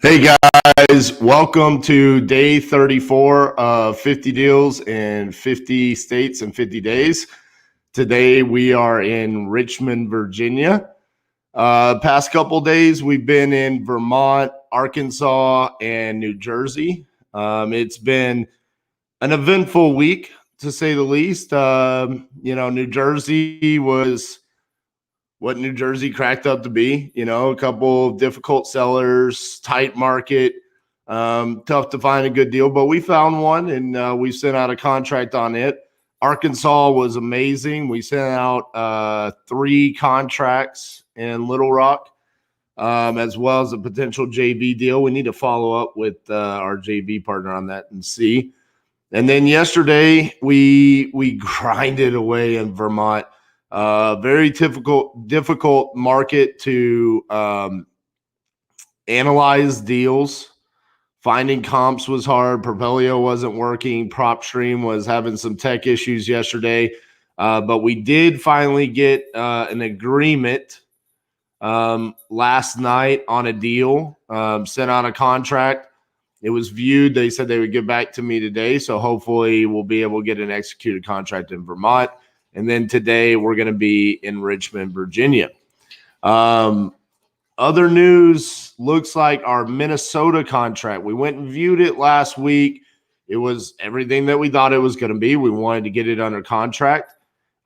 Hey guys, welcome to day 34 of 50 deals in 50 states in 50 days. Today we are in Richmond, Virginia. Past couple days we've been in Vermont, Arkansas, and New Jersey. It's been an eventful week to say the least. New Jersey was what New Jersey cracked up to be. A couple of difficult sellers, tight market, tough to find a good deal, but we found one and we sent out a contract on it. Arkansas was amazing. We sent out 3 contracts in Little Rock, as well as a potential JV deal. We need to follow up with our JV partner on that and see. And then yesterday we grinded away in Vermont. Very difficult market to analyze deals. Finding comps was hard. Propelio wasn't working. PropStream was having some tech issues yesterday. But we did finally get an agreement last night on a deal, sent out a contract. It was viewed. They said they would get back to me today. So hopefully we'll be able to get an executed contract in Vermont. And then today we're going to be in Richmond, Virginia. Other news, looks like our Minnesota contract. We went and viewed it last week. It was everything that we thought it was going to be. We wanted to get it under contract.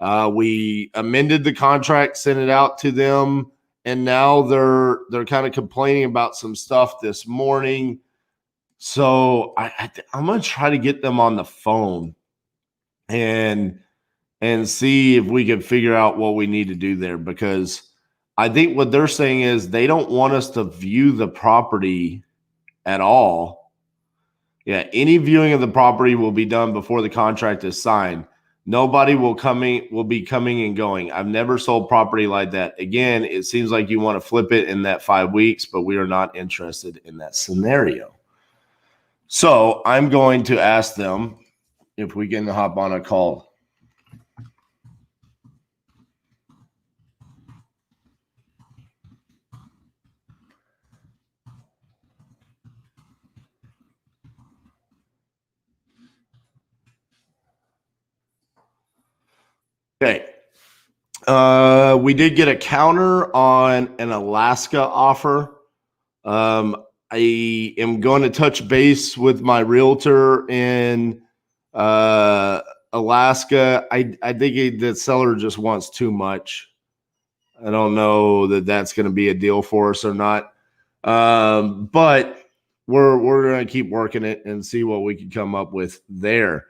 We amended the contract, sent it out to them, and now they're kind of complaining about some stuff this morning. So I'm going to try to get them on the phone and see if we can figure out what we need to do there, because I think what they're saying is they don't want us to view the property at all. Yeah, any viewing of the property will be done before the contract is signed. Nobody will be coming and going. I've never sold property like that. Again, it seems like you want to flip it in that 5 weeks, but we are not interested in that scenario. So I'm going to ask them if we can hop on a call. Okay. We did get a counter on an Alaska offer. I am going to touch base with my realtor in Alaska. I think the seller just wants too much. I don't know that that's going to be a deal for us or not. But we're going to keep working it and see what we can come up with there.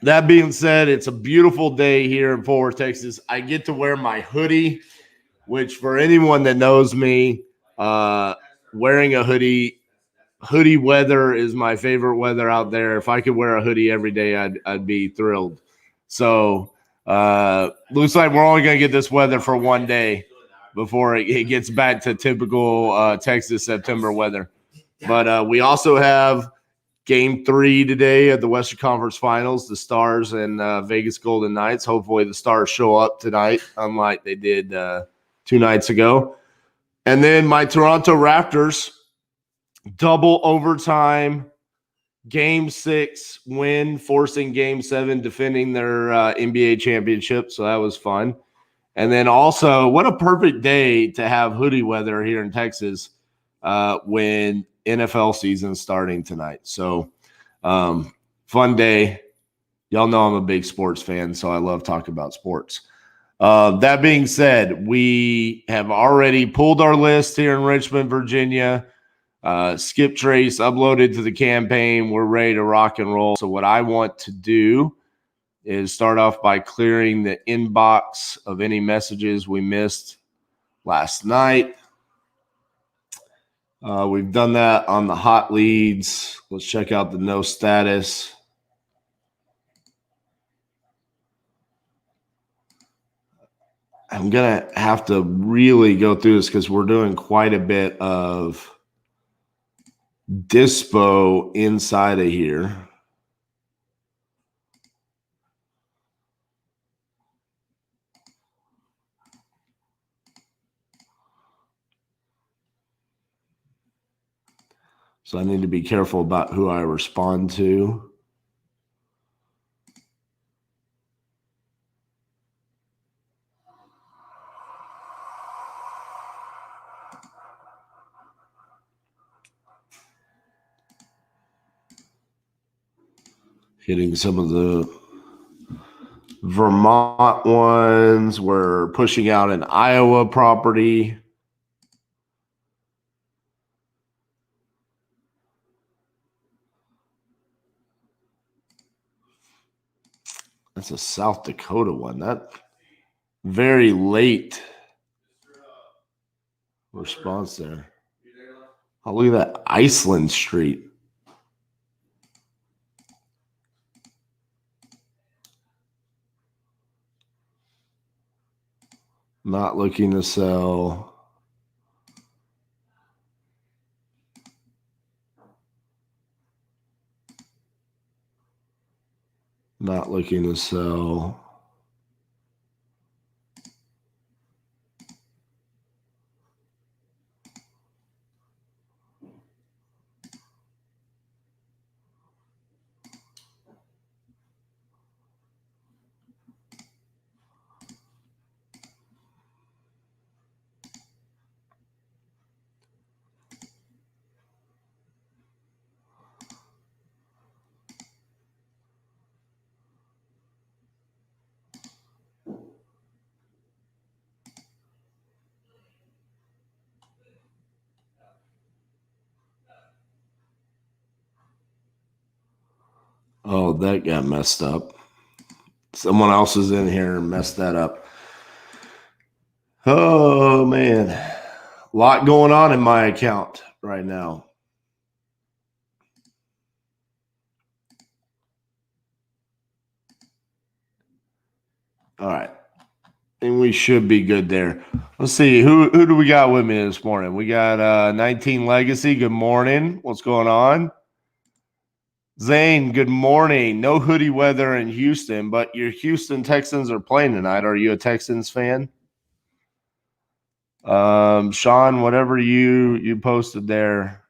That being said, it's a beautiful day here in Fort Worth, Texas. I get to wear my hoodie, which for anyone that knows me, wearing a hoodie weather is my favorite weather out there. If I could wear a hoodie every day, I'd be thrilled. So looks like we're only going to get this weather for one day before it gets back to typical Texas September weather. But we also have Game 3 today at the Western Conference Finals, the Stars and Vegas Golden Knights. Hopefully the Stars show up tonight, unlike they did 2 nights ago. And then my Toronto Raptors, double overtime, Game 6 win, forcing Game 7, defending their NBA championship. So that was fun. And then also, what a perfect day to have hoodie weather here in Texas when NFL season starting tonight. So fun day. Y'all know I'm a big sports fan, so I love talking about sports. That being said, we have already pulled our list here in Richmond, Virginia. Skip trace uploaded to the campaign. We're ready to rock and roll. So what I want to do is start off by clearing the inbox of any messages we missed last night. We've done that on the hot leads. Let's check out the no status. I'm going to have to really go through this because we're doing quite a bit of dispo inside of here. So I need to be careful about who I respond to. Hitting some of the Vermont ones. We're pushing out an Iowa property. That's a South Dakota one. That very late response there. Oh, look at that Iceland Street. Not looking to sell. Not looking to sell. Oh, that got messed up. Someone else is in here and messed that up. Oh, man. A lot going on in my account right now. All right. And we should be good there. Let's see. Who do we got with me this morning? We got 19 Legacy. Good morning. What's going on? Zane, good morning. No hoodie weather in Houston, but your Houston Texans are playing tonight. Are you a Texans fan? Sean, whatever you posted there,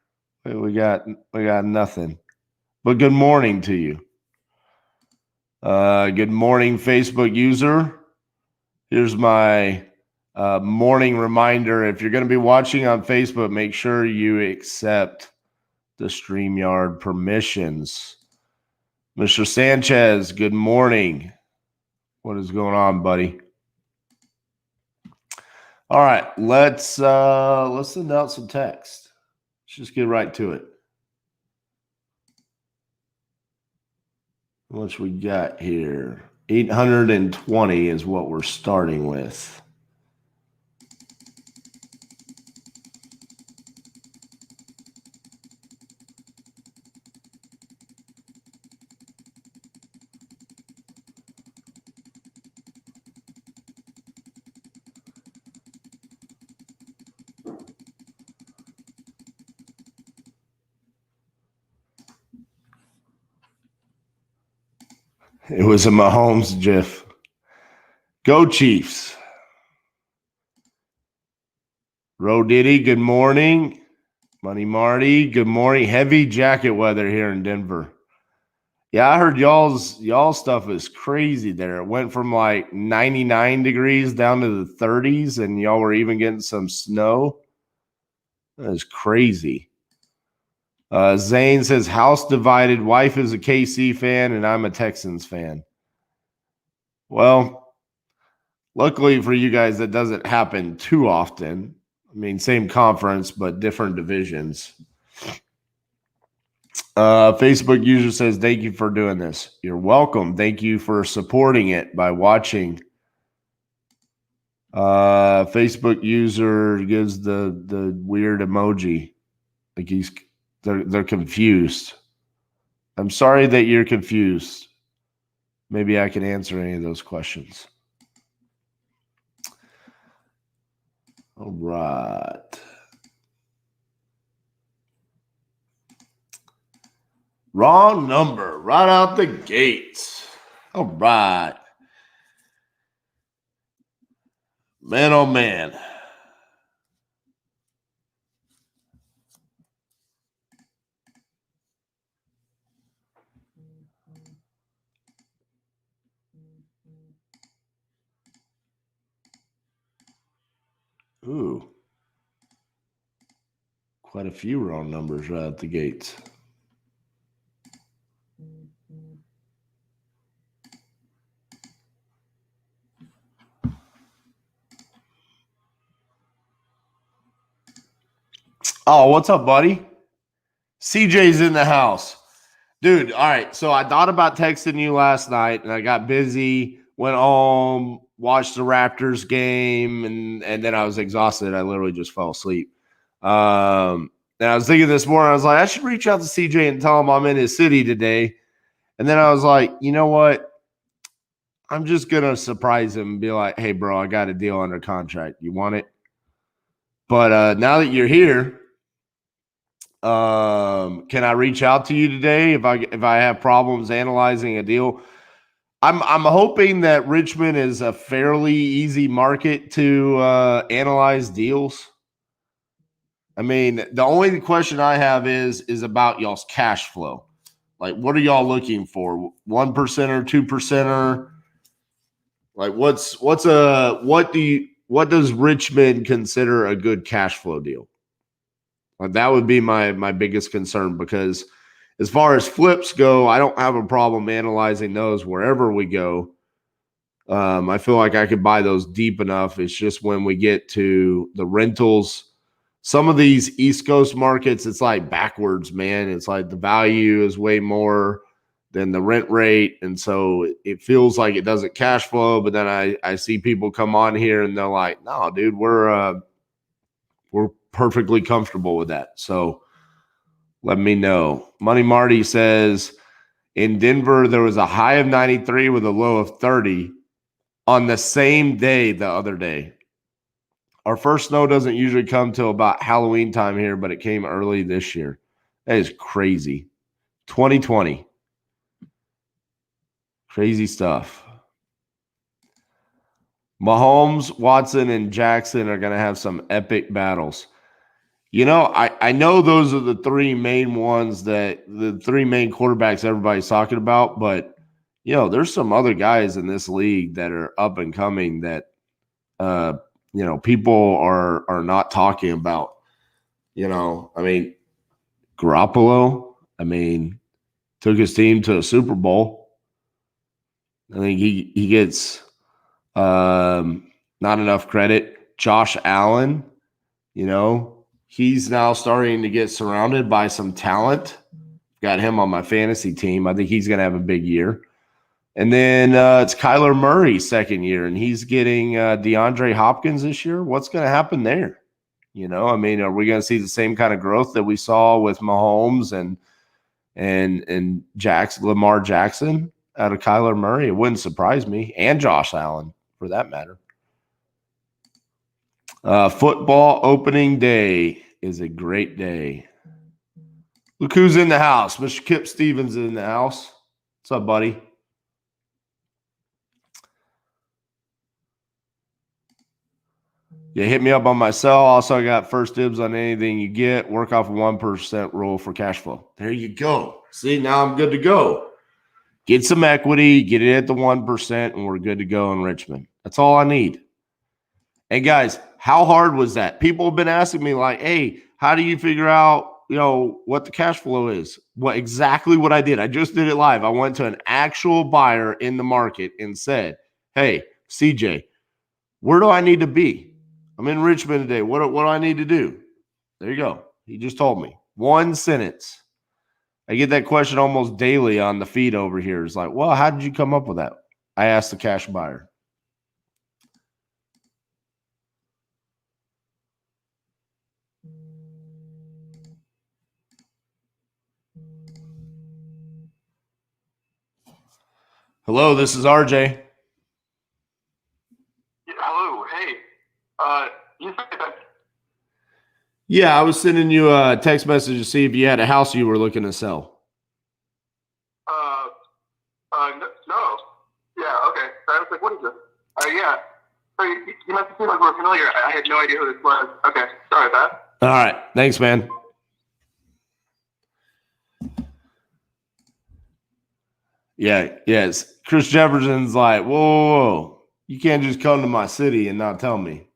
we got nothing. But good morning to you. Good morning, Facebook user. Here's my morning reminder. If you're going to be watching on Facebook, make sure you accept the StreamYard permissions. Mr. Sanchez, good morning. What is going on, buddy? All right, let's send out some text. Let's just get right to it. What we got here? 820 is what we're starting with. It was a Mahomes gif. Go Chiefs. Ro Diddy, good morning. Money Marty, good morning. Heavy jacket weather here in Denver. Yeah, I heard y'all stuff is crazy there. It went from like 99 degrees down to the 30s, and y'all were even getting some snow. That is crazy. Zane says, house divided. Wife is a KC fan, and I'm a Texans fan. Well, luckily for you guys, that doesn't happen too often. I mean, same conference, but different divisions. Facebook user says, thank you for doing this. You're welcome. Thank you for supporting it by watching. Facebook user gives the weird emoji. Like they're confused. I'm sorry that you're confused. Maybe I can answer any of those questions. All right. Wrong number right out the gates. All right. Man, oh man. Ooh. Quite a few wrong numbers right out the gates. Oh, what's up, buddy? CJ's in the house. Dude, all right. So I thought about texting you last night and I got busy, went home, watched the Raptors game, and then I was exhausted. I literally just fell asleep. And I was thinking this morning, I was like, I should reach out to CJ and tell him I'm in his city today. And then I was like, you know what? I'm just going to surprise him and be like, hey, bro, I got a deal under contract. You want it? But now that you're here, can I reach out to you today if I have problems analyzing a deal? I'm hoping that Richmond is a fairly easy market to analyze deals. I mean, the only question I have is about y'all's cash flow. Like, what are y'all looking for? 1%, 2%? Like, what does Richmond consider a good cash flow deal? Like, that would be my biggest concern, because as far as flips go, I don't have a problem analyzing those wherever we go. I feel like I could buy those deep enough. It's just when we get to the rentals, some of these East Coast markets, it's like backwards, man. It's like the value is way more than the rent rate. And so it feels like it doesn't cash flow. But then I see people come on here and they're like, no, dude, we're perfectly comfortable with that. So let me know. Money Marty says, in Denver, there was a high of 93 with a low of 30 on the same day the other day. Our first snow doesn't usually come till about Halloween time here, but it came early this year. That is crazy. 2020. Crazy stuff. Mahomes, Watson, and Jackson are going to have some epic battles. You know, I know those are the three main ones, that the three main quarterbacks everybody's talking about, but, you know, there's some other guys in this league that are up and coming that, you know, people are not talking about. You know, I mean, Garoppolo, I mean, took his team to a Super Bowl. I think he gets not enough credit. Josh Allen, you know, he's now starting to get surrounded by some talent. Got him on my fantasy team. I think he's going to have a big year. And then it's Kyler Murray's second year, and he's getting DeAndre Hopkins this year. What's going to happen there? You know, I mean, are we going to see the same kind of growth that we saw with Mahomes and Lamar Jackson out of Kyler Murray? It wouldn't surprise me, and Josh Allen for that matter. Football opening day is a great day. Look who's in the house. Mr. Kip Stevens is in the house. What's up, buddy? Yeah, hit me up on my cell. Also, I got first dibs on anything you get. Work off a 1% rule for cash flow. There you go. See, now I'm good to go. Get some equity, get it at the 1%, and we're good to go in Richmond. That's all I need. And guys, how hard was that? People have been asking me like, hey, how do you figure out, you know, what the cash flow is? Exactly what I did. I just did it live. I went to an actual buyer in the market and said, hey, CJ, where do I need to be? I'm in Richmond today. What do I need to do? There you go. He just told me. One sentence. I get that question almost daily on the feed over here. It's like, well, how did you come up with that? I asked the cash buyer. Hello, this is RJ. Hello, hey. You said that. Yeah, I was sending you a text message to see if you had a house you were looking to sell. No. Yeah, okay. So I was like, what is this? Yeah. So you must have seemed like we're familiar. I had no idea who this was. Okay, sorry about that. All right. Thanks, man. Yeah, yes. Chris Jefferson's like, whoa, whoa, whoa. You can't just come to my city and not tell me.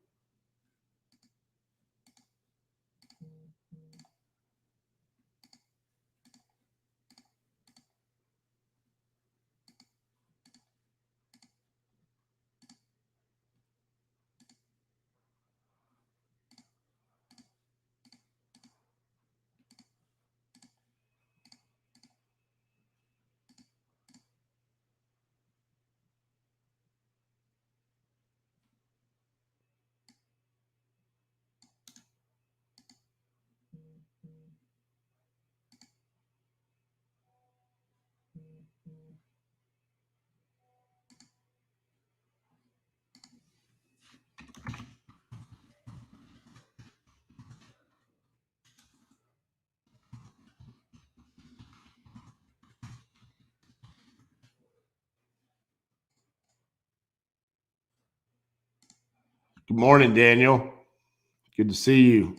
Good morning, Daniel. Good to see you.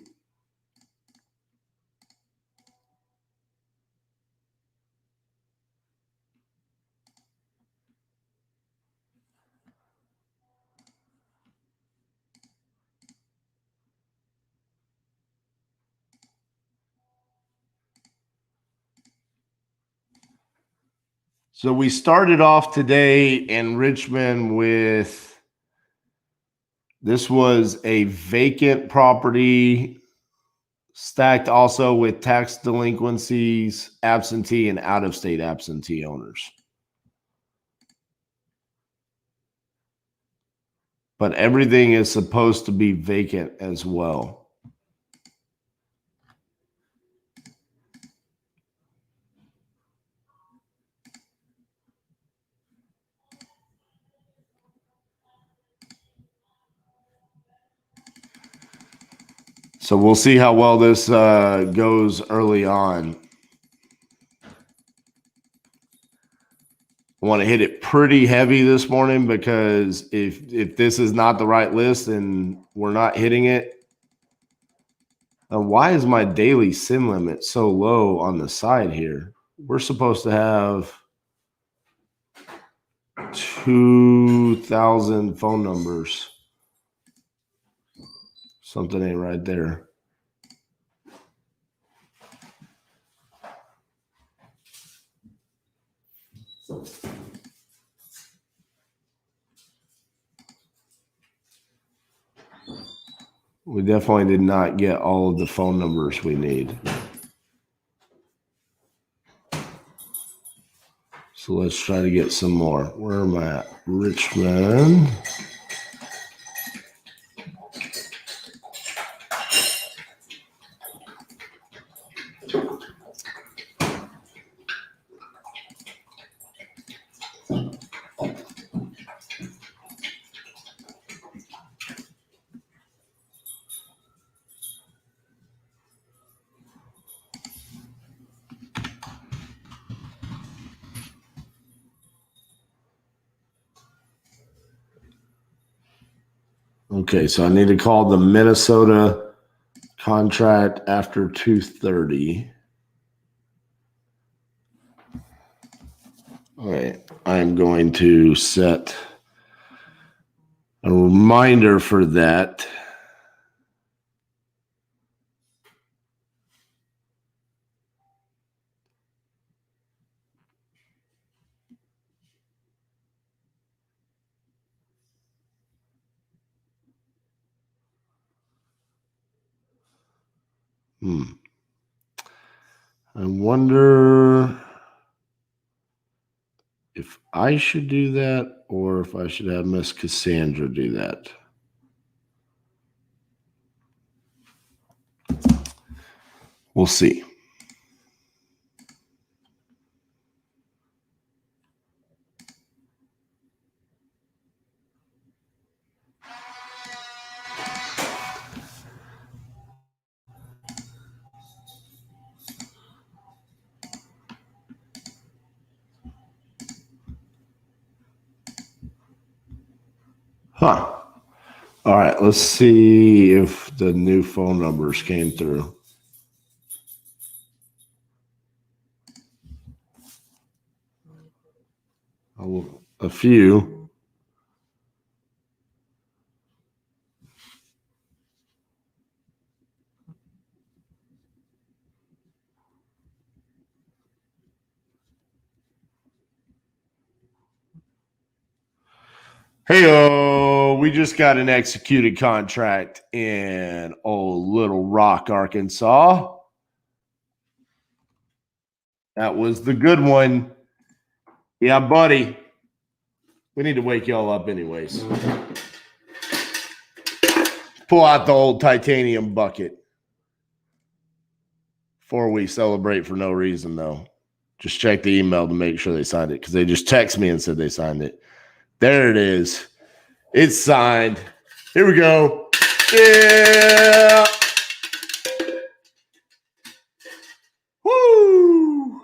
So we started off today in Richmond with this was a vacant property stacked also with tax delinquencies, absentee and out-of-state absentee owners. But everything is supposed to be vacant as well. So we'll see how well this goes early on. I want to hit it pretty heavy this morning because if this is not the right list and we're not hitting it, why is my daily SIM limit so low on the side here? We're supposed to have 2,000 phone numbers. Something ain't right there. We definitely did not get all of the phone numbers we need. So let's try to get some more. Where am I at? Richmond. Okay, so I need to call the Minnesota contract after 2:30. All right, I'm going to set a reminder for that. I wonder if I should do that or if I should have Miss Cassandra do that. We'll see. Huh. All right, let's see if the new phone numbers came through. A few. Hey, we just got an executed contract in Little Rock, Arkansas. That was the good one. Yeah, buddy. We need to wake y'all up anyways. Pull out the old titanium bucket before we celebrate for no reason, though. Just check the email to make sure they signed it because they just texted me and said they signed it. There it is. It's signed. Here we go. Yeah. Woo.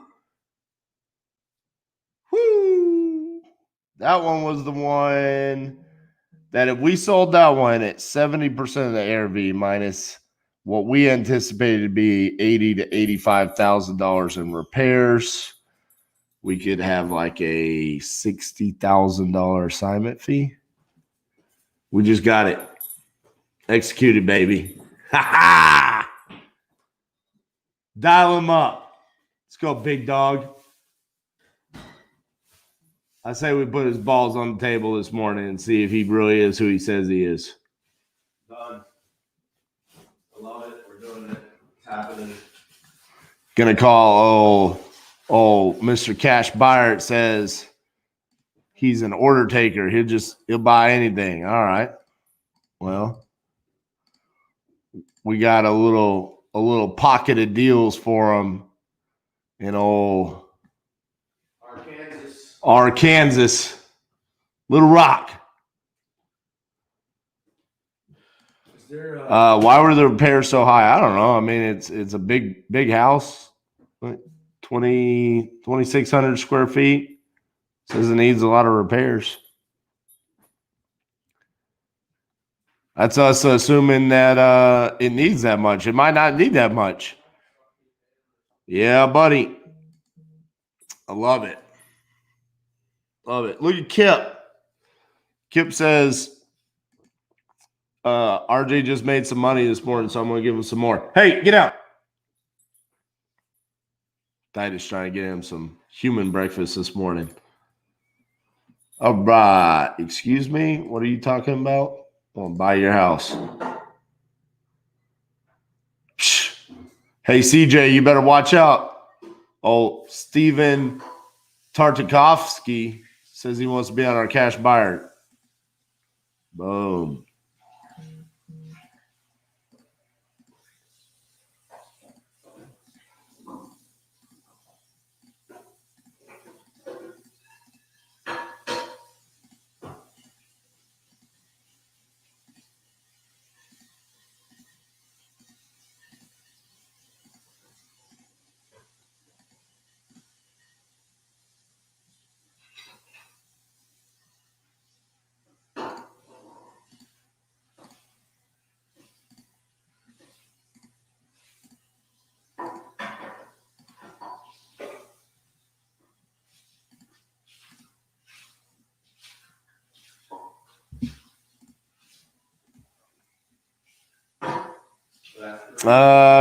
Woo. That one was the one that if we sold that one at 70% of the ARV minus what we anticipated to be $80,000 to $85,000 in repairs, we could have like a $60,000 assignment fee. We just got it executed, baby. Ha ha! Dial him up. Let's go, big dog. I say we put his balls on the table this morning and see if he really is who he says he is. Done. I love it. We're doing it. It's happening. Gonna call Mr. Cash Buyer. It says he's an order taker. He'll buy anything. All right. Well, we got a little pocket of deals for him in Arkansas, Little Rock. Why were the repairs so high? I don't know. I mean, it's a big house, 2,600 square feet. Says it needs a lot of repairs. That's us assuming that it needs that much. It might not need that much. Yeah, buddy. I love it. Love it. Look at Kip. Kip says, RJ just made some money this morning, so I'm going to give him some more. Hey, get out. Titus trying to get him some human breakfast this morning. All right. Excuse me. What are you talking about? I'm going to buy your house. Psh. Hey, CJ, you better watch out. Steven Tartakovsky says he wants to be on our cash buyer. Boom.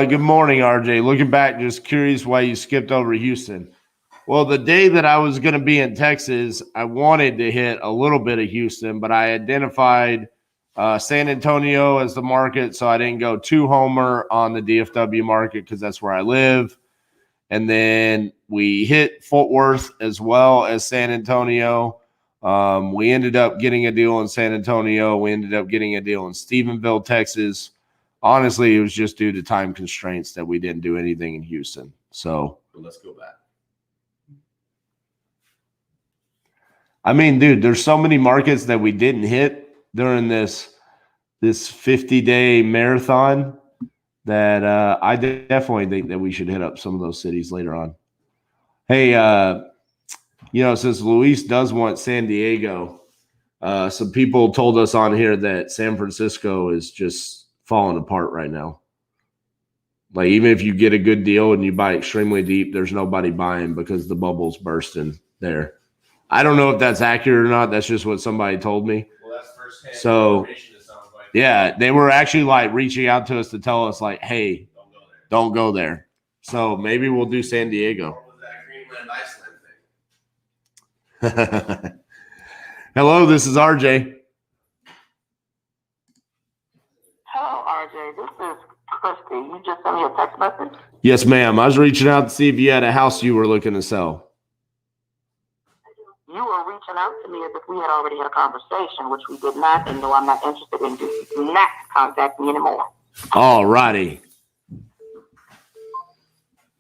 Good morning, RJ. Looking back, just curious why you skipped over Houston. Well, the day that I was going to be in Texas, I wanted to hit a little bit of Houston, but I identified San Antonio as the market, so I didn't go too homer on the DFW market because that's where I live. And then we hit Fort Worth as well as San Antonio. We ended up getting a deal in San Antonio. We ended up getting a deal in Stephenville, Texas. Honestly, it was just due to time constraints that we didn't do anything in Houston. So let's go back. I mean, dude, there's so many markets that we didn't hit during this 50-day marathon that I definitely think that we should hit up some of those cities later on. Hey, since Luis does want San Diego, some people told us on here that San Francisco is just falling apart right now. Like, even if you get a good deal and you buy extremely deep, there's nobody buying because the bubble's bursting there. I don't know if that's accurate or not. That's just what somebody told me. Well, that's firsthand So, information, it sounds like. yeah, they were actually like reaching out to us to tell us like, hey, don't go there. So maybe we'll do San Diego. Or was that Greenland, Iceland thing? Hello, this is RJ. Hello, RJ. This is Christy. You just sent me a text message? Yes, ma'am. I was reaching out to see if you had a house you were looking to sell. You were reaching out to me as if we had already had a conversation, which we did not, and no, I'm not interested in. Do not contact me anymore. All righty.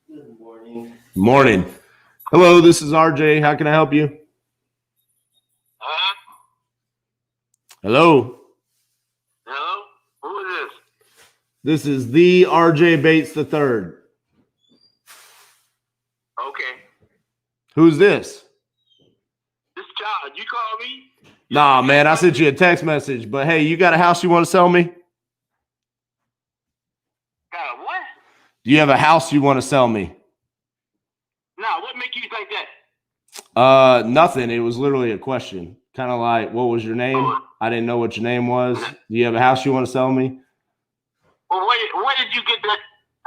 Good morning. Morning. Hello, this is RJ. How can I help you? Hello. Hello? Who is this? This is the RJ Bates III. Okay. Who's this? This child, you call me? Nah, man, I sent you a text message. But hey, you got a house you want to sell me? Got a what? Do you have a house you want to sell me? Nah, what make you think that? Nothing. It was literally a question. Kind of like, what was your name? I didn't know what your name was. Do you have a house you want to sell me? Well, where did you get that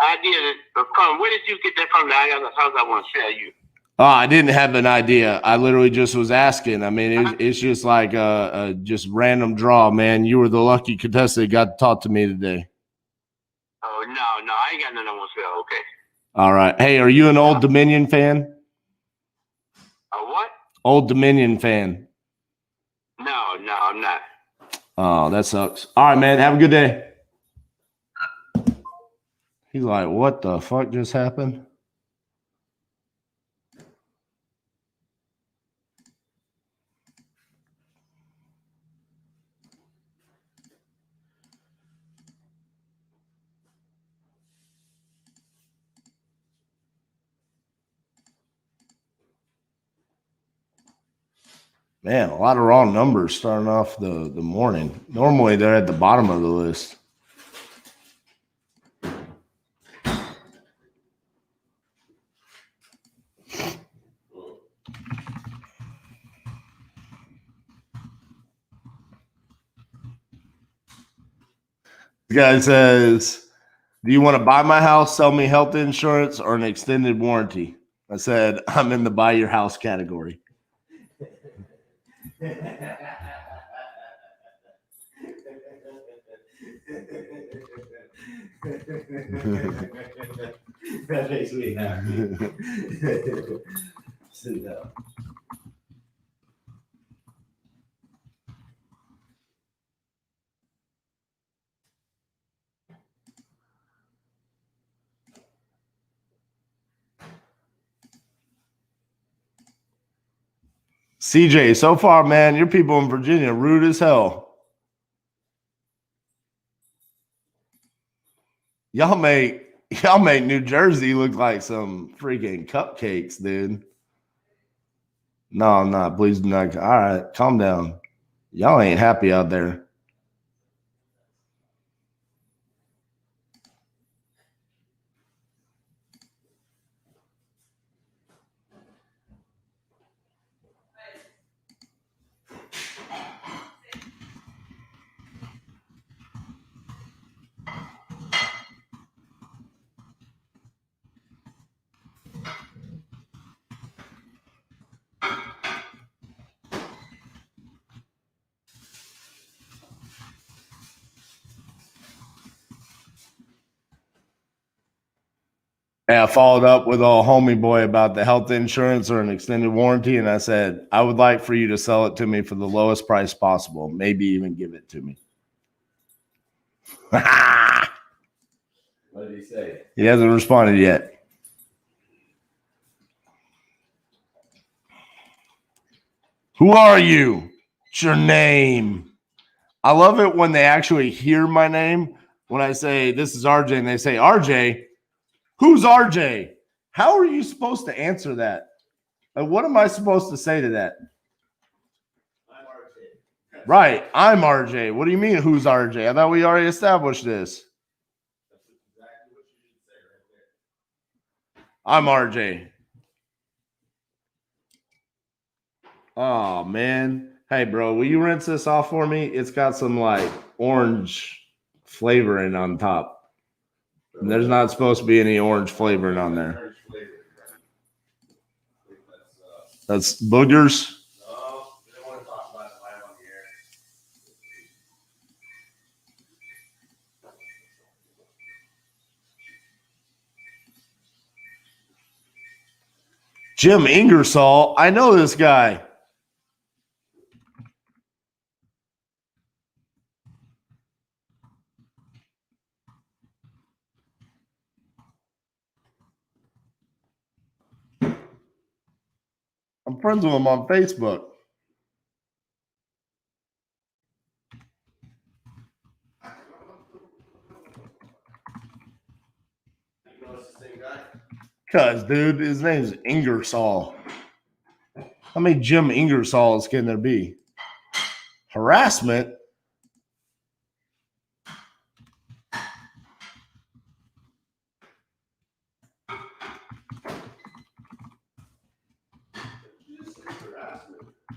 idea from? Where did you get that from? I got a house I want to sell you. Oh, I didn't have an idea. I literally just was asking. I mean, it's just like just random draw, man. You were the lucky contestant that got to talk to me today. Oh, no, I ain't got nothing I want to sell, okay? All right. Hey, are you an Old Dominion fan? A what? Old Dominion fan. No, I'm not. Oh, that sucks. All right, man. Have a good day. He's like, what the fuck just happened? Man, a lot of wrong numbers starting off the morning. Normally, they're at the bottom of the list. The guy says, do you want to buy my house, sell me health insurance, or an extended warranty? I said, I'm in the buy your house category. That makes me happy. Sit down. CJ, so far, man, your people in Virginia rude as hell. Y'all make New Jersey look like some freaking cupcakes, dude. No, I'm not. Please do not. All right, calm down. Y'all ain't happy out there. And I followed up with a homie boy about the health insurance or an extended warranty. And I said, I would like for you to sell it to me for the lowest price possible. Maybe even give it to me. What did he say? He hasn't responded yet. Who are you? What's your name? I love it when they actually hear my name. When I say, this is RJ, and they say, RJ, who's RJ? How are you supposed to answer that? Like, what am I supposed to say to that? I'm RJ. Right, I'm RJ. What do you mean, who's RJ? I thought we already established this. That's exactly what you should say right there. I'm RJ. Oh man. Hey bro, will you rinse this off for me? It's got some like orange flavoring on top. And there's not supposed to be any orange flavoring on there. That's boogers. No, they don't want to talk about it live on the air. Jim Ingersoll. I know this guy. I'm friends with him on Facebook. You know it's the same guy? Cuz, dude, his name's Ingersoll. How many Jim Ingersolls can there be? Harassment?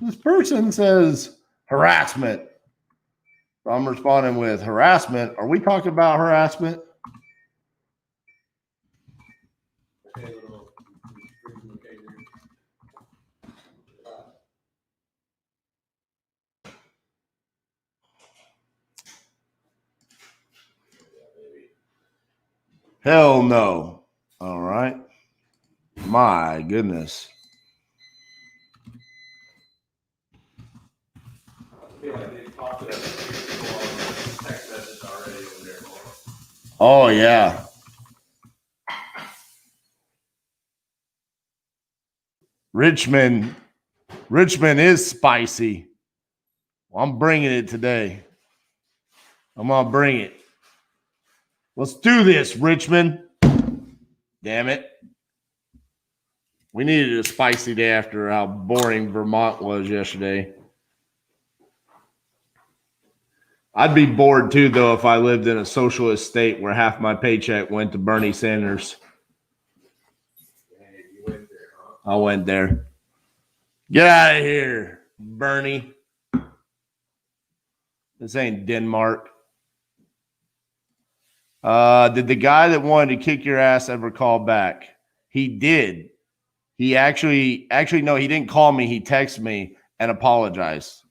This person says harassment. I'm responding with harassment. Are we talking about harassment? Okay, little. Okay, Hell no. All right. My goodness. I feel like they've talked to that text message already over there. Oh, yeah. Richmond is spicy. Well, I'm bringing it today. I'm going to bring it. Let's do this, Richmond. Damn it. We needed a spicy day after how boring Vermont was yesterday. I'd be bored too, though, if I lived in a socialist state where half my paycheck went to Bernie Sanders. Hey, you went there, huh? I went there. Get out of here, Bernie. This ain't Denmark. Did the guy that wanted to kick your ass ever call back? He did. He actually, no, he didn't call me. He texted me and apologized.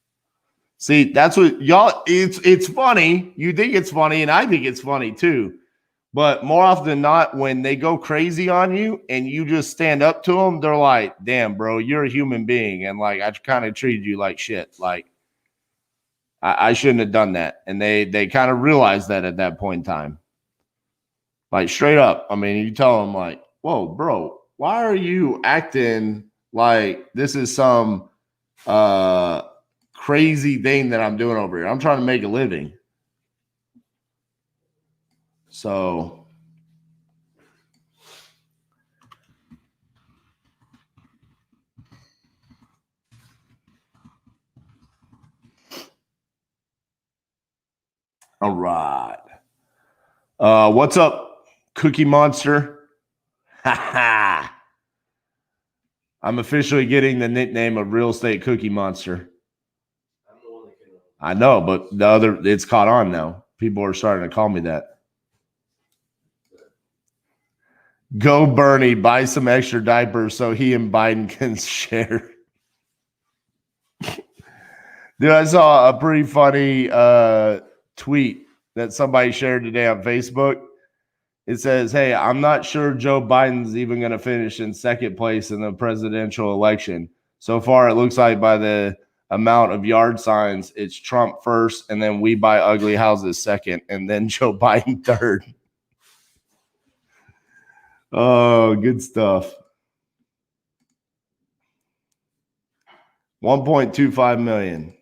See, that's what y'all, it's funny. You think it's funny, and I think it's funny too. But more often than not, when they go crazy on you and you just stand up to them, they're like, damn, bro, you're a human being. And like, I kind of treated you like shit. Like, I shouldn't have done that. And they kind of realized that at that point in time. Like, straight up. I mean, you tell them like, whoa, bro, why are you acting like this is some crazy thing that I'm doing over here? I'm trying to make a living. So all right. What's up, Cookie Monster? Ha ha. I'm officially getting the nickname of Real Estate Cookie Monster. I'm the one that can. I know, but it's caught on now. People are starting to call me that. Go Bernie, buy some extra diapers so he and Biden can share. Dude, I saw a pretty funny tweet that somebody shared today on Facebook. It says, hey, I'm not sure Joe Biden's even going to finish in second place in the presidential election. So far, it looks like by the amount of yard signs, it's Trump first, and then we buy ugly houses second, and then Joe Biden third. Oh, good stuff. 1.25 million.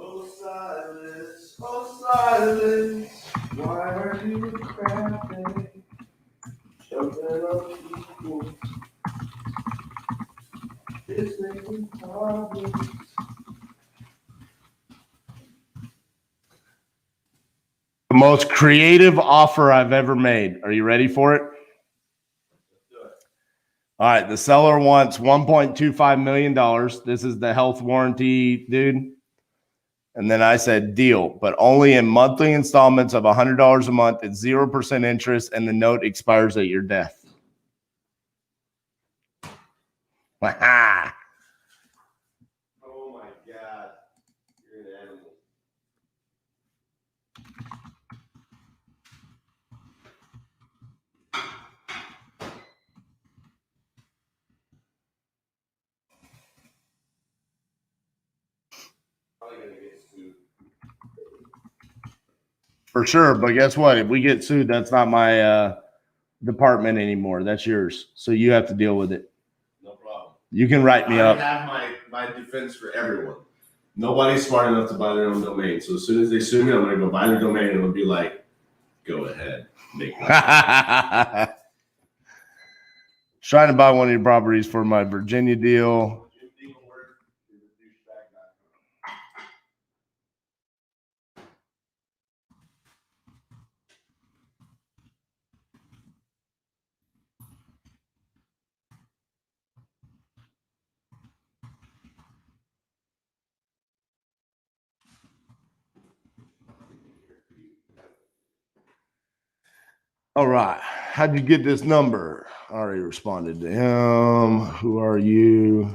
Oh silence, why are you crapping? Jumping up people. The most creative offer I've ever made. Are you ready for it? All right. The seller wants $1.25 million. This is the health warranty dude. And then I said, deal, but only in monthly installments of $100 a month at 0% interest, and the note expires at your death. Oh my God. You're an animal. Probably gonna get sued. For sure. But guess what? If we get sued, that's not my department anymore. That's yours. So you have to deal with it. No problem. You can write me I up. have my defense for everyone. Nobody's smart enough to buy their own domain. So as soon as they sue me, I'm gonna go buy their domain and it'll be like, go ahead. Make money. Trying to buy one of your properties for my Virginia deal. All right. How'd you get this number? I already responded to him. Who are you?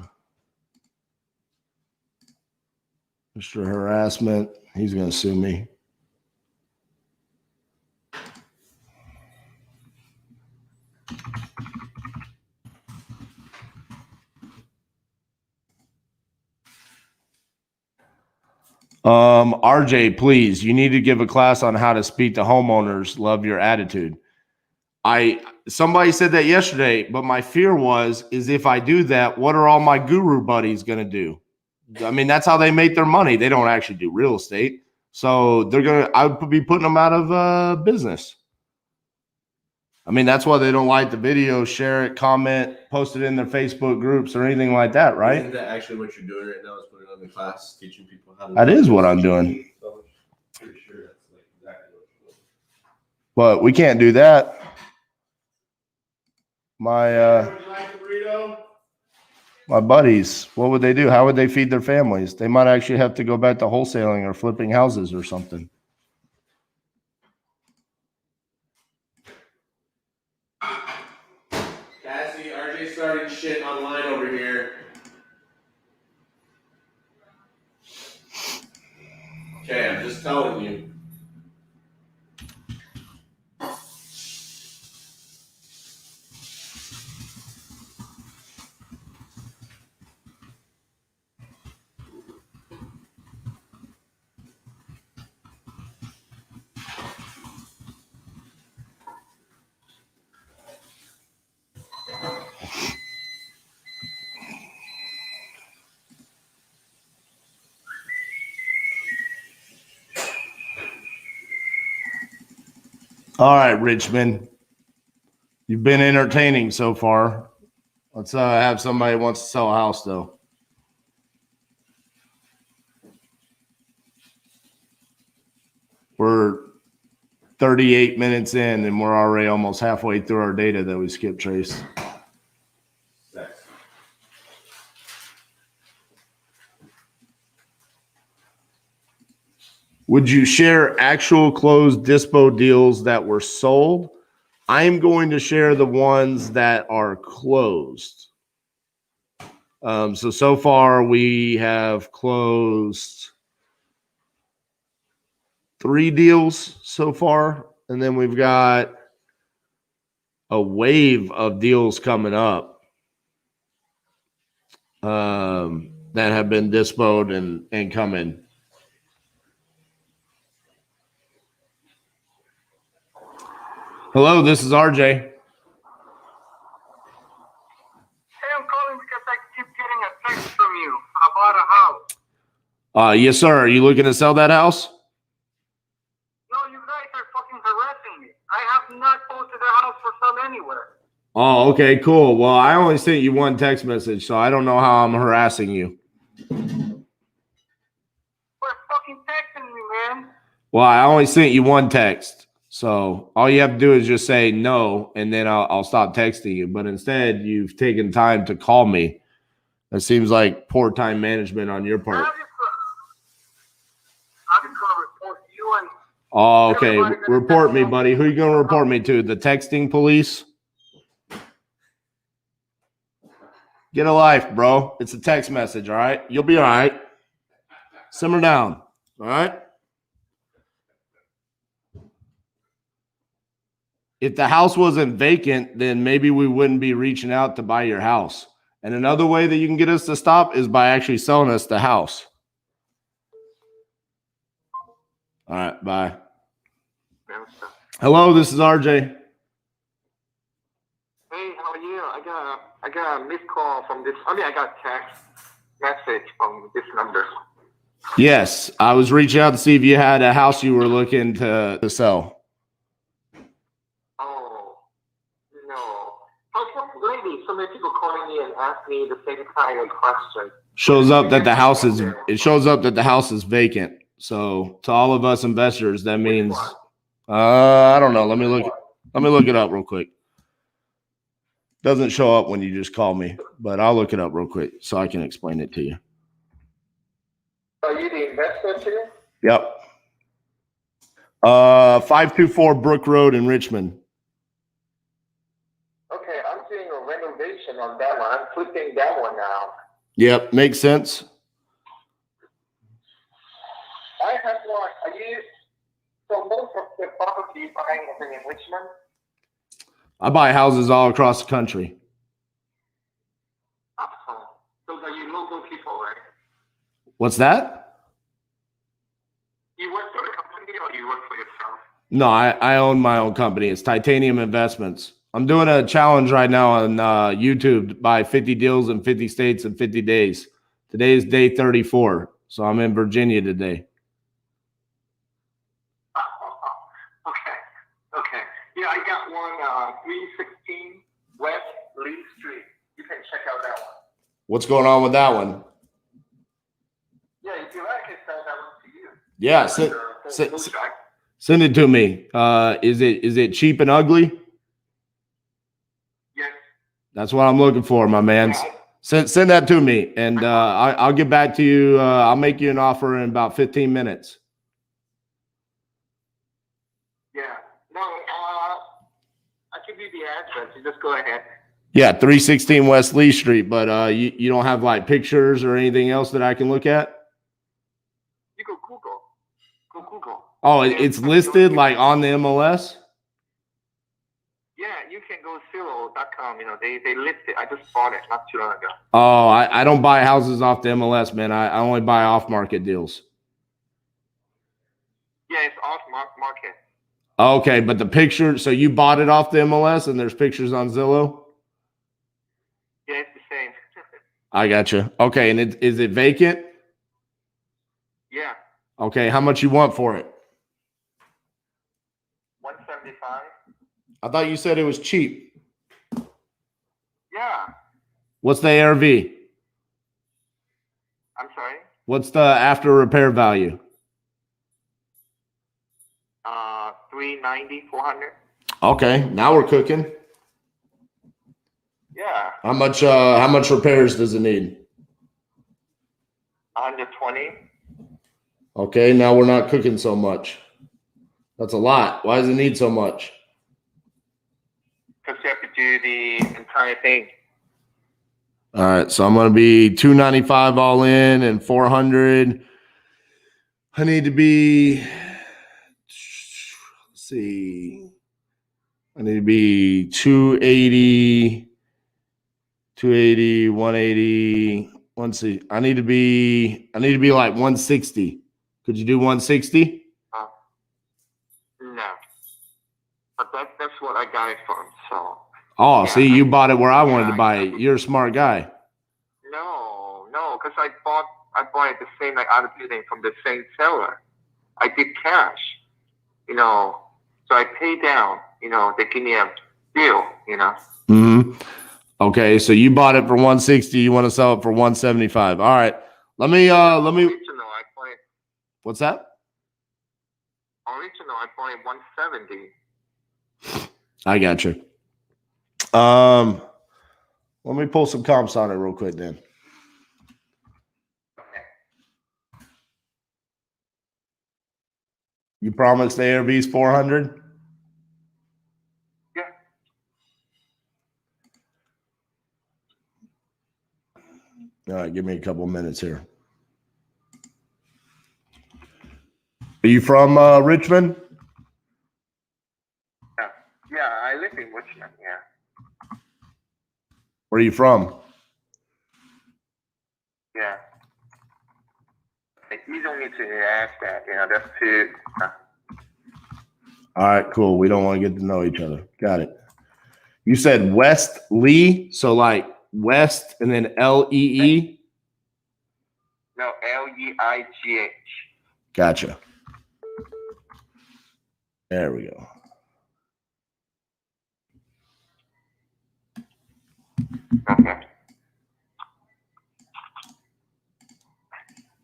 Mr. Harassment. He's going to sue me. RJ, please, you need to give a class on how to speak to homeowners. Love your attitude. Somebody said that yesterday, but my fear is if I do that, what are all my guru buddies going to do? I mean, that's how they make their money. They don't actually do real estate. So I would be putting them out of business. I mean, that's why they don't like the video, share it, comment, post it in their Facebook groups or anything like that, right? Isn't that actually what you're doing right now? Is putting on the class, teaching people how to. That is what I'm doing. Pretty sure that's like exactly what you're doing. But we can't do that. Would you like a burrito? My buddies, what would they do? How would they feed their families? They might actually have to go back to wholesaling or flipping houses or something. Cassie, RJ starting shit online over here. Okay, I'm just telling you. All right, Richmond. You've been entertaining so far. Let's have somebody who wants to sell a house, though. We're 38 minutes in, and we're already almost halfway through our data that we skipped trace. Sex. Would you share actual closed dispo deals that were sold? I'm going to share the ones that are closed. So far we have closed 3 deals so far, and then we've got a wave of deals coming up that have been dispoed and coming. Hello, this is RJ. Hey, I'm calling because I keep getting a text from you about a house. Yes, sir. Are you looking to sell that house? No, you guys are fucking harassing me. I have not posted a house for sale anywhere. Oh, okay, cool. Well, I only sent you one text message, so I don't know how I'm harassing you. Quit fucking texting me, man. Well, I only sent you one text. So all you have to do is just say no, and then I'll stop texting you. But instead, you've taken time to call me. That seems like poor time management on your part. I'm just gonna report you and Oh, okay. Report me, buddy. Who you going to report me to? The texting police? Get a life, bro. It's a text message, all right? You'll be all right. Simmer down, all right? If the house wasn't vacant, then maybe we wouldn't be reaching out to buy your house. And another way that you can get us to stop is by actually selling us the house. All right, bye. Hello, this is RJ. Hey, how are you? I got a missed call from this. I got a text message from this number. Yes, I was reaching out to see if you had a house you were looking to sell. Oh, no. How come lately so many people calling me and ask me the same kind of question? Shows up that the house is vacant. So to all of us investors, that means I don't know. Let me look it up real quick. Doesn't show up when you just call me, but I'll look it up real quick so I can explain it to you. Are you the investor too? Yep. 524 Brook Road in Richmond. Okay, I'm doing a renovation on that one. I'm flipping that one now. Yep, makes sense. I have one. So most of the property you're buying is in Richmond? I buy houses all across the country. Oh, those are you local people, right? What's that? You work for the company or you work for yourself? No, I own my own company. It's Titanium Investments. I'm doing a challenge right now on YouTube to buy 50 deals in 50 states in 50 days. Today is day 34, so I'm in Virginia today. Okay. Yeah, I got one 316 West Lee Street. You can check out that one. What's going on with that one? Yeah, if you like it, sell that one to you. Yeah, send it to me. Is it cheap and ugly? Yes. That's what I'm looking for, my man. Send that to me, and I'll get back to you. I'll make you an offer in about 15 minutes. Yeah. No, I give you the address. You just go ahead. Yeah, 316 West Lee Street, but you don't have like pictures or anything else that I can look at? You go Google. Go Google. Oh, it's listed like on the MLS? Yeah, you can go Zillow.com. They list it. I just bought it not too long ago. Oh, I don't buy houses off the MLS, man. I only buy off-market deals. Yeah, it's off market. Okay, but the picture, so you bought it off the MLS and there's pictures on Zillow? Yeah, it's the same. I got you. Okay, and is it vacant? Yeah. Okay, how much you want for it? 175. I thought you said it was cheap. Yeah. What's the ARV? I'm sorry. What's the after repair value? 390, 400. Okay, now we're cooking. Yeah. How much repairs does it need? 120. Okay, now we're not cooking so much. That's a lot. Why does it need so much? Because you have to do the entire thing. All right, so I'm going to be 295 all in and 400. I need to be, let's see. I need to be 280, 180. Let's see. I need to be like 160. Could you do 160? No. But that's what I got it from. So. Oh, Yeah, see, you bought it where I wanted to buy it. You're a smart guy. No, because I bought it the same like other building from the same seller. I did cash, so I paid down. They give me deal, you know. Mm-hmm. Okay, so you bought it for 160. You want to sell it for 175. All right. Let me. What's that? Original, I bought 170. I got you. Let me pull some comps on it real quick then. You promised the ARV's 400? Yeah. All right, give me a couple minutes here. Are you from Richmond? Yeah, I live in Richmond, yeah. Where are you from? Yeah. You don't need to ask that, you know, that's too. All right, cool. We don't want to get to know each other. Got it. You said West Lee, so like West and then Lee. No, Leigh. Gotcha. There we go. Okay.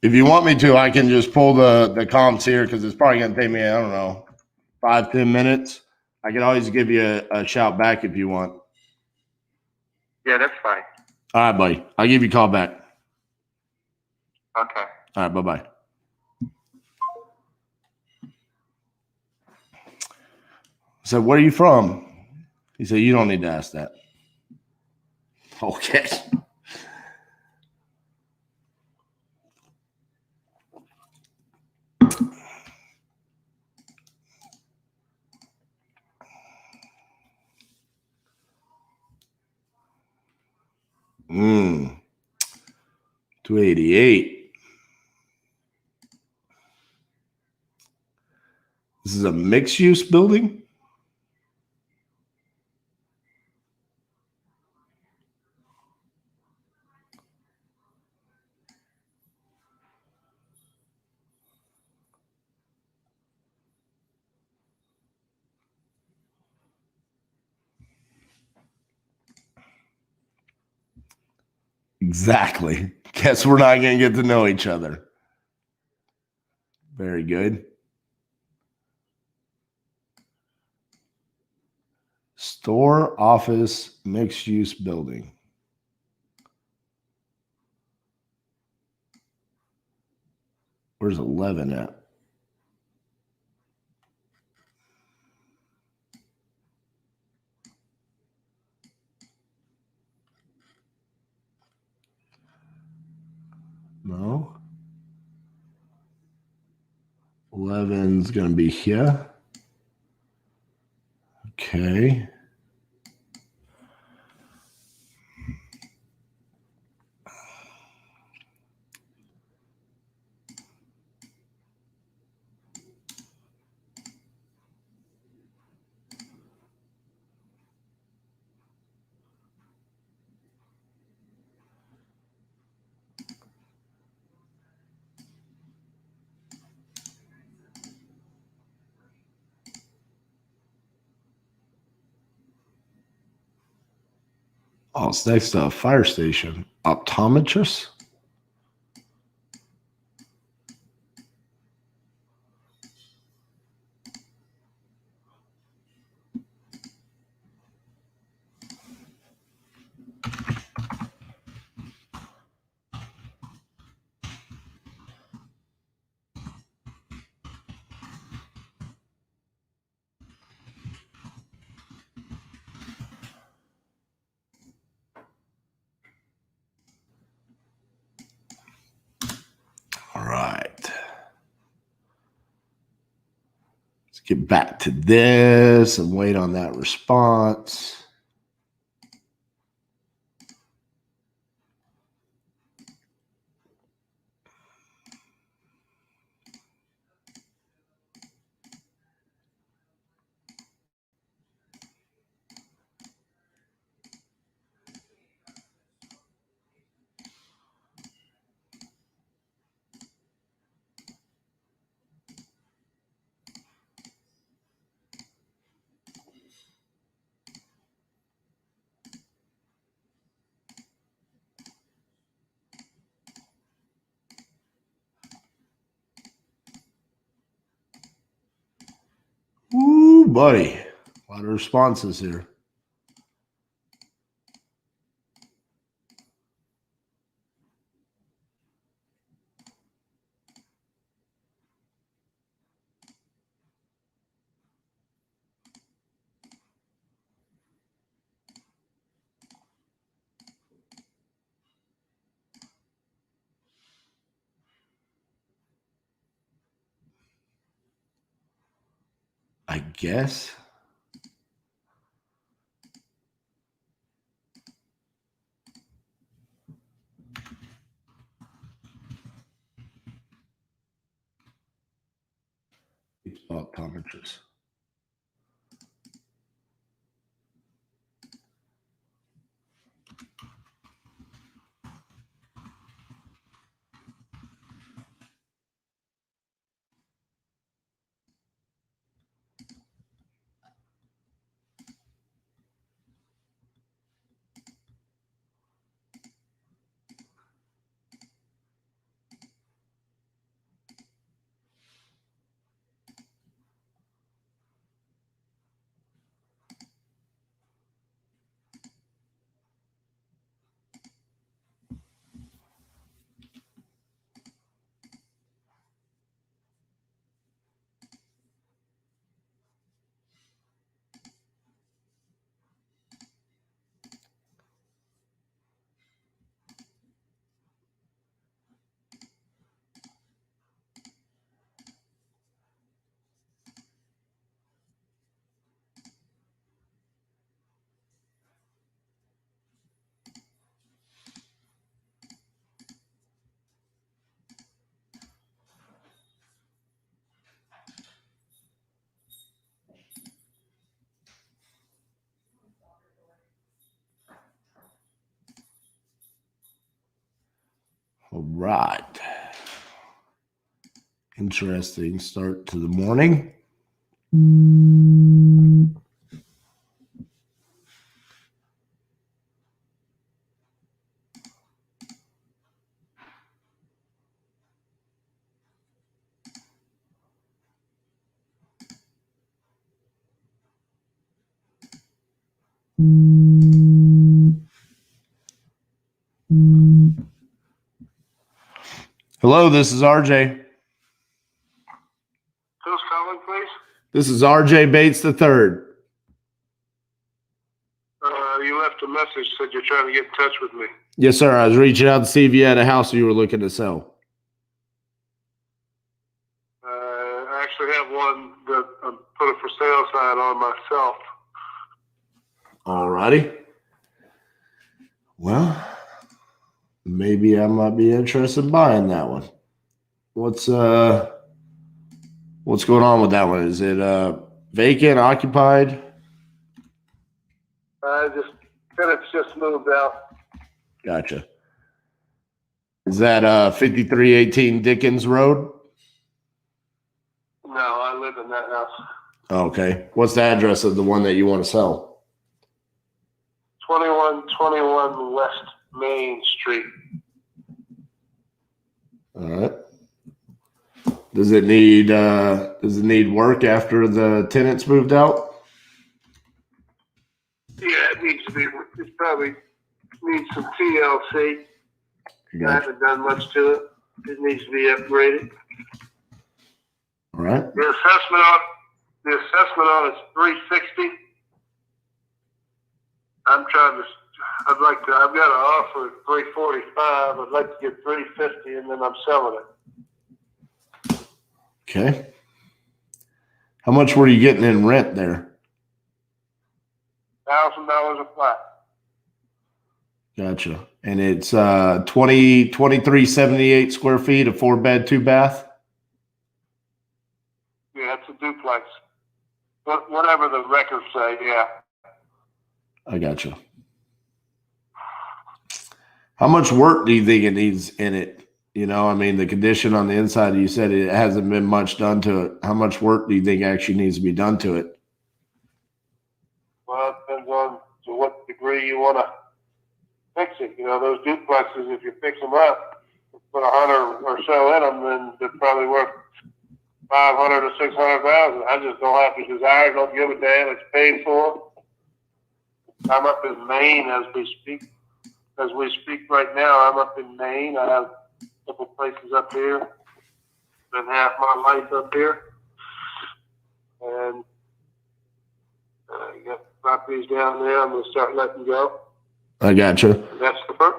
If you want me to, I can just pull the comps here because it's probably going to take me, I don't know, 5-10 minutes. I can always give you a shout back if you want. Yeah, that's fine. All right, buddy. I'll give you a call back. Okay. All right, bye-bye. I said, where are you from? He said, you don't need to ask that. Okay. Mm. 288. This is a mixed-use building? Exactly. Guess we're not going to get to know each other. Very good. Store, office, mixed-use building. Where's 11 at? No. 11's going to be here. Okay. Oh, it's next to a fire station. Optometrist? All right. Let's get back to this and wait on that response. buddy. A lot of responses here. I guess. Optometrist. All right. Interesting start to the morning. Hello, this is RJ. Who's calling, please? This is RJ Bates III. You left a message, said you're trying to get in touch with me. Yes, sir. I was reaching out to see if you had a house you were looking to sell. I actually have one that I put a for sale sign on myself. All righty. Well, maybe I might be interested in buying that one. What's going on with that one? Is it vacant, occupied? Tenants just moved out. Gotcha. Is that 5318 Dickens Road? No, I live in that house. Okay. What's the address of the one that you want to sell? 2121 West Main Street. All right. Does it need work after the tenants moved out? Yeah, it needs to be. It probably needs some TLC. I haven't done much to it. It needs to be upgraded. All right. The assessment on it's $360. I've got an offer at $345. I'd like to get $350, and then I'm selling it. Okay. How much were you getting in rent there? $1,000 a flat. Gotcha. And it's 2378 square feet, a 4-bed, 2-bath? Yeah, it's a duplex. But whatever the records say, yeah. I gotcha. How much work do you think it needs in it? You know, I mean, the condition on the inside, you said it hasn't been much done to it. How much work do you think actually needs to be done to it? Well, it depends on to what degree you want to fix it. You know, those duplexes, if you fix them up, put 100 or so in them, then they're probably worth 500 to 600,000. I just don't have the desire. Don't give a damn. It's paid for. I'm up in Maine as we speak. As we speak right now, I'm up in Maine. I have a couple places up here. Been half my life up here, and I got properties down there. I'm gonna start letting go. I got you. That's the first.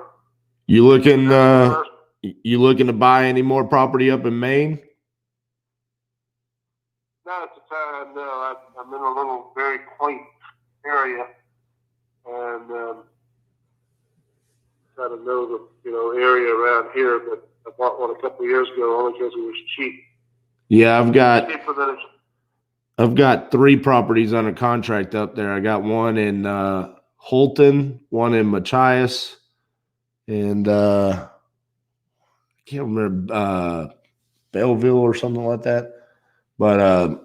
You looking to buy any more property up in Maine? Not at the time. No, I'm in a little very quaint area, and got to know the area around here. But I bought one a couple of years ago only because it was cheap. Yeah, I've got Cheaper than it's. 3 properties under contract up there. I got one in Holton, one in Machias, and I can't remember Belleville or something like that. But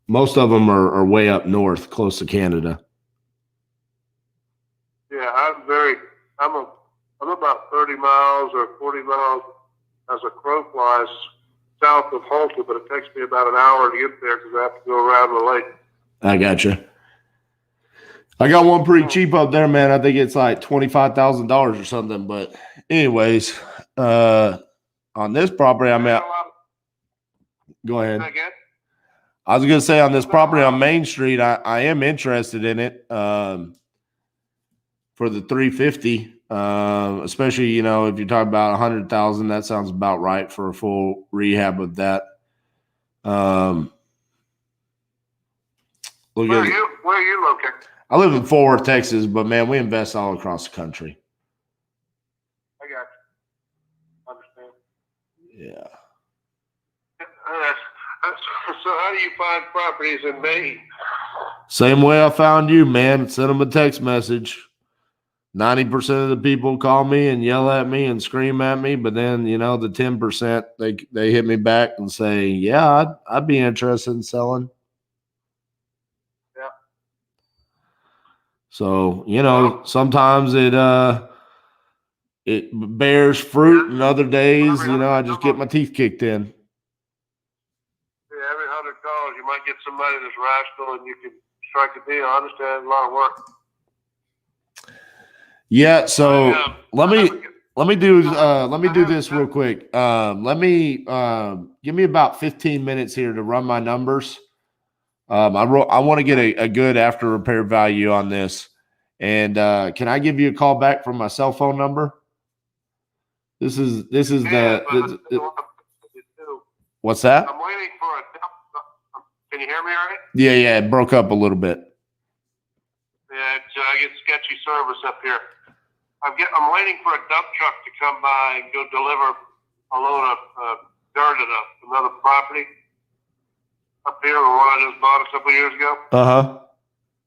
most of them are way up north, close to Canada. Yeah, I'm about 30 miles or 40 miles as a crow flies south of Holton, but it takes me about an hour to get there because I have to go around the lake. I got you. I got one pretty cheap up there, man. I think it's like $25,000 or something. But anyways, on this property, I'm at. Go ahead. I was gonna say on this property on Main Street, I am interested in it for the 350. Especially if you're talking about 100,000, that sounds about right for a full rehab of that. Where are you located? I live in Fort Worth, Texas, but man, we invest all across the country. I got you. Understand. Yeah. So how do you find properties in Maine? Same way I found you, man. Send them a text message. 90% of the people call me and yell at me and scream at me, but then the 10% they hit me back and say, "Yeah, I'd be interested in selling." Yeah. So sometimes it bears fruit, and other days, I just get my teeth kicked in. Yeah, every 100 calls, you might get somebody that's rational, and you can strike a deal. I understand, a lot of work. Yeah, so let me do this real quick. Let me give me about 15 minutes here to run my numbers. I want to get a good after repair value on this, and can I give you a call back from my cell phone number? This is what's that? I'm waiting for a. Can you hear me all right? Yeah, it broke up a little bit. Yeah, I get sketchy service up here. I'm waiting for a dump truck to come by and go deliver a load of dirt at another property up here, or what I just bought a couple of years ago.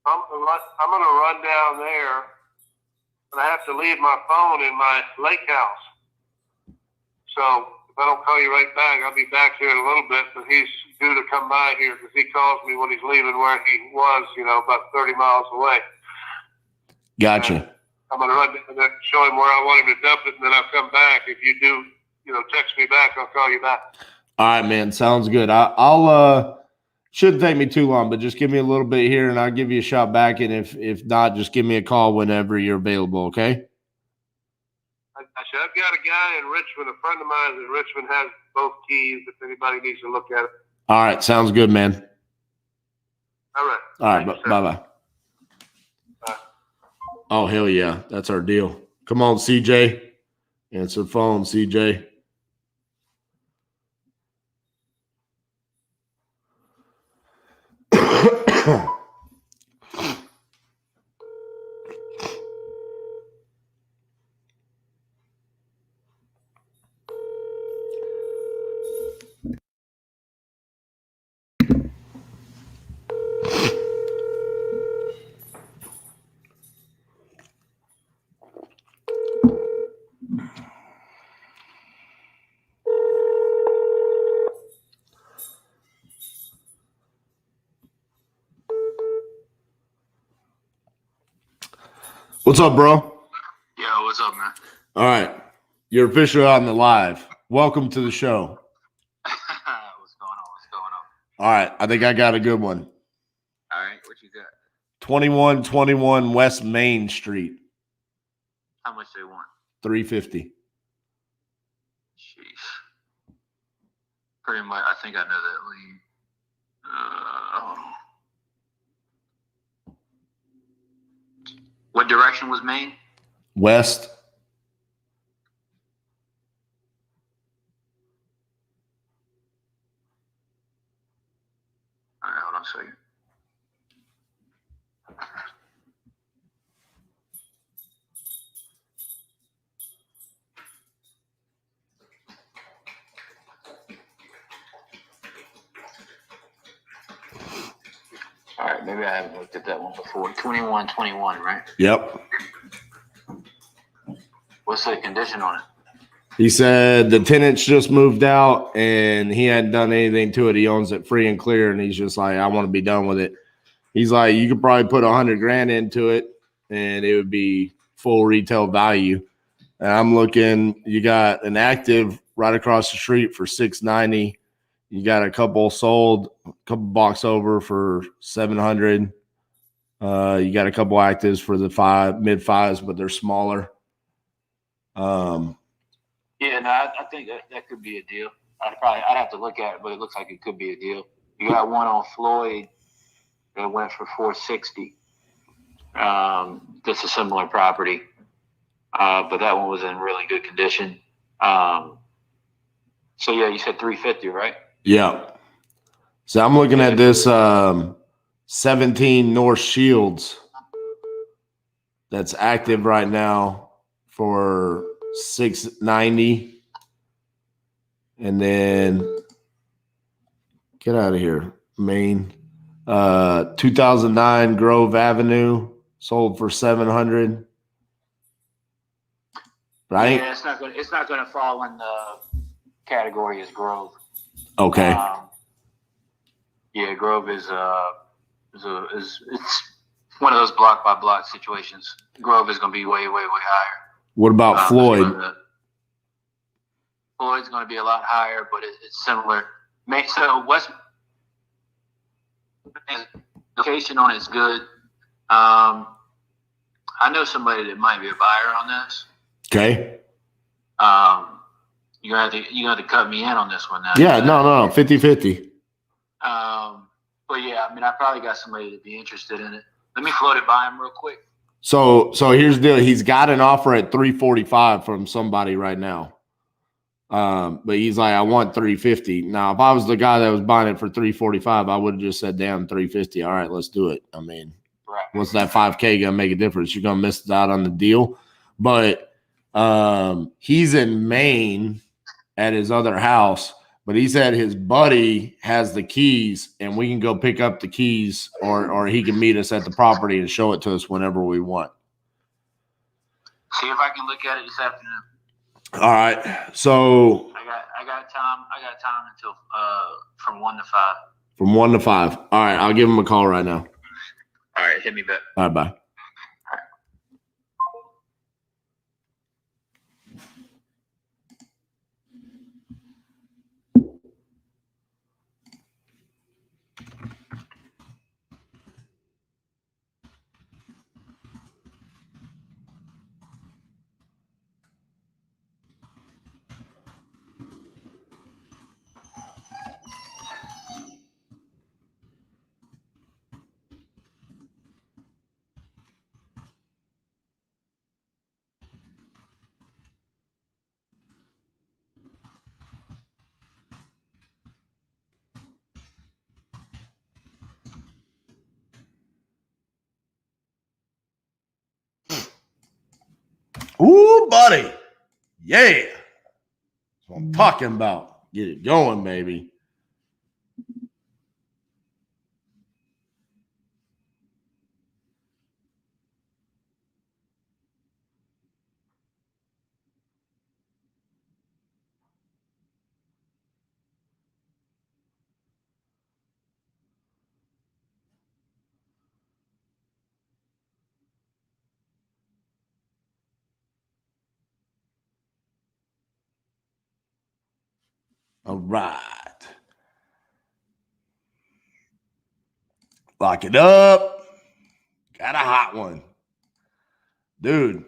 I'm going to run down there, and I have to leave my phone in my lake house. So if I don't call you right back, I'll be back here in a little bit. But he's due to come by here because he calls me when he's leaving where he was, about 30 miles away. Gotcha. And I'm going to run and then show him where I want him to dump it, and then I'll come back. If you do, text me back, I'll call you back. All right, man. Sounds good. I'll shouldn't take me too long, but just give me a little bit here, and I'll give you a shot back. And if not, just give me a call whenever you're available. Okay. I've got a guy in Richmond, a friend of mine in Richmond has both keys. If anybody needs to look at it. All right. Sounds good, man. All right. All right. Bye-bye. Oh, hell yeah. That's our deal. Come on, CJ. Answer the phone, CJ. What's up, bro? Yo, what's up, man? All right. You're officially on the live. Welcome to the show. What's going on? All right. I think I got a good one. All right, what you got? 2121 West Main Street, How much they want? 350. Jeez. Pretty much, I think I know that lead. What direction was Maine? West. All right, hold on a second. All right, maybe I haven't looked at that one before. 2121, right? Yep. What's the condition on it? He said the tenants just moved out and he hadn't done anything to it. He owns it free and clear, and he's just like, I want to be done with it. He's like, you could probably put $100,000 into it and it would be full retail value. And I'm looking, you got an active right across the street for $690. You got a couple sold, a couple blocks over for $700. You got a couple actives for the mid fives, but they're smaller. Yeah, no, I think that could be a deal. I'd have to look at it, but it looks like it could be a deal. You got one on Floyd that went for $460. That's a similar property, but that one was in really good condition. So yeah, you said 350, right? Yeah. So I'm looking at this 17 North Shields that's active right now for $690. And then get out of here, Maine. 2009 Grove Avenue sold for $700. Right? Yeah, it's not gonna fall in the category as Grove. Okay. Yeah, Grove is it's one of those block by block situations. Grove is gonna be way higher. What about Floyd? Floyd's going to be a lot higher, but it's similar. So West location on it's good. I know somebody that might be a buyer on this. Okay. You're gonna have to cut me in on this one now. Yeah, no, 50-50. But yeah, I mean, I probably got somebody that'd be interested in it. Let me float it by him real quick. So here's the deal. He's got an offer at 345 from somebody right now. But he's like, I want 350. Now, if I was the guy that was buying it for 345, I would have just said, damn, 350. All right, let's do it. I mean, right. What's that 5K gonna make a difference? You're gonna miss out on the deal. But he's in Maine at his other house, but he said his buddy has the keys and we can go pick up the keys, or he can meet us at the property and show it to us whenever we want. See if I can look at it this afternoon. All right. So I got time until from 1 to 5. From 1 to 5. All right, I'll give him a call right now. All right, hit me back. All right, bye. Ooh, buddy. Yeah. That's what I'm talking about. Get it going, baby. All right. Lock it up. Got a hot one. Dude,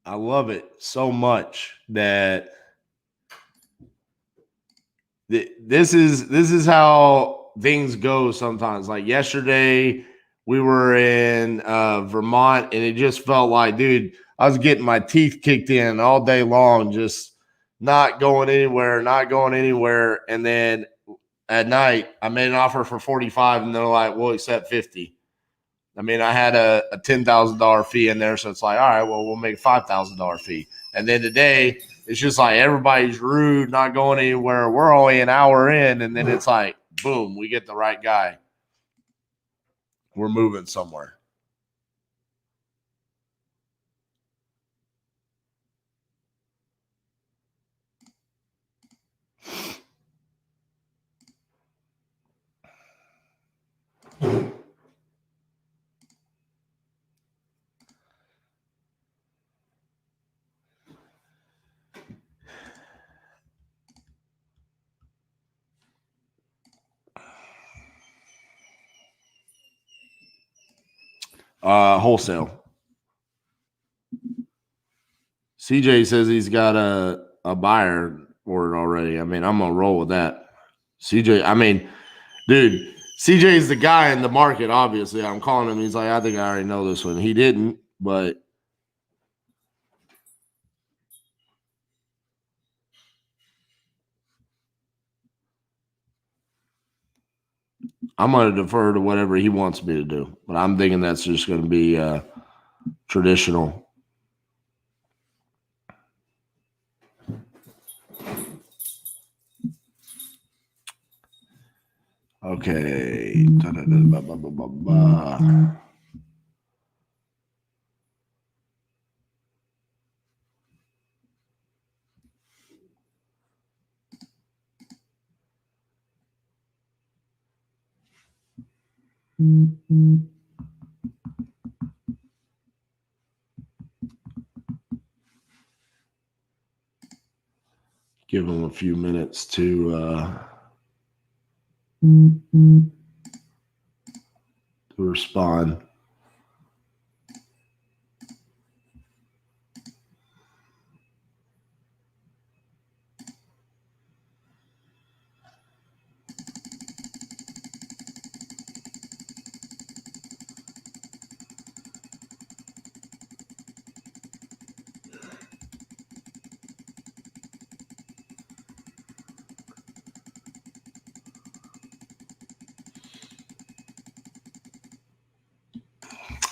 I love it so much that this is how things go sometimes. Like yesterday, we were in Vermont, and it just felt like, dude, I was getting my teeth kicked in all day long, just not going anywhere. And then at night, I made an offer for 45, and they're like, we'll accept 50. I mean, I had a $10,000 fee in there, so it's like, all right, well, we'll make a $5,000 fee. And then today, it's just like everybody's rude, not going anywhere. We're only an hour in, and then it's like, boom, we get the right guy. We're moving somewhere. Wholesale. CJ says he's got a buyer for it already. I mean, I'm gonna roll with that. CJ, I mean, dude, CJ is the guy in the market. Obviously, I'm calling him. He's like, I think I already know this one. He didn't, but I'm gonna defer to whatever he wants me to do. But I'm thinking that's just gonna be traditional. Okay. Give him a few minutes to respond.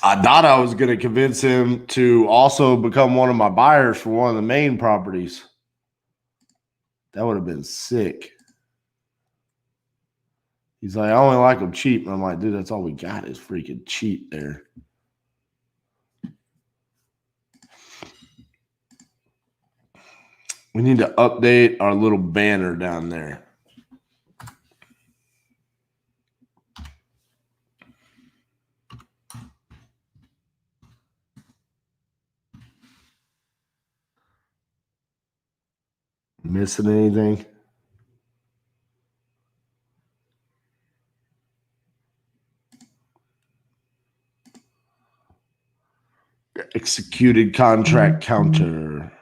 I thought I was going to convince him to also become one of my buyers for one of the main properties. That would have been sick. He's like, I only like them cheap. And I'm like, dude, that's all we got is freaking cheap there. We need to update our little banner down there. Missing anything? Executed contract counter.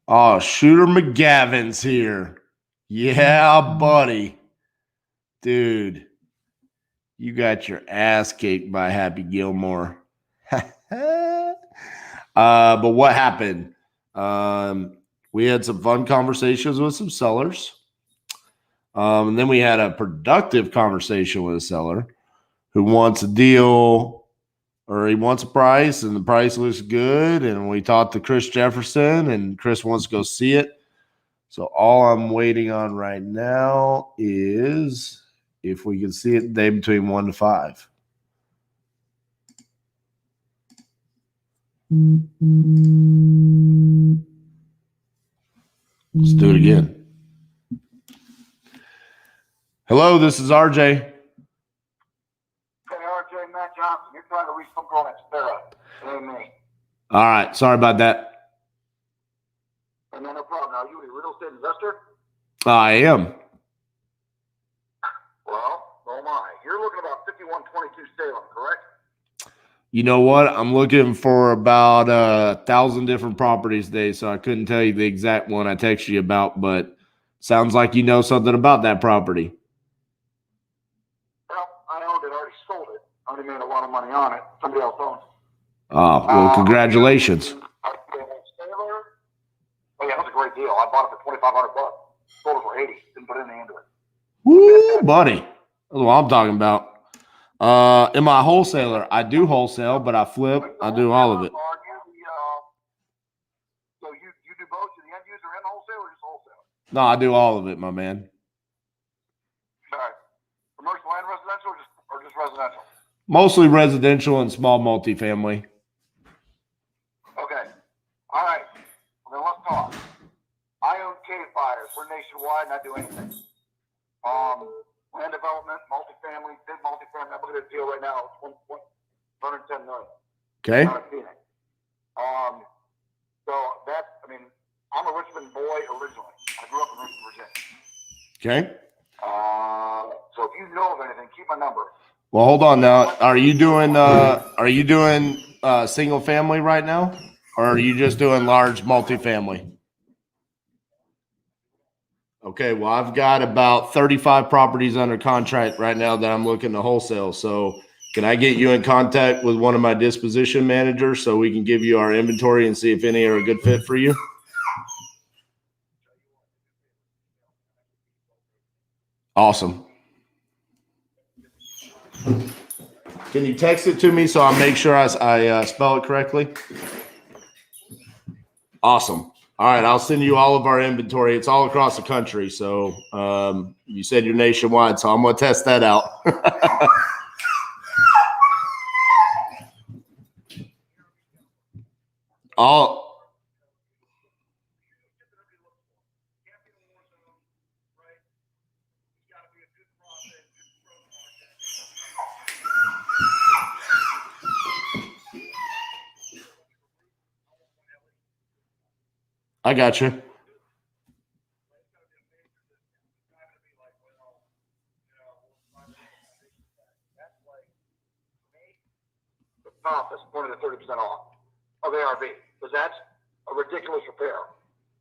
Oh, Shooter McGavin's here. Yeah, buddy. Dude, you got your ass kicked by Happy Gilmore. But what happened? We had some fun conversations with some sellers. And then we had a productive conversation with a seller who wants a deal, or he wants a price, and the price looks good. And we talked to Chris Jefferson, and Chris wants to go see it. So all I'm waiting on right now is if we can see it today between 1 to 5. Let's do it again. Hello, this is RJ. Hey, RJ, Matt Johnson. You're trying to reach some girl named Sarah. It ain't me. All right. Sorry about that. Hey, man, no problem. Now, are you a real estate investor? I am. Well, so am I. 5122 Salem, correct? You know what? I'm looking for about 1,000 different properties today, so I couldn't tell you the exact one I texted you about, but sounds like you know something about that property. Well, I owned it, already sold it. I already made a lot of money on it. Somebody else owns it. Oh, well, congratulations. Oh yeah, that was a great deal. I bought it for $2,500. Sold it for 80. Didn't put anything into it. Woo, buddy. That's what I'm talking about. Am I a wholesaler? I do wholesale, but I flip. I do all of it. So you do both? You're the end user and the wholesaler, or just wholesaler? No, I do all of it, my man. All right. Commercial and residential, or just residential? Mostly residential and small multifamily. Okay. All right. Well, then let's talk. I own cave fires. We're nationwide, and I do anything. Land development, multifamily, big multifamily. I'm looking at a deal right now. It's 110 million. Okay. Out of Phoenix. So that's, I mean, I'm a Richmond boy originally. I grew up in Richmond, Virginia. Okay. So if you know of anything, keep my number. Well, hold on now. Are you doing single family right now? Or are you just doing large multifamily? Okay, well, I've got about 35 properties under contract right now that I'm looking to wholesale. So can I get you in contact with one of my disposition managers so we can give you our inventory and see if any are a good fit for you? Awesome. Can you text it to me so I make sure I spell it correctly? Awesome. All right, I'll send you all of our inventory. It's all across the country. So you said you're nationwide, so I'm going to test that out. I got you. Top is 20 to 30% off of ARV, because that's a ridiculous repair.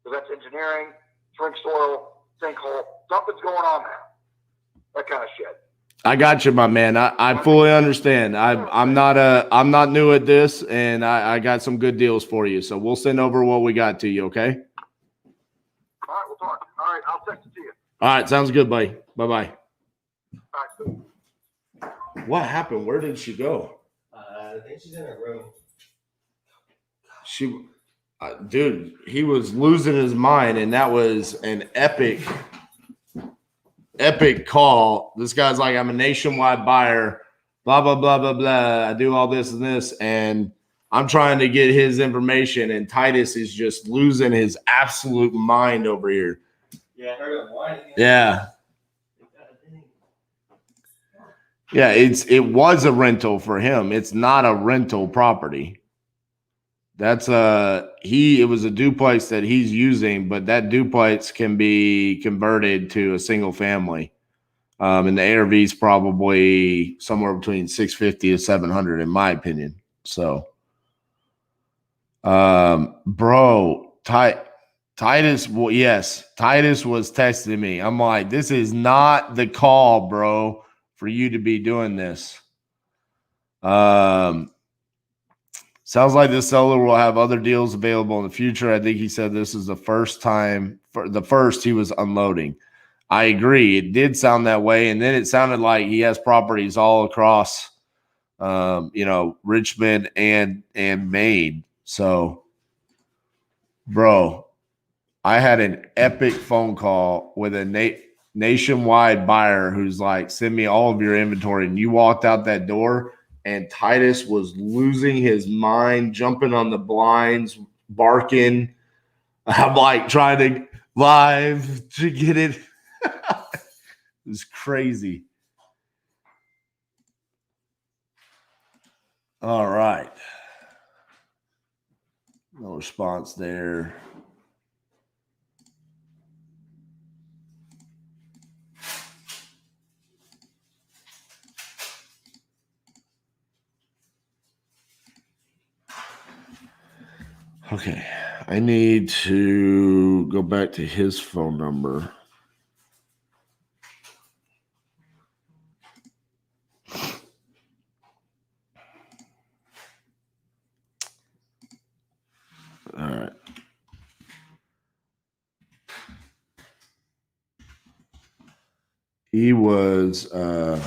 Because that's engineering, shrink soil, sinkhole, something's going on there. That kind of shit. I got you, my man. I fully understand. I'm not new at this, and I got some good deals for you. So we'll send over what we got to you, okay? All right, we'll talk. All right, I'll text it to you. All right, sounds good, buddy. Bye-bye. All right, cool. What happened? Where did she go? I think she's in her room. Dude, he was losing his mind, and that was an epic call. This guy's like, I'm a nationwide buyer, blah, blah, blah, blah, blah. I do all this and this, and I'm trying to get his information, and Titus is just losing his absolute mind over here. Yeah, I heard him whining. Yeah. Yeah, it was a rental for him. It's not a rental property. That's it was a duplex that he's using, but that duplex can be converted to a single family. And the ARV is probably somewhere between 650 to 700 in my opinion. So bro, Titus, well, yes, Titus was texting me. I'm like, this is not the call, bro, for you to be doing this. Sounds like this seller will have other deals available in the future. I think he said this is the first he was unloading. I agree. It did sound that way. And then it sounded like he has properties all across, Richmond and Maine. So, bro, I had an epic phone call with a nationwide buyer who's like, send me all of your inventory. And you walked out that door and Titus was losing his mind, jumping on the blinds, barking. I'm like trying to live to get it. It was crazy. All right. No response there. Okay. I need to go back to his phone number. All right. He was oh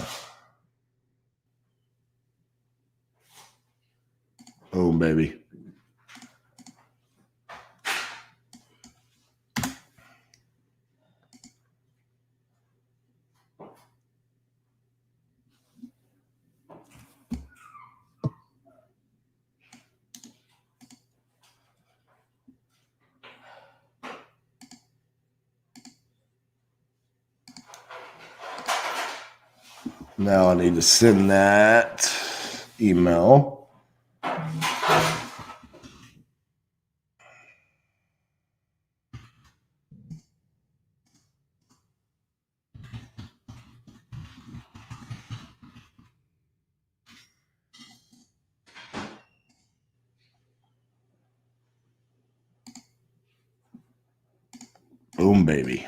baby. Now I need to send that email. Boom, baby.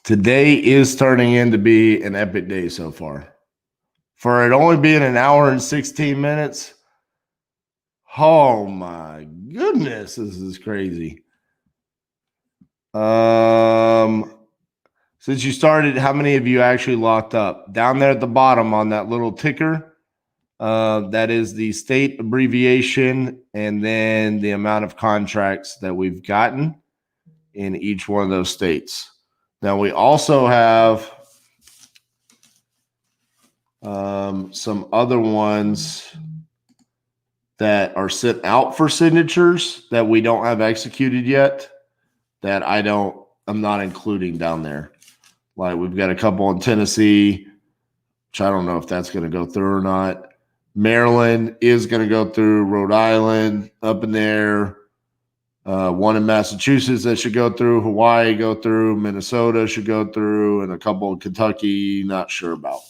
Today is turning in to be an epic day so far. For it only being an hour and 16 minutes, oh my goodness, this is crazy. Since you started, how many of you actually locked up? Down there at the bottom on that little ticker, that is the state abbreviation and then the amount of contracts that we've gotten in each one of those states. Now we also have some other ones that are sent out for signatures that we don't have executed yet that I'm not including down there. Like we've got a couple in Tennessee, which I don't know if that's going to go through or not. Maryland is going to go through. Rhode Island up in there. One in Massachusetts that should go through. Hawaii go through. Minnesota should go through. And a couple in Kentucky, not sure about.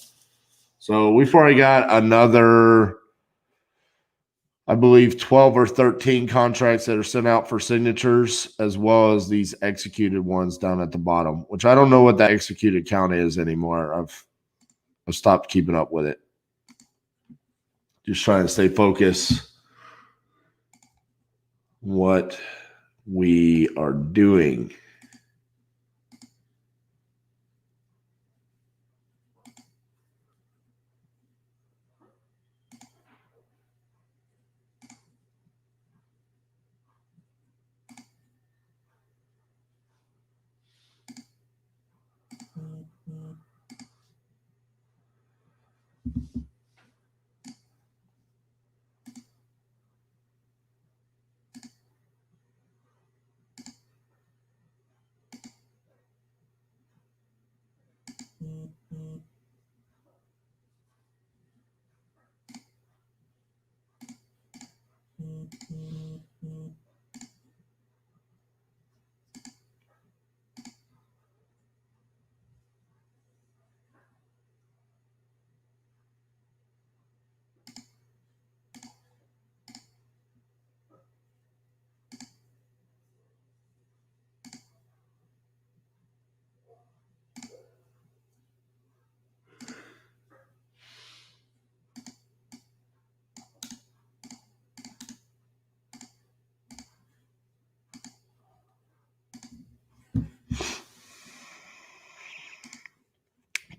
So we've already got another, I believe, 12 or 13 contracts that are sent out for signatures, as well as these executed ones down at the bottom, which I don't know what that executed count is anymore. I've stopped keeping up with it. Just trying to stay focused what we are doing.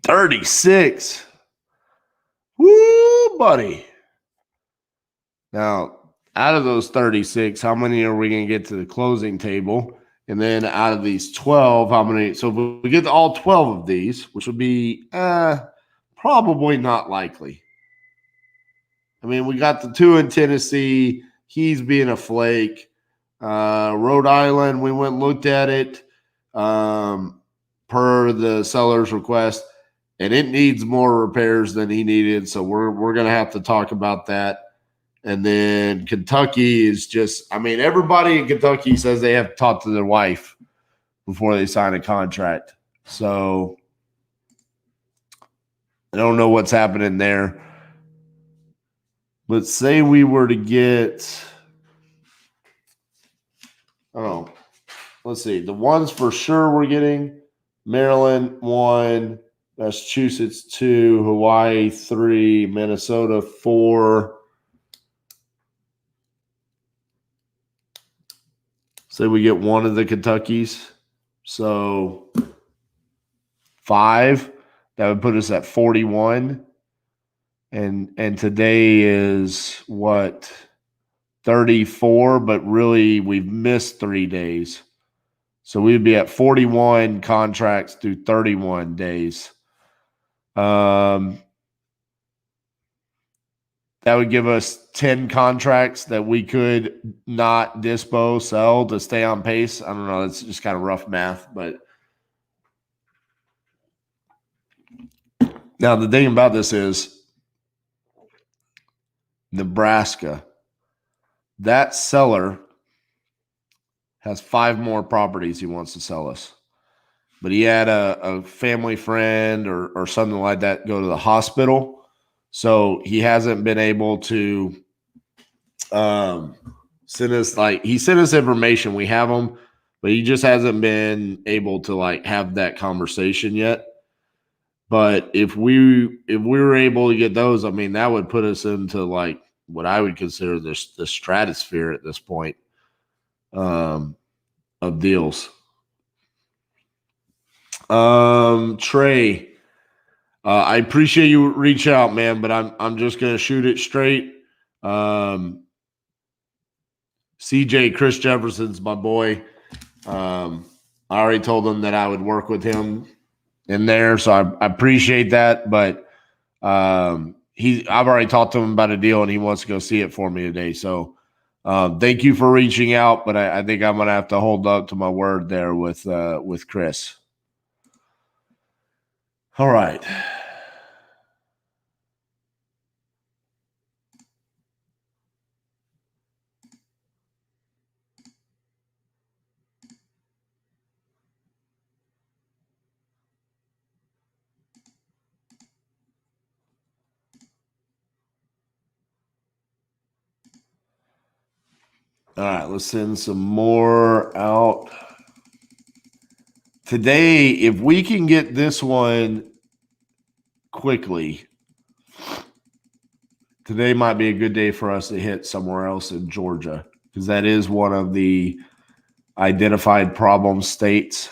$36. Woo, buddy. Now, out of those 36, how many are we going to get to the closing table? And then out of these 12, how many? So if we get to all 12 of these, which would be probably not likely. I mean, we got the 2 in Tennessee. He's being a flake. Rhode Island, we went and looked at it per the seller's request, and it needs more repairs than he needed. So we're going to have to talk about that. And then Kentucky is just, I mean, everybody in Kentucky says they have to talk to their wife before they sign a contract. So I don't know what's happening there. Let's say we were to get, oh, let's see. The ones for sure we're getting: Maryland 1, Massachusetts 2, Hawaii 3, Minnesota 4. Say we get one of the Kentuckys. So 5. That would put us at 41. And today is what? 34, but really we've missed 3 days. So we'd be at 41 contracts through 31 days. That would give us 10 contracts that we could not dispo, sell to stay on pace. I don't know. It's just kind of rough math, but now the thing about this is Nebraska. That seller has 5 more properties he wants to sell us. But he had a family friend or something like that go to the hospital. So he hasn't been able to send us, he sent us information. We have them, but he just hasn't been able to have that conversation yet. But if we were able to get those, I mean, that would put us into what I would consider the stratosphere at this point of deals. Trey, I appreciate you reach out, man, but I'm just gonna shoot it straight. CJ, Chris Jefferson's my boy. I already told him that I would work with him in there, so I appreciate that. But I've already talked to him about a deal, and he wants to go see it for me today. So thank you for reaching out, but I think I'm gonna have to hold up to my word there with Chris. All right. All right, let's send some more out. Today, if we can get this one quickly, today might be a good day for us to hit somewhere else in Georgia, because that is one of the identified problem states.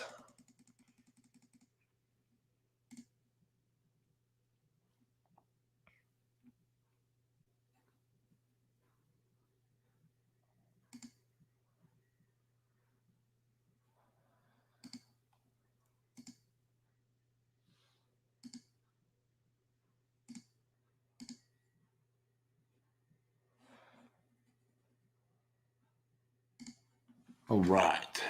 All right.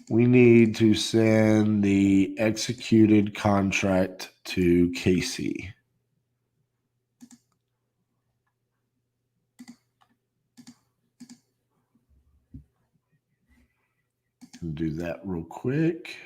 We need to send the executed contract to Casey. Do that real quick.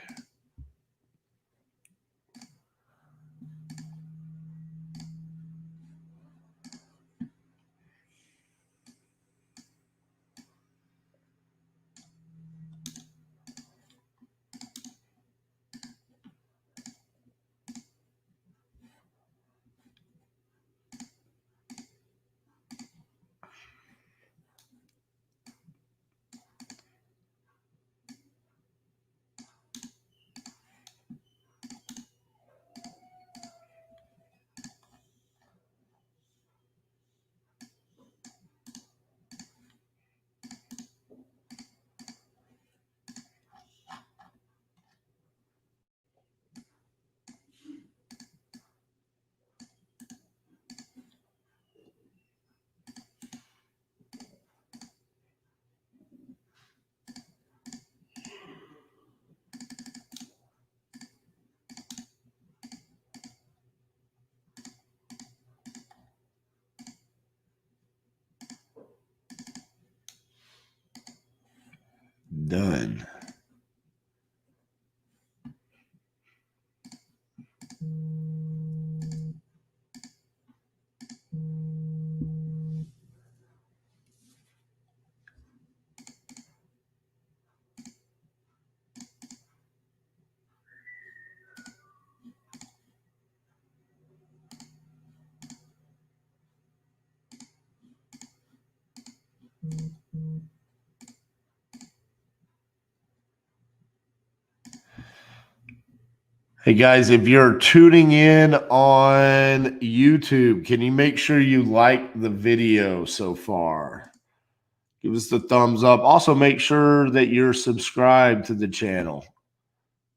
Hey guys, if you're tuning in on YouTube, can you make sure you like the video so far? Give us the thumbs up. Also, make sure that you're subscribed to the channel.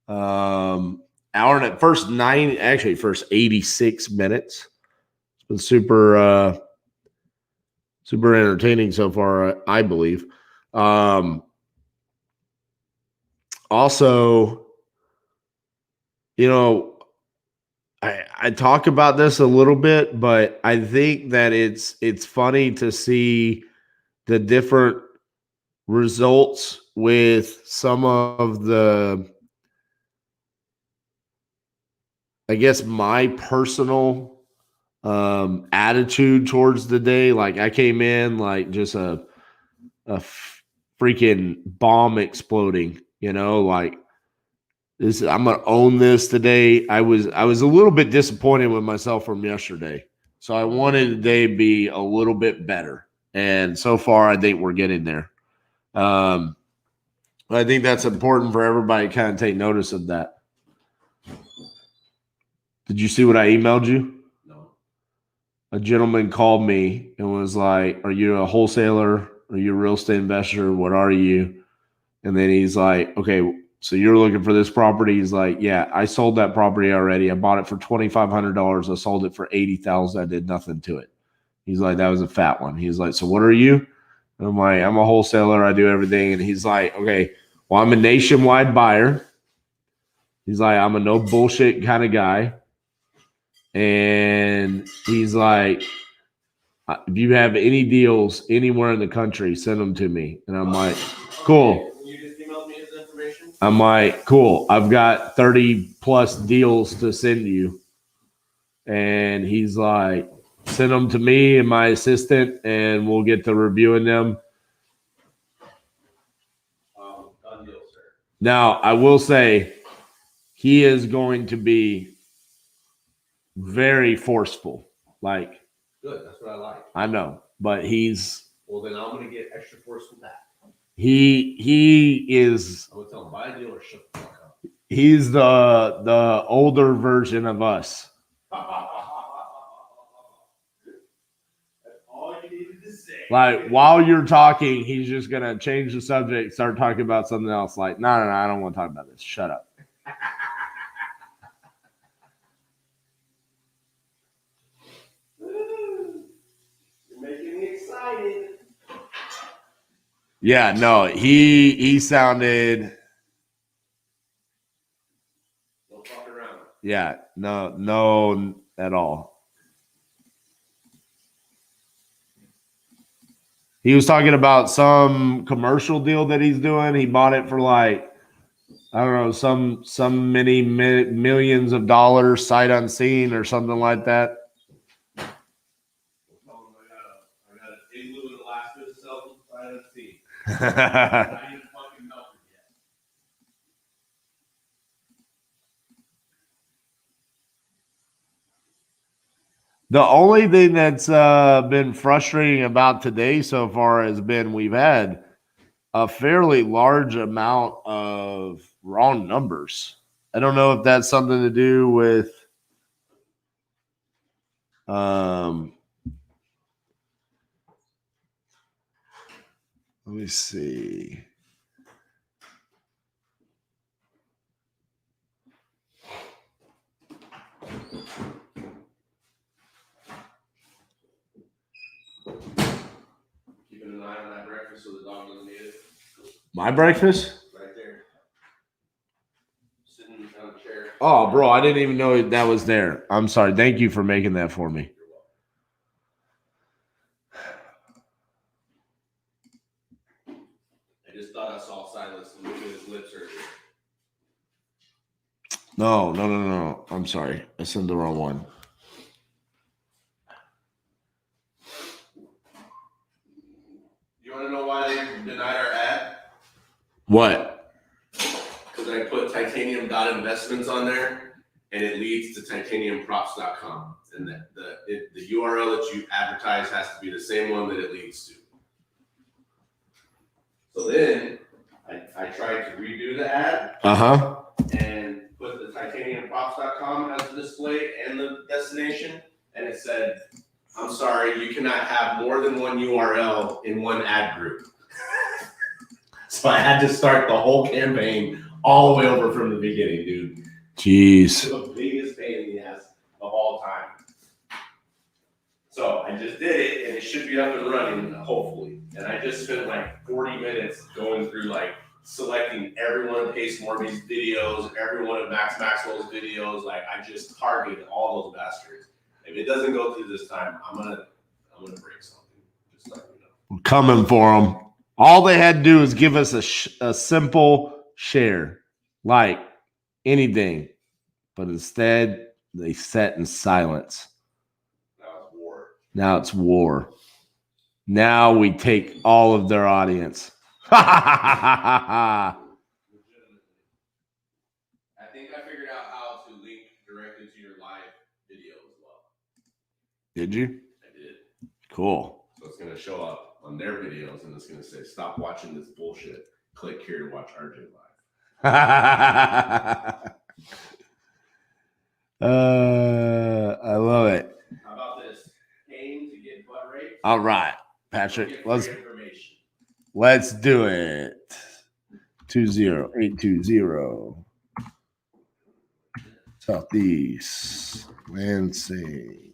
Hour and first 86 minutes. It's been super super entertaining so far, I believe. Also, you know, I talk about this a little bit, but I think that it's funny to see the different results with some of the, I guess, my personal attitude towards the day. Like I came in like just a freaking bomb exploding, like this, I'm gonna own this today. I was a little bit disappointed with myself from yesterday. So I wanted today to be a little bit better. And so far I think we're getting there. I think that's important for everybody to kind of take notice of that. Did you see what I emailed you? No. A gentleman called me and was like, "Are you a wholesaler? Are you a real estate investor? What are you?" And then he's like, "Okay, so you're looking for this property?" He's like, "Yeah, I sold that property already. I bought it for $2,500. I sold it for $80,000. I did nothing to it." He's like, "That was a fat one." He's like, "So what are you?" And I'm like, "I'm a wholesaler. I do everything." And he's like, "Okay, well, I'm a nationwide buyer." He's like, "I'm a no bullshit kind of guy." And he's like, "If you have any deals anywhere in the country, send them to me." And I'm like, "Cool." You just emailed me his information? I'm like, "Cool. I've got 30 plus deals to send you." And he's like, "Send them to me and my assistant, and we'll get to reviewing them." Done deal, sir. Now, I will say he is going to be very forceful. Like, Good. That's what I like. I know, but Well, then I'm going to get extra forceful back. he is, I'm going to tell him, buy a deal or shut the fuck up. he's the older version of us. That's all you needed to say. Like, while you're talking, he's just going to change the subject, start talking about something else. Like, no, I don't want to talk about this. Shut up. You're making me excited. Yeah, no, he sounded, Don't fuck around. yeah, no, at all. He was talking about some commercial deal that he's doing. He bought it for like, I don't know, some many millions of dollars, sight unseen, or something like that. Tell him I got an igloo in Alaska to sell sight unseen. I ain't fucking melted yet. The only thing that's been frustrating about today so far has been we've had a fairly large amount of wrong numbers. I don't know if that's something to do with let me see. Keeping an eye on that breakfast so the dog doesn't eat it. My breakfast? Right there. Sitting on a chair. Oh, bro, I didn't even know that was there. I'm sorry. Thank you for making that for me. I just thought I saw Silas and looked at his lips earlier. No. I'm sorry. I sent the wrong one. You want to know why they denied our ad? What? Because I put titanium.investments on there, and it leads to titaniumprops.com. And the URL that you advertise has to be the same one that it leads to. So then I tried to redo the ad Uh-huh. and put the titanium props cannot have more than one URL in one ad group. So I had to start the whole campaign all the way over from the beginning, dude. Jeez. The biggest pain in the ass of all time. So I just did it, and it should be up and running, hopefully. And I just spent like 40 minutes going through like selecting every one of Pace Morby's videos, every one of Max Maxwell's videos. Like I just targeted all those bastards. If it doesn't go through this time, I'm gonna break something. Just let me know. We're coming for them. All they had to do is give us a simple share, like anything. But instead, they sat in silence. Now it's war. Now it's war. Now we take all of their audience. I think I figured out how to link directly to your live video as well. Did you? I did. Cool. So it's gonna show up on their videos, and it's gonna say, "Stop watching this bullshit. Click here to watch RJ live." I love it. How about this? Aim to get butt raped. All right, Patrick, Get let's free information. do it. 20820 Southeast Lansing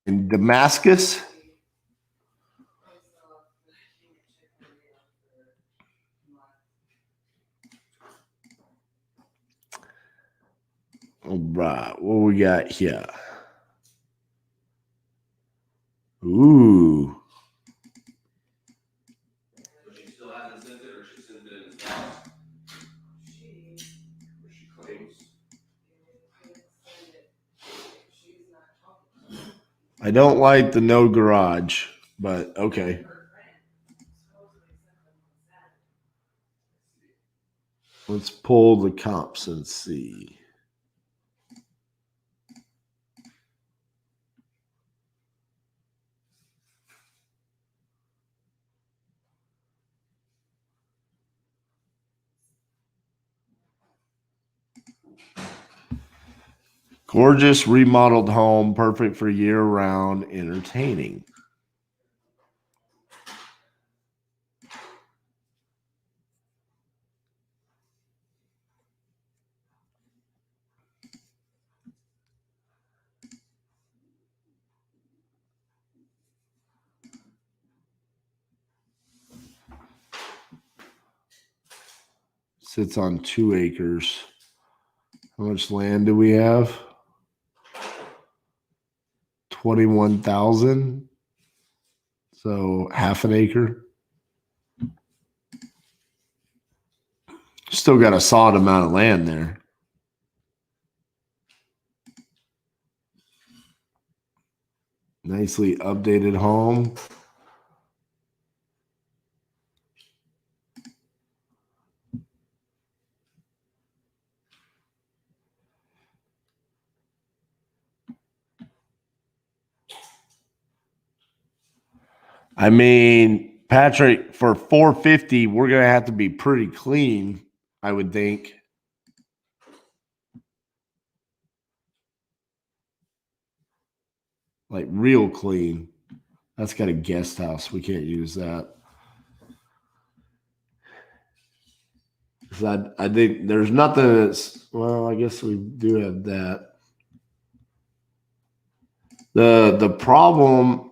in Damascus. All right, what we got here? Ooh. So she still hasn't sent it, or she sent it in his house? Or she claims. I don't like the no garage, but okay. Let's pull the comps and see. Gorgeous remodeled home, perfect for year-round entertaining. Sits on 2 acres. How much land do we have? 21,000. So half an acre. Still got a solid amount of land there. Nicely updated home. I mean, Patrick, for 450, we're gonna have to be pretty clean, I would think. Like real clean. That's got a guest house. We can't use that. Because I think there's nothing that's, well, I guess we do have that. The problem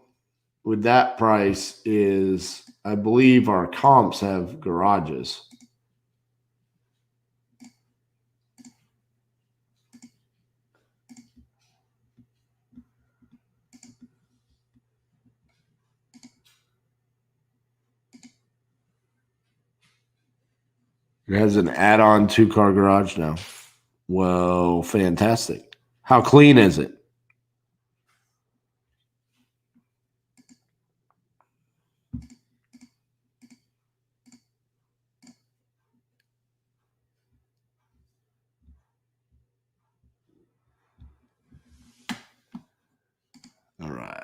with that price is I believe our comps have garages. It has an add-on 2-car garage now. Well, fantastic. How clean is it? All right.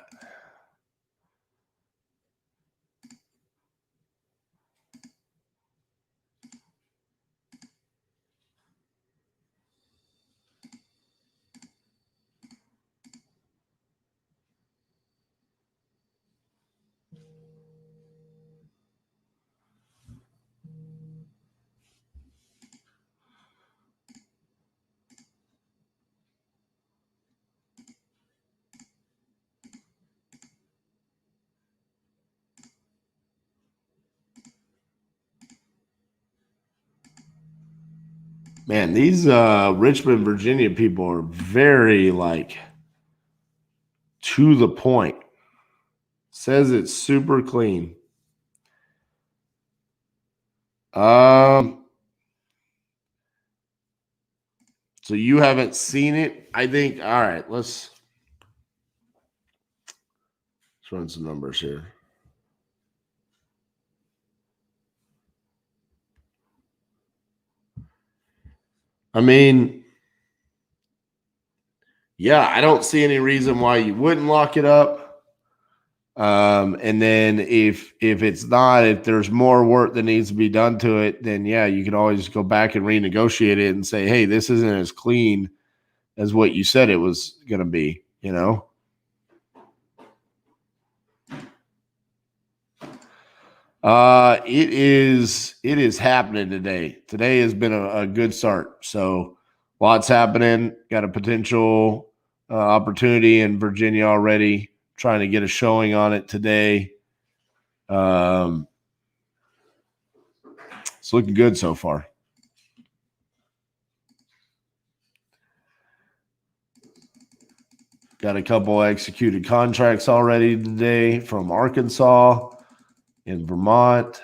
Man, these Richmond, Virginia people are very like to the point. Says it's super clean. So you haven't seen it? I think. All right, let's run some numbers here. I mean, yeah, I don't see any reason why you wouldn't lock it up. And then if it's not, if there's more work that needs to be done to it, then yeah, you can always go back and renegotiate it and say, hey, this isn't as clean as what you said it was going to be, you know? It is happening today. Today has been a good start. So lots happening. Got a potential opportunity in Virginia already. Trying to get a showing on it today. It's looking good so far. Got a couple executed contracts already today from Arkansas and Vermont.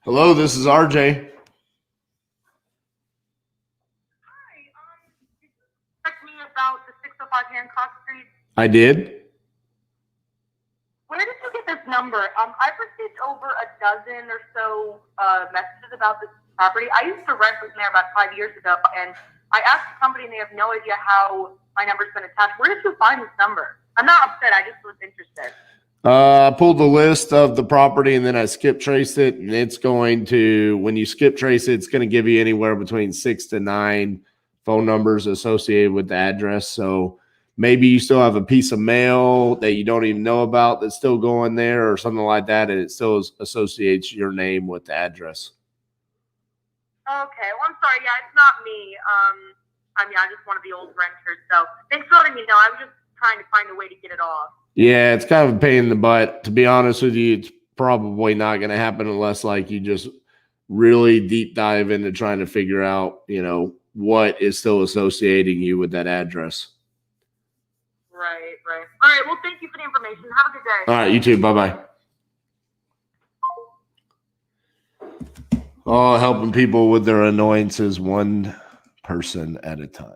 Hello, this is RJ. Text me about the 605 Hancock Street. I did. Where did you get this number? I've received over a dozen or so messages about this property. I used to rent from there about 5 years ago, and I asked the company, and they have no idea how my number's been attached. Where did you find this number? I'm not upset. I just was interested. I pulled the list of the property and then I skip traced it, and it's going to, when you skip trace it, it's going to give you anywhere between 6 to 9 phone numbers associated with the address. So maybe you still have a piece of mail that you don't even know about that's still going there or something like that, and it still associates your name with the address. Okay. Well, I'm sorry. Yeah, it's not me. I mean, I just want to be old renters. So thanks for letting me know. I was just trying to find a way to get it off. Yeah, it's kind of a pain in the butt. To be honest with you, it's probably not going to happen unless like you just really deep dive into trying to figure out, you know, what is still associating you with that address. Right, right. All right. Well, thank you for the information. Have a good day. All right, you too. Bye-bye. Oh, helping people with their annoyances one person at a time.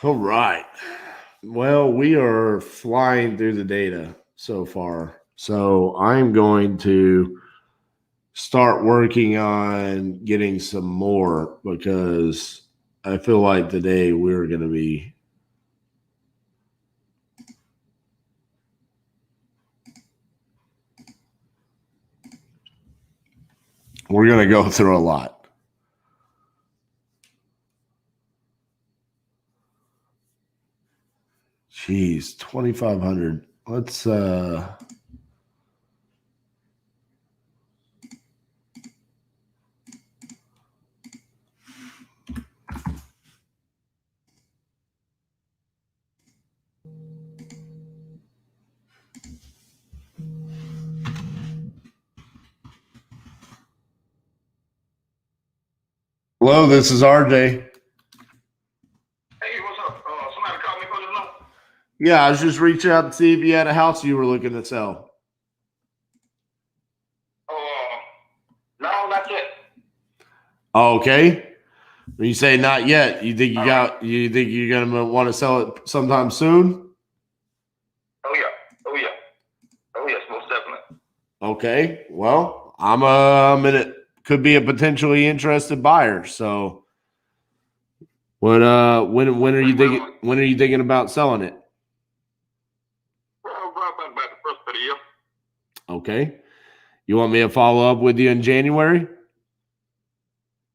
All right. Well, we are flying through the data so far. So I'm going to start working on getting some more because I feel like today we're going to be go through a lot. Jeez, 2,500. Let's Hello, this is RJ. Hey, what's up? Somebody called me for the number. Yeah, I was just reaching out to see if you had a house you were looking to sell. No, not yet. Okay. When you say not yet, you think you're gonna want to sell it sometime soon? Oh yeah. Oh yes, most definitely. Okay. Well, I'm in it. Could be a potentially interested buyer. So, when are you thinking about selling it? Well, about the first of the year. Okay. You want me to follow up with you in January?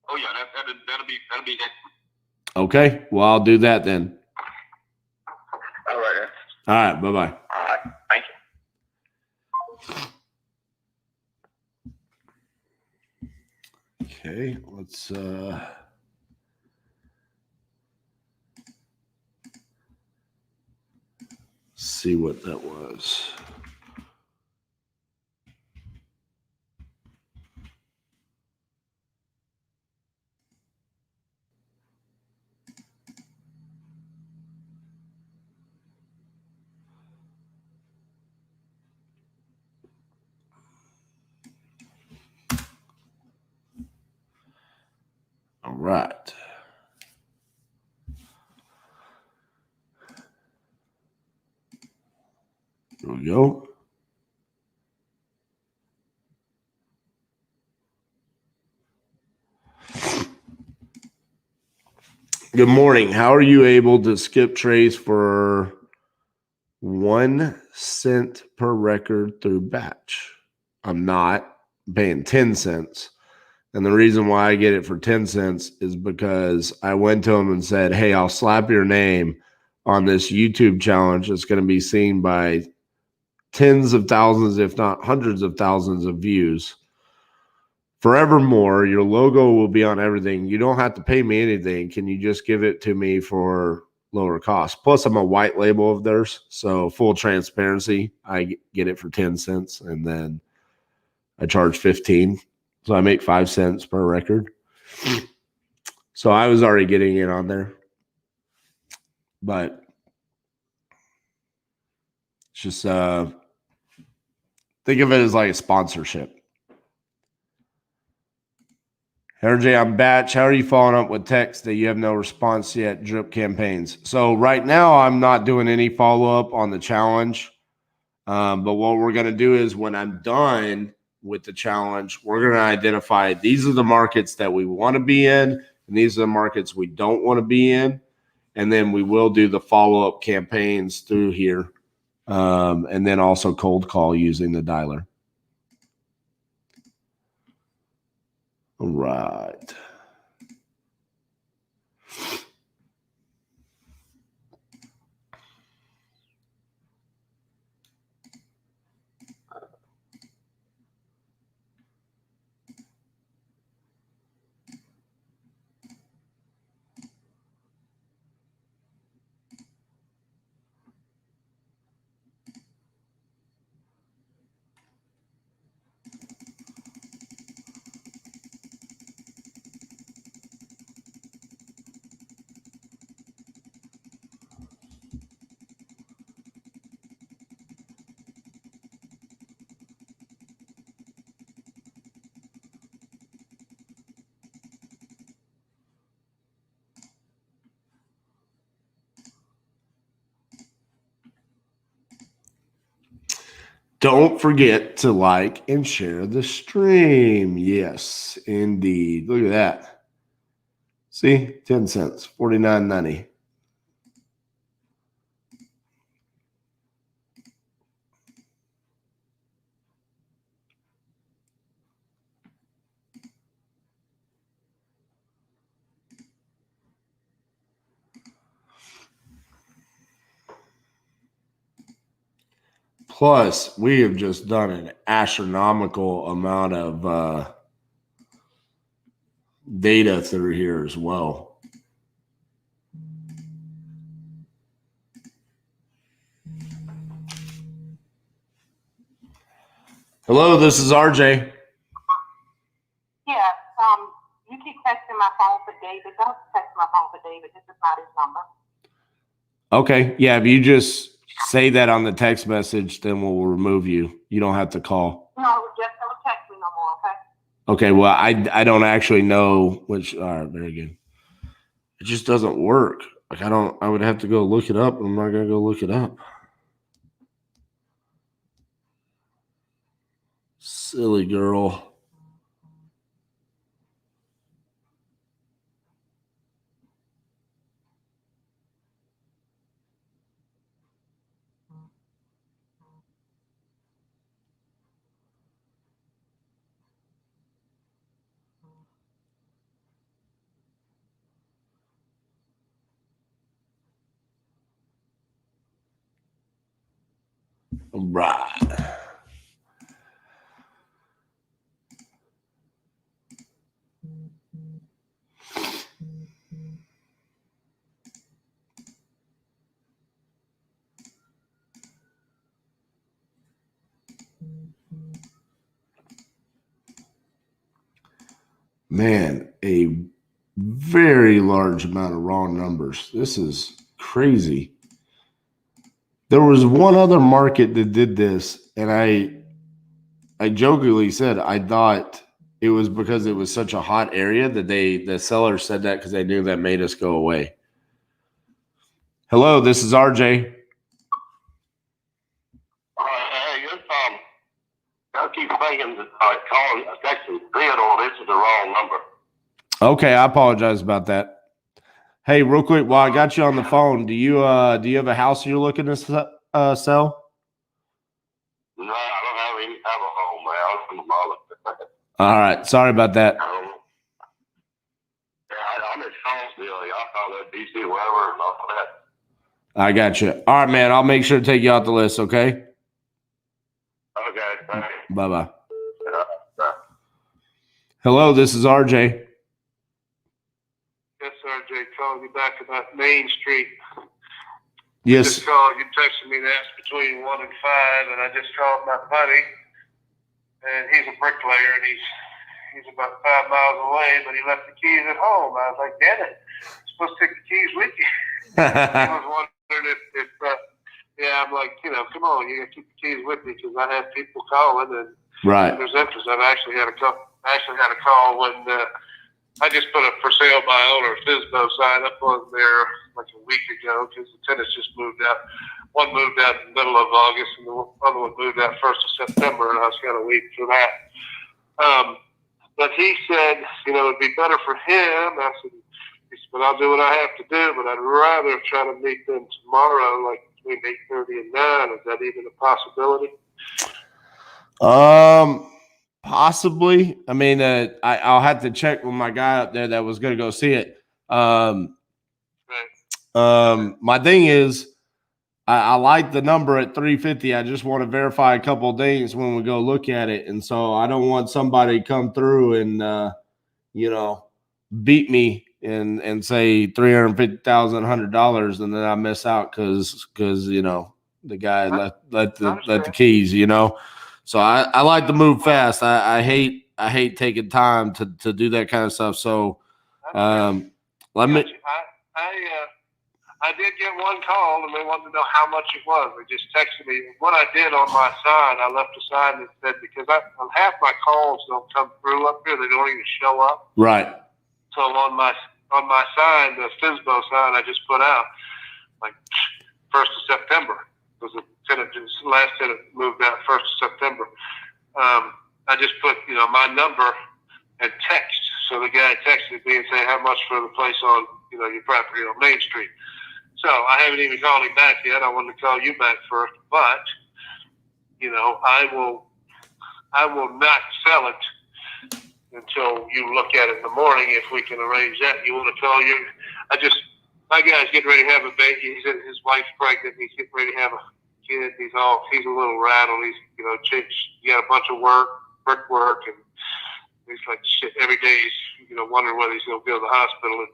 Oh yeah, that'll be excellent. Okay. Well, I'll do that then. All right. All right. Bye-bye. All right. Thank you. Okay. Let's see what that was. All right. Here we go. Good morning. How are you able to skip trace for 1 cent per record through batch? I'm not paying 10 cents. And the reason why I get it for 10 cents is because I went to him and said, hey, I'll slap your name on this YouTube challenge. It's going to be seen by tens of thousands, if not hundreds of thousands of views. Forevermore, your logo will be on everything. You don't have to pay me anything. Can you just give it to me for lower cost? Plus, I'm a white label of theirs. So full transparency, I get it for 10 cents and then I charge 15. So I make 5 cents per record. So I was already getting it on there. But it's just think of it as like a sponsorship. RJ, I'm Batch. How are you following up with text that you have no response yet? Drip campaigns. So right now I'm not doing any follow-up on the challenge. But what we're going to do is when I'm done with the challenge, we're going to identify these are the markets that we want to be in, and these are the markets we don't want to be in. And then we will do the follow-up campaigns through here. And then also cold call using the dialer. All right. Don't forget to like and share the stream. Yes, indeed. Look at that. See, 10 cents, $49.90. Plus, we have just done an astronomical amount of data through here as well. Hello, this is RJ. Yeah, you keep texting my phone for David. Don't text my phone for David. This is not his number. Okay, yeah, if you just say that on the text message, then we'll remove you. You don't have to call. No, just don't text me no more, okay? Okay, well, I don't actually know which. All right, very good. It just doesn't work. Like I would have to go look it up. I'm not gonna go look it up. Silly girl. Right. Man, a very large amount of raw numbers. This is crazy. There was one other market that did this, and I jokingly said I thought it was because it was such a hot area that the seller said that because they knew that made us go away. Hello, this is RJ. Hey, I keep thinking that calling, texting bid on this is the wrong number. Okay, I apologize about that. Hey, real quick, while I got you on the phone, do you have a house you're looking to sell? No, I don't have a home, man. I'm a mother. All right, sorry about that. I'm in Charlottesville. Y'all call that DC, whatever, and all that. I got you. All right, man. I'll make sure to take you off the list, okay? Okay, thanks. Bye-bye. Hello, this is RJ. Yes, RJ, calling you back about Main Street. Yes. Just called, you texted me that's between 1 and 5, and I just called my buddy, and he's a bricklayer, and he's about 5 miles away, but he left the keys at home. I was like, damn it, you're supposed to take the keys with you. He was wondering if I'm like, come on, you got to keep the keys with me, because I have people calling, and Right. there's interest. I've actually had a call when I just put a for sale by owner FISBO sign up on there like a week ago because the tenants just moved out. One moved out in the middle of August and the other one moved out 1st of September, and I was kind of waiting for that. But he said, it'd be better for him. I said, but I'll do what I have to do, but I'd rather try to meet them tomorrow, like between 8:30 and 9. Is that even a possibility? Possibly. I mean, I'll have to check with my guy up there that was going to go see it. My thing is, I like the number at 350. I just want to verify a couple of things when we go look at it, and so I don't want somebody to come through and beat me and say $350,000, $100, and then I miss out because the guy let the keys. So I like to move fast. I hate taking time to do that kind of stuff. So let me. I did get one call, and they wanted to know how much it was. They just texted me. What I did on my sign, I left a sign that said, because half my calls don't come through up here, they don't even show up. Right. So on my sign, the FISBO sign I just put out, like 1st of September, because last tenant moved out 1st of September. I just put, my number and text. So the guy texted me and said, how much for the place on, your property on Main Street? So I haven't even called him back yet. I wanted to call you back first, but, I will not sell it until you look at it in the morning. If we can arrange that, you want to call you? My guy's getting ready to have a baby. His wife's pregnant. He's getting ready to have a kid. He's a little rattled. He's, he got a bunch of brick work, and he's like shit every day. He's, wondering whether he's going to go to the hospital and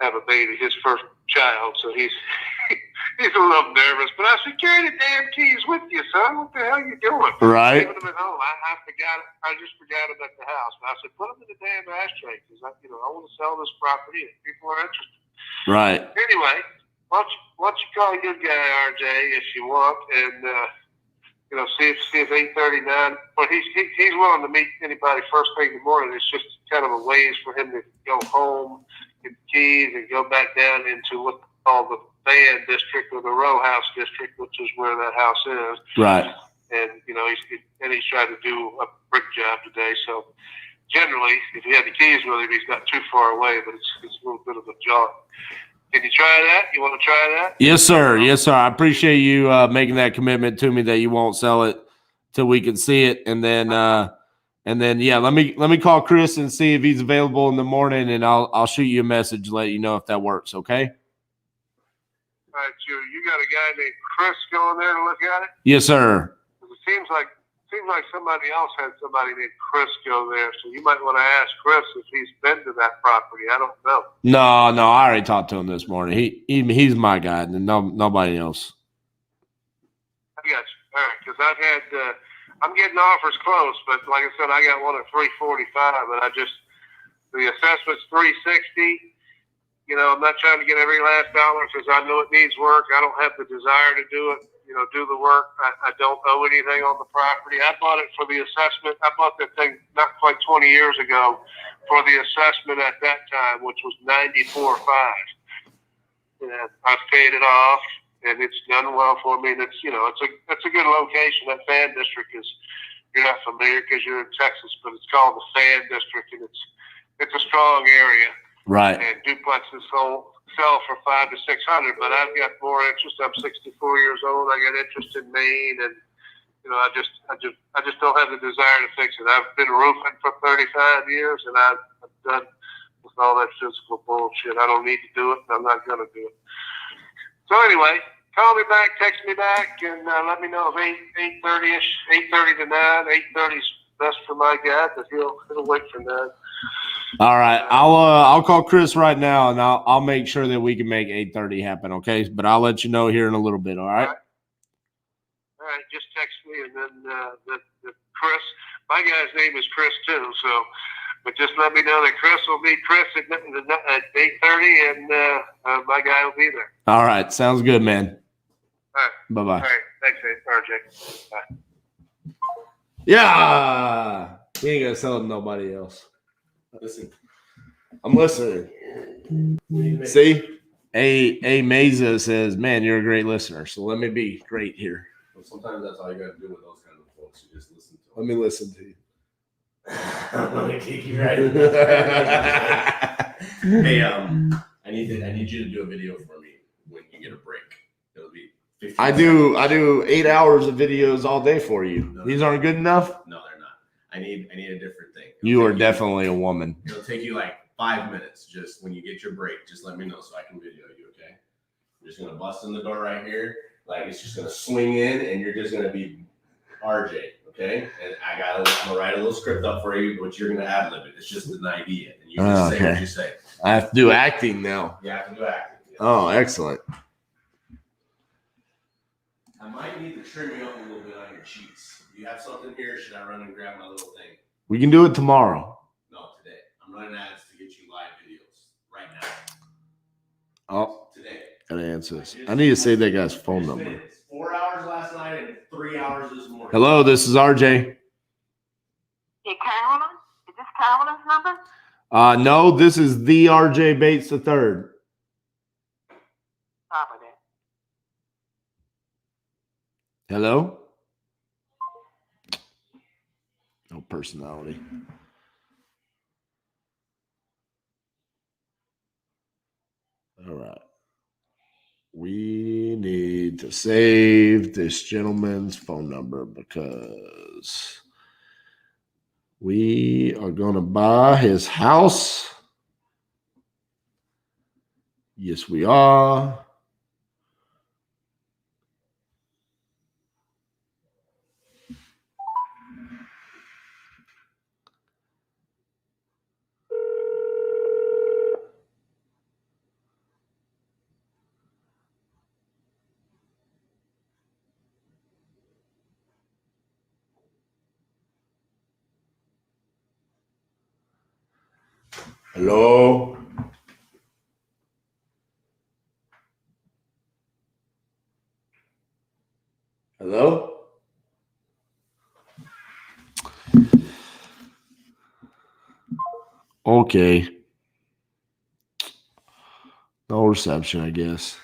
have a baby, his first child. So he's a little nervous. But I said, carry the damn keys with you, son. What the hell are you doing? Right. Leaving them at home. I forgot. I just forgot them at the house. But I said, put them in the damn ashtray because I want to sell this property and people are interested. Right. Anyway, why don't you call your guy RJ if you want, and see if 8:39. But he's willing to meet anybody first thing in the morning. It's just kind of a ways for him to go home, get the keys, and go back down into what they call the van district or the row house district, which is where that house is. Right. And he's trying to do a brick job today. So generally, if he had the keys with him, he's not too far away, but it's a little bit of a jaunt. Can you try that? You want to try that? Yes, sir. Yes, sir. I appreciate you making that commitment to me that you won't sell it till we can see it, and then yeah, let me call Chris and see if he's available in the morning, and I'll shoot you a message, let you know if that works. Okay. All right, you got a guy named Chris going there to look at it? Yes, sir. It seems like somebody else had somebody named Chris go there, so you might want to ask Chris if he's been to that property. I don't know. No, I already talked to him this morning. He's my guy, and nobody else. I got you. All right, because I'm getting offers close, but like I said, I got one at 345, but the assessment's 360. I'm not trying to get every last dollar because I know it needs work. I don't have the desire to do it. Do the work. I don't owe anything on the property. I bought it for the assessment. I bought that thing not quite 20 years ago for the assessment at that time, which was $94,500. And I've paid it off, and it's done well for me. And it's a good location. That fan district is, you're not familiar because you're in Texas, but it's called the fan district, and it's a strong area. Right. And duplexes sell for $500 to $600, but I've got more interest. I'm 64 years old. I got interest in Maine, and I just don't have the desire to fix it. I've been roofing for 35 years, and I'm done with all that physical bullshit. I don't need to do it, and I'm not gonna do it. So anyway, call me back, text me back, and let me know if 8:30ish, 8:30 to 9. 8:30 is best for my guy, but he'll wait for 9. All right, I'll call Chris right now, and I'll make sure that we can make 8:30 happen. Okay, but I'll let you know here in a little bit. All right. All right. Just text me, and then the Chris. My guy's name is Chris too. So, but just let me know that Chris will meet Chris at 8:30, and my guy will be there. All right, sounds good, man. All right. Bye bye. All right. Thanks, RJ. Bye. Yeah, he ain't gonna sell it to nobody else. Listen, I'm listening. See, A Meza says, "Man, you're a great listener." So let me be great here. well, sometimes that's all you got to do with those kind of folks. You just listen to them. Let me listen to you. Let me kick you right. Hey, I need you to do a video for me when you get a break. It'll be 15 I do 8 hours of videos all day for you. These aren't good enough? No, they're not. I need a different thing. You are definitely a woman. It'll take you like 5 minutes. Just when you get your break, just let me know so I can video you. Okay? I'm just gonna bust in the door right here. Like it's just gonna swing in, and you're just gonna be RJ. Okay? And I'm gonna write a little script up for you, but you're gonna ad lib it. It's just an idea, and you just say what you say. I have to do acting now. You have to do acting. Yes. Oh, excellent. I might need to trim you up a little bit on your cheeks. Do you have something here? Should I run and grab my little thing? We can do it tomorrow. No, today. I'm running ads to get you live videos right now. Oh, Today. gotta answer this. I need to save that guy's phone number. It's 4 hours last night and 3 hours this morning. Hello, this is RJ. Hey, Carolyn? Is this Carolyn's number? No, this is the RJ Bates III. Stop it. Hello? No personality. All right. We need to save this gentleman's phone number because we are going to buy his house. Yes, we are. Hello? Hello? Okay. No reception, I guess.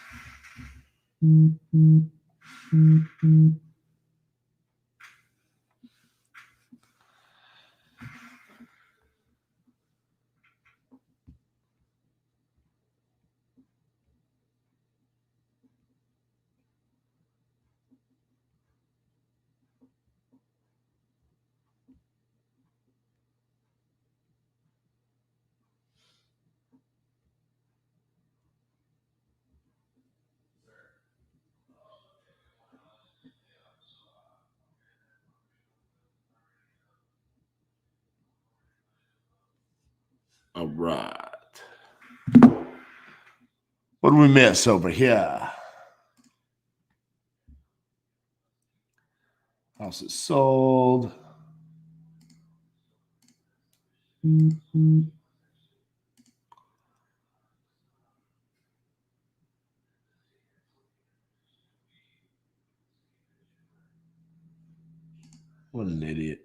All right. What do we miss over here? House is sold. What an idiot.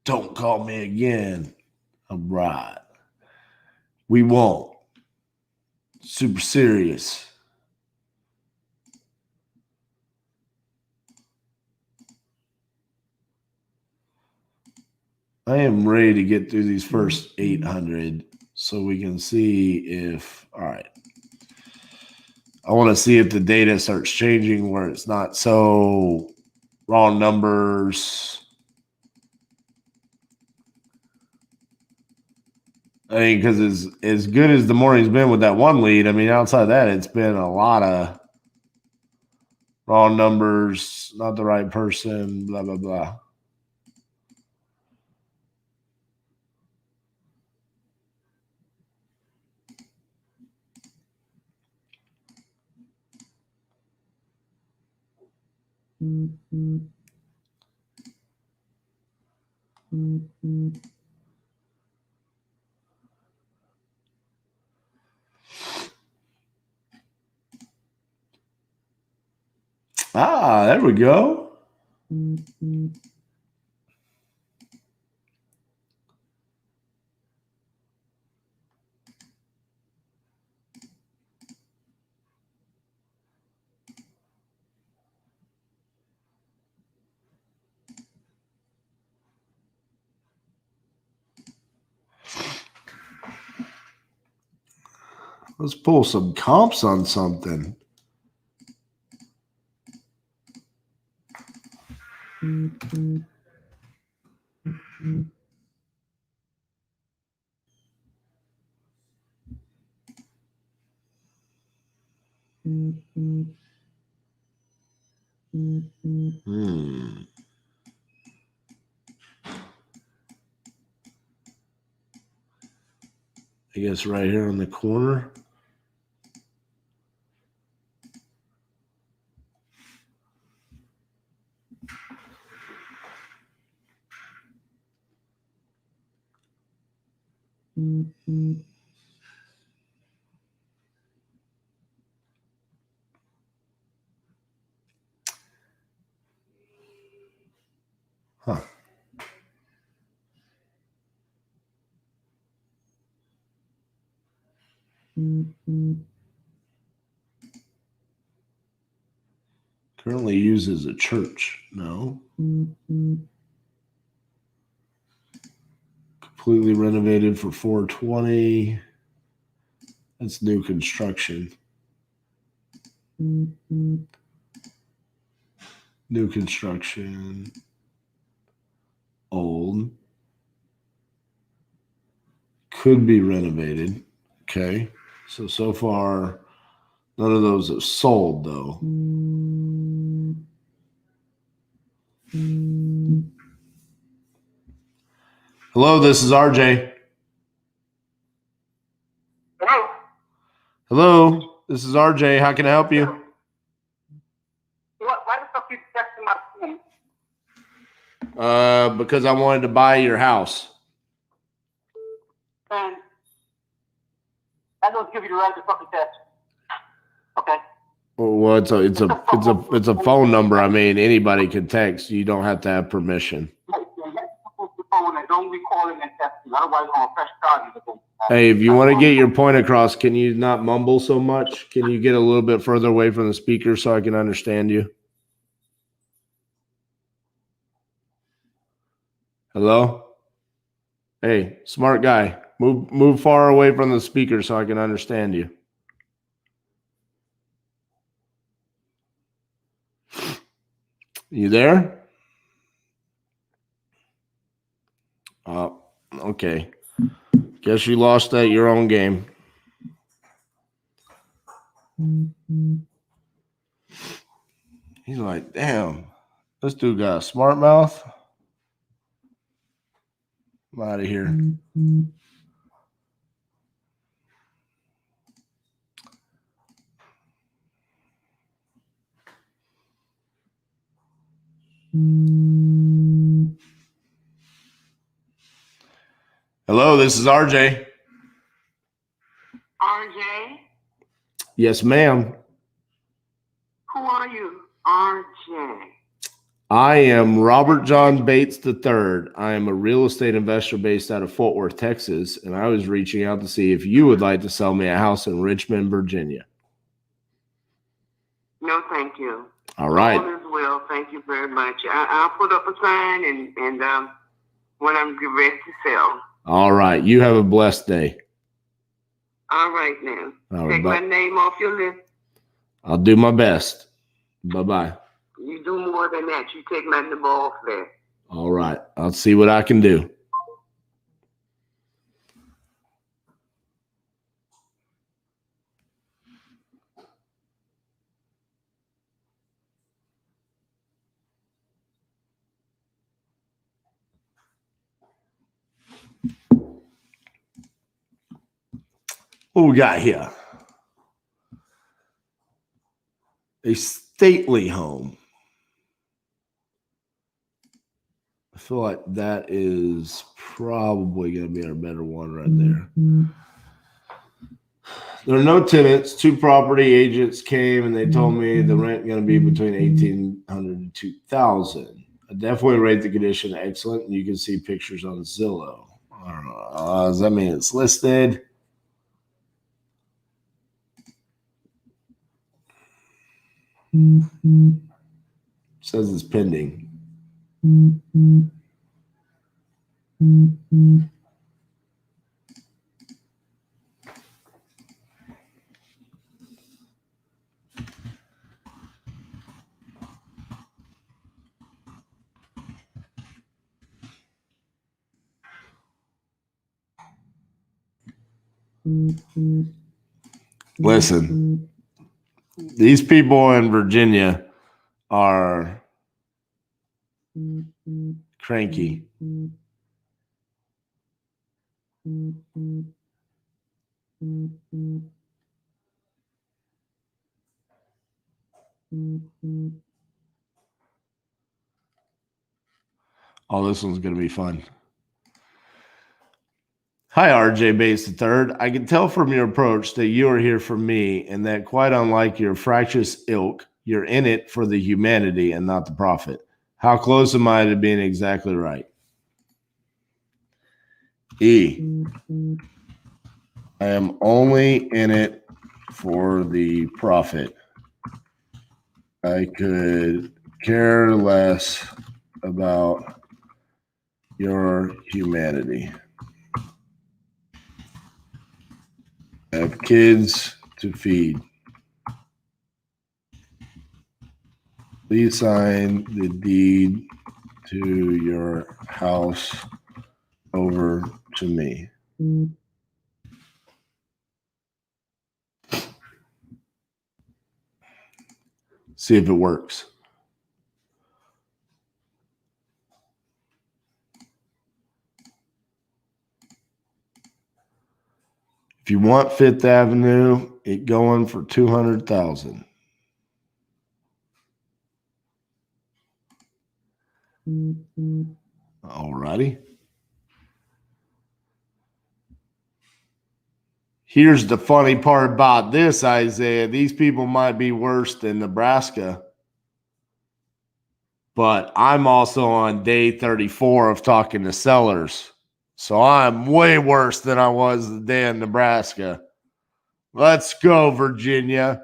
Don't call me again. All right. We won't. Super serious. I am ready to get through these first 800 so we can see if, all right. I want to see if the data starts changing where it's not so wrong numbers. I mean, because as good as the morning's been with that one lead, I mean, outside of that, it's been a lot of wrong numbers, not the right person, blah, blah, blah. Ah, there we go. Let's pull some comps on something. I guess right here on the corner. Huh. Currently used as a church. No. Completely renovated for $420. That's new construction. New construction. Old. Could be renovated. Okay. So far, none of those have sold, though. Hello, this is RJ. Hello? Hello, this is RJ. How can I help you? Why the fuck you texting my phone? Because I wanted to buy your house. And I don't give you the right to fucking text. Okay? Well, it's a phone number. I mean, anybody can text. You don't have to have permission. And don't be calling and texting. Otherwise, I'm gonna press charges again. Hey, if you want to get your point across, can you not mumble so much? Can you get a little bit further away from the speaker so I can understand you? Hello? Hey, smart guy. Move far away from the speaker so I can understand you. You there? Oh, okay. Guess you lost at your own game. He's like, damn, this dude got a smart mouth. I'm out of here. Hello, this is RJ. RJ? Yes, ma'am. Who are you? RJ. I am Robert John Bates III. I am a real estate investor based out of Fort Worth, Texas, and I was reaching out to see if you would like to sell me a house in Richmond, Virginia. No, thank you. All right. All is well. Thank you very much. I'll put up a sign and when I'm ready to sell. All right. You have a blessed day. All right now. All Take right, my name off your list. I'll do my best. Bye-bye. You do more than that. You take my number off there. All right. I'll see what I can do. What we got here? A stately home. I feel like that is probably going to be our better one right there. There are no tenants. 2 property agents came and they told me the rent going to be between $1,800 and $2,000. I definitely rate the condition excellent, and you can see pictures on Zillow. I don't know. Does that mean it's listed? Says it's pending. Listen, these people in Virginia are cranky. Oh, this one's going to be fun. Hi, RJ Bates III. I can tell from your approach that you are here for me and that quite unlike your fractious ilk, you're in it for the humanity and not the profit. How close am I to being exactly right? E. I am only in it for the profit. I could care less about your humanity. I have kids to feed. Please sign the deed to your house over to me. See if it works. If you want Fifth Avenue, it going for $200,000. All righty. Here's the funny part about this, Isaiah. These people might be worse than Nebraska, but I'm also on day 34 of talking to sellers. So I'm way worse than I was the day in Nebraska. Let's go, Virginia.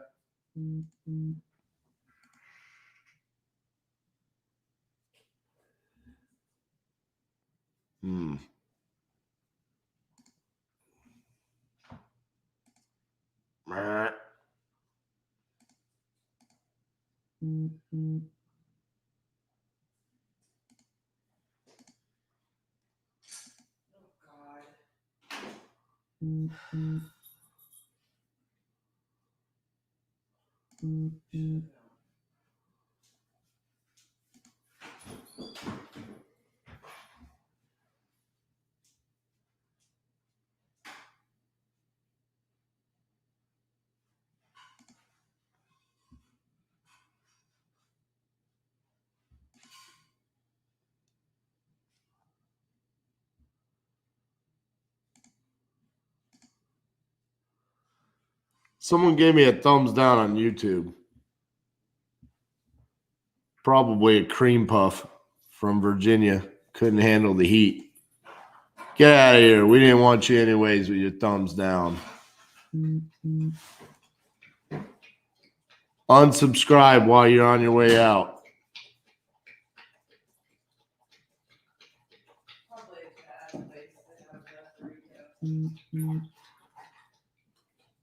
Someone gave me a thumbs down on YouTube. Probably a cream puff from Virginia. Couldn't handle the heat. Get out of here. We didn't want you anyways with your thumbs down. Unsubscribe while you're on your way out.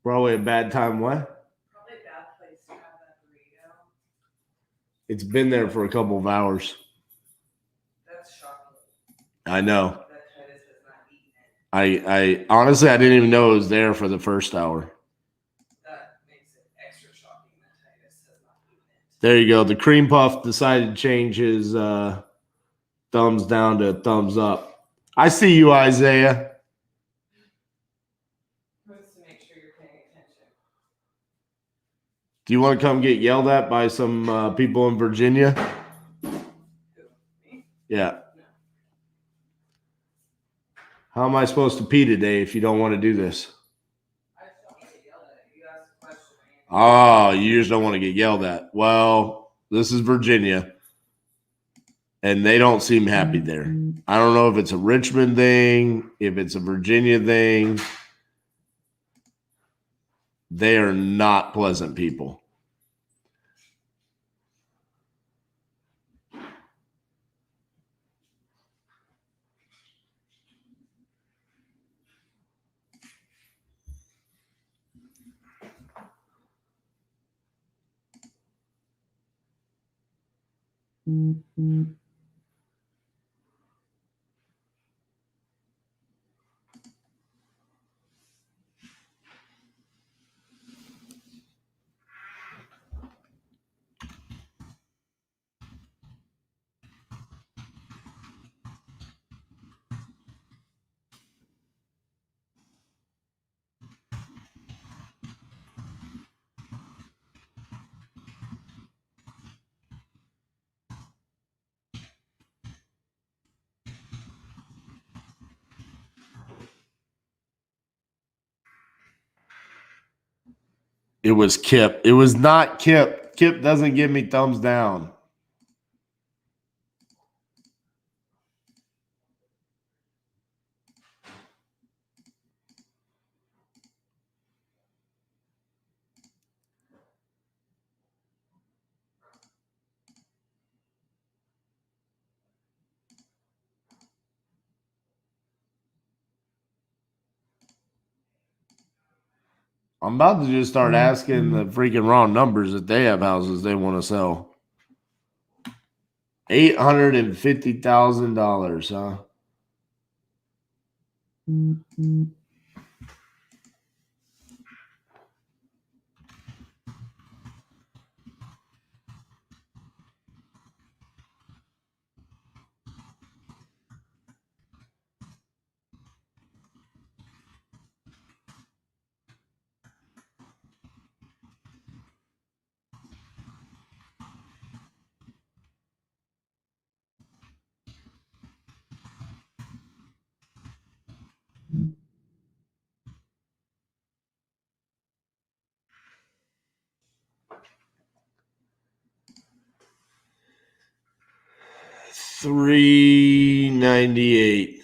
Probably a bad time what? Probably a bad place to have that burrito. It's been there for a couple of hours. That's shocking. I know. That Titus has not eaten it. I honestly I didn't even know it was there for the first hour. That makes it extra shocking that Titus has not eaten it. There you go. The cream puff decided to change his thumbs down to thumbs up. I see you, Isaiah. Just to make sure you're paying attention. Do you want to come get yelled at by some people in Virginia? Who? Me? Yeah. No. How am I supposed to pee today if you don't want to do this? I just don't want to get yelled at. You asked a question. Oh, you just don't want to get yelled at. Well, this is Virginia, and they don't seem happy there. I don't know if it's a Richmond thing, if it's a Virginia thing. They are not pleasant people. It was Kip. It was not Kip. Kip doesn't give me thumbs down. I'm about to just start asking the freaking wrong numbers that they have houses they want to sell. $850,000, huh? $398.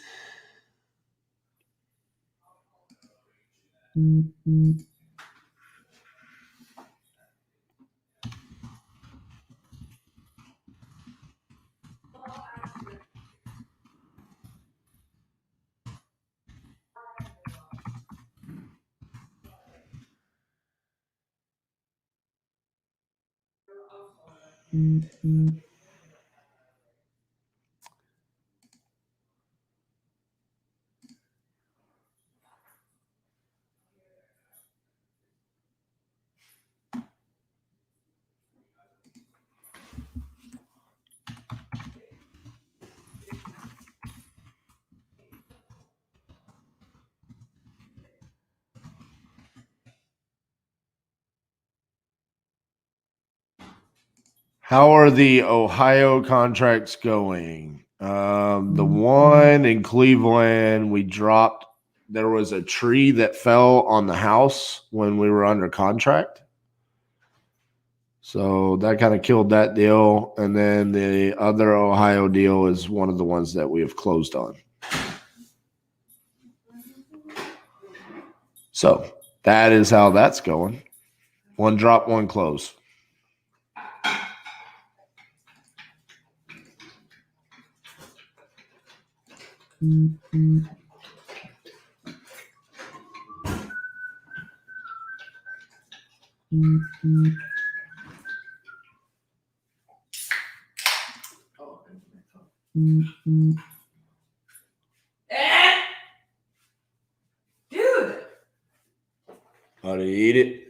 How are the Ohio contracts going? The one in Cleveland, we dropped. There was a tree that fell on the house when we were under contract. So that kind of killed that deal. And then the other Ohio deal is one of the ones that we have closed on. So that is how that's going. One drop, one close. Dude. How do you eat it?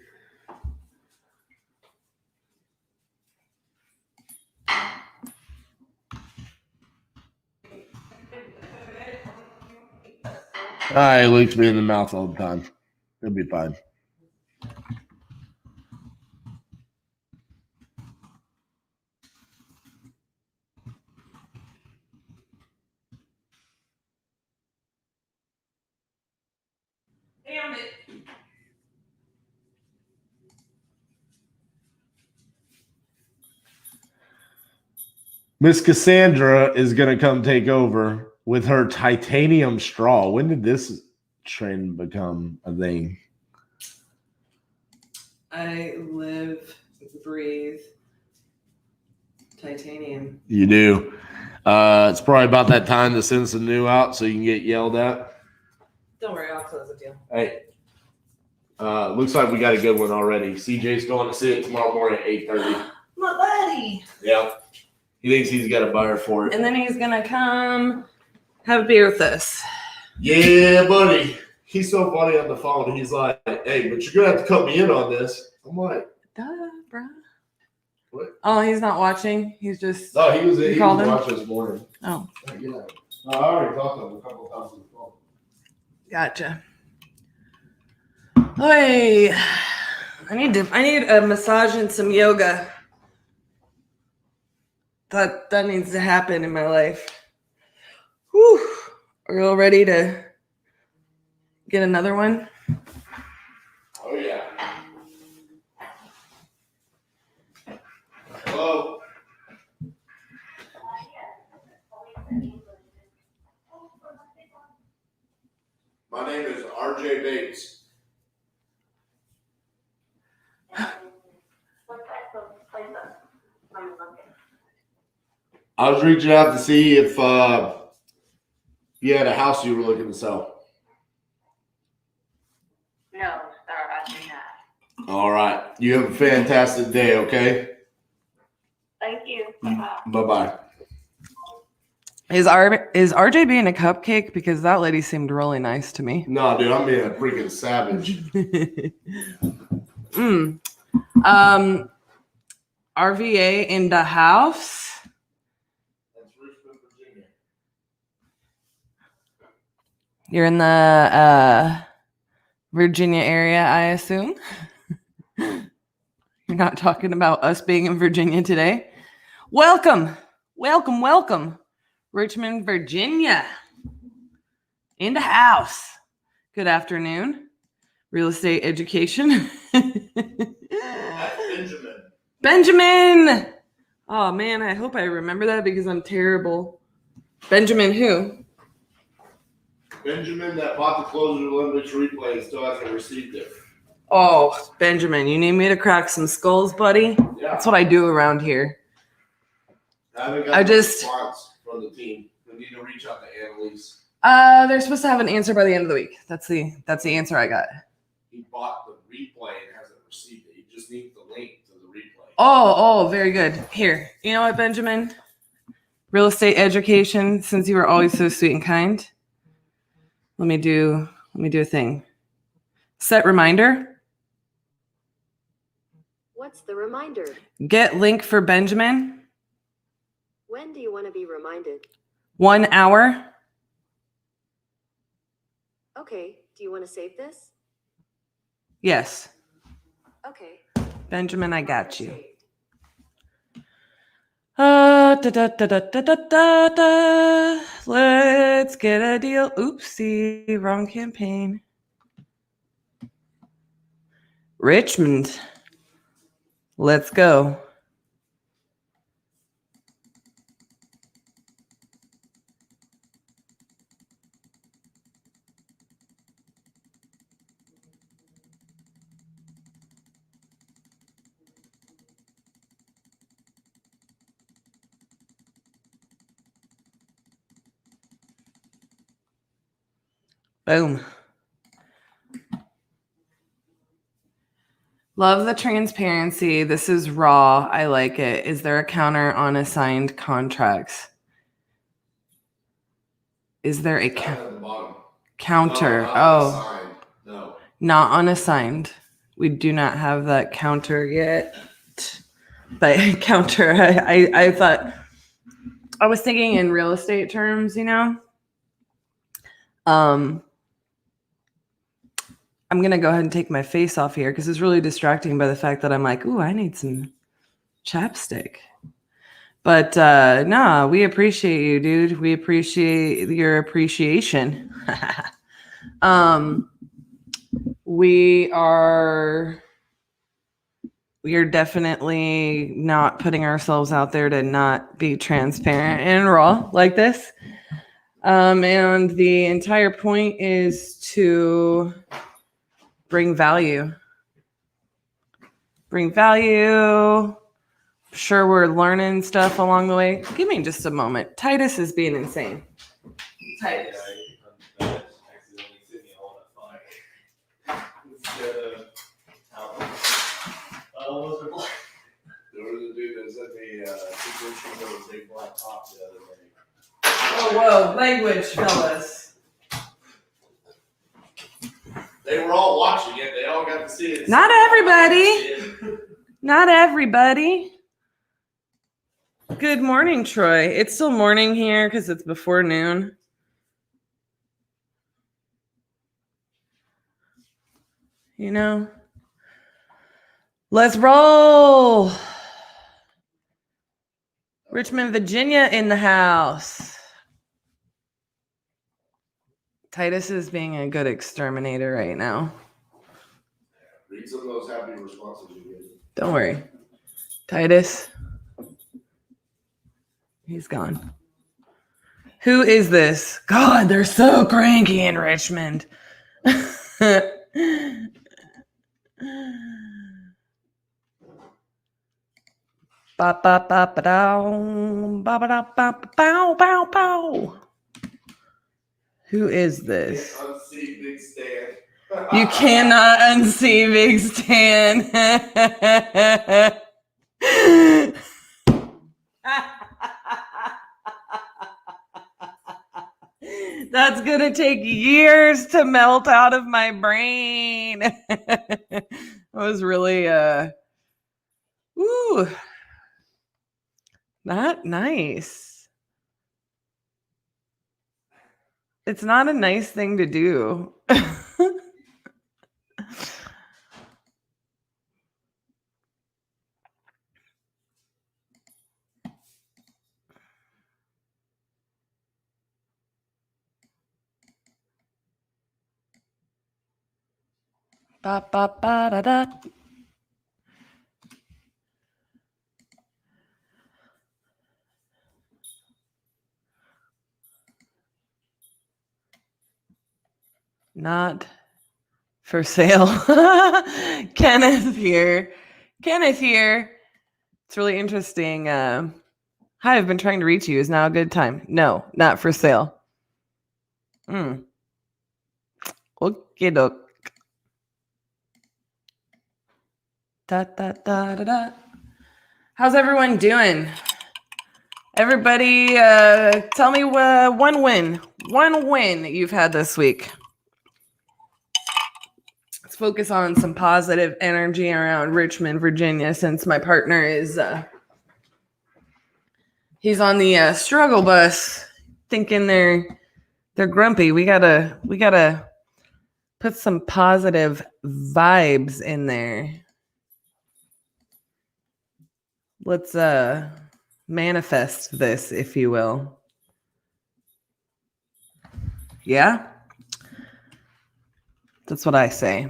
He looks me in the mouth all the time. It'll be fine. Damn it. Miss Cassandra is going to come take over with her titanium straw. When did this trend become a thing? I live, breathe titanium. You do. It's probably about that time to send some new out so you can get yelled at. Don't worry, I'll close the deal. Hey, looks like we got a good one already. CJ's going to see it tomorrow morning at 8:30. My buddy. Yeah. He thinks he's got a buyer for it. And then he's gonna come have a beer with us. Yeah, buddy. He's so funny on the phone. He's like, hey, but you're going to have to cut me in on this. I'm like, Duh, bruh. what? Oh, he's not watching. He's just. No, he was called him? watching this morning. Oh, Get out. No, I already talked to him a couple of times on the phone. gotcha. Hey, I need a massage and some yoga. That needs to happen in my life. Whew. Are you all ready to get another one? Oh, yeah. My name is RJ Bates. I was reaching out to see if you had a house you were looking to sell. No, sir, I do not. All right. You have a fantastic day, okay? Thank you. Bye-bye. Is RJ being a cupcake? Because that lady seemed really nice to me. No, dude, I'm being a freaking savage. RVA in the house. That's Richmond, Virginia. You're in the Virginia area, I assume. You're not talking about us being in Virginia today. Welcome. Richmond, Virginia. In the house. Good afternoon. Real estate education. That's Benjamin. Oh, man, I hope I remember that because I'm terrible. Benjamin who? Benjamin that bought the Closer Olympics replay and still hasn't received it. Oh, Benjamin, you need me to crack some skulls, buddy? Yeah. That's what I do around here. I haven't got I no just- response from the team. We need to reach out to Annalise. They're supposed to have an answer by the end of the week. That's the answer I got. He bought the replay and hasn't received it. He just needs the link to the replay. Oh, very good. Here, you know what, Benjamin? Real estate education, since you were always so sweet and kind. Let me do a thing. Set reminder. What's the reminder? Get link for Benjamin. When do you want to be reminded? 1 hour. Okay, do you want to save this? Yes. Okay. Benjamin, I got you. Let's get a deal. Oopsie, wrong campaign. Richmond. Let's go. Boom. Love the transparency. This is raw. I like it. Is there a counter on assigned contracts? Is there a At the bottom. counter? No, Oh, assigned. No. not unassigned. We do not have that counter yet. But counter, I thought, I was thinking in real estate terms, you know. I'm going to go ahead and take my face off here because it's really distracting by the fact that I'm like, ooh, I need some chapstick. But nah, we appreciate you, dude. We appreciate your appreciation. We are definitely not putting ourselves out there to not be transparent and raw like this. And the entire point is to bring value. Sure, we're learning stuff along the way. Give me just a moment. Titus is being insane. Titus. There was a dude that said the situation of a big black top the other day. Oh, whoa. Language, fellas. They were all watching it. They all got to see it. Not everybody. Not everybody. Good morning, Troy. It's still morning here because it's before noon. You know? Let's roll. Richmond, Virginia in the house. Titus is being a good exterminator right now. Read some of those happy responses you gave. Don't worry. Titus. He's gone. Who is this? God, they're so cranky in Richmond. Ba ba ba ba dow, ba ba da ba ba bow bow bow. Who is this? Unsee Big Stan. You cannot unsee Big Stan. That's gonna take years to melt out of my brain. That was really ooh, not nice. It's not a nice thing to do. Ba ba ba da da. Not for sale. Kenneth here. Kenneth here. It's really interesting. Hi, I've been trying to reach you. Is now a good time? No, not for sale. Okay, doke. Da da da da da. How's everyone doing? Everybody, tell me one win you've had this week. Let's focus on some positive energy around Richmond, Virginia, since my partner is he's on the struggle bus, thinking they're grumpy. We gotta put some positive vibes in there. Let's manifest this, if you will. Yeah? That's what I say.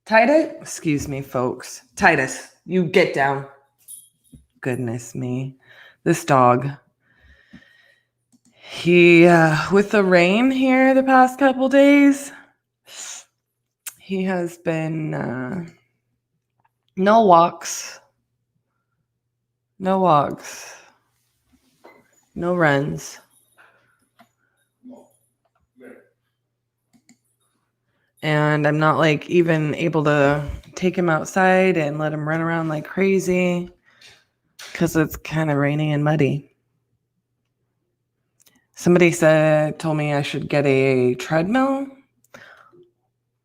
Titus, excuse me, folks. Titus, you get down. Goodness me. This dog. He, with the rain here the past couple days, he has been no walks, no runs. And I'm not like even able to take him outside and let him run around like crazy because it's kind of rainy and muddy. Somebody told me I should get a treadmill,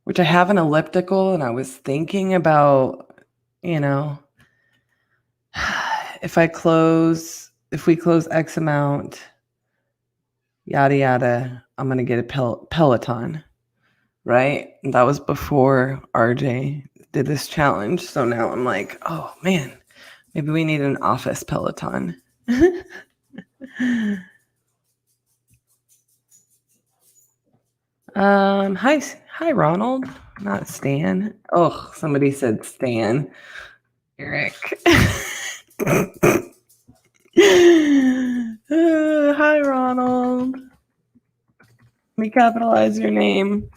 which I have an elliptical, and I was thinking about, if we close X amount, yada yada, I'm gonna get a Peloton, right? And that was before RJ did this challenge. So now I'm like, oh man, maybe we need an office Peloton. Hi, Ronald. Not Stan. Oh, somebody said Stan. Eric. Hi, Ronald. Let me capitalize your name.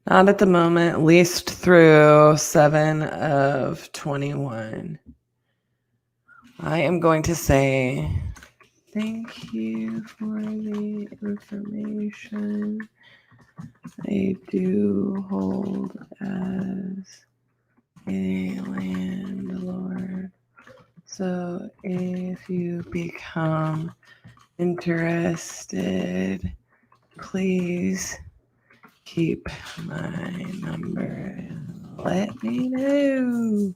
Not at the moment, at least through 7 of 21. I am going to say thank you for the information. I do hold as a landlord. So if you become interested, please keep my number and let me know.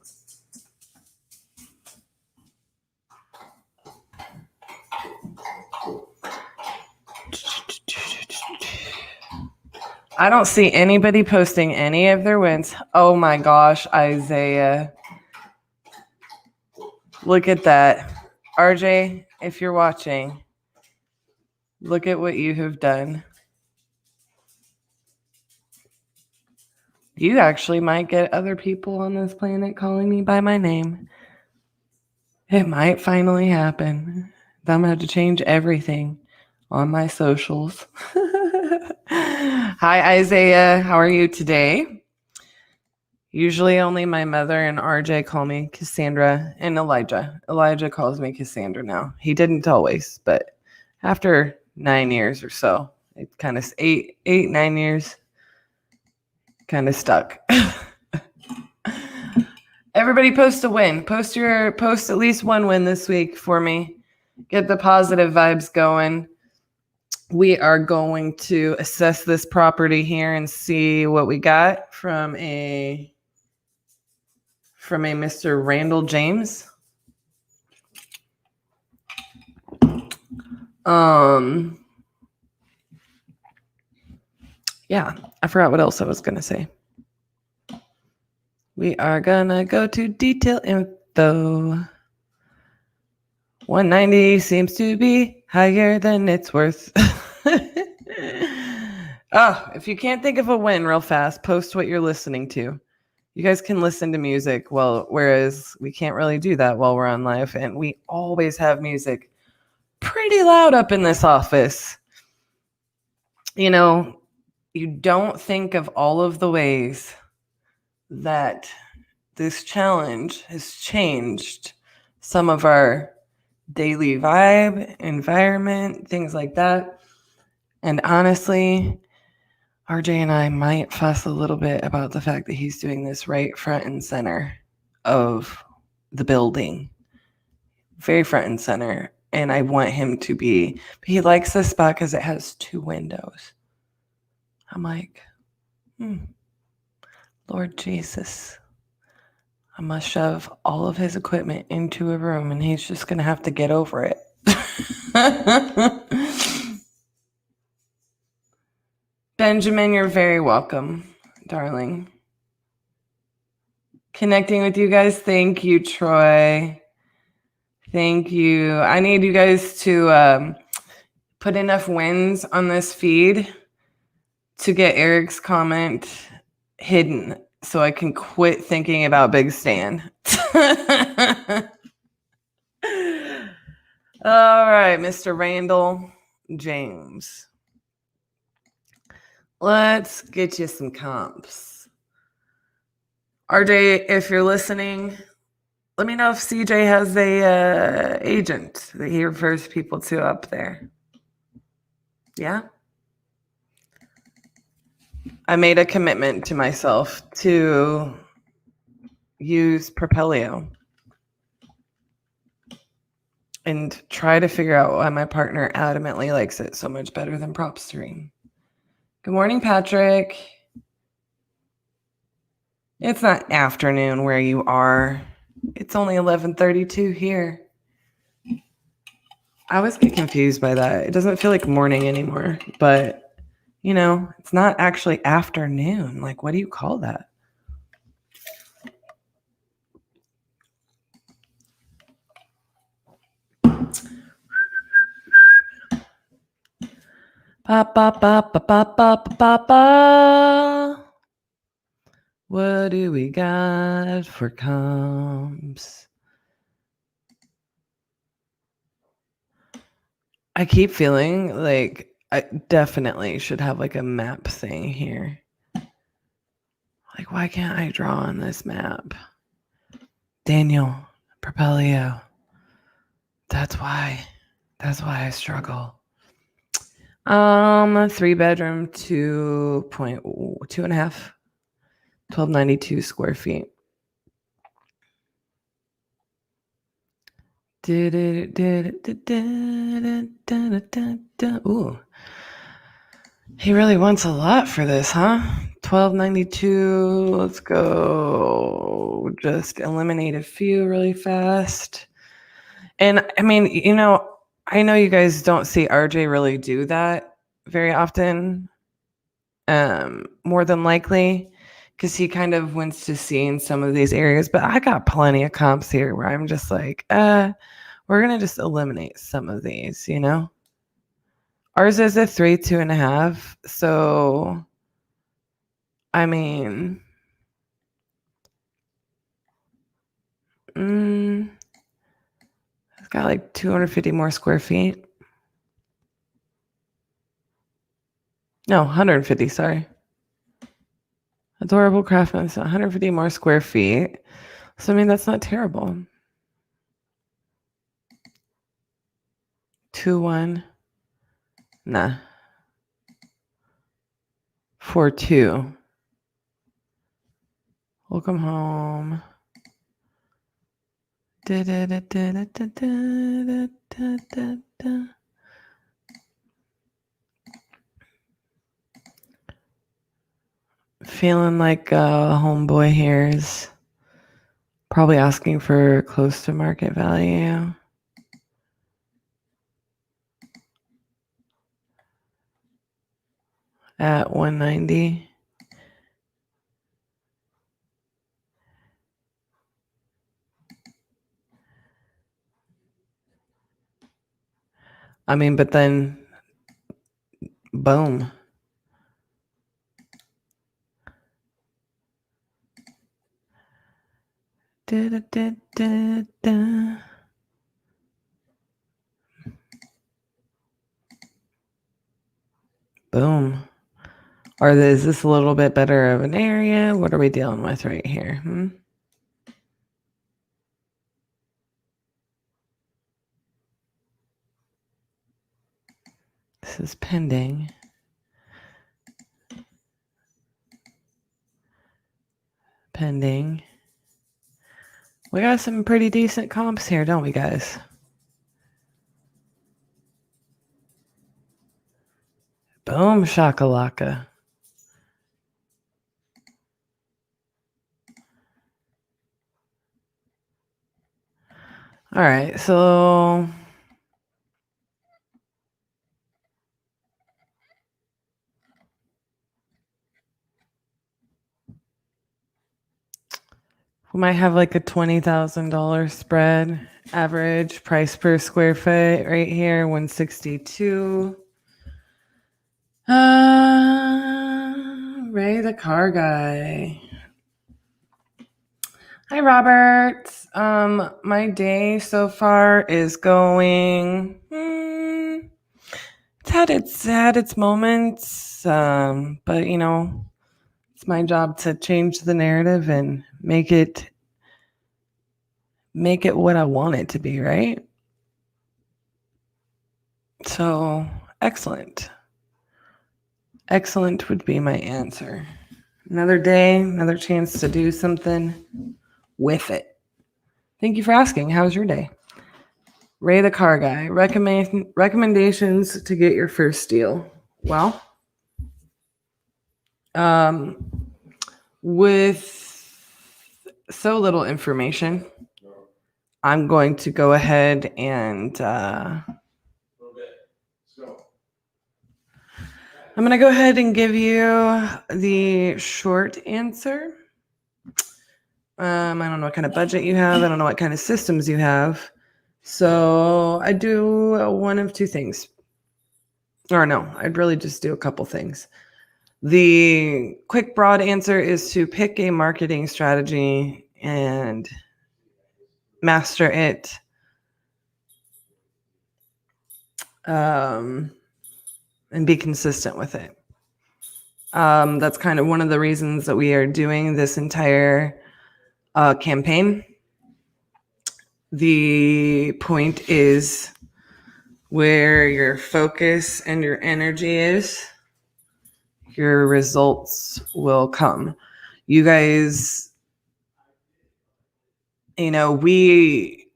I don't see anybody posting any of their wins. Oh my gosh, Isaiah. Look at that. RJ, if you're watching, look at what you have done. You actually might get other people on this planet calling me by my name. It might finally happen. I'm going to have to change everything on my socials. Hi, Isaiah. How are you today? Usually only my mother and RJ call me Cassandra, and Elijah. Elijah calls me Cassandra now. He didn't always, but after 9 years or so, it kind of 9 years, kind of stuck. Everybody post a win. Post at least one win this week for me. Get the positive vibes going. We are going to assess this property here and see what we got from a Mr. Randall James. Yeah, I forgot what else I was gonna say. We are gonna go to detail info. 190 seems to be higher than it's worth. Oh, if you can't think of a win real fast, post what you're listening to. You guys can listen to music, whereas we can't really do that while we're on live, and we always have music pretty loud up in this office. You know, you don't think of all of the ways that this challenge has changed some of our daily vibe, environment, things like that. And honestly, RJ and I might fuss a little bit about the fact that he's doing this right front and center of the building. Very front and center. And I want him to be, but he likes this spot because it has 2 windows. I'm like, Lord Jesus, I must shove all of his equipment into a room and he's just going to have to get over it. Benjamin, you're very welcome, darling. Connecting with you guys. Thank you, Troy. Thank you. I need you guys to put enough wins on this feed to get Eric's comment hidden so I can quit thinking about Big Stan. All right, Mr. Randall James. Let's get you some comps. RJ, if you're listening, let me know if CJ has a agent that he refers people to up there. Yeah? I made a commitment to myself to use Propelio and try to figure out why my partner adamantly likes it so much better than PropStream. Good morning, Patrick. It's not afternoon where you are. It's only 11:32 here. I always get confused by that. It doesn't feel like morning anymore, but you know, it's not actually afternoon. Like, what do you call that? Ba, ba, ba, ba, ba, ba, ba, ba. What do we got for comps? I keep feeling like I definitely should have like a map thing here. Like, why can't I draw on this map? Daniel, Propelio. That's why I struggle. 3-bedroom, 2.5, 1292 square feet. Ooh. He really wants a lot for this, huh? 1292. Let's go. Just eliminate a few really fast. And I mean, you know, I know you guys don't see RJ really do that very often. More than likely, because he kind of wants to see in some of these areas. But I got plenty of comps here where I'm just like, we're gonna just eliminate some of these, you know. Ours is a 3, 2.5. So, I mean, It's got like 250 more square feet. No, 150, sorry. Adorable craftsman, so 150 more square feet. So, I mean, that's not terrible. 2-1. Nah. 4-2. Welcome home. Feeling like a homeboy here is probably asking for close to market value. At 190. I mean, but then boom. Boom. Or is this a little bit better of an area? What are we dealing with right here? This is pending. Pending. We got some pretty decent comps here, don't we, guys? Boom, shakalaka. All right, so we might have like a $20,000 spread. Average price per square foot right here, 162. Ray the car guy. Hi, Robert. My day so far is going. It's had its moments, but you know, it's my job to change the narrative and make it what I want it to be, right? So, excellent. Excellent would be my answer. Another day, another chance to do something with it. Thank you for asking. How's your day? Ray the car guy. Recommendations to get your first deal. Well, with so little information, I'm going to go ahead and I'm going to go ahead and give you the short answer. I don't know what kind of budget you have. I don't know what kind of systems you have. So I do one of two things. Or no, I'd really just do a couple things. The quick, broad answer is to pick a marketing strategy and master it. And be consistent with it. That's kind of one of the reasons that we are doing this entire campaign. The point is where your focus and your energy is, your results will come. You guys, you know, we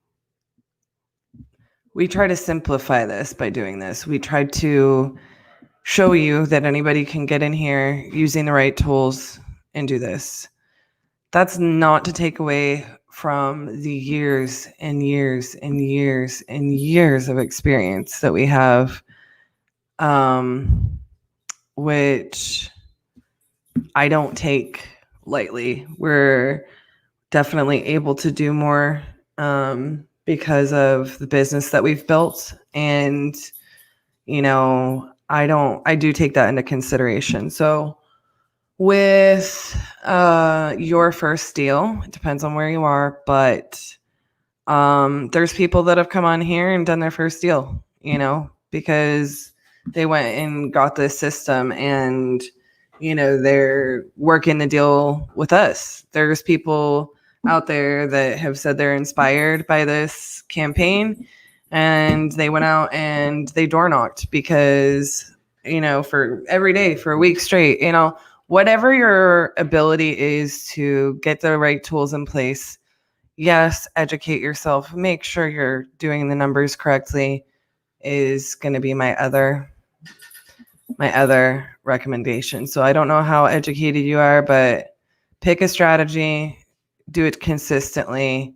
try to simplify this by doing this. We try to show you that anybody can get in here using the right tools and do this. That's not to take away from the years and years and years and years of experience that we have, which I don't take lightly. We're definitely able to do more because of the business that we've built. And, you know, I do take that into consideration. So with your first deal, it depends on where you are, but There's people that have come on here and done their first deal, because they went and got this system and, they're working the deal with us. There's people out there that have said they're inspired by this campaign and they went out and they door knocked because, for every day for a week straight, whatever your ability is to get the right tools in place. Yes, educate yourself. Make sure you're doing the numbers correctly is going to be my other recommendation. So I don't know how educated you are, but pick a strategy, do it consistently,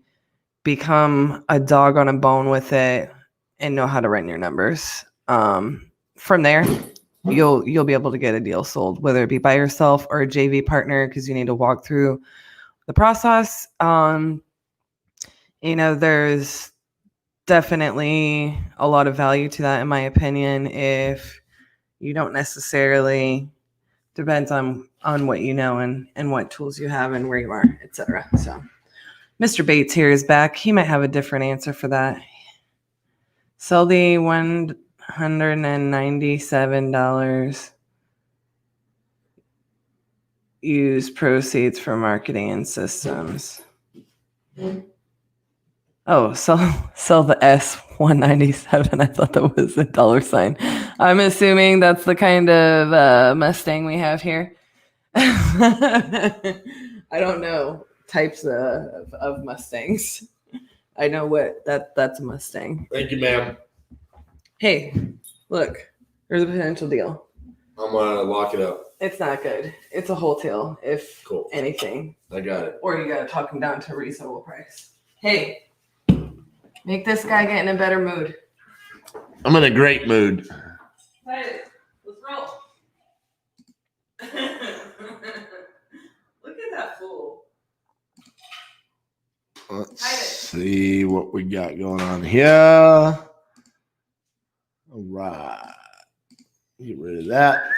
become a dog on a bone with it, and know how to run your numbers. From there, you'll be able to get a deal sold, whether it be by yourself or a JV partner, because you need to walk through the process. There's definitely a lot of value to that, in my opinion, if you don't necessarily depends on what you know and what tools you have and where you are, etc. So Mr. Bates here is back. He might have a different answer for that. Sell the $197. Use proceeds for marketing and systems. Oh, sell the S197. I thought that was a $sign. I'm assuming that's the kind of Mustang we have here. I don't know types of Mustangs. I know what that's a Mustang. Thank you, ma'am. Hey, look, there's a potential deal. I'm gonna lock it up. It's not good. It's a wholesale, if anything. I got it. Or you gotta talk him down to a reasonable price. Hey, make this guy get in a better mood. I'm in a great mood. Hey, let's roll. Look at that fool. Let's see what we got going on here. All right. Get rid of that.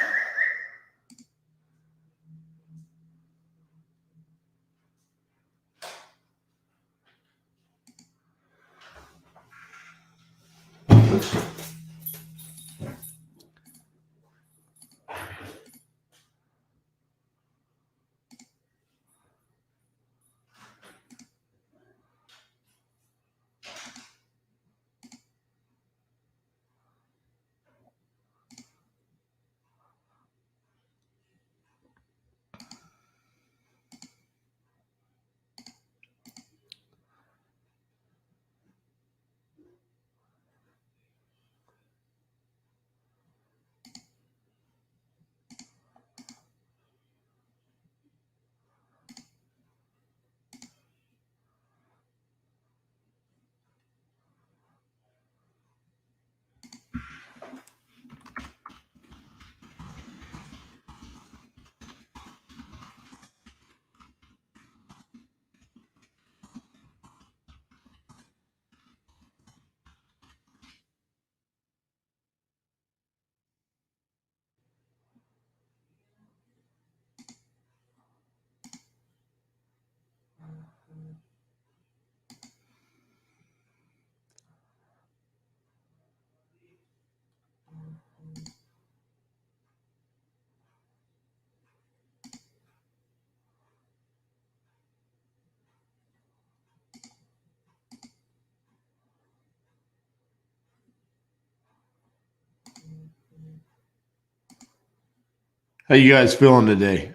How you guys feeling today?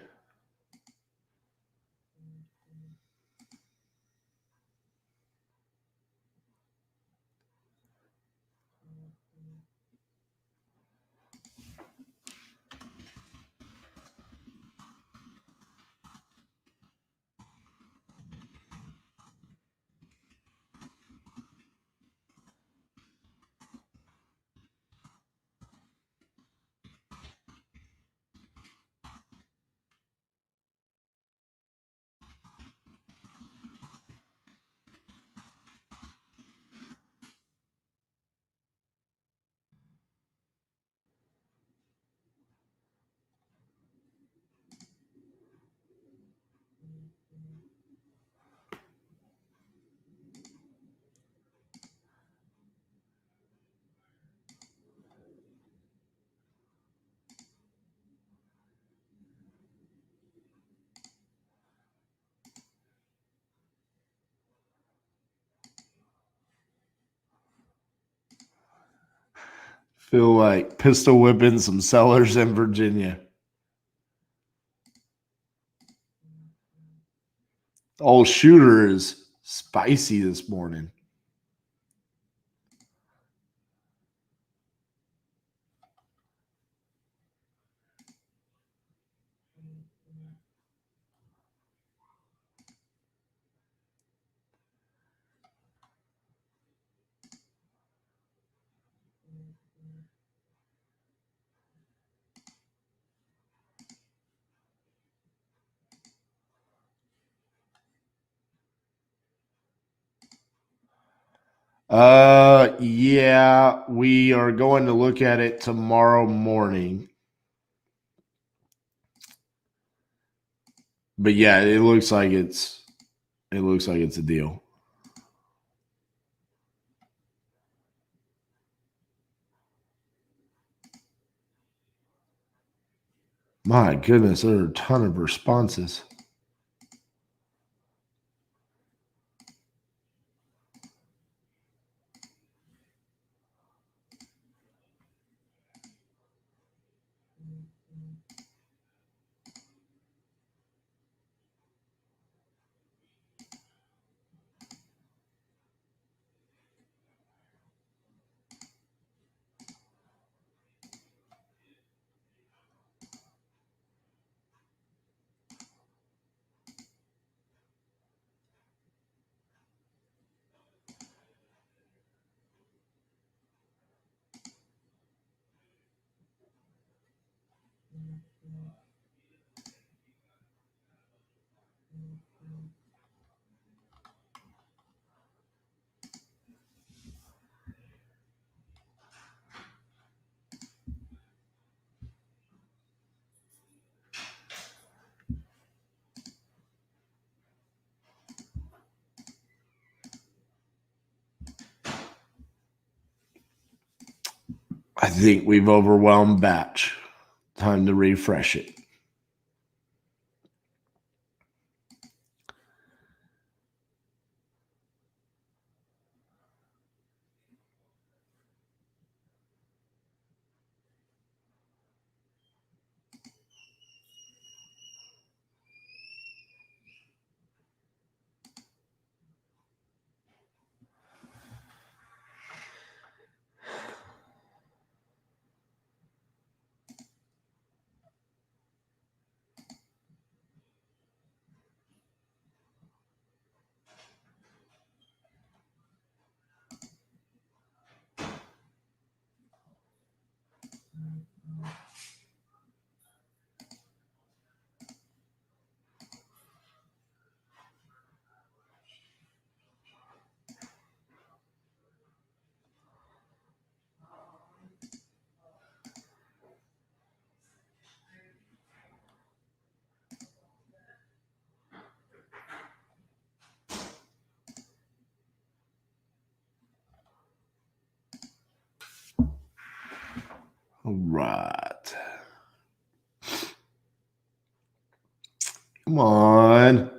Feel like pistol whipping some sellers in Virginia. Old shooter is spicy this morning. Yeah, we are going to look at it tomorrow morning. But yeah, it looks like it's a deal. My goodness, there are a ton of responses. I think we've overwhelmed batch. Time to refresh it. All right. Come on.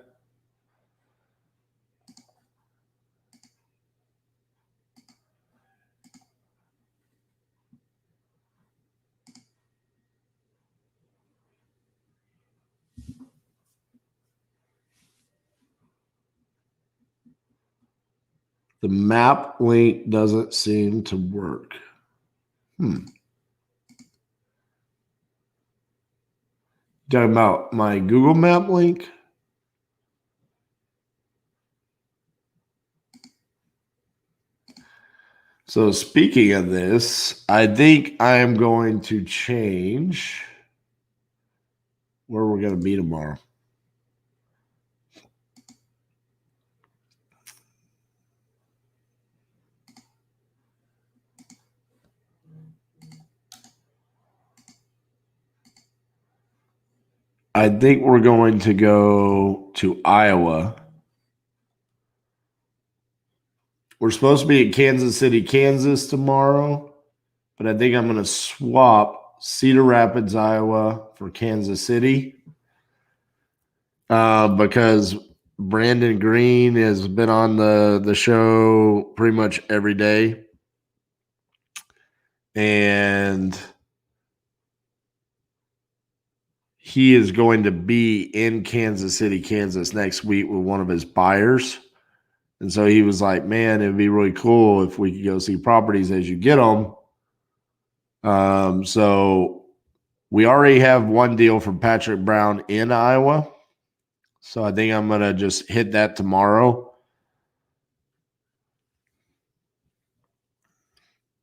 The map link doesn't seem to work. Talking about my Google Map link? So speaking of this, I think I am going to change where we're going to be tomorrow. I think we're going to go to Iowa. We're supposed to be in Kansas City, Kansas tomorrow, but I think I'm going to swap Cedar Rapids, Iowa for Kansas City because Brandon Green has been on the show pretty much every day. and he is going to be in Kansas City, Kansas next week with one of his buyers. And so he was like, man, it'd be really cool if we could go see properties as you get them. So we already have one deal from Patrick Brown in Iowa. So I think I'm going to just hit that tomorrow.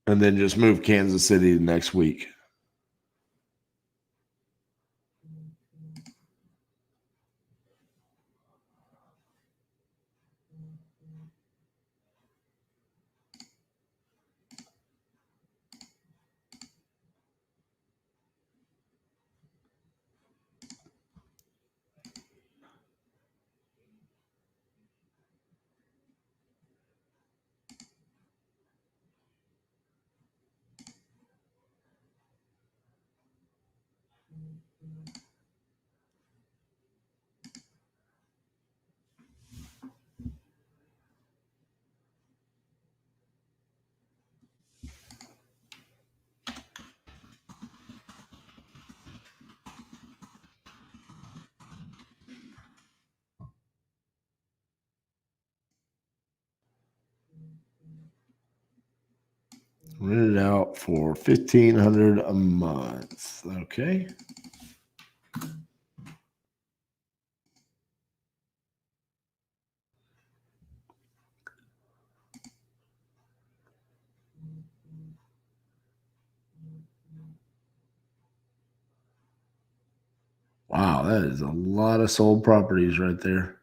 And then just move Kansas City next week. Rent it out for $1,500 a month. Okay. Wow, that is a lot of sold properties right there.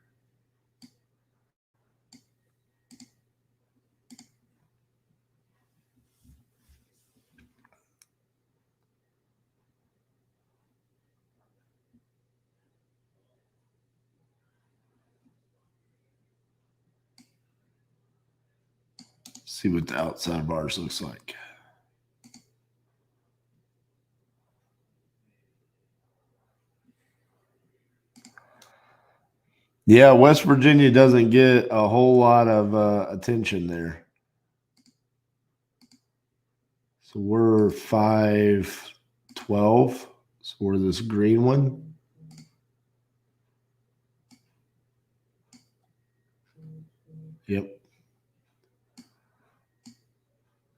See what the outside of ours looks like. Yeah, West Virginia doesn't get a whole lot of attention there. So we're 512. So we're this green one. Yep.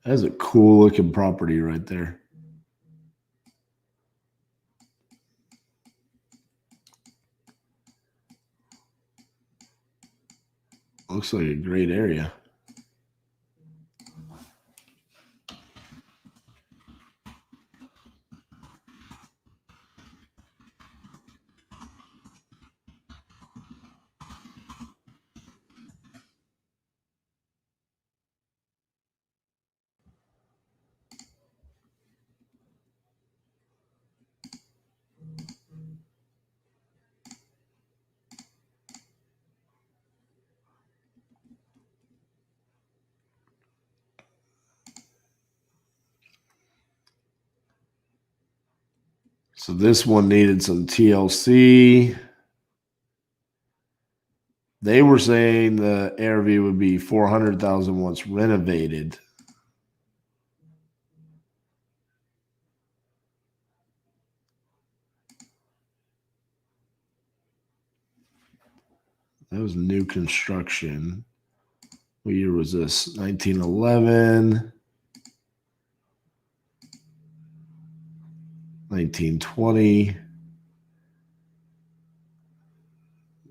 That's a cool looking property right there. Looks like a great area. So this one needed some TLC. They were saying the ARV would be $400,000 once renovated. That was new construction. What year was this? 1911, 1920.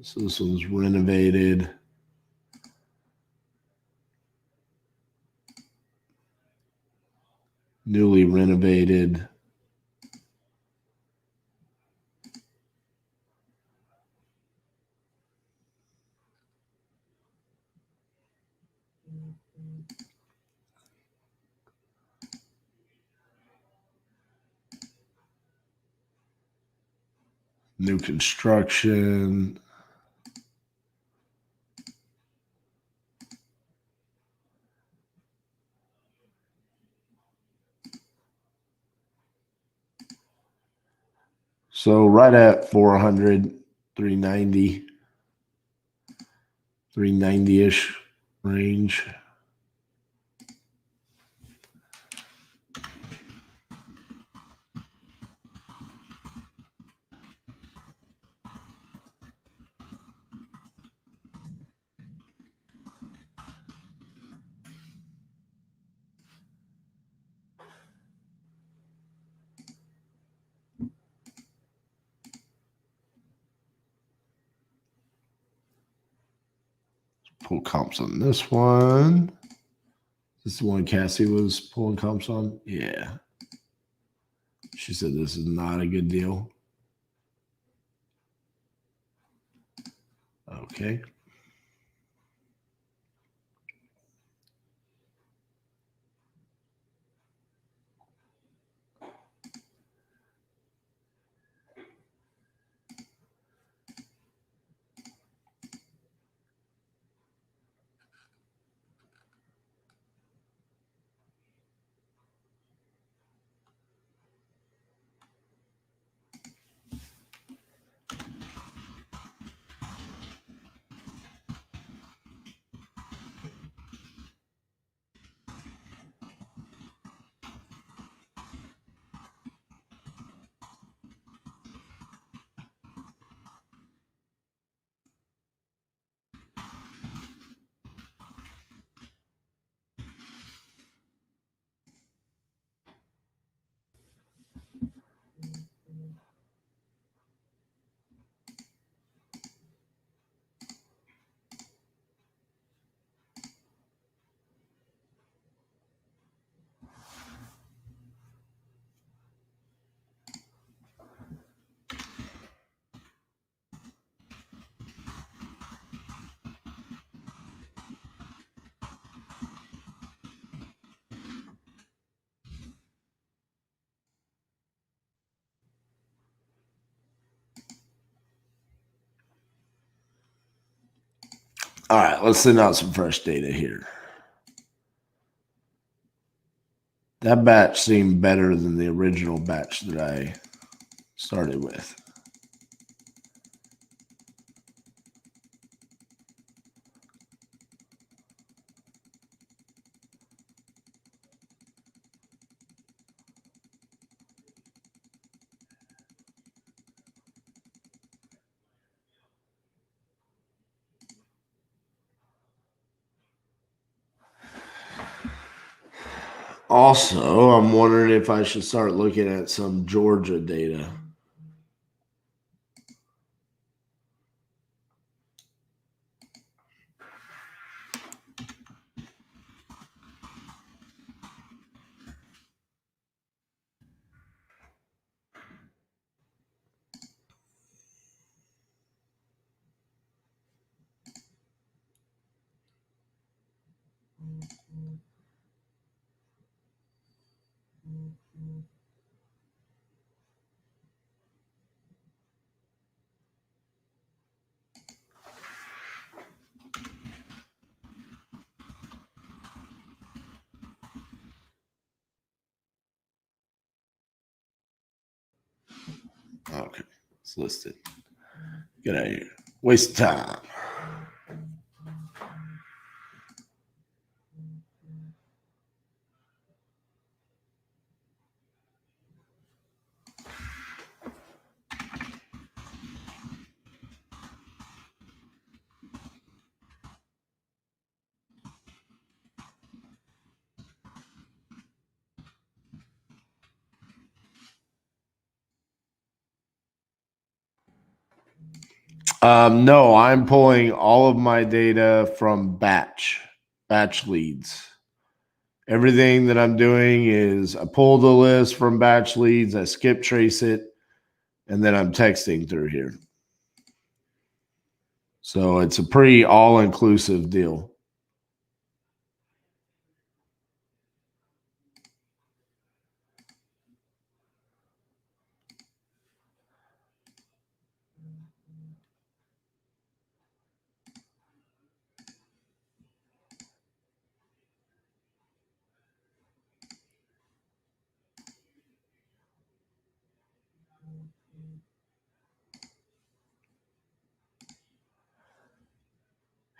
So this one's renovated. Newly renovated. New construction. So right at 400, 390, 390-ish range. pull comps on this one. This is the one Cassie was pulling comps on? Yeah. She said this is not a good deal. Okay. All right, let's send out some fresh data here. That batch seemed better than the original batch that I started with. Also, I'm wondering if I should start looking at some Georgia data. Okay, it's listed. Get out of here. Waste of time. No, I'm pulling all of my data from batch leads. Everything that I'm doing is I pull the list from batch leads, I skip trace it, and then I'm texting through here. So it's a pretty all-inclusive deal.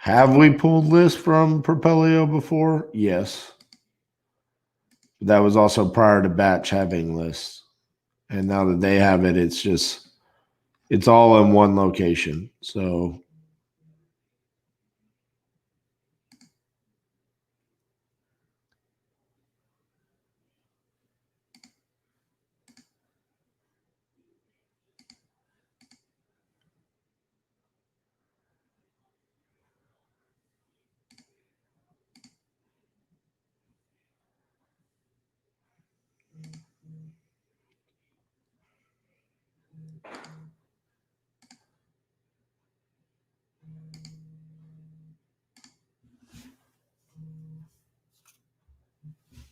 Have we pulled lists from Propelio before? Yes. But that was also prior to batch having lists. And now that they have it, it's all in one location. So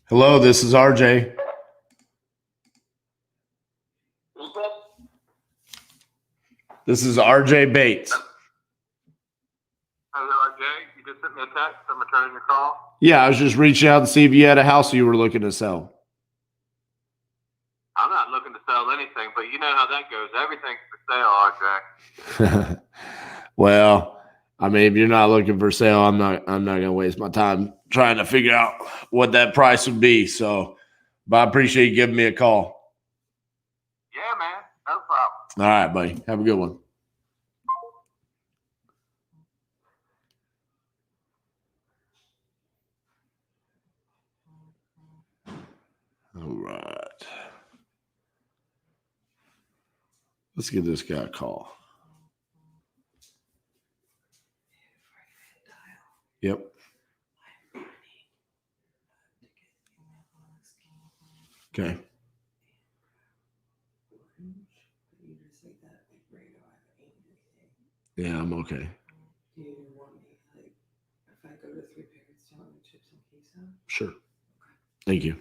Hello, this is RJ. This is RJ Bates. Hello, Jay. You just sent me a text. I'm returning your call. Yeah, I was just reaching out to see if you had a house you were looking to sell. I'm not looking to sell anything, but you know how that goes. Everything's for sale, RJ. Well, I mean, if you're not looking for sale, I'm not gonna waste my time trying to figure out what that price would be. So, but I appreciate you giving me a call. Yeah, man. No problem. All right, buddy. Have a good one. All right. Let's give this guy a call. Yep. Okay. Yeah, I'm okay. Do you want me, like, if I go to 3 Parrots, do you want me to chip some queso? Sure. Thank you.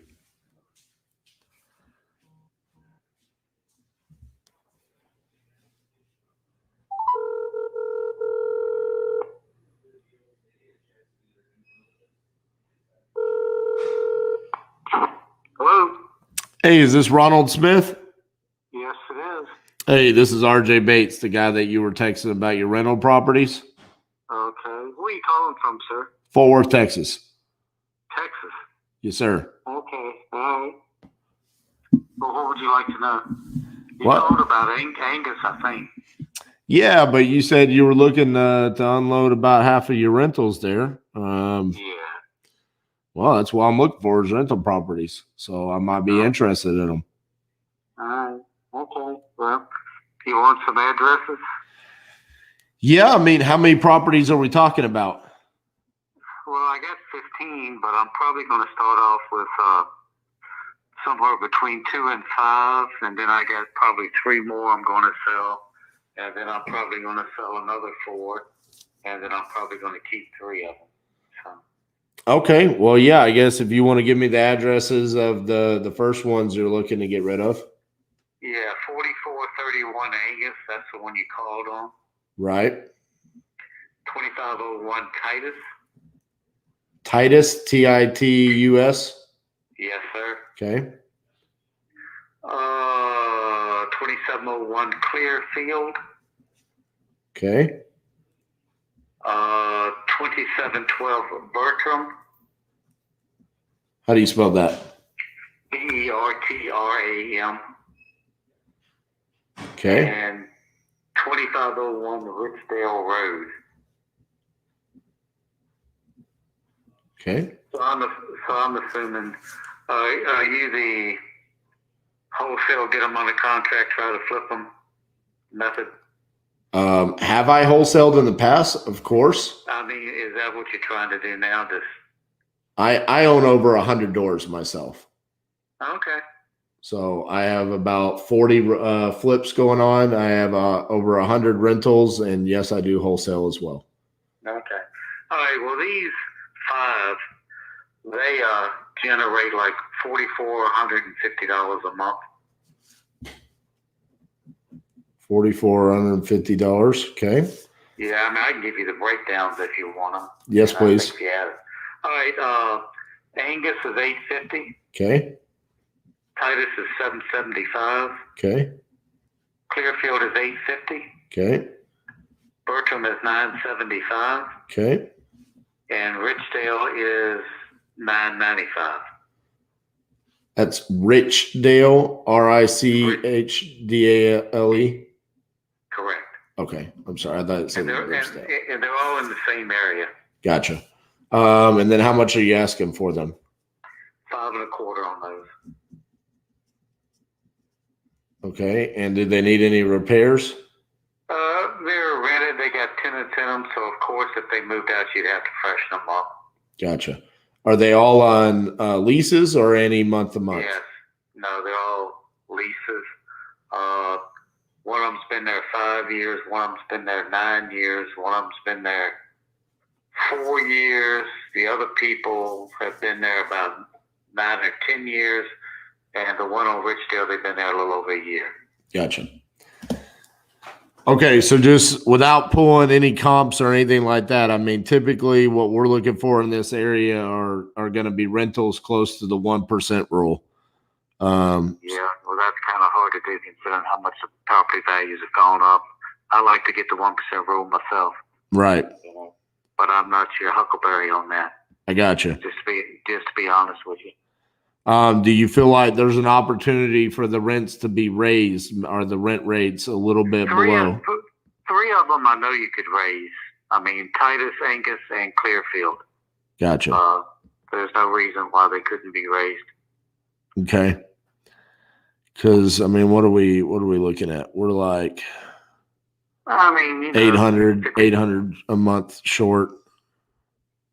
Hello? Hey, is this Ronald Smith? Yes, it is. Hey, this is RJ Bates, the guy that you were texting about your rental properties. Okay. Where are you calling from, sir? Fort Worth, Texas. Texas. Yes, sir. Okay. All right. Well, what would you like to know? You What? called about Angus, I think. Yeah, but you said you were looking to unload about half of your rentals there. Yeah. Well, that's what I'm looking for is rental properties. So I might be interested in them. All right. Okay. Well, you want some addresses? Yeah, I mean, how many properties are we talking about? Well, I got 15, but I'm probably going to start off with somewhere between 2 and 5, and then I got probably 3 more I'm going to sell, and then I'm probably going to sell another 4, and then I'm probably going to keep 3 of them. So. Okay, well, yeah, I guess if you want to give me the addresses of the first ones you're looking to get rid of. Yeah, 4431 Angus, that's the one you called on. Right. 2501 Titus. Titus, Titus. Yes, sir. Okay. 2701 Clearfield. Okay. 2712 Bertram. How do you spell that? Bertram. Okay. And 2501 Richdale Road. Okay. So I'm assuming, are you the wholesale, get them on a contract, try to flip them method? Have I wholesaled in the past? Of course. I mean, is that what you're trying to do now? I own over 100 doors myself. Okay. So I have about 40 flips going on. I have over 100 rentals, and yes, I do wholesale as well. Okay. All right. Well, these 5, they generate like $4,450 a month. $4,450. Okay. Yeah, I mean, I can give you the breakdowns if you want them. Yes, please. Yeah. All right. Angus is $850. Okay. Titus is $775. Okay. Clearfield is $850. Okay. Bertram is $975. Okay. And Richdale is $995. That's Richdale, Richdale. Correct. Okay. I'm sorry. I thought it said Richdale. And they're all in the same area. Gotcha. And then how much are you asking for them? $5.25 on those. Okay. And did they need any repairs? They're rented. They got tenants in them. So, of course, if they moved out, you'd have to freshen them up. Gotcha. Are they all on leases or any month to month? Yes. No, they're all leases. One been there 5 years. One of them's been there 9 years. One of them's been there 4 years. The other people have been there about 9 or 10 years. And the one on Richdale, they've been there a little over a year. Gotcha. Okay, so just without pulling any comps or anything like that, I mean, typically what we're looking for in this area are going to be rentals close to the 1% rule. Yeah, well, that's kind of hard to do considering how much the property values have gone up. I like to get the 1% rule myself. Right. But I'm not your huckleberry on that. I gotcha. Just to be honest with you. Do you feel like there's an opportunity for the rents to be raised or the rent rates a little bit below? Three of them I know you could raise. I mean, Titus, Angus, and Clearfield. Gotcha. There's no reason why they couldn't be raised. Okay. Because I mean, what are we looking at? We're like, I mean, you know, 800 a month short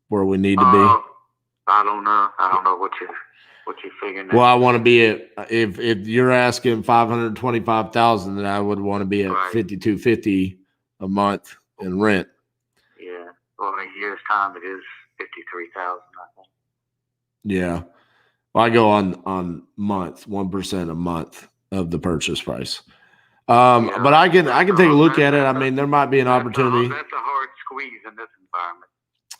where we need to be. I don't know. I don't know what you're figuring. Well, I want to be at if you're asking 525,000, then I would want to be at 5,250 a month in rent. Yeah. Well, in a year's time, it is 53,000. I think. Yeah. Well, I go on month, 1% a month of the purchase price. But I can take a look at it. I mean, there might be an opportunity. That's a hard squeeze in this environment.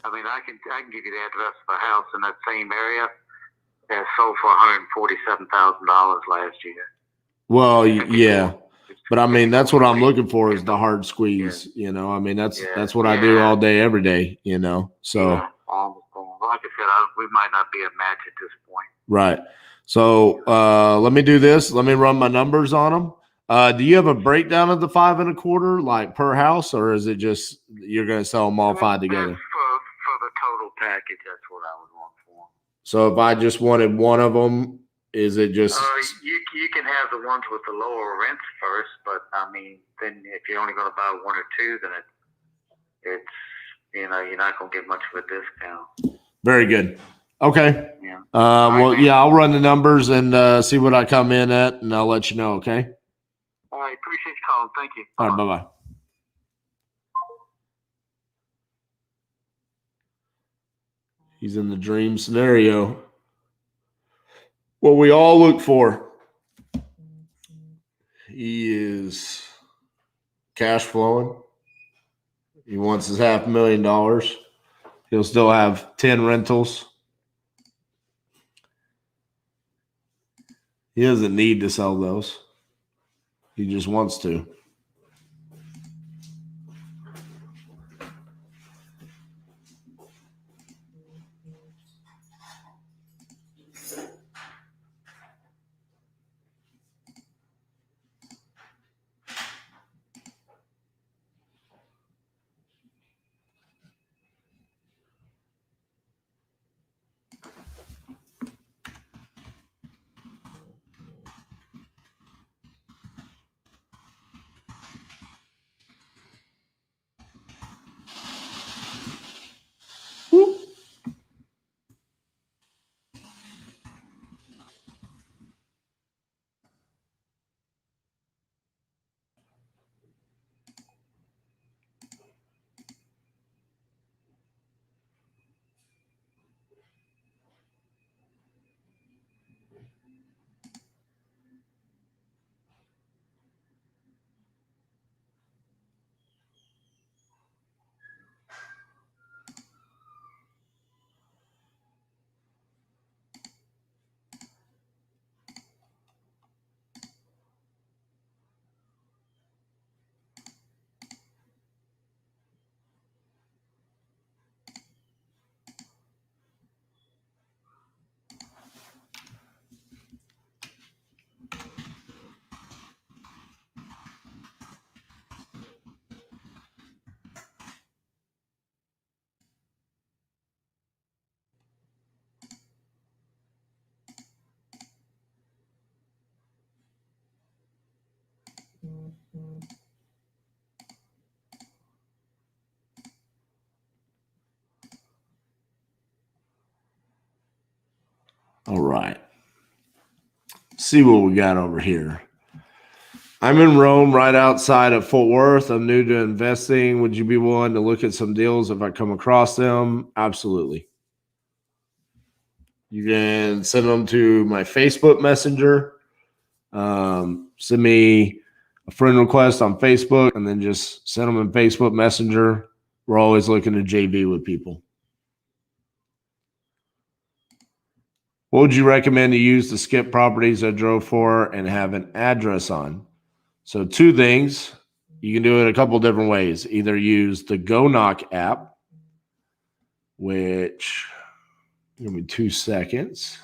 I mean, I can give you the address of a house in that same area that sold for $147,000 last year. Well, yeah, but I mean, that's what I'm looking for is the hard squeeze. You know, I mean, that's what I do all day, every day. You know, so like I said, we might not be a match at this point. Right. So let me do this. Let me run my numbers on them. Do you have a breakdown of the 5 1/4 like per house, or is it just you're going to sell them all 5 together? For the total package, that's what I would want for. So if I just wanted one of them, is it just? You can have the ones with the lower rents first, but I mean, then if you're only going to buy 1 or 2, then it's you're not going to get much of a discount. Very good. Okay. Yeah. Well, yeah, I'll run the numbers and see what I come in at, and I'll let you know. Okay. All right. Appreciate you calling. Thank you. All right. Bye-bye. He's in the dream scenario. What we all look for. He is cash flowing. He wants his $500,000. He'll still have 10 rentals. He doesn't need to sell those. He just wants to. All right. See what we got over here. I'm in Rome, right outside of Fort Worth. I'm new to investing. Would you be willing to look at some deals if I come across them? Absolutely. You can send them to my Facebook Messenger. Send me a friend request on Facebook and then just send them in Facebook Messenger. We're always looking to JV with people. What would you recommend to use to skip properties I drove for and have an address on? So 2 things. You can do it a couple different ways. Either use the Go Knock app, which give me 2 seconds.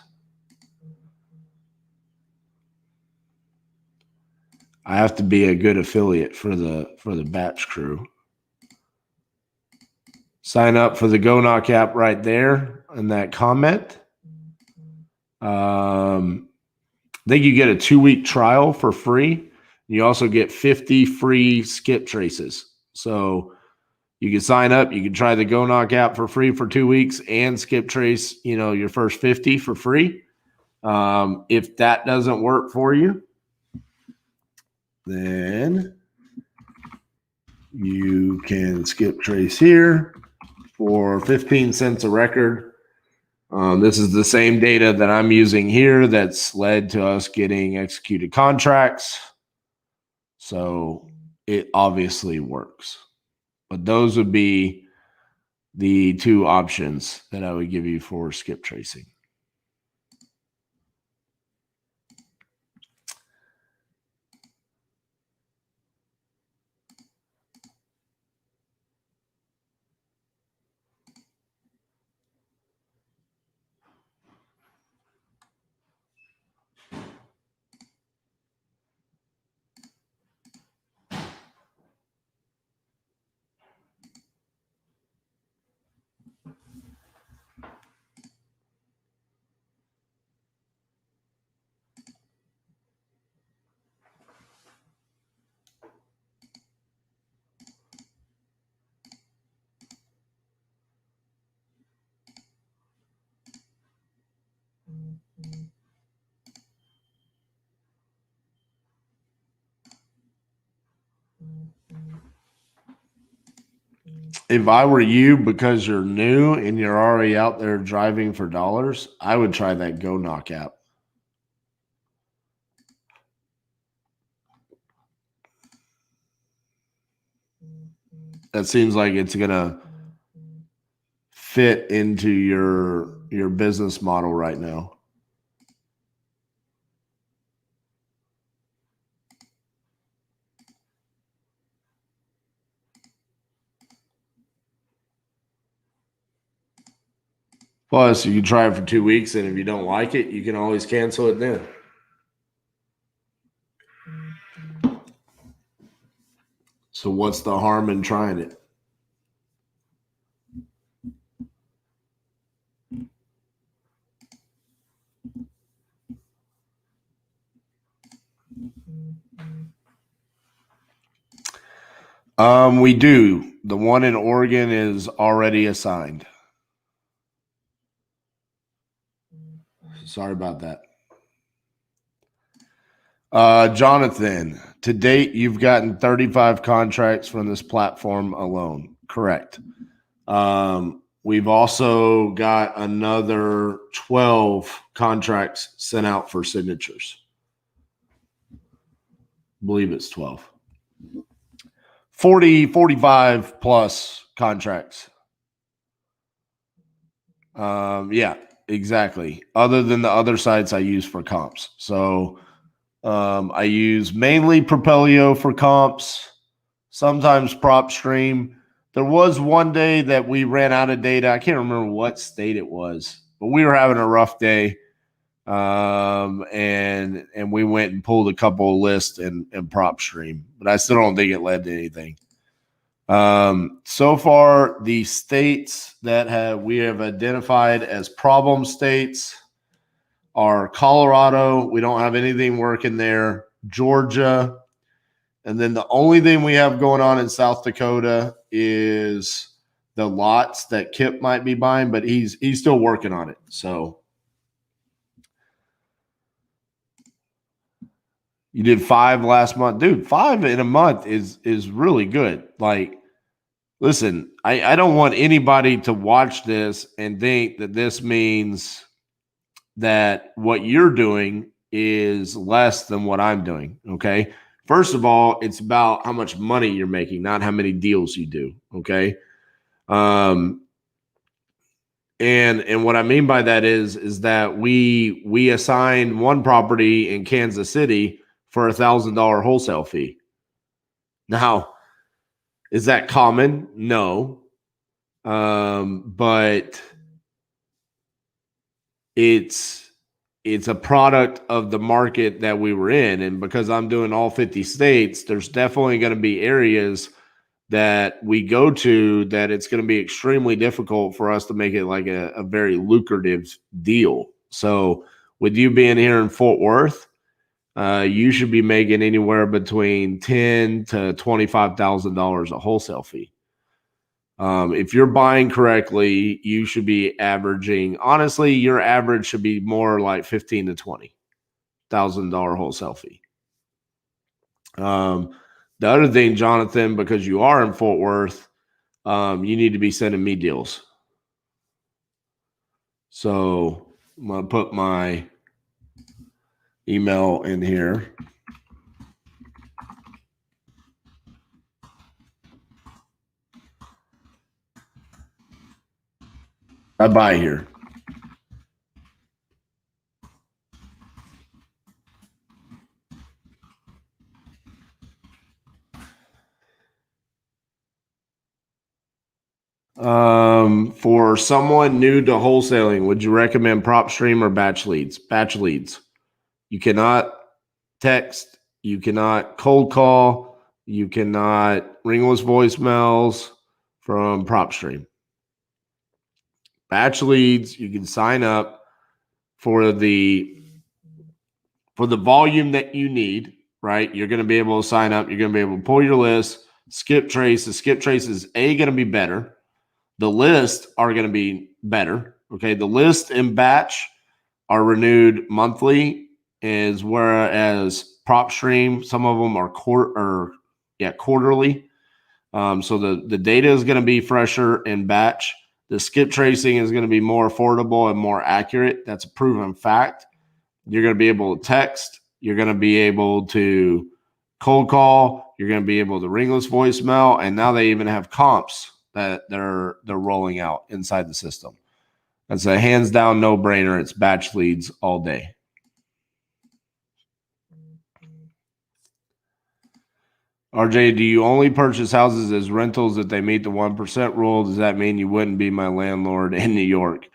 I have to be a good affiliate for the batch crew. Sign up for the Go Knock app right there in that comment. I think you get a 2-week trial for free. You also get 50 free skip traces. So you can sign up. You can try the Go Knock app for free for 2 weeks and skip trace, your first 50 for free. If that doesn't work for you, then you can skip trace here for 15 cents a record. This is the same data that I'm using here that's led to us getting executed contracts. So it obviously works. But those would be the 2 options that I would give you for skip tracing. If I were you, because you're new and you're already out there driving for dollars, I would try that Go Knock app. That seems like it's going to fit into your business model right now. Plus, you can try it for 2 weeks, and if you don't like it, you can always cancel it then. So what's the harm in trying it? We do. The one in Oregon is already assigned. Sorry about that. Jonathan, to date, you've gotten 35 contracts from this platform alone. Correct. We've also got another 12 contracts sent out for signatures. I believe it's 12. 45 plus contracts. Yeah, exactly. Other than the other sites I use for comps. So I use mainly Propelio for comps, sometimes PropStream. There was one day that we ran out of data. I can't remember what state it was, but we were having a rough day. And we went and pulled a couple of lists in PropStream, but I still don't think it led to anything. So far, the states that we have identified as problem states are Colorado. We don't have anything working there. Georgia. And then the only thing we have going on in South Dakota is the lots that Kip might be buying, but he's still working on it. So You did 5 last month. Dude, 5 in a month is really good. Like, listen, I don't want anybody to watch this and think that this means that what you're doing is less than what I'm doing. Okay. First of all, it's about how much money you're making, not how many deals you do. Okay. And what I mean by that is that we assigned one property in Kansas City for $1,000 wholesale fee. Now, is that common? No. But it's a product of the market that we were in. And because I'm doing all 50 states, there's definitely going to be areas that we go to that it's going to be extremely difficult for us to make it like a very lucrative deal. So with you being here in Fort Worth, you should be making anywhere between $10,000 to $25,000 a wholesale fee. If you're buying correctly, you should be averaging. Honestly, your average should be more like $15,000 to $20,000 wholesale fee. The other thing, Jonathan, because you are in Fort Worth, you need to be sending me deals. So I'm going to put my email in here. I buy here. For someone new to wholesaling, would you recommend prop stream or batch leads? Batch leads. You cannot text. You cannot cold call. You cannot ringless voicemails from prop stream. Batch leads, you can sign up for the volume that you need, right? You're going to be able to sign up. You're going to be able to pull your list, skip trace. The skip trace is going to be better. The list are going to be better. Okay. The list and batch are renewed monthly, as whereas prop stream, some of them are quarterly. So the data is going to be fresher in batch. The skip tracing is going to be more affordable and more accurate. That's a proven fact. You're going to be able to text. You're going to be able to cold call. You're going to be able to ringless voicemail. And now they even have comps that they're rolling out inside the system. That's a hands down no brainer. It's batch leads all day. RJ, do you only purchase houses as rentals if they meet the 1% rule? Does that mean you wouldn't be my landlord in New York?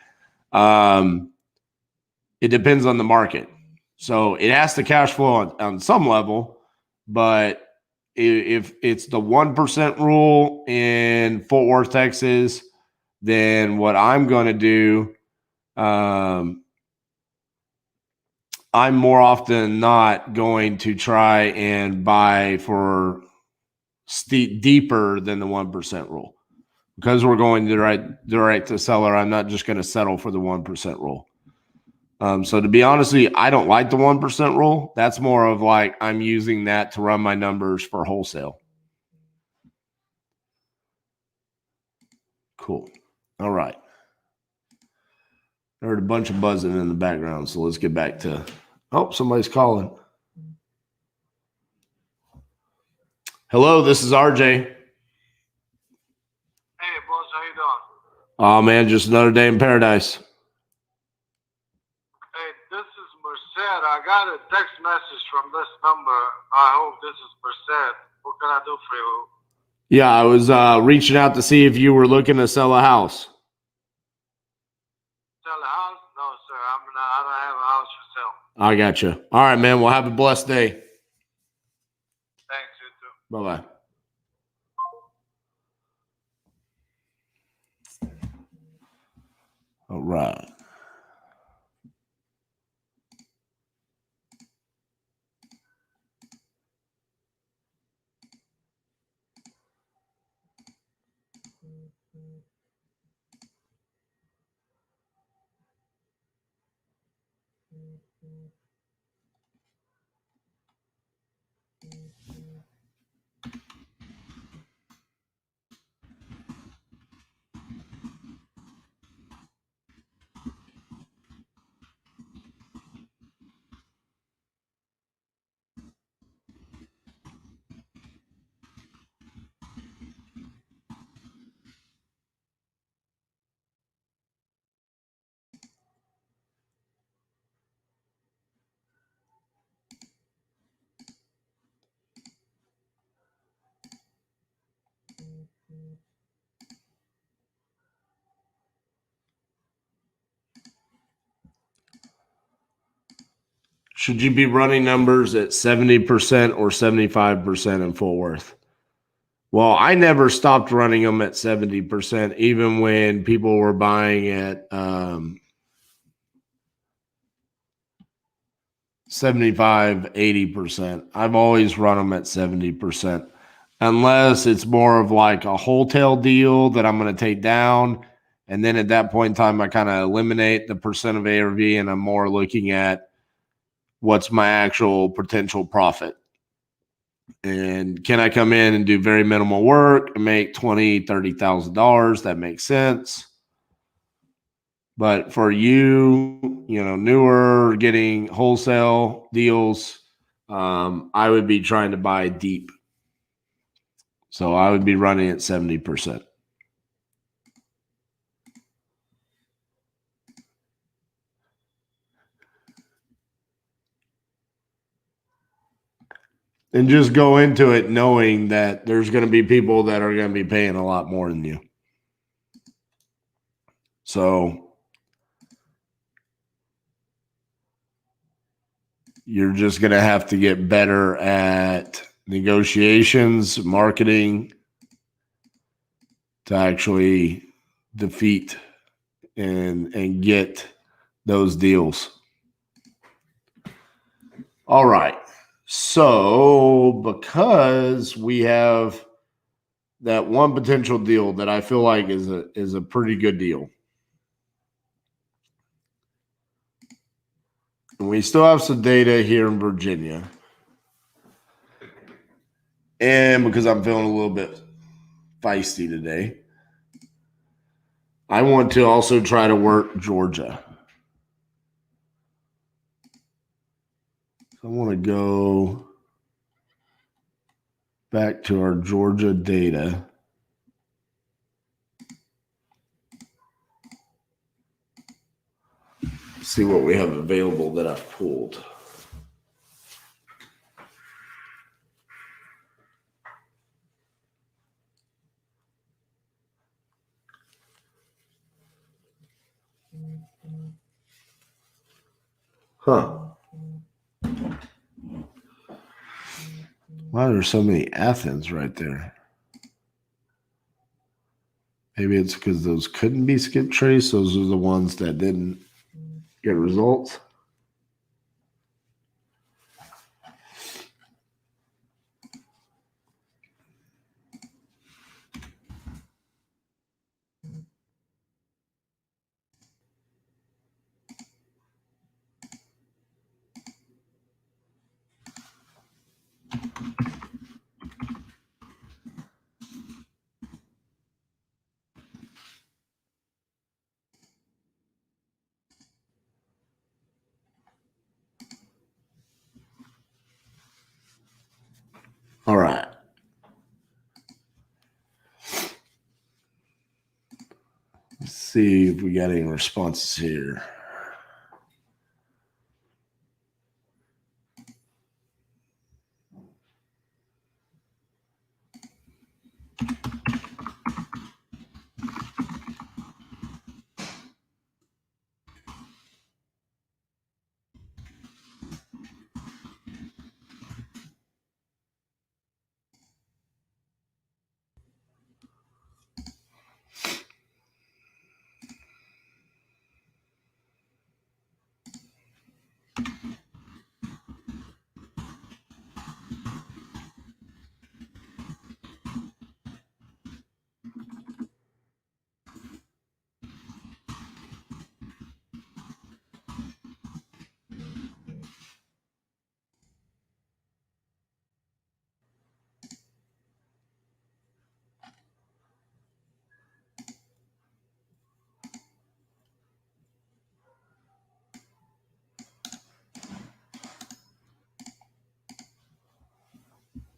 It depends on the market. So it has to cash flow on some level, but if it's the 1% rule in Fort Worth, Texas, then what I'm going to do, I'm more often than not going to try and buy for deeper than the 1% rule. Because we're going direct to seller, I'm not just going to settle for the 1% rule. So to be honest with you, I don't like the 1% rule. That's more of like I'm using that to run my numbers for wholesale. Cool. All right. I heard a bunch of buzzing in the background, so let's get back to. Oh, somebody's calling. Hello, this is RJ. Hey, boss, how you doing? Oh man, just another day in paradise. Hey, this is Merced. I got a text message from this number. I hope this is Merced. What can I do for you? Yeah, I was reaching out to see if you were looking to sell a house. Sell a house? No, sir. I don't have a house for sale. I got you. All right, man. Well, have a blessed day. Thanks, you too. Bye-bye. All right. Should you be running numbers at 70% or 75% in Fort Worth? Well, I never stopped running them at 70%, even when people were buying at 75, 80%. I've always run them at 70%, unless it's more of like a wholesale deal that I'm going to take down. And then at that point in time, I kind of eliminate the percent of ARV and I'm more looking at what's my actual potential profit. And can I come in and do very minimal work and make $20,000, $30,000? That makes sense. But for you, newer, getting wholesale deals, I would be trying to buy deep. So I would be running at 70%. And just go into it knowing that there's going to be people that are going to be paying a lot more than you. So you're just going to have to get better at negotiations, marketing to actually defeat and get those deals. All right. So because we have that one potential deal that I feel like is a pretty good deal. And we still have some data here in Virginia. And because I'm feeling a little bit feisty today, I want to also try to work Georgia. So I want to go back to our Georgia data. See what we have available that I've pulled. Huh. Wow, there's so many Athens right there. Maybe it's because those couldn't be skip traced. Those are the ones that didn't get results. All right. Let's see if we got any responses here.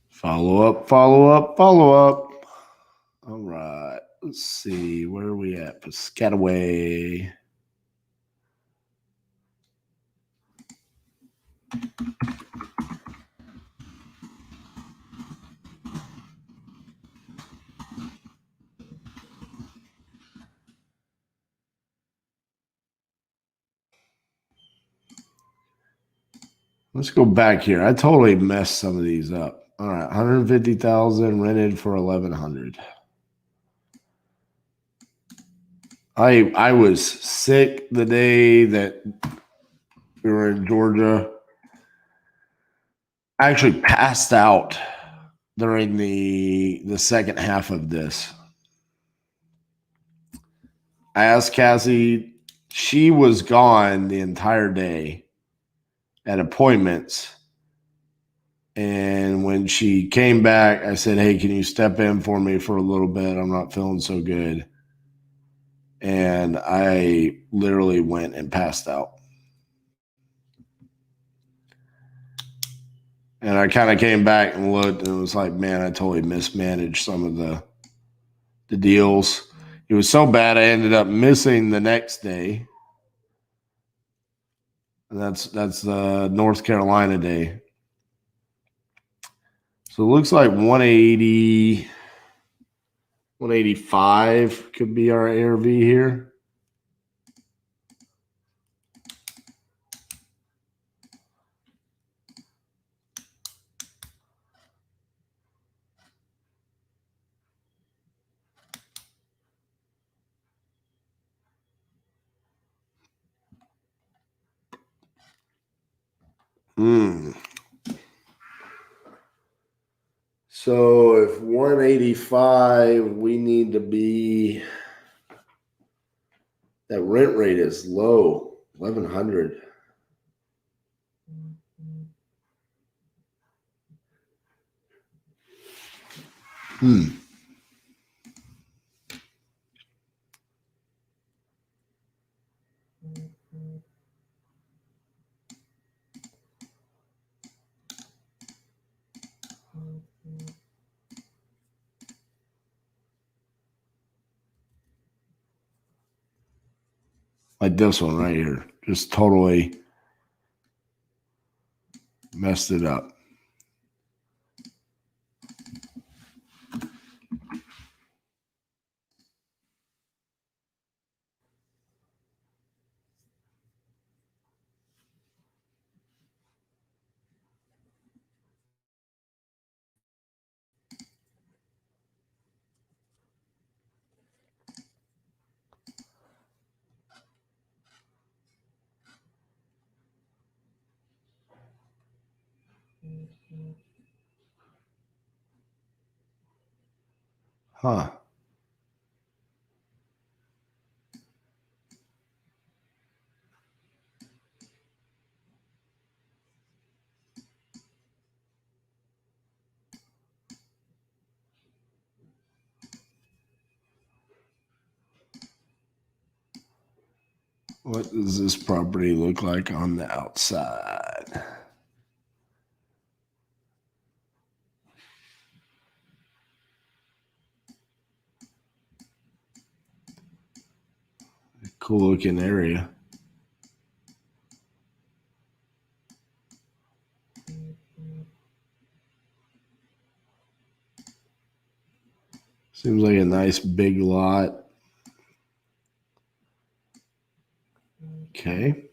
Follow up. All right. Let's see. Where are we at? Piscataway. Let's go back here. I totally messed some of these up. All right, 150,000 rented for 1,100. I was sick the day that we were in Georgia. I actually passed out during the second half of this. I asked Cassie, she was gone the entire day at appointments. And when she came back, I said, hey, can you step in for me for a little bit? I'm not feeling so good. And I literally went and passed out. And I kind of came back and looked and it was like, man, I totally mismanaged some of the deals. It was so bad I ended up missing the next day. And that's the North Carolina day. So it looks like 180, 185 could be our ARV here. So if 185, we need to be, that rent rate is low, 1,100. Like this one right here, just totally messed it up. Huh. What does this property look like on the outside? Cool looking area. Seems like a nice big lot. Okay.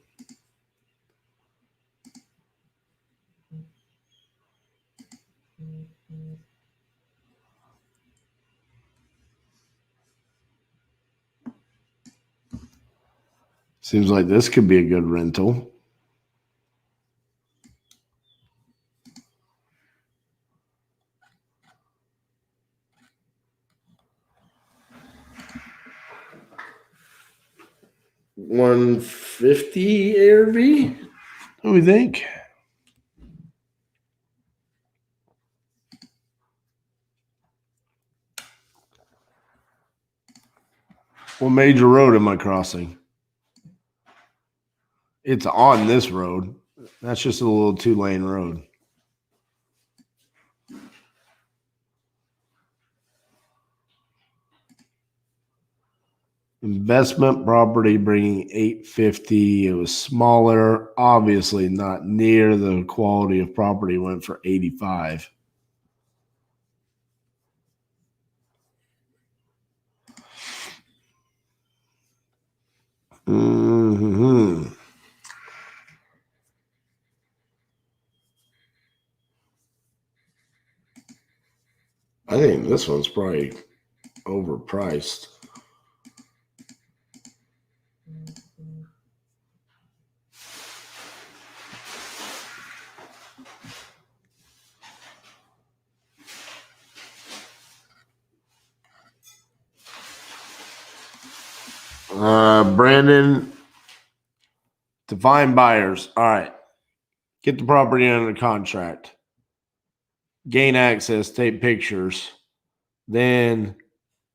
Seems like this could be a good rental. $150 ARV? What do we think? What major road am I crossing? It's on this road. That's just a little 2-lane road. Investment property bringing 850. It was smaller, obviously not near the quality of property. Went for 85. I think this one's probably overpriced. Brandon, to find buyers. All right. Get the property under contract. Gain access, take pictures. Then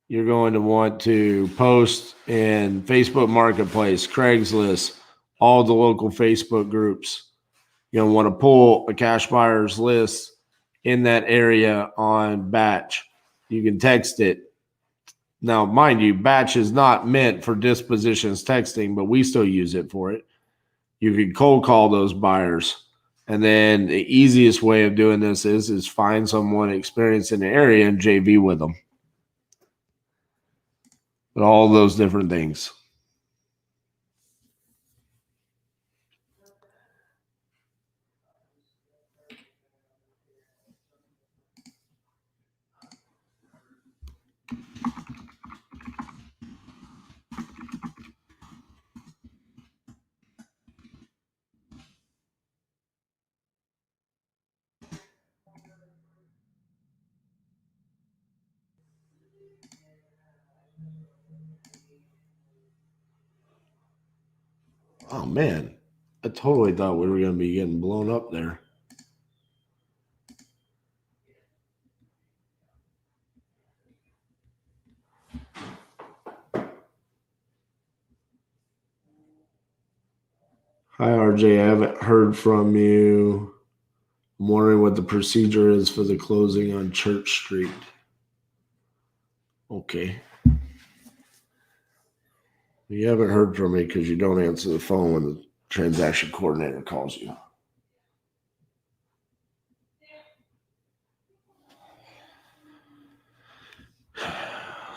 you're going to want to post in Facebook Marketplace, Craigslist, all the local Facebook groups. You're going to want to pull a cash buyers list in that area on batch. You can text it. Now, mind you, batch is not meant for dispositions texting, but we still use it for it. You can cold call those buyers. And then the easiest way of doing this is find someone experienced in the area and JV with them. But all those different things. Oh, man. I totally thought we were going to be getting blown up there. Hi, RJ. I haven't heard from you. I'm wondering what the procedure is for the closing on Church Street. Okay. You haven't heard from me because you don't answer the phone when the transaction coordinator calls you.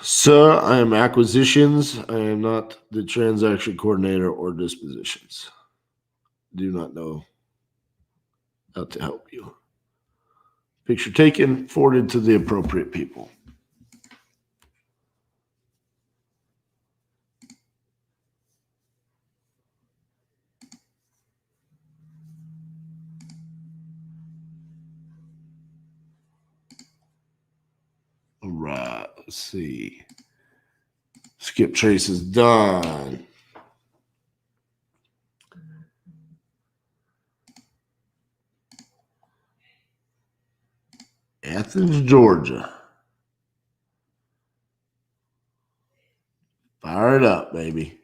Sir, I am acquisitions. I am not the transaction coordinator or dispositions. Do not know how to help you. Picture taken, forwarded to the appropriate people. All right, let's see. Skip trace is done. Athens, Georgia. Fire it up, baby.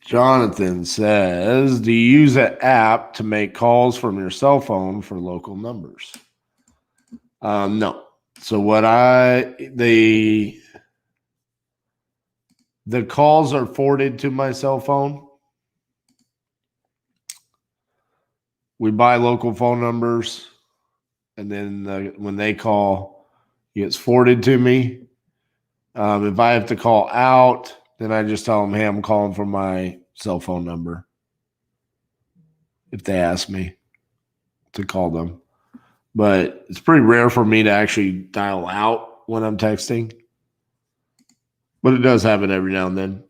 Jonathan says, do you use an app to make calls from your cell phone for local numbers? No. So the calls are forwarded to my cell phone. We buy local phone numbers, and then when they call, it gets forwarded to me. If I have to call out, then I just tell them, hey, I'm calling from my cell phone number. If they ask me to call them. But it's pretty rare for me to actually dial out when I'm texting. But it does happen every now and then.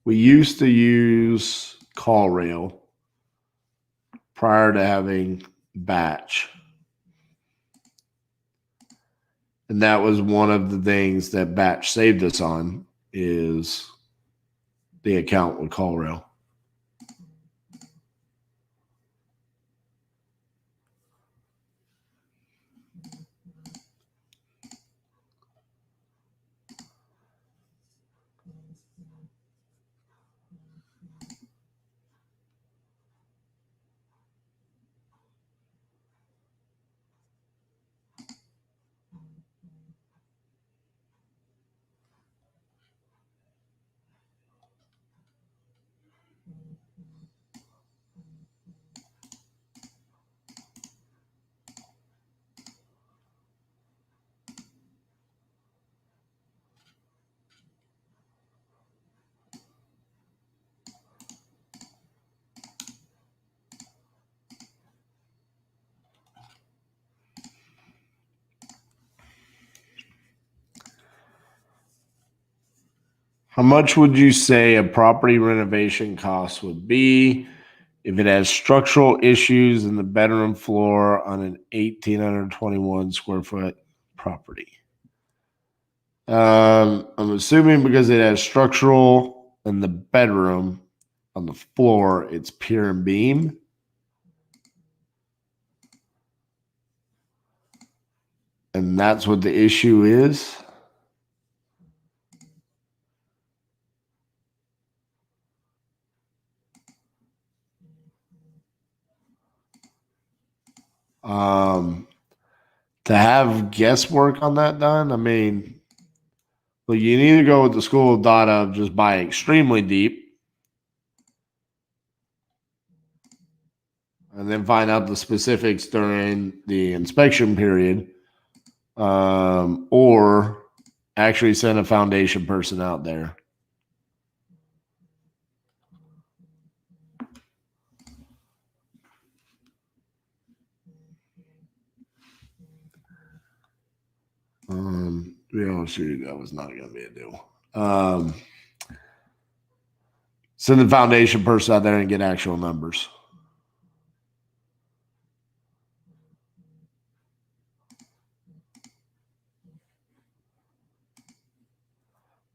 We used to use CallRail prior to having Batch. And that was one of the things that Batch saved us on is the account with CallRail. How much would you say a property renovation cost would be if it has structural issues in the bedroom floor on an 1,821 square foot property? I'm assuming because it has structural in the bedroom on the floor, it's pier and beam. And that's what the issue is. To have guesswork on that done, I mean, well, you need to go with the school of thought of just buy extremely deep and then find out the specifics during the inspection period, or actually send a foundation person out there. To be honest with you, that was not going to be a deal. Send the foundation person out there and get actual numbers.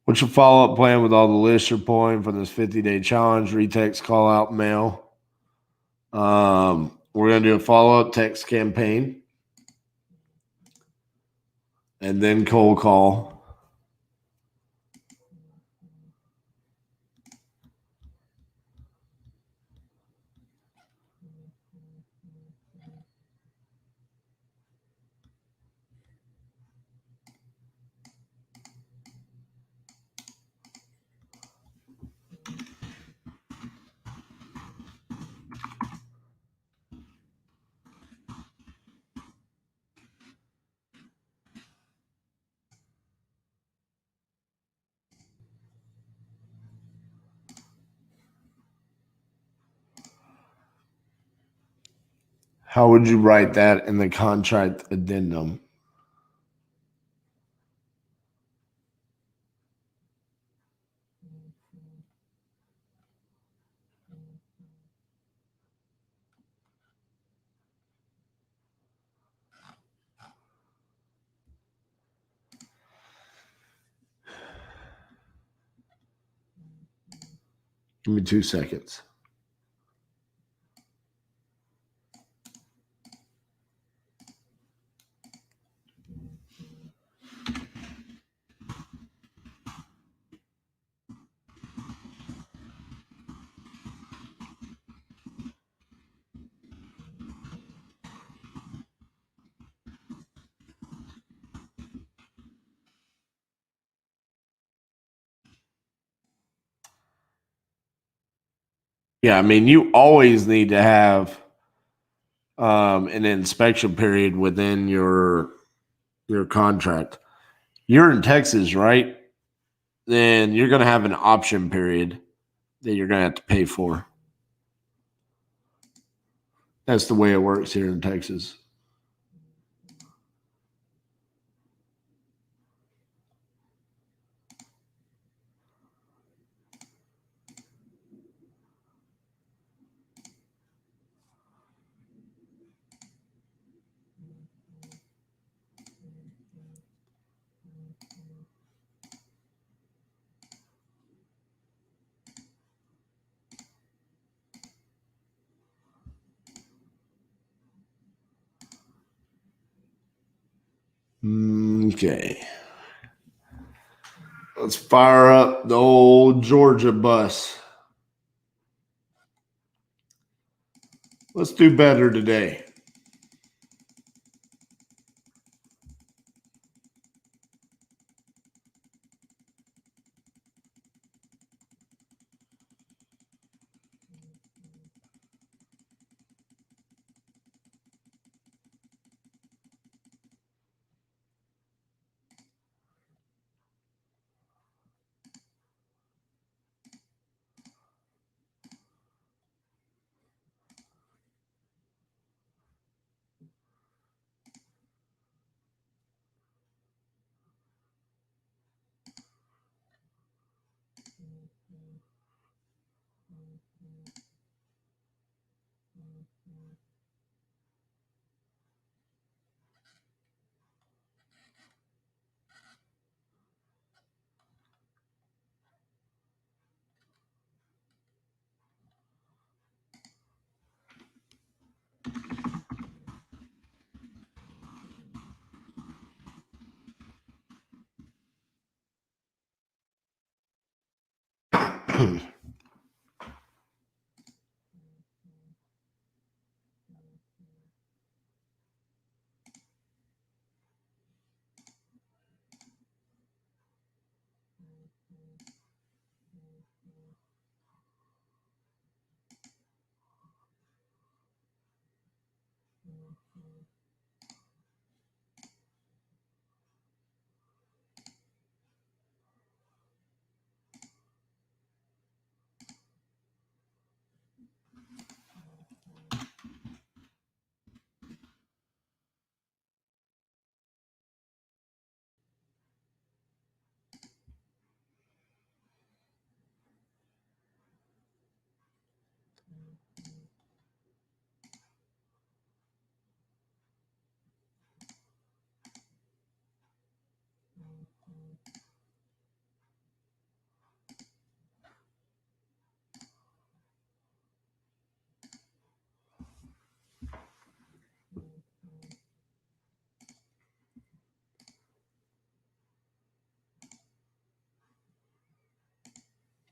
What's your follow-up plan with all the lists you're pulling for this 50-day challenge, retext, call out, mail? We're going to do a follow-up text campaign and then cold call. How would you write that in the contract addendum? Give me 2 seconds. Yeah, I mean, you always need to have an inspection period within your contract. You're in Texas, right? Then you're going to have an option period that you're going to have to pay for. That's the way it works here in Texas. Okay. Let's fire up the old Georgia bus. Let's do better today.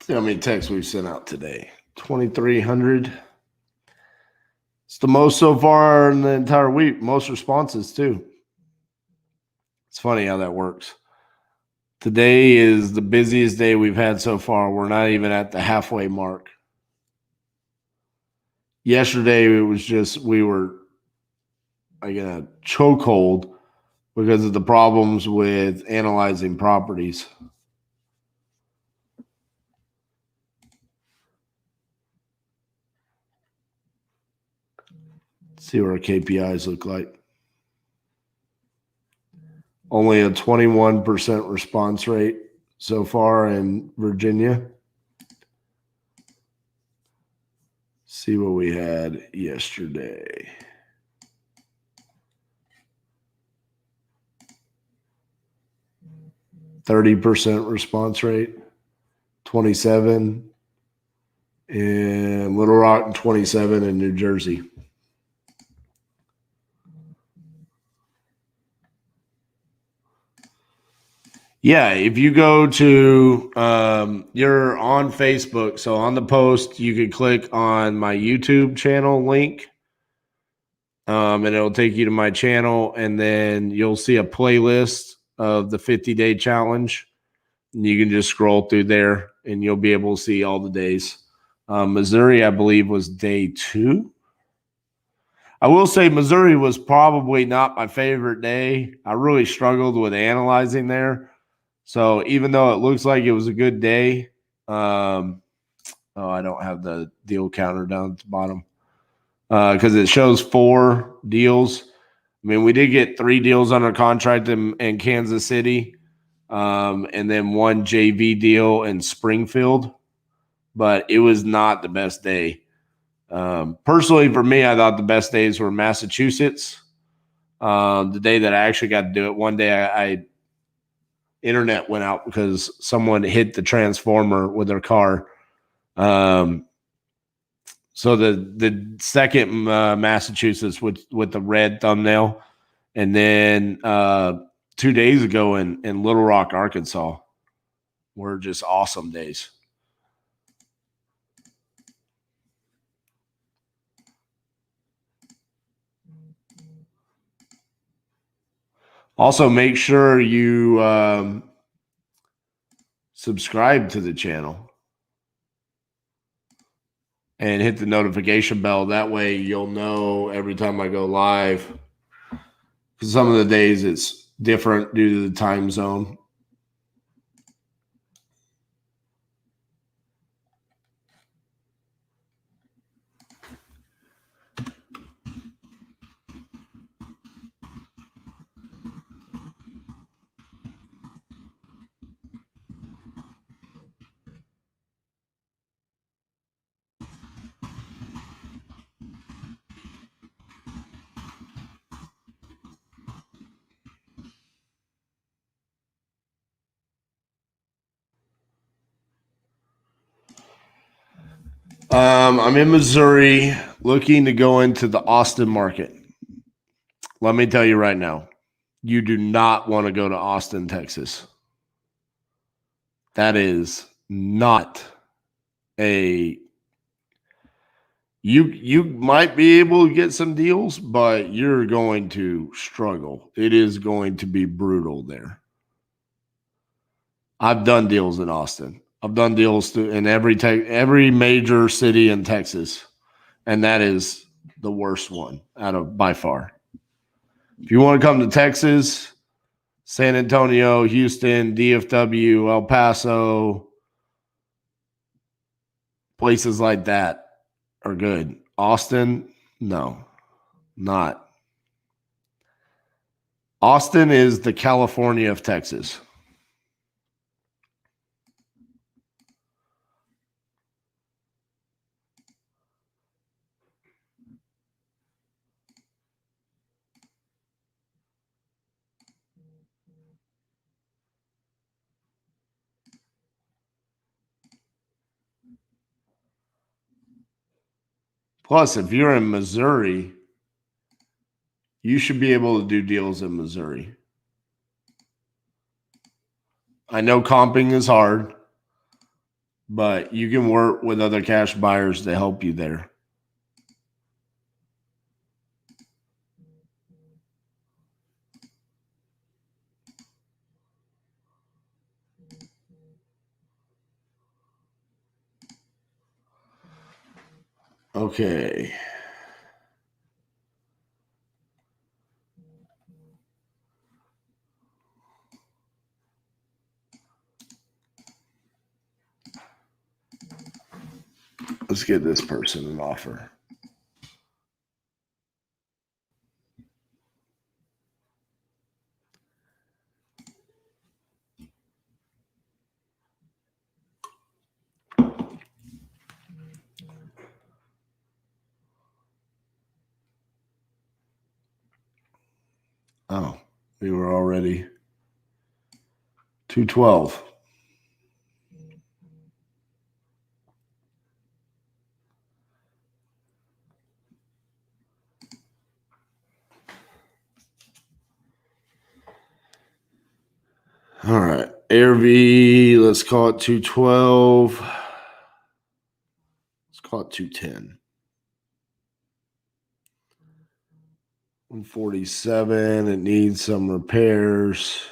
See how many texts we've sent out today. 2,300. It's the most so far in the entire week. Most responses, too. It's funny how that works. Today is the busiest day we've had so far. We're not even at the halfway mark. Yesterday, it was just, we were like in a chokehold because of the problems with analyzing properties. Let's see what our KPIs look like. Only a 21% response rate so far in Virginia. See what we had yesterday. %30 response rate, 27 in Little Rock and 27 in New Jersey. Yeah, if you go to, you're on Facebook. So on the post, you can click on my YouTube channel link. And it'll take you to my channel. And then you'll see a playlist of the 50-day challenge. And you can just scroll through there and you'll be able to see all the days. Missouri, I believe, was day 2. I will say Missouri was probably not my favorite day. I really struggled with analyzing there. So even though it looks like it was a good day, I don't have the deal counter down at the bottom because it shows 4 deals. I mean, we did get 3 deals under contract in Kansas City, and then 1 JV deal in Springfield, but it was not the best day. Personally, for me, I thought the best days were Massachusetts. The day that I actually got to do it, one day I internet went out because someone hit the transformer with their car. So the second Massachusetts with the red thumbnail, and then 2 days ago in Little Rock, Arkansas were just awesome days. Also, make sure you subscribe to the channel and hit the notification bell. That way you'll know every time I go live. Because some of the days it's different due to the time zone. I'm in Missouri looking to go into the Austin market. Let me tell you right now, you do not want to go to Austin, Texas. That is not a you might be able to get some deals, but you're going to struggle. It is going to be brutal there. I've done deals in Austin. I've done deals in every major city in Texas, and that is the worst one out of by far. If you want to come to Texas, San Antonio, Houston, DFW, El Paso, places like that are good. Austin, no, not. Austin is the California of Texas. Plus, if you're in Missouri, you should be able to do deals in Missouri. I know comping is hard, but you can work with other cash buyers to help you there. Okay. Let's get this person an offer. Oh, we were already 212. All right. AirV, let's call it 212. Let's call it 210. 147. It needs some repairs.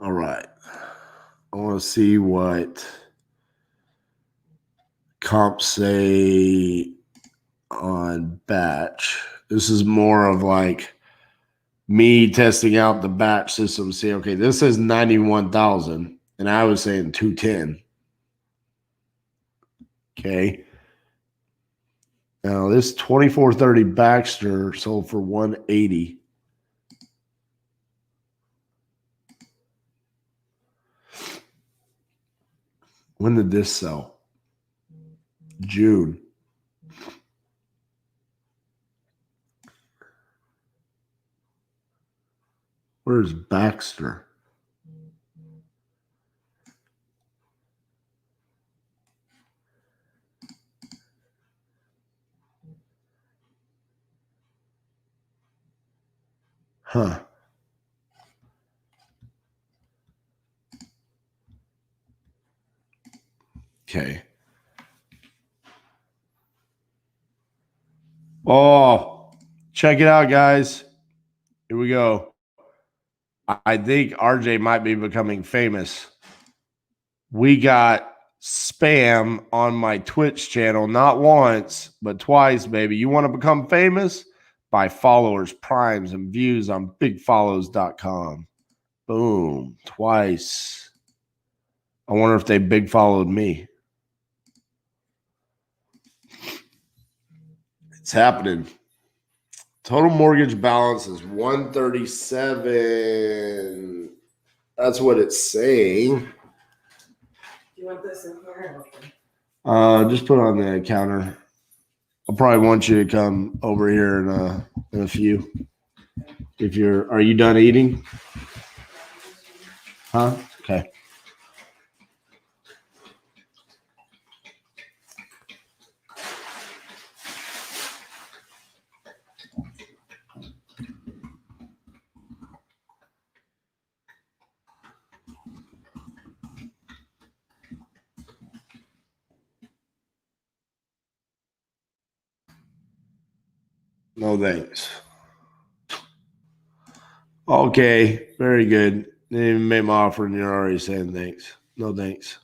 All right. I want to see what comps say on batch. This is more of like me testing out the batch system. See, okay, this says 91,000, and I was saying 210. Okay. Now this 2430 Baxter sold for 180. When did this sell? June. Where's Baxter? Huh. Okay. Oh, check it out, guys. Here we go. I think RJ might be becoming famous. We got spam on my Twitch channel, not once, but twice, baby. You want to become famous? Buy followers, primes, and views on bigfollows.com. Boom. Twice. I wonder if they big followed me. It's happening. Total mortgage balance is 137. That's what it's saying. Do you want this in here? Just put it on the counter. I'll probably want you to come over here in a few. Are you done eating? Huh? Okay. No thanks. Okay, very good. Didn't even make my offer and you're already saying thanks. No thanks.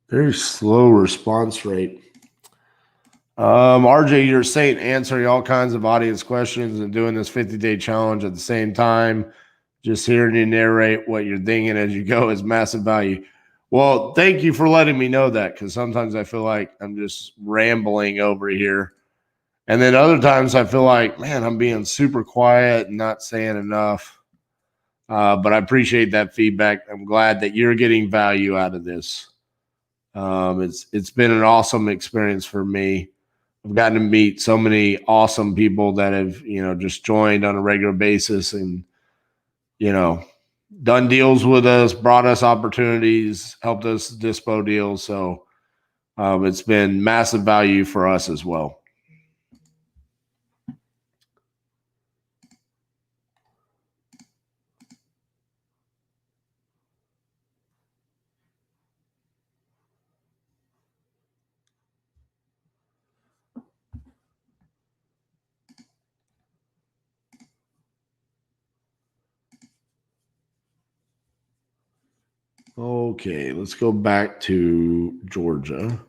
Very slow response rate. RJ, you're saying answering all kinds of audience questions and doing this 50-day challenge at the same time. Just hearing you narrate what you're thinking as you go is massive value. Well, thank you for letting me know that, because sometimes I feel like I'm just rambling over here. And then other times I feel like, man, I'm being super quiet and not saying enough. But I appreciate that feedback. I'm glad that you're getting value out of this. It's been an awesome experience for me. I've gotten to meet so many awesome people that have, just joined on a regular basis and, done deals with us, brought us opportunities, helped us dispo deals. So it's been massive value for us as well. Okay, let's go back to Georgia.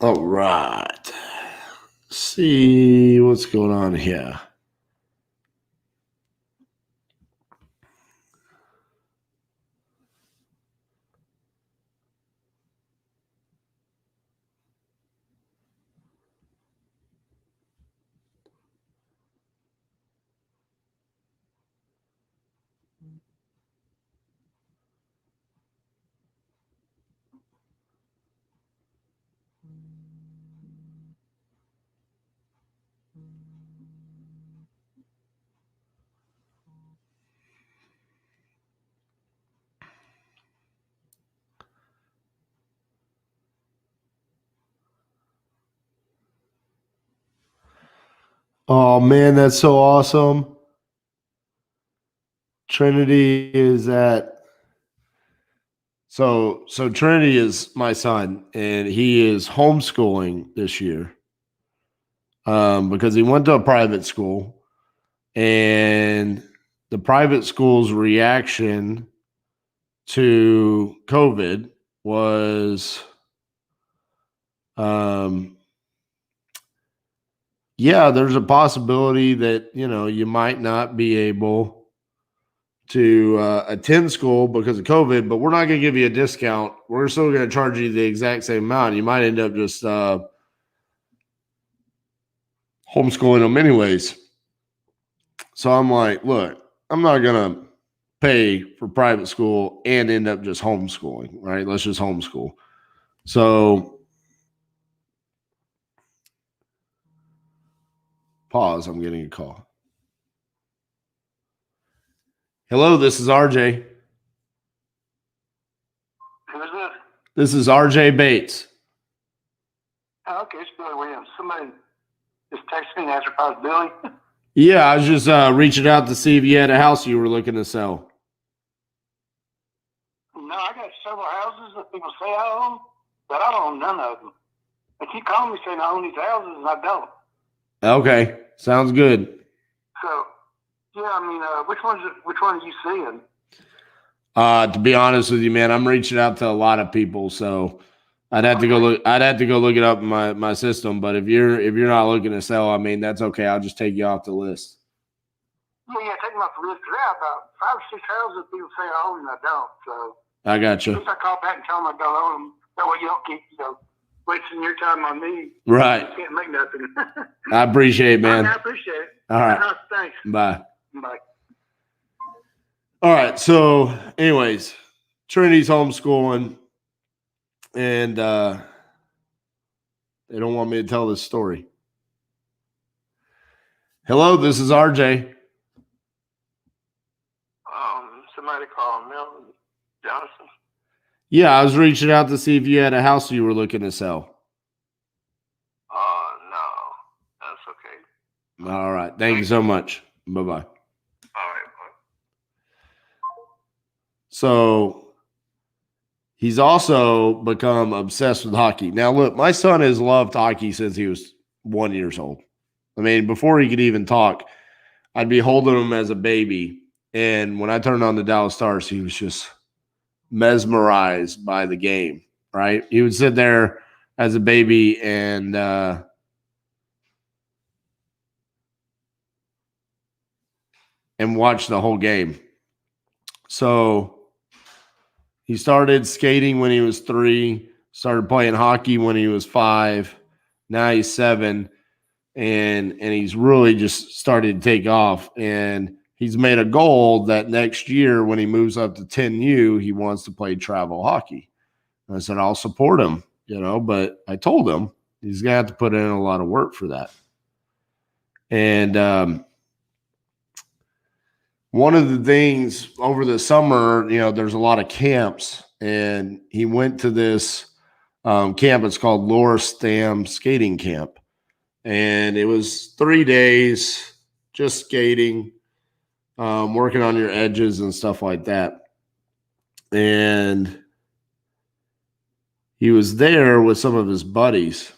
All right. See what's going on here. Oh man, that's so awesome. Trinity is at so Trinity is my son, and he is homeschooling this year. Because he went to a private school, and the private school's reaction to COVID was, yeah, there's a possibility that, you might not be able to attend school because of COVID, but we're not going to give you a discount. We're still going to charge you the exact same amount. You might end up just homeschooling them anyways. So I'm like, look, I'm not going to pay for private school and end up just homeschooling, right? Let's just homeschool. So pause. I'm getting a call. Hello, this is RJ. Who's this? This is RJ Bates. Oh, okay, it's Billy Williams. Somebody just texted me and asked if I was Billy. Yeah, I was just reaching out to see if you had a house you were looking to sell. No, I got several houses that people say I own, but I don't own none of them. They keep calling me saying I own these houses, and I don't. Okay, sounds good. So, yeah, I mean, which one are you seeing? To be honest with you, man, I'm reaching out to a lot of people, so I'd have to go look. I'd have to go look it up in my system. But if you're not looking to sell, I mean, that's okay. I'll just take you off the list. Yeah, take them off the list. Yeah, about 5 or 6 houses people say I own, and I don't. So I got at you. least I call back and tell them I don't own them. That way you don't keep, wasting your time on me. Right. You can't make nothing. I appreciate it, man. I appreciate it. All right. Thanks. Bye. Bye. All right. So, anyways, Trinity's homeschooling, and they don't want me to tell this story. Hello, this is RJ. Somebody called Milton Johnson. Yeah, I was reaching out to see if you had a house you were looking to sell. No, that's okay. All right. Thank you so much. Bye-bye. All right. So he's also become obsessed with hockey. Now, look, my son has loved hockey since he was 1 year old. I mean, before he could even talk, I'd be holding him as a baby. And when I turned on the Dallas Stars, he was just mesmerized by the game, right? He would sit there as a baby and watch the whole game. So he started skating when he was 3, started playing hockey when he was 5. Now he's 7, and he's really just started to take off. And he's made a goal that next year when he moves up to 10U, he wants to play travel hockey. And I said, I'll support him, but I told him he's going to have to put in a lot of work for that. And one of the things over the summer, there's a lot of camps, and he went to this camp. It's called Laura Stam Skating Camp. And it was 3 days just skating, working on your edges and stuff like that. And he was there with some of his buddies.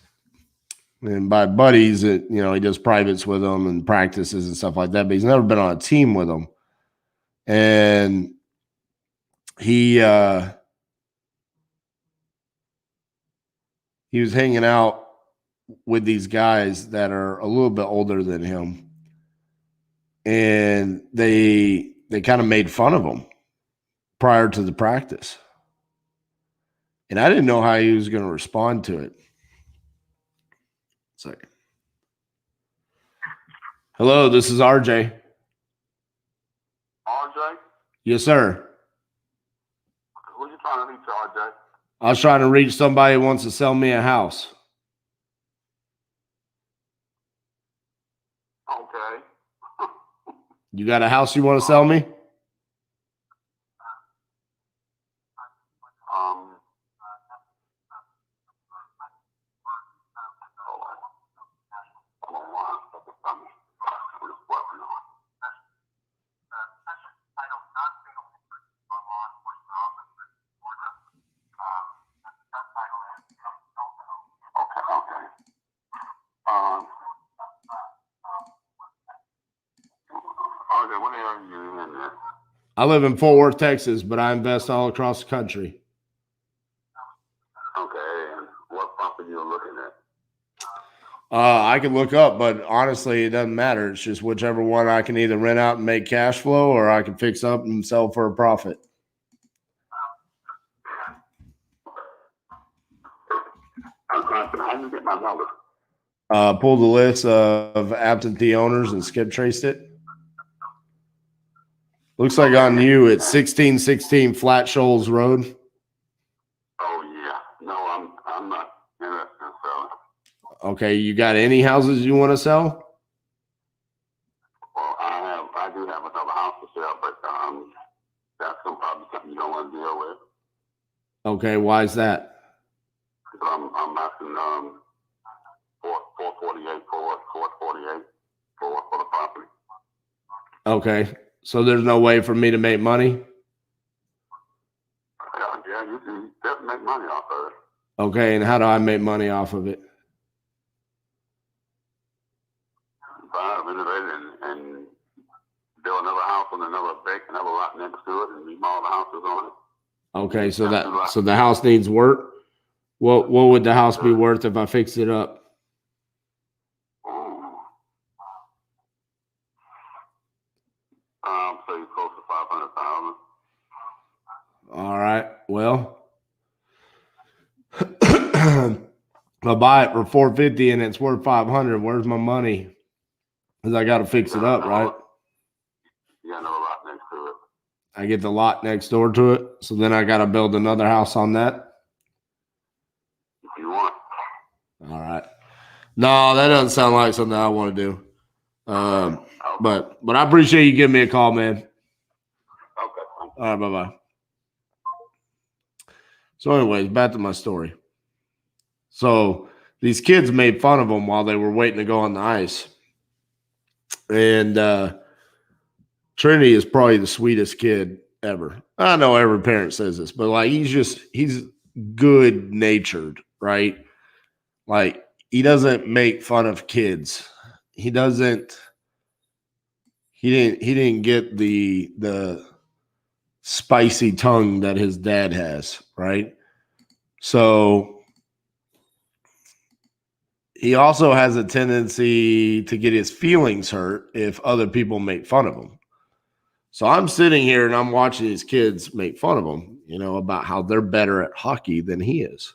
And by buddies, he does privates with them and practices and stuff like that. But he's never been on a team with them. And he was hanging out with these guys that are a little bit older than him, and they kind of made fun of him prior to the practice, and I didn't know how he was going to respond to it. Second. Hello, this is RJ. RJ? Yes, sir. Who you trying to reach, RJ? I was trying to reach somebody who wants to sell me a house. Okay. You got a house you want to sell me? Hold on. I live in Fort Worth, Texas, but I invest all across the country. Okay, and what property you looking at? I can look up, but honestly, it doesn't matter. It's just whichever one I can either rent out and make cash flow, or I can fix up and sell for a profit. How do you get my number? Pulled the list of absentee owners and skip traced it. Looks like on you, it's 1616 Flat Shoals Road. Oh yeah, no, I'm not interested in selling. Okay, you got any houses you want to sell? Well, I do have another house to sell, but that's probably something you don't want to deal with. Okay, why is that? Because I'm asking 448 for the property. Okay, so there's no way for me to make money? Yeah, you can definitely make money off of it. Okay, and how do I make money off of it? Buy, renovate it, and build another house on another lot next to it, and remodel the houses on it. Okay, so the house needs work. What would the house be worth if I fixed it up? Say close to 500,000. All right. Well, I buy it for 450 and it's worth 500. Where's my money? Because I got to fix it up, right? You got another lot next to it. I get the lot next door to it, so then I got to build another house on that. If you want. All right. No, that doesn't sound like something I want to do. But I appreciate you giving me a call, man. Okay. All right, bye-bye. So anyways, back to my story. So these kids made fun of them while they were waiting to go on the ice. And Trinity is probably the sweetest kid ever. I know every parent says this, but like he's good natured, right? Like he doesn't make fun of kids. He didn't get the spicy tongue that his dad has, right? So he also has a tendency to get his feelings hurt if other people make fun of him. So I'm sitting here and I'm watching these kids make fun of him, about how they're better at hockey than he is.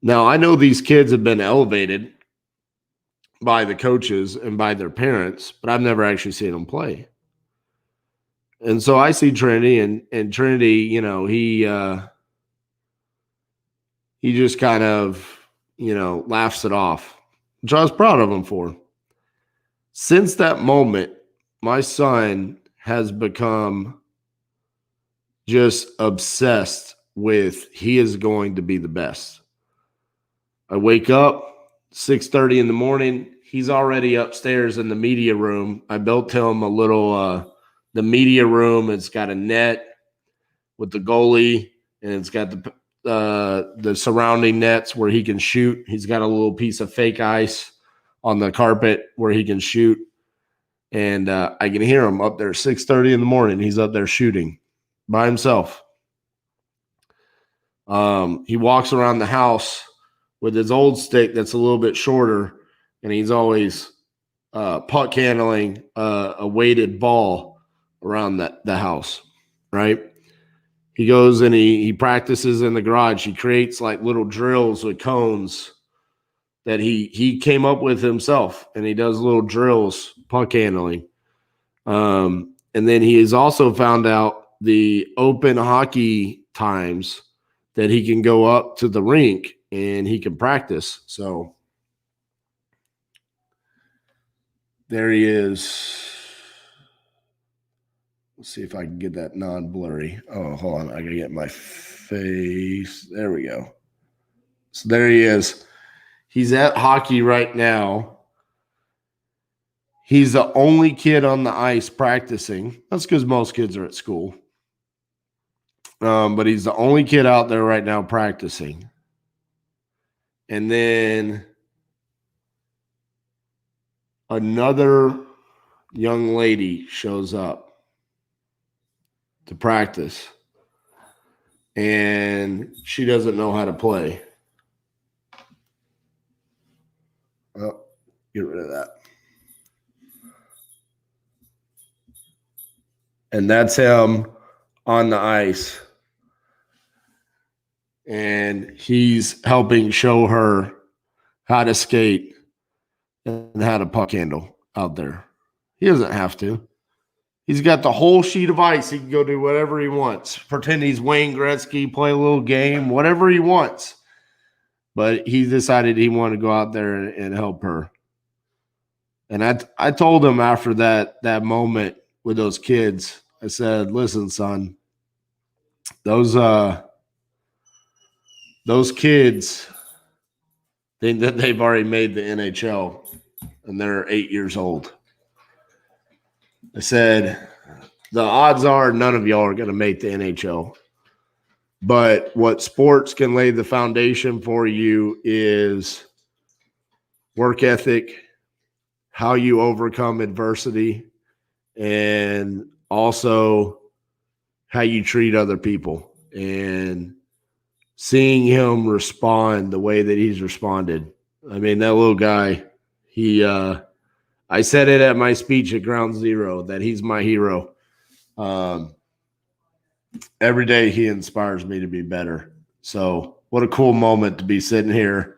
Now, I know these kids have been elevated by the coaches and by their parents, but I've never actually seen them play. And so I see Trinity and Trinity, he just kind of, laughs it off, which I was proud of him for. Since that moment, my son has become just obsessed with he is going to be the best. I wake up 6:30 in the morning. He's already upstairs in the media room. I built him a little the media room. It's got a net with the goalie, and it's got the surrounding nets where he can shoot. He's got a little piece of fake ice on the carpet where he can shoot. And I can hear him up there 6:30 in the morning. He's up there shooting by himself. He walks around the house with his old stick that's a little bit shorter, and he's always puck handling a weighted ball around the house, right? He goes and he practices in the garage. He creates like little drills with cones that he came up with himself, and he does little drills, puck handling. And then he has also found out the open hockey times that he can go up to the rink and he can practice. So there he is. Let's see if I can get that non-blurry. Oh, hold on. I got to get my face. There we go. So there he is. He's at hockey right now. He's the only kid on the ice practicing. That's because most kids are at school. But he's the only kid out there right now practicing. And then another young lady shows up. to practice, and she doesn't know how to play. Oh, get rid of that. And that's him on the ice. And he's helping show her how to skate and how to puck handle out there. He doesn't have to. He's got the whole sheet of ice. He can go do whatever he wants. Pretend he's Wayne Gretzky, play a little game, whatever he wants. But he decided he wanted to go out there and help her. And I told him after that moment with those kids, I said, listen, son, those kids think that they've already made the NHL and they're 8 years old. I said, the odds are none of y'all are going to make the NHL. But what sports can lay the foundation for you is work ethic, how you overcome adversity, and also how you treat other people. And seeing him respond the way that he's responded. I mean, that little guy, I said it at my speech at Ground Zero that he's my hero. Every day he inspires me to be better. So what a cool moment to be sitting here,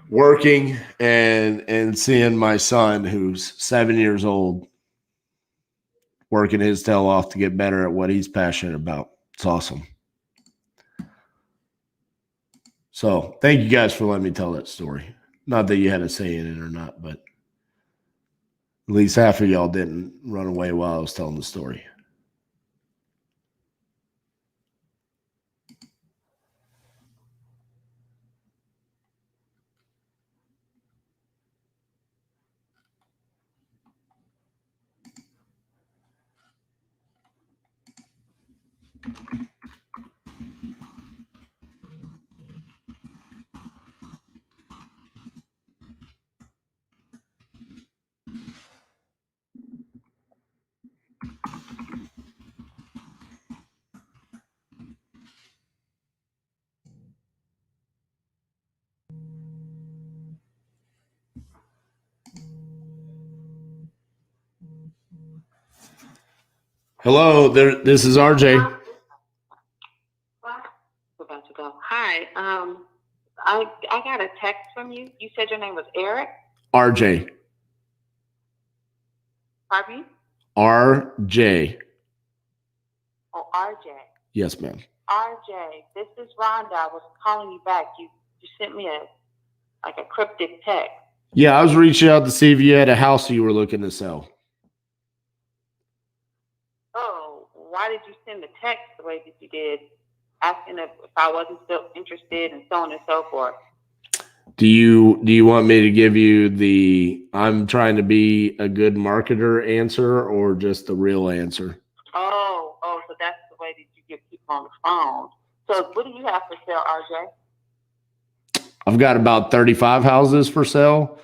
working and seeing my son, who's 7 years old, working his tail off to get better at what he's passionate about. It's awesome. So thank you guys for letting me tell that story. Not that you had a say in it or not, but at least half of y'all didn't run away while I was telling the story. Hello, this is RJ. About to go. Hi. I got a text from you. You said your name was Eric. RJ. Pardon me? RJ. Oh, RJ. Yes, ma'am. RJ, this is Rhonda. I was calling you back. You sent me a cryptic text. Yeah, I was reaching out to see if you had a house you were looking to sell. Oh, why did you send the text the way that you did, asking if I wasn't still interested and so on and so forth? Do you want me to give you the I'm trying to be a good marketer answer or just the real answer? Oh, so that's the way that you get people on the phone. So what do you have for sale, RJ? I've got about 35 houses for sale.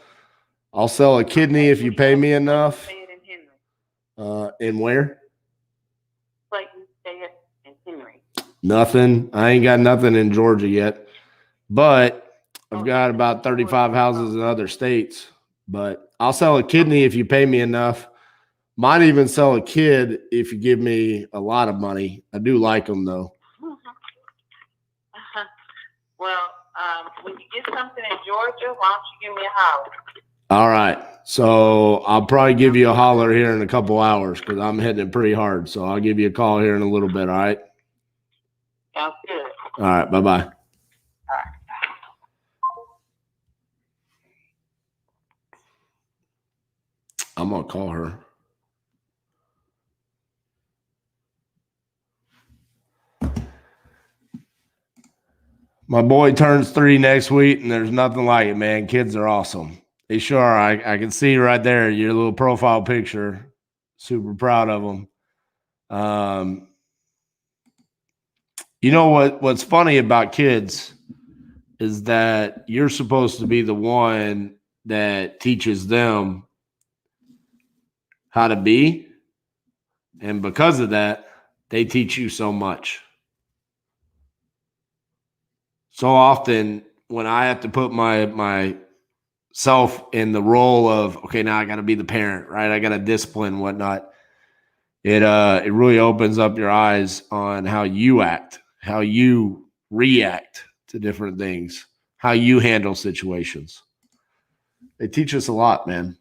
I'll sell a kidney if you pay me enough. Say it in Henry. And where? Clayton, say it in Henry. Nothing. I ain't got nothing in Georgia yet. But I've got about 35 houses in other states. But I'll sell a kidney if you pay me enough. Might even sell a kid if you give me a lot of money. I do like them, though. Well, when you get something in Georgia, why don't you give me a holler? All right. So I'll probably give you a holler here in a couple hours because I'm hitting it pretty hard. So I'll give you a call here in a little bit. All right. Sounds good. All right. Bye-bye. I'm going to call her. My boy turns 3 next week, and there's nothing like it, man. Kids are awesome. They sure are. I can see right there your little profile picture. Super proud of them. You know what's funny about kids is that you're supposed to be the one that teaches them how to be. And because of that, they teach you so much. So often when I have to put myself in the role of, okay, now I got to be the parent, right? I got to discipline and whatnot. It really opens up your eyes on how you act, how you react to different things, how you handle situations. They teach us a lot, man.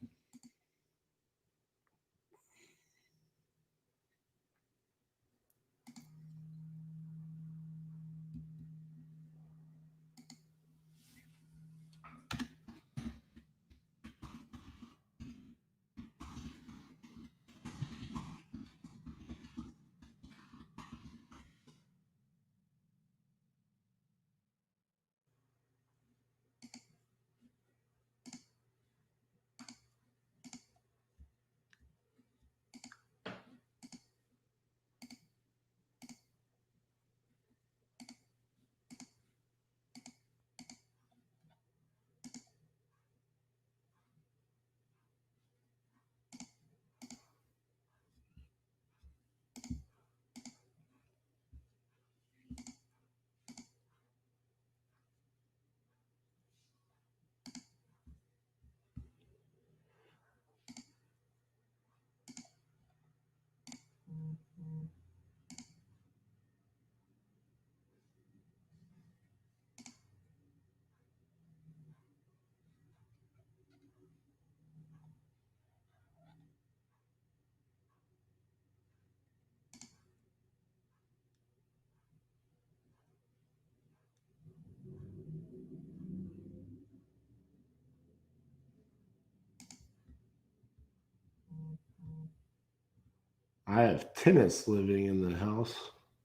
I have tenants living in the house.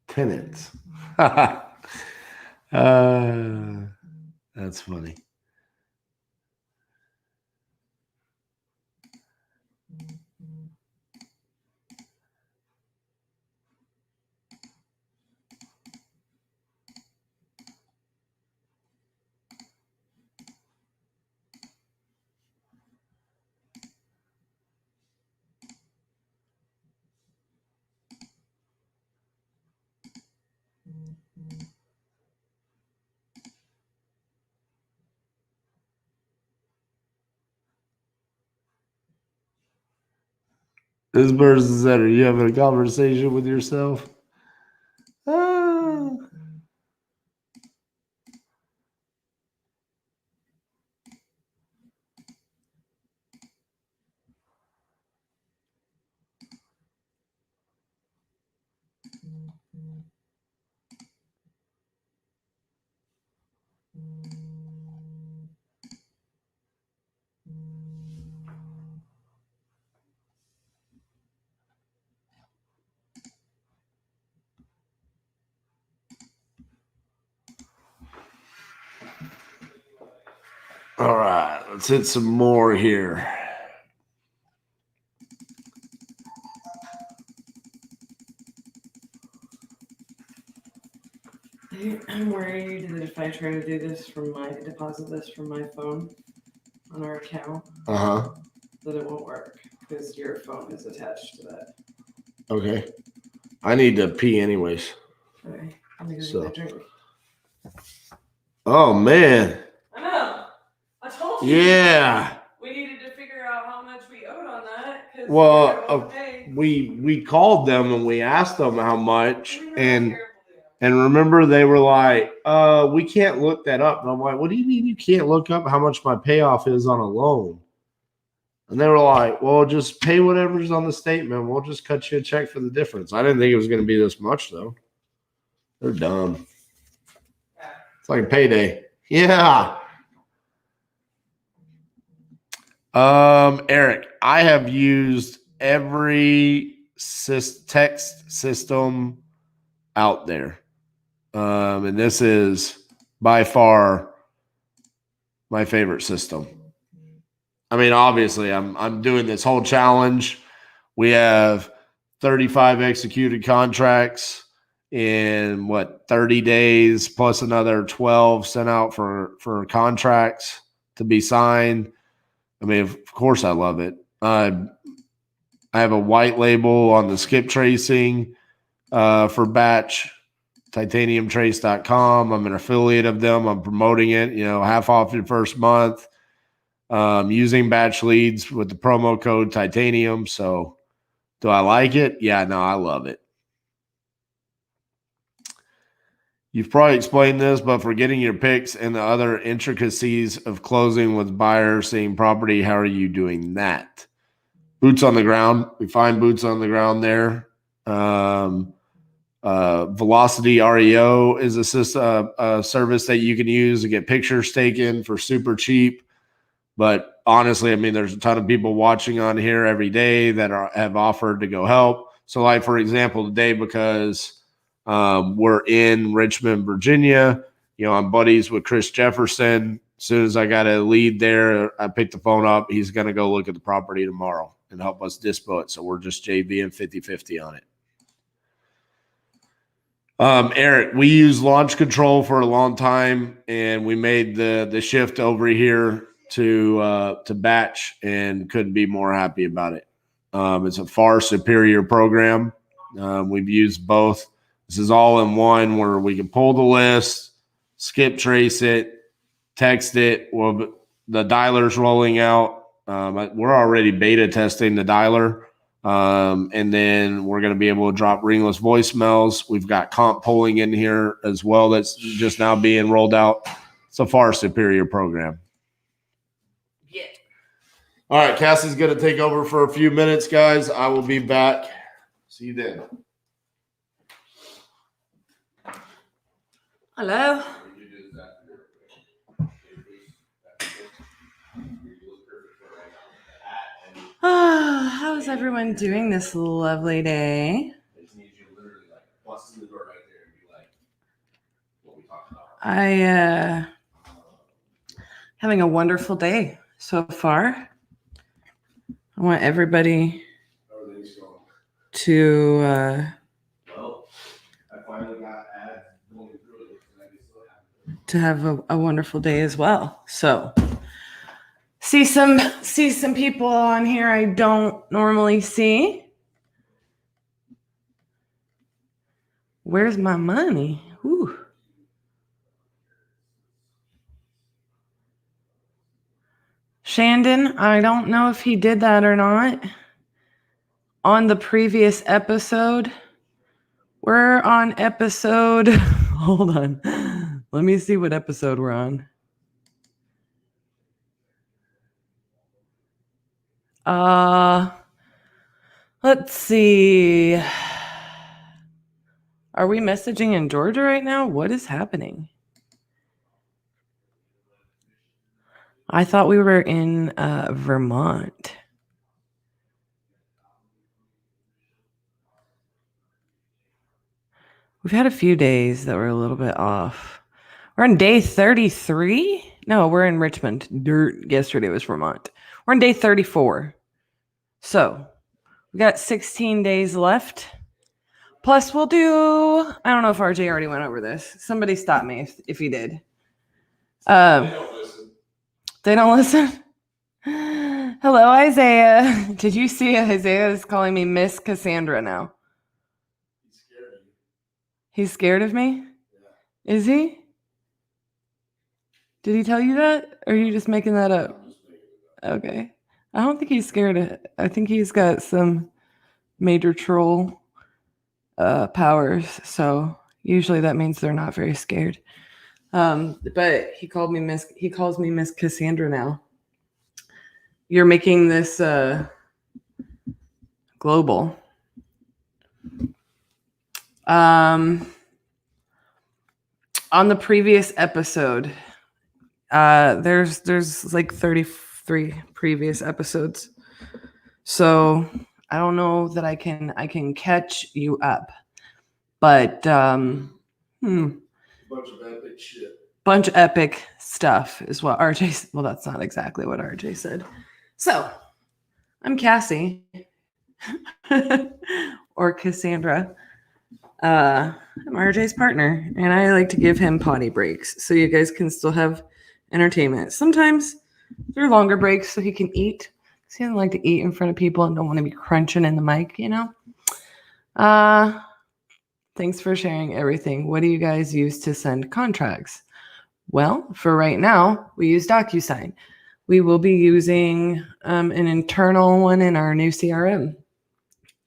Tenants. That's funny. This person said, are you having a conversation with yourself? Ah. All right, let's hit some more here. I'm worried that if I try to do this deposit this from my phone on our account, that it won't work because your phone is attached to that. Okay. I need to pee anyways. Okay. I'm gonna So. get my drink. Oh, man. I know. I told you. Yeah. We needed to figure out how much we owed on that. Well, we called them and we asked them how much, and remember they were like, we can't look that up. And I'm like, what do you mean you can't look up how much my payoff is on a loan? And they were like, well, just pay whatever's on the statement. We'll just cut you a check for the difference. I didn't think it was going to be this much, though. They're dumb. It's like payday. Yeah. Eric, I have used every text system out there. And this is by far my favorite system. I mean, obviously, I'm doing this whole challenge. We have 35 executed contracts in 30 days, plus another 12 sent out for contracts to be signed. I mean, of course, I love it. I I have a white label on the skip tracing for Batch, titaniumtrace.com. I'm an affiliate of them. I'm promoting it, half off your first month, using Batch leads with the promo code Titanium. So do I like it? Yeah, no, I love it. You've probably explained this, but for getting your picks and the other intricacies of closing with buyers seeing property, how are you doing that? Boots on the ground. We find boots on the ground there. Velocity REO is a service that you can use to get pictures taken for super cheap. But honestly, I mean, there's a ton of people watching on here every day that have offered to go help. So, like, for example, today, because we're in Richmond, Virginia, I'm buddies with Chris Jefferson. As soon as I got a lead there, I picked the phone up. He's going to go look at the property tomorrow and help us dispo it. So we're just JVing 50-50 on it. Eric, we used launch control for a long time, and we made the shift over here to Batch, and couldn't be more happy about it. It's a far superior program. We've used both. This is all in one where we can pull the list, skip trace it, text it. Well, the dialer's rolling out. We're already beta testing the dialer. And then we're going to be able to drop ringless voicemails. We've got comp polling in here as well. That's just now being rolled out. It's a far superior program. Yeah. All right. Cassie's going to take over for a few minutes, guys. I will be back. See you then. Hello. Oh, how's everyone doing this lovely day? I having a wonderful day so far. I want everybody to have a wonderful day as well. So see some people on here I don't normally see. Where's my money? Ooh. Shandon, I don't know if he did that or not. On the previous episode, we're on episode, hold on. Let me see what episode we're on. Let's see. Are we messaging in Georgia right now? What is happening? I thought we were in Vermont. We've had a few days that were a little bit off. We're on day 33? No, we're in Richmond. Yesterday was Vermont. We're on day 34. So we got 16 days left. Plus we'll do, I don't know if RJ already went over this. Somebody stop me if he did. They don't listen? Hello, Isaiah. Did you see Isaiah is calling me Miss Cassandra now? He's scared of me? Yeah. Is he? Did he tell you that? Or are you just making that up? Okay. I don't think he's scared. I think he's got some major troll powers. So usually that means they're not very scared. But he calls me Miss Cassandra now. You're making this global. On the previous episode, there's like 33 previous episodes. So I don't know that I can catch you up. But bunch of epic shit. Bunch of epic stuff is what RJ, well, that's not exactly what RJ said. So I'm Cassie or Cassandra. I'm RJ's partner, and I like to give him potty breaks so you guys can still have entertainment. Sometimes they're longer breaks so he can eat. He doesn't like to eat in front of people and don't want to be crunching in the mic, Thanks for sharing everything. What do you guys use to send contracts? Well, for right now, we use DocuSign. We will be using an internal one in our new CRM.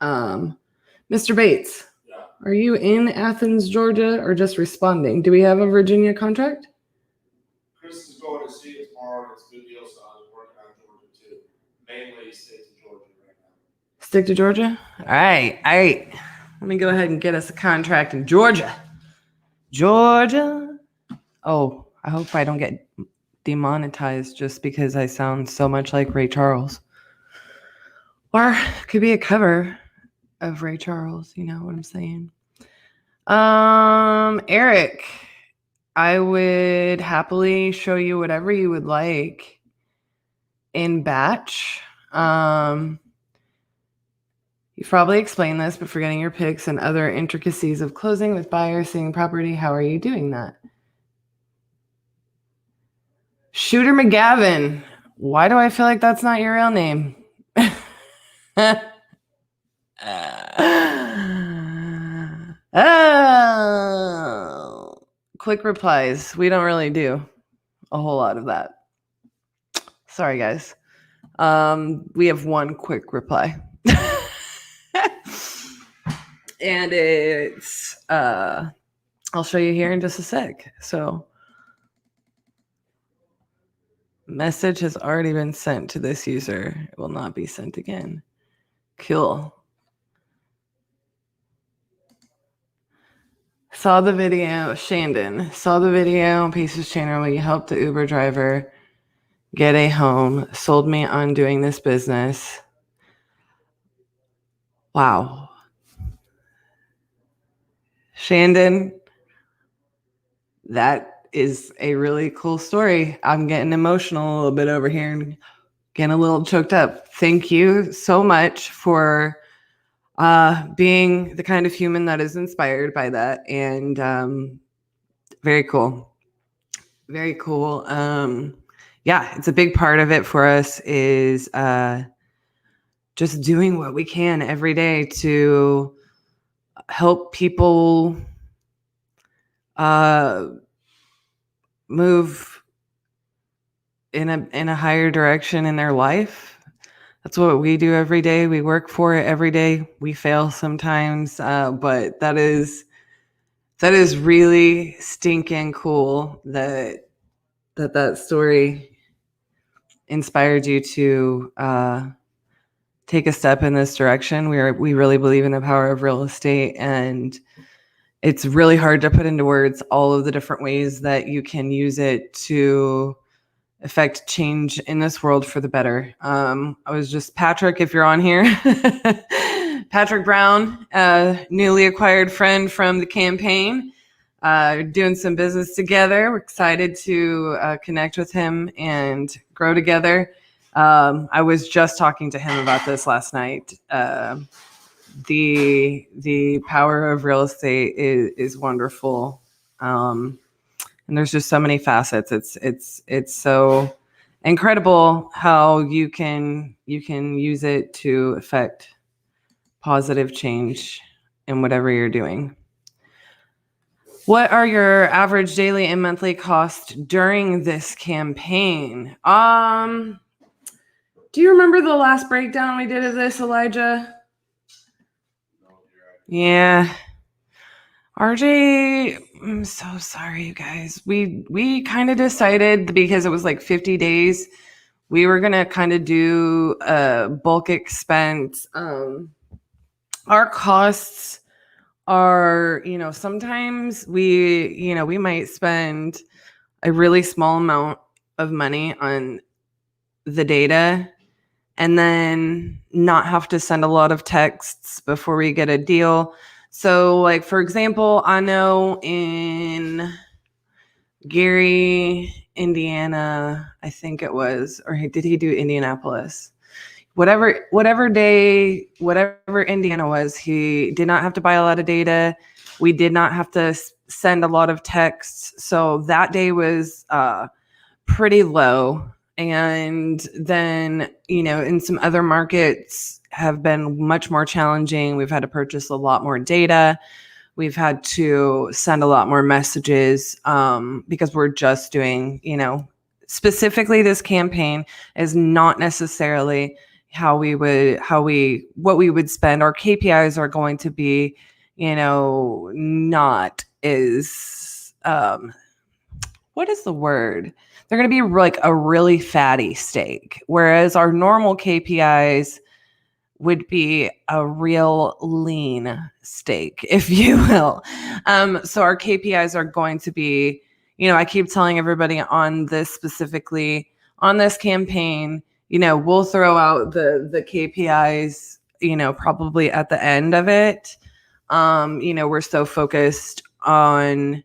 Mr. Bates, Yeah. Are you in Athens, Georgia, or just responding? Do we have a Virginia contract? Chris is going to see it tomorrow. It's a good deal, so I was working on Georgia too. Mainly state of Georgia right now. Stick to Georgia? All right. Let me go ahead and get us a contract in Georgia. Georgia. Oh, I hope I don't get demonetized just because I sound so much like Ray Charles. Or it could be a cover of Ray Charles, you know what I'm saying? Eric, I would happily show you whatever you would like in batch. You've probably explained this, but forgetting your picks and other intricacies of closing with buyers, seeing property, how are you doing that? Shooter McGavin, why do I feel like that's not your real name? Oh, quick replies. We don't really do a whole lot of that. Sorry, guys. We have one quick reply. And it's I'll show you here in just a sec. So message has already been sent to this user. It will not be sent again. Cool. Saw the video, Shandon. Saw the video on Pieces channel where you helped the Uber driver get a home. Sold me on doing this business. Wow. Shandon, that is a really cool story. I'm getting emotional a little bit over here and getting a little choked up. Thank you so much for being the kind of human that is inspired by that. And very cool. Very cool. Yeah, it's a big part of it for us is just doing what we can every day to help people move in a higher direction in their life. That's what we do every day. We work for it every day. We fail sometimes, but that is really stinking cool that story inspired you to take a step in this direction. We really believe in the power of real estate, and it's really hard to put into words all of the different ways that you can use it to affect change in this world for the better. I was just Patrick, if you're on here, Patrick Brown, newly acquired friend from the campaign, doing some business together. We're excited to connect with him and grow together. I was just talking to him about this last night. The power of real estate is wonderful. And there's just so many facets. It's so incredible how you can use it to affect positive change in whatever you're doing. What are your average daily and monthly costs during this campaign? Do you remember the last breakdown we did of this, Elijah? Yeah. RJ, I'm so sorry, you guys. We kind of decided, because it was like 50 days, we were going to kind of do a bulk expense. Our costs are, sometimes we might spend a really small amount of money on the data and then not have to send a lot of texts before we get a deal. So, like, for example, I know in Gary, Indiana, I think it was, or did he do Indianapolis? Whatever day, whatever Indiana was, he did not have to buy a lot of data. We did not have to send a lot of texts. So that day was pretty low. And then, in some other markets have been much more challenging. We've had to purchase a lot more data. We've had to send a lot more messages because we're just doing, specifically this campaign is not necessarily what we would spend. Our KPIs are going to be, not is what is the word? They're going to be like a really fatty steak, whereas our normal KPIs would be a real lean steak, if you will. So our KPIs are going to be, I keep telling everybody on this specifically, on this campaign, we'll throw out the KPIs, probably at the end of it. We're so focused on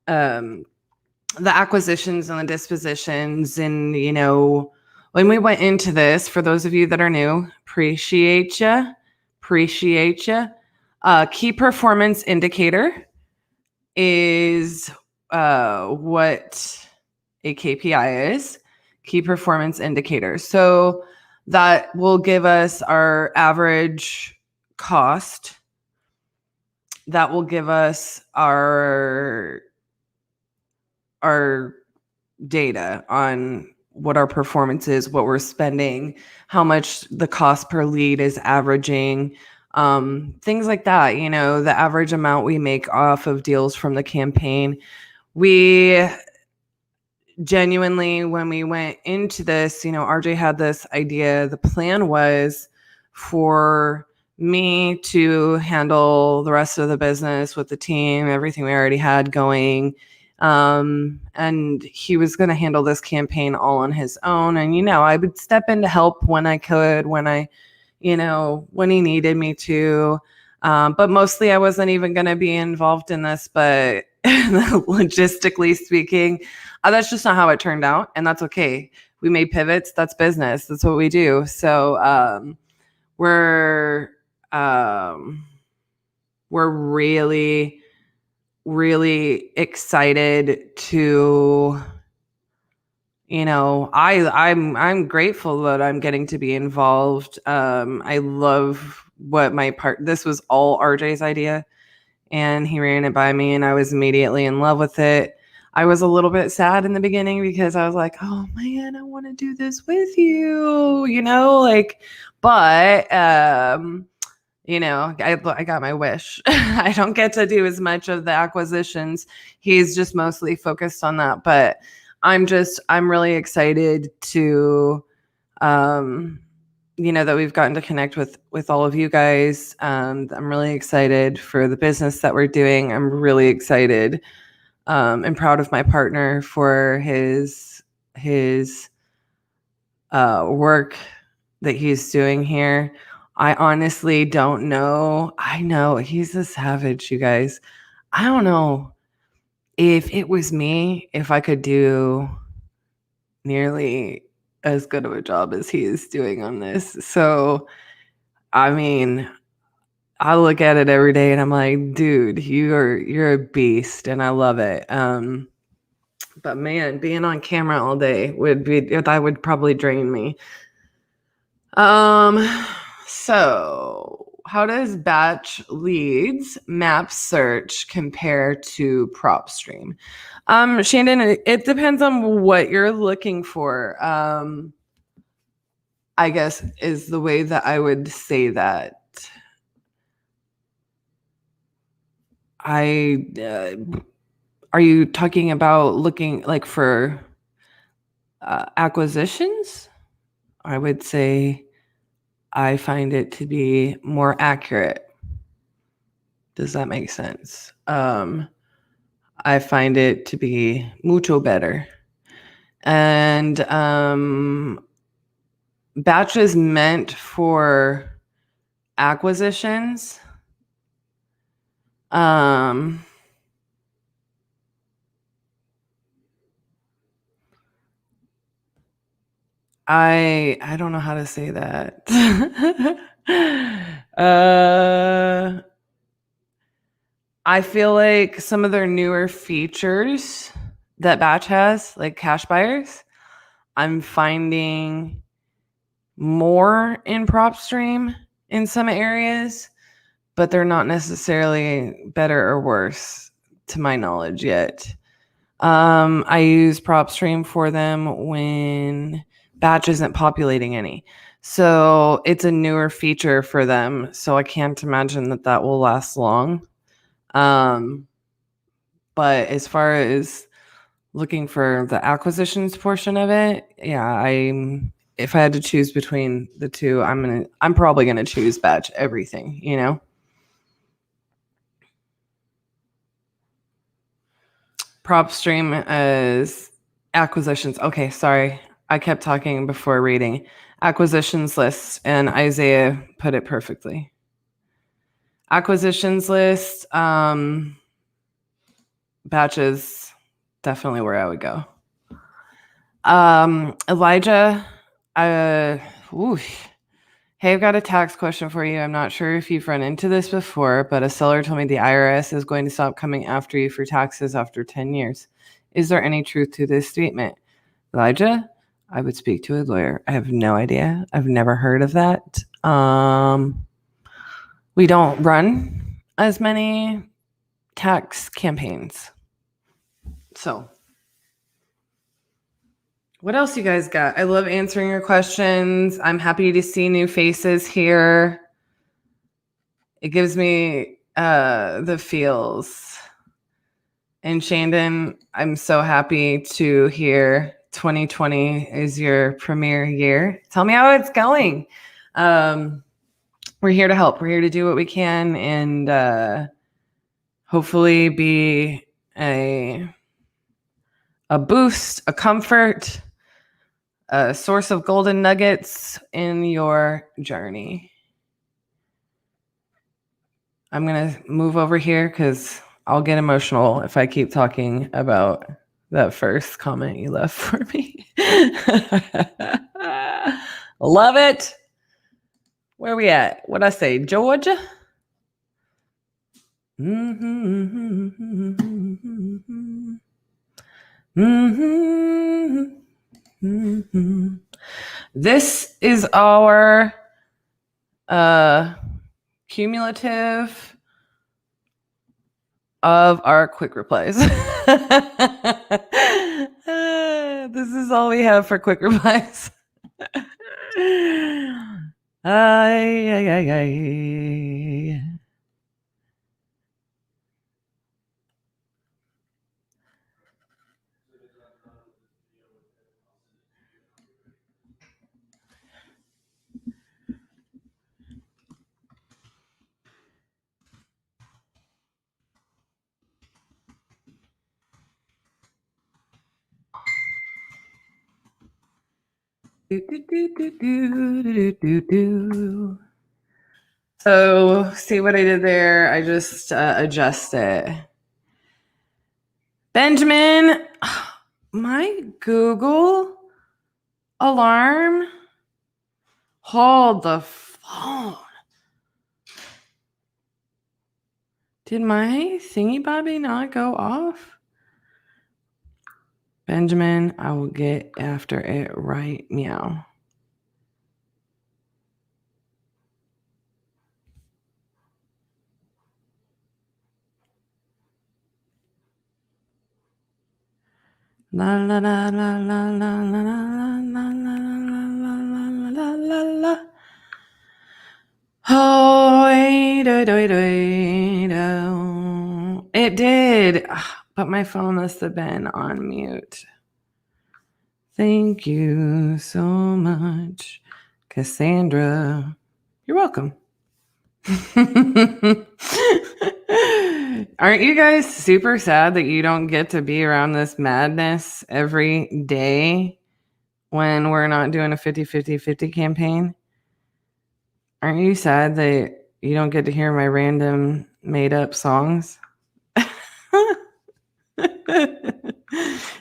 the acquisitions and the dispositions. And, when we went into this, for those of you that are new, appreciate you. Key performance indicator is what a KPI is. Key performance indicator. So that will give us our average cost. That will give us our data on what our performance is, what we're spending, how much the cost per lead is averaging, things like that. The average amount we make off of deals from the campaign. We genuinely, when we went into this, RJ had this idea. The plan was for me to handle the rest of the business with the team, everything we already had going. And he was going to handle this campaign all on his own. And, I would step in to help when I could, when he needed me to. But mostly I wasn't even going to be involved in this, but logistically speaking, that's just not how it turned out. And that's okay. We made pivots. That's business. That's what we do. So, we're really, really excited to, I'm grateful that I'm getting to be involved. I love this was all RJ's idea, and he ran it by me, and I was immediately in love with it. I was a little bit sad in the beginning because I was like, oh man, I want to do this with you, but I got my wish. I don't get to do as much of the acquisitions. He's just mostly focused on that. But I'm really excited to, that we've gotten to connect with all of you guys. I'm really excited for the business that we're doing. I'm really excited and proud of my partner for his work that he's doing here. I honestly don't know. I know he's a savage, you guys. I don't know if it was me, if I could do nearly as good of a job as he is doing on this. So, I mean, I look at it every day and I'm like, dude, you're a beast, and I love it. But man, being on camera all day would probably drain me. So how does batch leads map search compare to prop stream? Shandon, it depends on what you're looking for. I guess is the way that I would say that. Are you talking about looking like for acquisitions? I would say I find it to be more accurate. Does that make sense? I find it to be mucho better. And batch is meant for acquisitions. I don't know how to say that. I feel like some of their newer features that batch has, like cash buyers, I'm finding more in PropStream in some areas, but they're not necessarily better or worse to my knowledge yet. I use PropStream for them when Batch isn't populating any. So it's a newer feature for them. So I can't imagine that will last long. But as far as looking for the acquisitions portion of it, yeah, if I had to choose between the two, I'm probably gonna choose Batch everything, you know. PropStream as acquisitions. Okay, sorry. I kept talking before reading. Acquisitions list, and Isaiah put it perfectly. Acquisitions list, Batches, definitely where I would go. Elijah, hey, I've got a tax question for you. I'm not sure if you've run into this before, but a seller told me the IRS is going to stop coming after you for taxes after 10 years. Is there any truth to this statement? Elijah, I would speak to a lawyer. I have no idea. I've never heard of that. We don't run as many tax campaigns. So, what else you guys got? I love answering your questions. I'm happy to see new faces here. It gives me the feels. And Shandon, I'm so happy to hear 2020 is your premiere year. Tell me how it's going. We're here to help. We're here to do what we can and hopefully be a boost, a comfort, a source of golden nuggets in your journey. I'm going to move over here because I'll get emotional if I keep talking about that first comment you left for me. Love it. Where we at? What'd I say? Georgia? This is our cumulative of our quick replies. This is all we have for quick replies. Ay. So, see what I did there? I just adjust it. Benjamin, my Google alarm. Hold the phone. Did my thingy bobby not go off? Benjamin, I will get after it right meow. La la la la la la la la la la la la la. Oh, it did, but my phone must have been on mute. Thank you so much, Cassandra. You're welcome. Aren't you guys super sad that you don't get to be around this madness every day when we're not doing a 50-50-50 campaign? Aren't you sad that you don't get to hear my random made-up songs?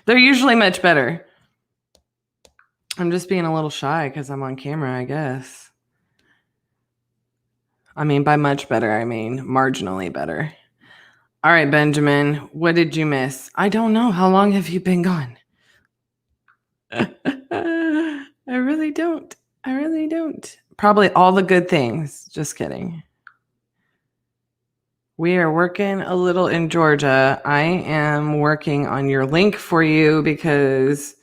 They're usually much better. I'm just being a little shy because I'm on camera, I guess. I mean, by much better, I mean marginally better. All right, Benjamin, what did you miss? I don't know. How long have you been gone? I really don't. I really don't. Probably all the good things. Just kidding. We are working a little in Georgia. I am working on your link for you because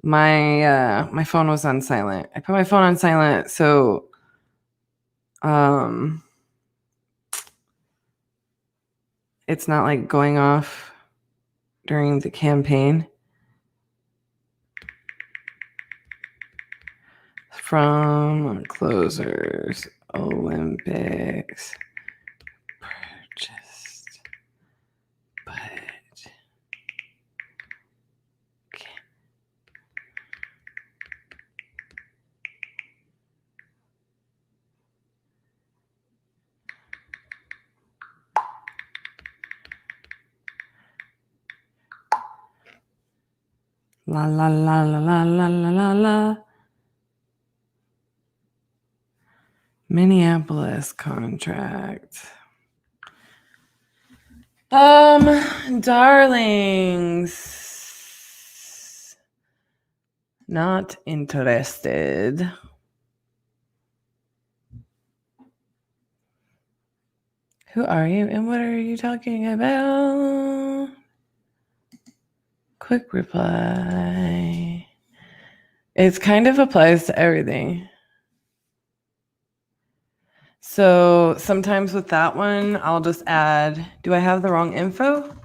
my phone was on silent. I put my phone on silent, so it's not like going off during the campaign. From closers, Olympics purchased, but la la la la la la la la la. Minneapolis contract. Darlings. Not interested. Who are you and what are you talking about? Quick reply. It kind of applies to everything. So sometimes with that one, I'll just add, do I have the wrong info?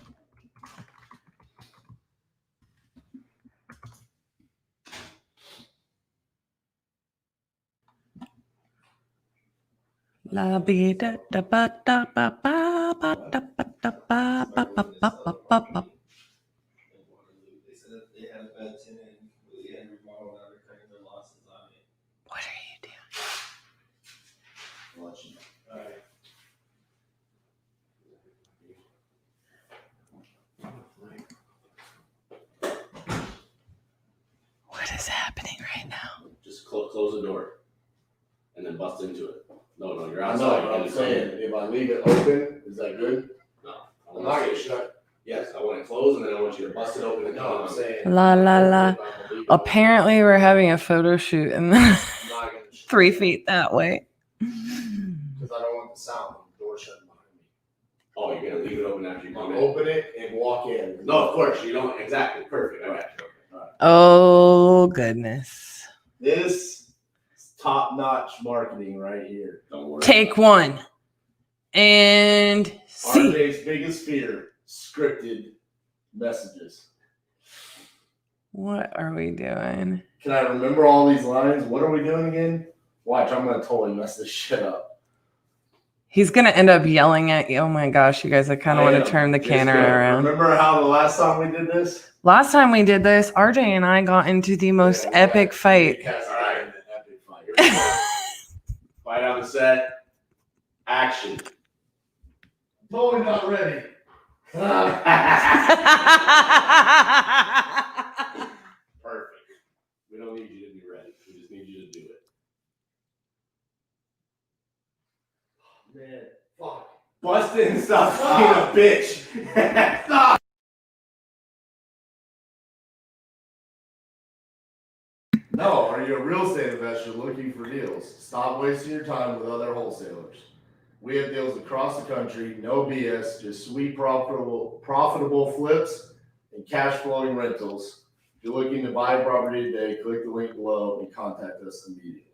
La bi da da ba da ba ba ba da ba da ba ba ba ba ba ba ba. They said that they had a bad tenant and completely had remodeled out of cutting their losses on it. What are you doing? Watching. All right. What is happening right now? Just close the door and then bust into it. No, you're I outside. know, but I'm saying, if I leave it open, is that good? No. I'm not gonna shut. Yes, I want it closed and then I want you to bust it open and No, come I'm on. saying. La la la. if I'm gonna leave it Apparently, we're having a photo shoot in the open, I'm not gonna shut. 3 feet that way. Because I don't want the sound of the door shutting behind me. Oh, you're gonna leave it open after you come I'm in? open it and walk in. No, of course, you don't, exactly, perfect, I got you. All right. Oh, goodness. This is top-notch marketing right here. Don't worry. Take one. And see. RJ's biggest fear, scripted messages. What are we doing? Can I remember all these lines? What are we doing again? Watch, I'm gonna totally mess this shit up. He's going to end up yelling at you. Oh my gosh, you guys, I kind of want to turn the camera around. Remember how the last time we did this? Last time we did this, RJ and I got into the most Yeah, epic fight. All right, an epic fight. Fight on the set, action. Totally not ready. Perfect. We don't need you to be ready, we just need you to do it. Man, fuck. Bust it and stop being a bitch. Stop. No, are you a real estate investor looking for deals? Stop wasting your time with other wholesalers. We have deals across the country, no BS, just sweet profitable flips and cash flowing rentals. If you're looking to buy a property today, click the link below and contact us immediately.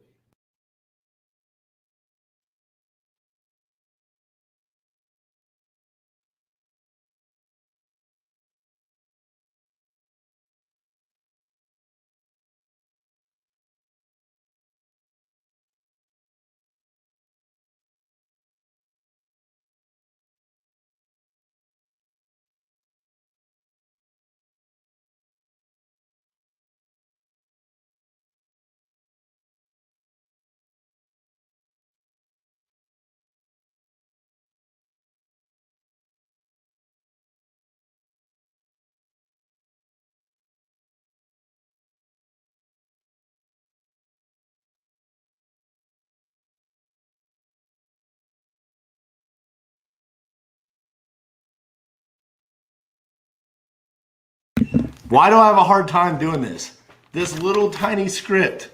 Why do I have a hard time doing this? this little tiny script.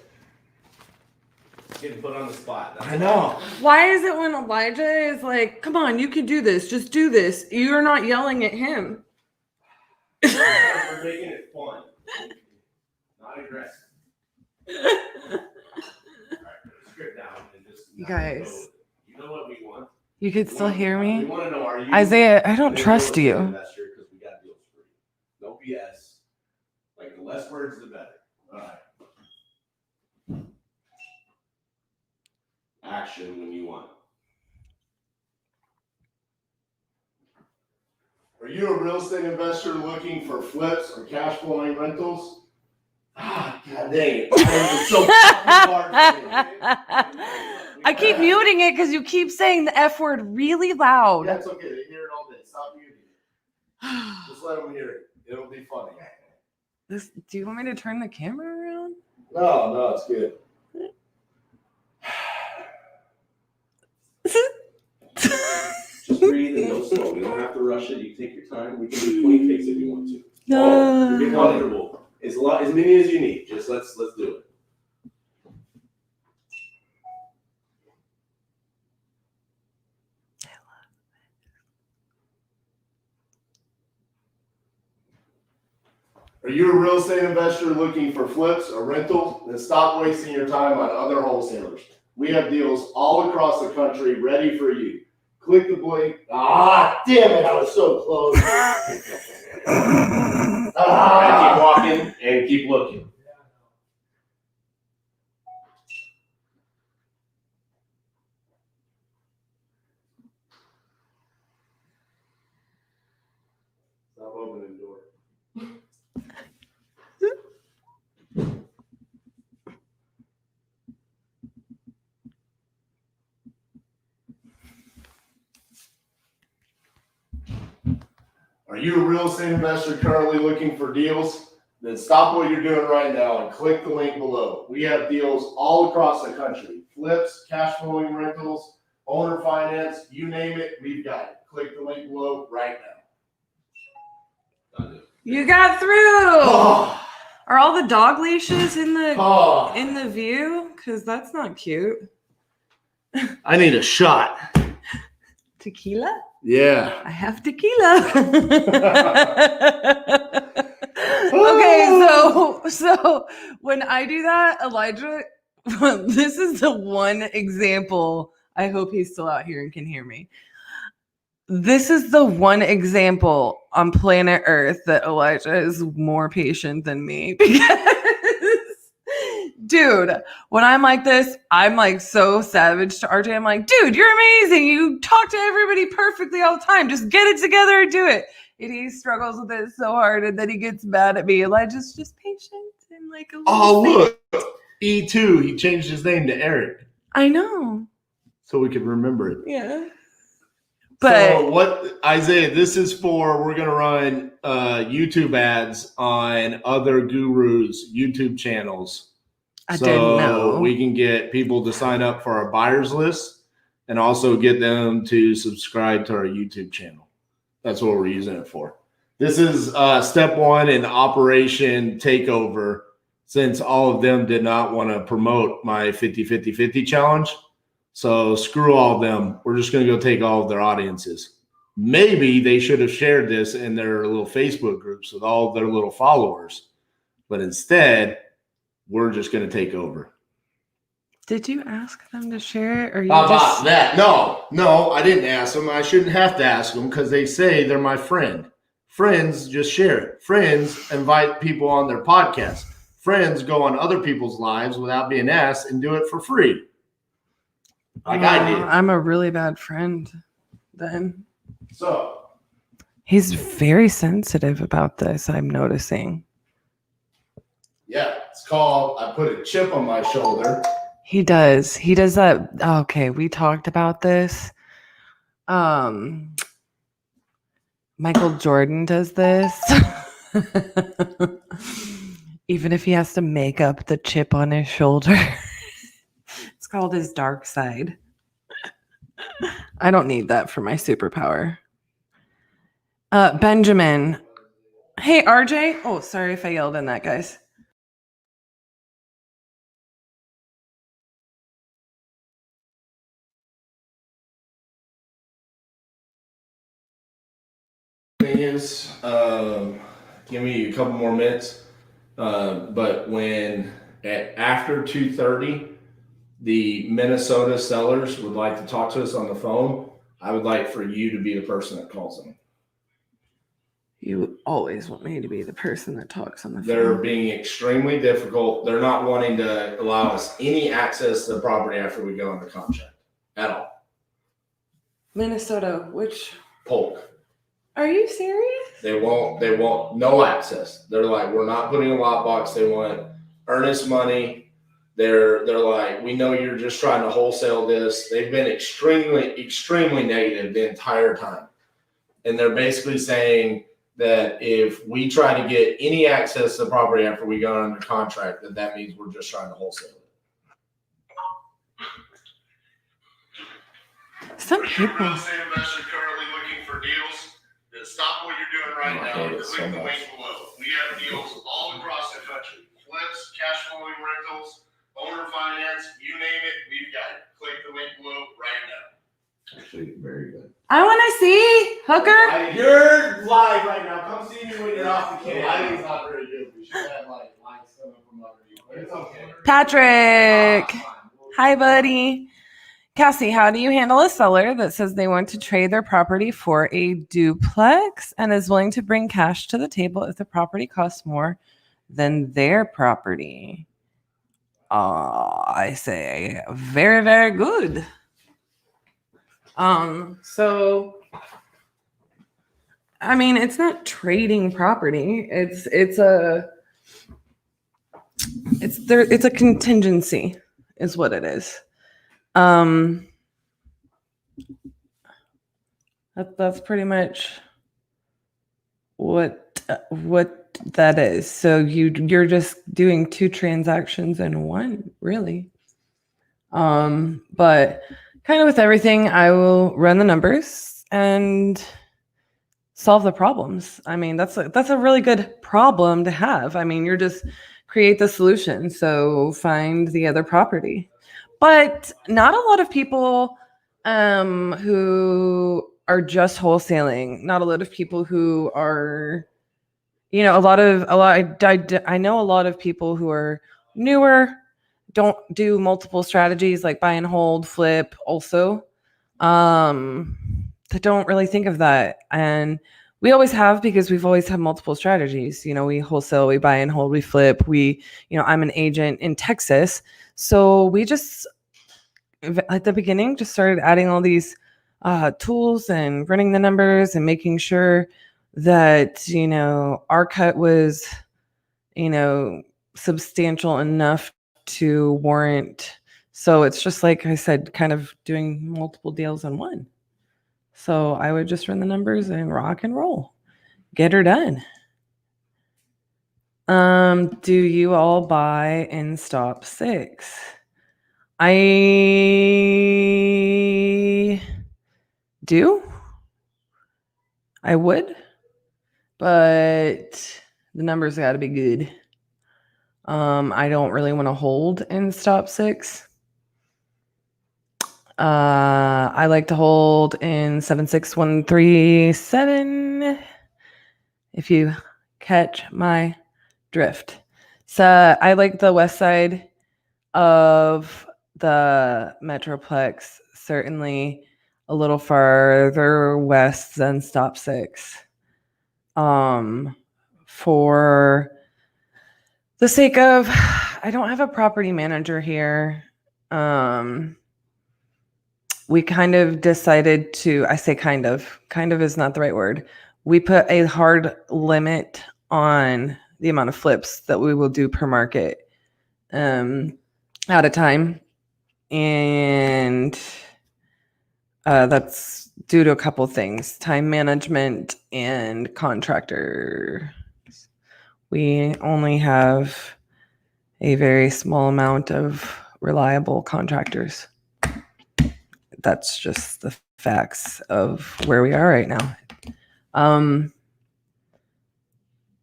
Getting put on the spot. I know. Why is it when Elijah is like, come on, you can do this, just do this, you're not yelling at him? We're making it fun, not aggressive. All right, put the script down and just. You guys. You know what we want. You could still hear We me? want to know, are you Isaiah, I don't an trust investor you. Because we got deals for you. No BS. Like the less words, the better. All right. Action when you want. Are you a real estate investor looking for flips or cash flowing rentals? Ah, god dang it. It's so fucking hard. I keep muting it because you keep saying the F word really loud. That's okay. They hear it all day. Stop muting it. Just let them hear it. It'll be funny. Do you want me to turn the camera around? No, it's good. Just breathe and go slow. We don't have to rush it. You can take your time. We can do 20 takes if you want to. No. Get comfortable. As many as you need. Just let's do it. Are you a real estate investor looking for flips or rentals? Then stop wasting your time on other wholesalers. We have deals all across the country ready for you. Click the link. Ah, damn it. I was so close. Keep walking and keep looking. Stop opening the door. Are you a real estate investor currently looking for deals? Then stop what you're doing right now and click the link below. We have deals all across the country. Flips, cash flowing rentals, owner finance, you name it, we've got it. Click the link below right now. You got through. Oh, Are all the dog leashes in the oh, view? Because that's not cute. I need a shot. Tequila? Yeah. I have tequila. Okay, so when I do that, Elijah, this is the one example. I hope he's still out here and can hear me. This is the one example on planet Earth that Elijah is more patient than me because, dude, when I'm like this, I'm like so savage to RJ. I'm like, dude, you're amazing. You talk to everybody perfectly all the time. Just get it together and do it. And he struggles with it so hard, and then he gets mad at me. Elijah's just patient and like a little Oh, look. E2, he changed his name to Eric. I know. So we could remember it. Yeah. But so what, Isaiah, this is for, we're going to run YouTube ads on other gurus' YouTube channels. I didn't know. We can get people to sign up for our buyers list and also get them to subscribe to our YouTube channel. That's what we're using it for. This is step one in Operation Takeover, since all of them did not want to promote my 50-50-50 challenge. So screw all of them. We're just going to go take all of their audiences. Maybe they should have shared this in their little Facebook groups with all of their little followers. But instead, we're just going to take over. Did you ask them to share it? Or you How about just... that? No, I didn't ask them. I shouldn't have to ask them because they say they're my friend. Friends just share it. Friends invite people on their podcast. Friends go on other people's lives without being asked and do it for free. Like I did. I'm a really bad friend then. So He's very sensitive about this, I'm noticing. yeah, it's called I put a chip on my shoulder. He does. He does that. Okay, we talked about this. Michael Jordan does this. Even if he has to make up the chip on his shoulder. It's called his dark side. I don't need that for my superpower. Benjamin. Hey, RJ. Oh, sorry if I yelled in that, guys. is, give me a couple more minutes. But when after 2:30, the Minnesota sellers would like to talk to us on the phone, I would like for you to be the person that calls them. You always want me to be the person that talks on the They're phone. being extremely difficult. They're not wanting to allow us any access to the property after we go under contract at all. Minnesota, which Polk. are you serious? They want no access. They're like, we're not putting a lockbox. They want earnest money. They're like, we know you're just trying to wholesale this. They've been extremely negative the entire time. And they're basically saying that if we try to get any access to the property after we go under contract, that means we're just trying to wholesale it. Some If you're a people. real estate investor currently looking for deals, then stop what you're doing right now and click the link below. We have deals all across the country. Flips, cash flowing rentals, owner finance, you name it, we've got it. Click the link below right now. Actually, very good. I want to see Hooker. You're live right now. Come see me when you're off the camera. Lighting's not very good. We should have like lights coming from under you, but it's okay. Patrick. Hi, buddy. Cassie, how do you handle a seller that says they want to trade their property for a duplex and is willing to bring cash to the table if the property costs more than their property? I say very, very good. So I mean, it's not trading property. It's a contingency is what it is. That's pretty much what that is. So you're just doing two transactions in one, really. But kind of with everything, I will run the numbers and solve the problems. I mean, that's a really good problem to have. I mean, you're just create the solution. So find the other property. But not a lot of people who are just wholesaling. Not a lot of people who are, I know a lot of people who are newer, don't do multiple strategies like buy and hold, flip also. That don't really think of that. And we always have, because we've always had multiple strategies. We wholesale, we buy and hold, we flip. I'm an agent in Texas. So we just, at the beginning, just started adding all these tools and running the numbers and making sure that, our cut was, substantial enough to warrant. So it's just like I said, kind of doing multiple deals in one. So I would just run the numbers and rock and roll. Get her done. Do you all buy in stop 6? I do. I would. But the numbers got to be good. I don't really want to hold in stop 6. I like to hold in 76137. If you catch my drift. So I like the west side of the Metroplex, certainly a little farther west than stop 6. For the sake of, I don't have a property manager here. We kind of decided to, I say kind of is not the right word. We put a hard limit on the amount of flips that we will do per market at a time. And that's due to a couple things: time management and contractor. We only have a very small amount of reliable contractors. That's just the facts of where we are right now.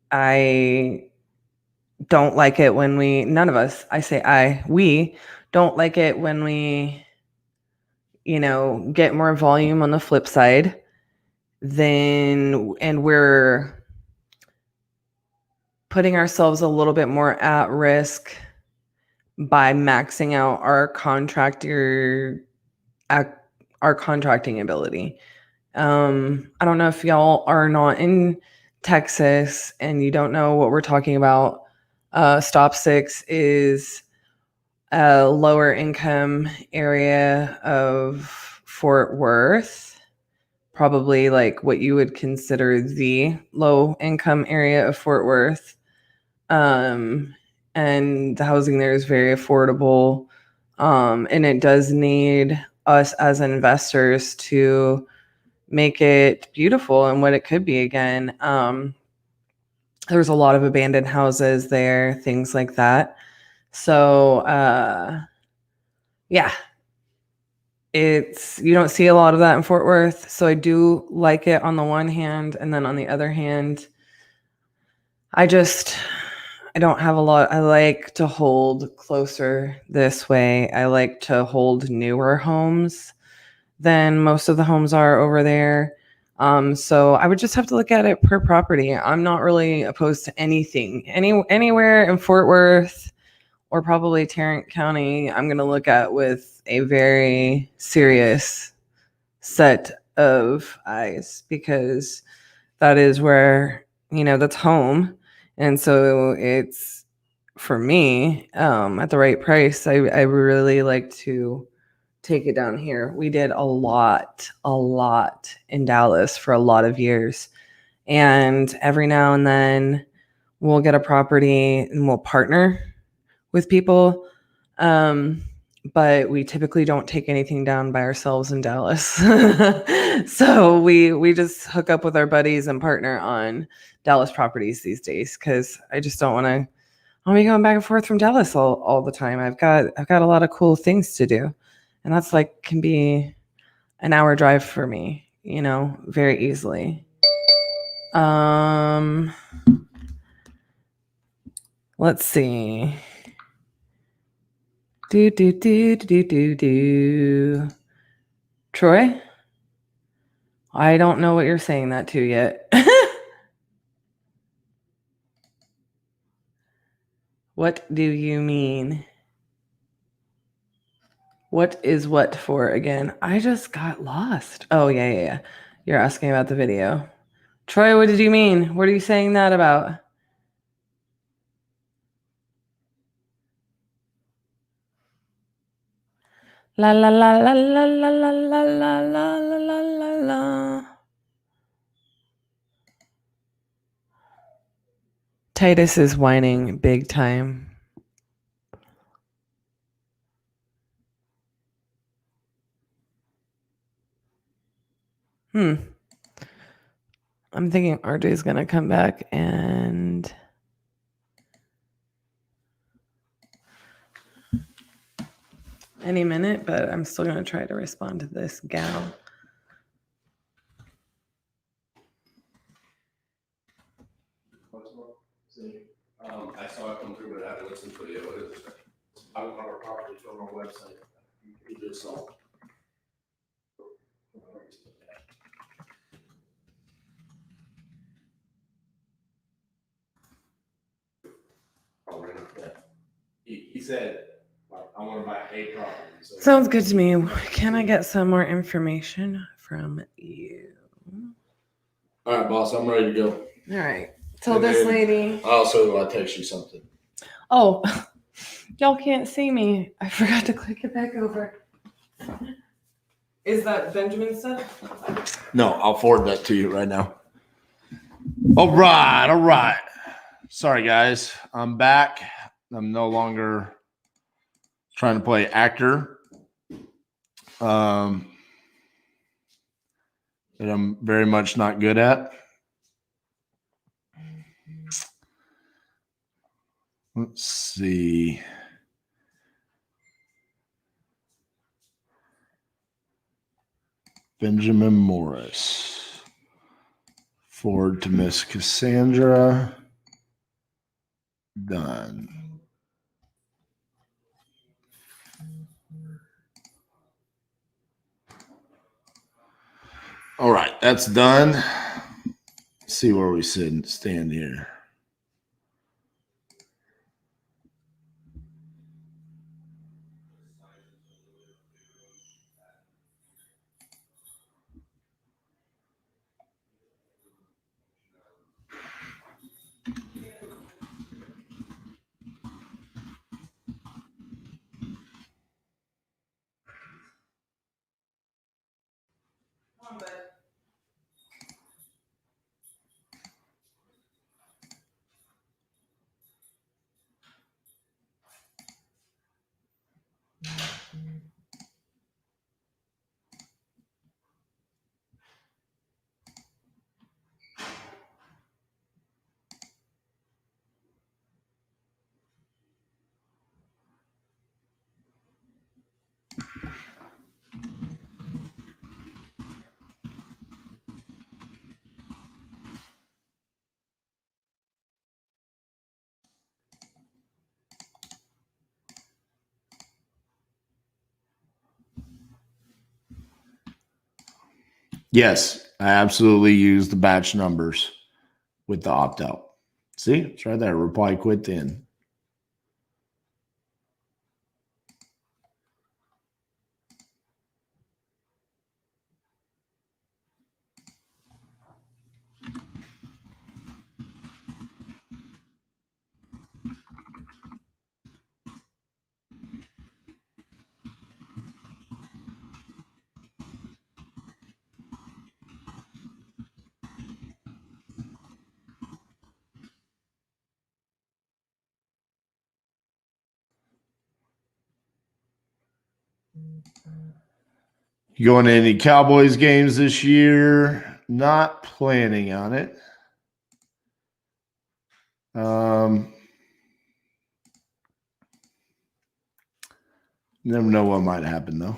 I don't like it when we don't like it when we, get more volume on the flip side then and we're putting ourselves a little bit more at risk by maxing out our contracting ability. I don't know if y'all are not in Texas and you don't know what we're talking about. Stop 6 is a lower income area of Fort Worth, probably like what you would consider the low income area of Fort Worth. And the housing there is very affordable. And it does need us as investors to make it beautiful and what it could be again. There's a lot of abandoned houses there, things like that. So, yeah, you don't see a lot of that in Fort Worth. So I do like it on the one hand. And then on the other hand, I don't have a lot. I like to hold closer this way. I like to hold newer homes than most of the homes are over there. So I would just have to look at it per property. I'm not really opposed to anything, anywhere in Fort Worth or probably Tarrant County. I'm going to look at with a very serious set of eyes because that is where, that's home. And so it's for me, at the right price. I really like to take it down here. We did a lot in Dallas for a lot of years. And every now and then we'll get a property and we'll partner with people. But we typically don't take anything down by ourselves in Dallas. So we just hook up with our buddies and partner on Dallas properties these days because I just don't want to. I'll be going back and forth from Dallas all the time. I've got a lot of cool things to do. And that's can be an hour drive for me, very easily. Let's see. Troy? I don't know what you're saying that to yet. What do you mean? What is what for again? I just got lost. Oh, yeah. You're asking about the video. Troy, what did you mean? What are you saying that about? La la la la la la la la la la la la la. Titus is whining big time. I'm thinking RJ's gonna come back and any minute, but I'm still gonna try to respond to this gal. I saw it come through, but I haven't listened to it yet. What is it? I don't have our property from our website. You just saw. He said, I want to buy a property. So sounds good to me. Can I get some more information from you? All right, boss, I'm ready to go. All right. Tell this lady. I also text you something. Oh, y'all can't see me. I forgot to click it back over. Is that Benjamin stuff? No, I'll forward that to you right now. All right. Sorry, guys. I'm back. I'm no longer trying to play actor. That I'm very much not good at. Let's see. Benjamin Morris. Forward to Miss Cassandra. Done. All right, that's done. Let's see where we stand here. Yes, I absolutely use the batch numbers with the opt out. See, it's right there. Reply quit then. You going to any Cowboys games this year? Not planning on it. Never know what might happen though.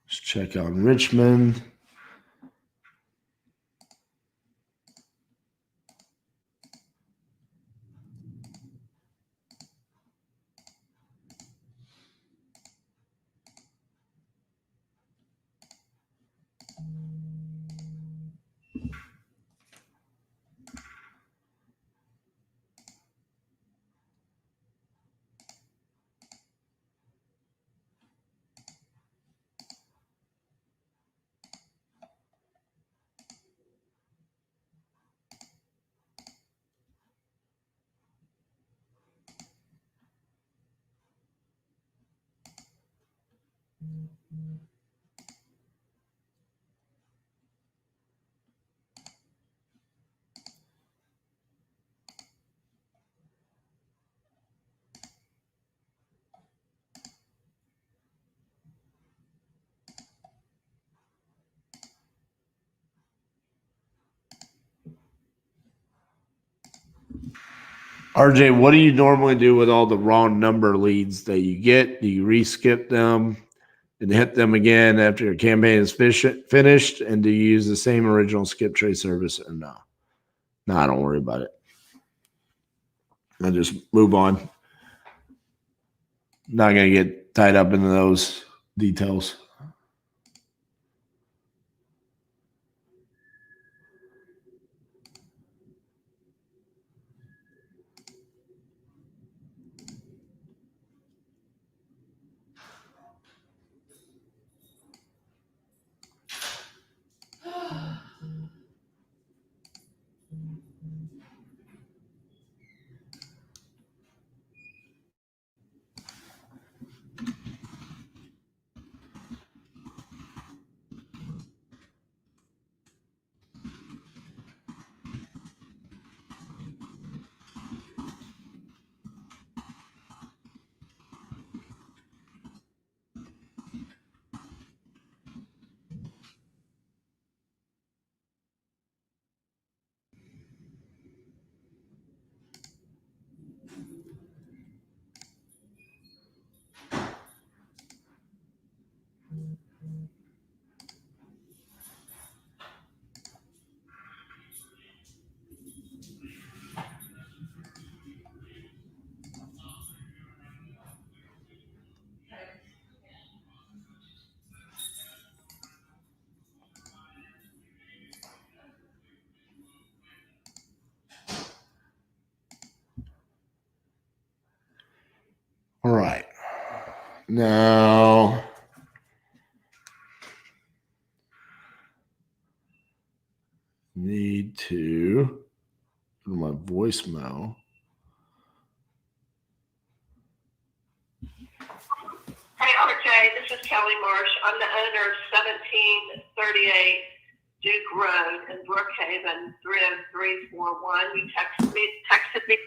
Let's check on Richmond. RJ, what do you normally do with all the wrong number leads that you get? Do you re-skip them and hit them again after your campaign is finished? And do you use the same original skip trace service or no? No, don't worry about it. I'll just move on. Not going to get tied up into those details. No. Need to go to my voicemail. Hey, RJ, this is Kelly Marsh. I'm the owner of 1738 Duke Road in Brookhaven, 30341. You texted me.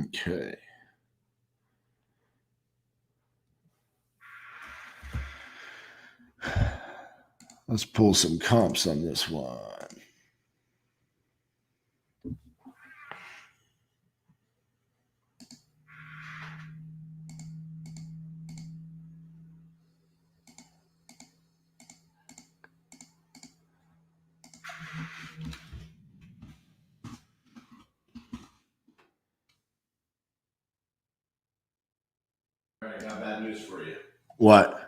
Okay. Let's pull some comps on this one. All right, I got bad news for you. What?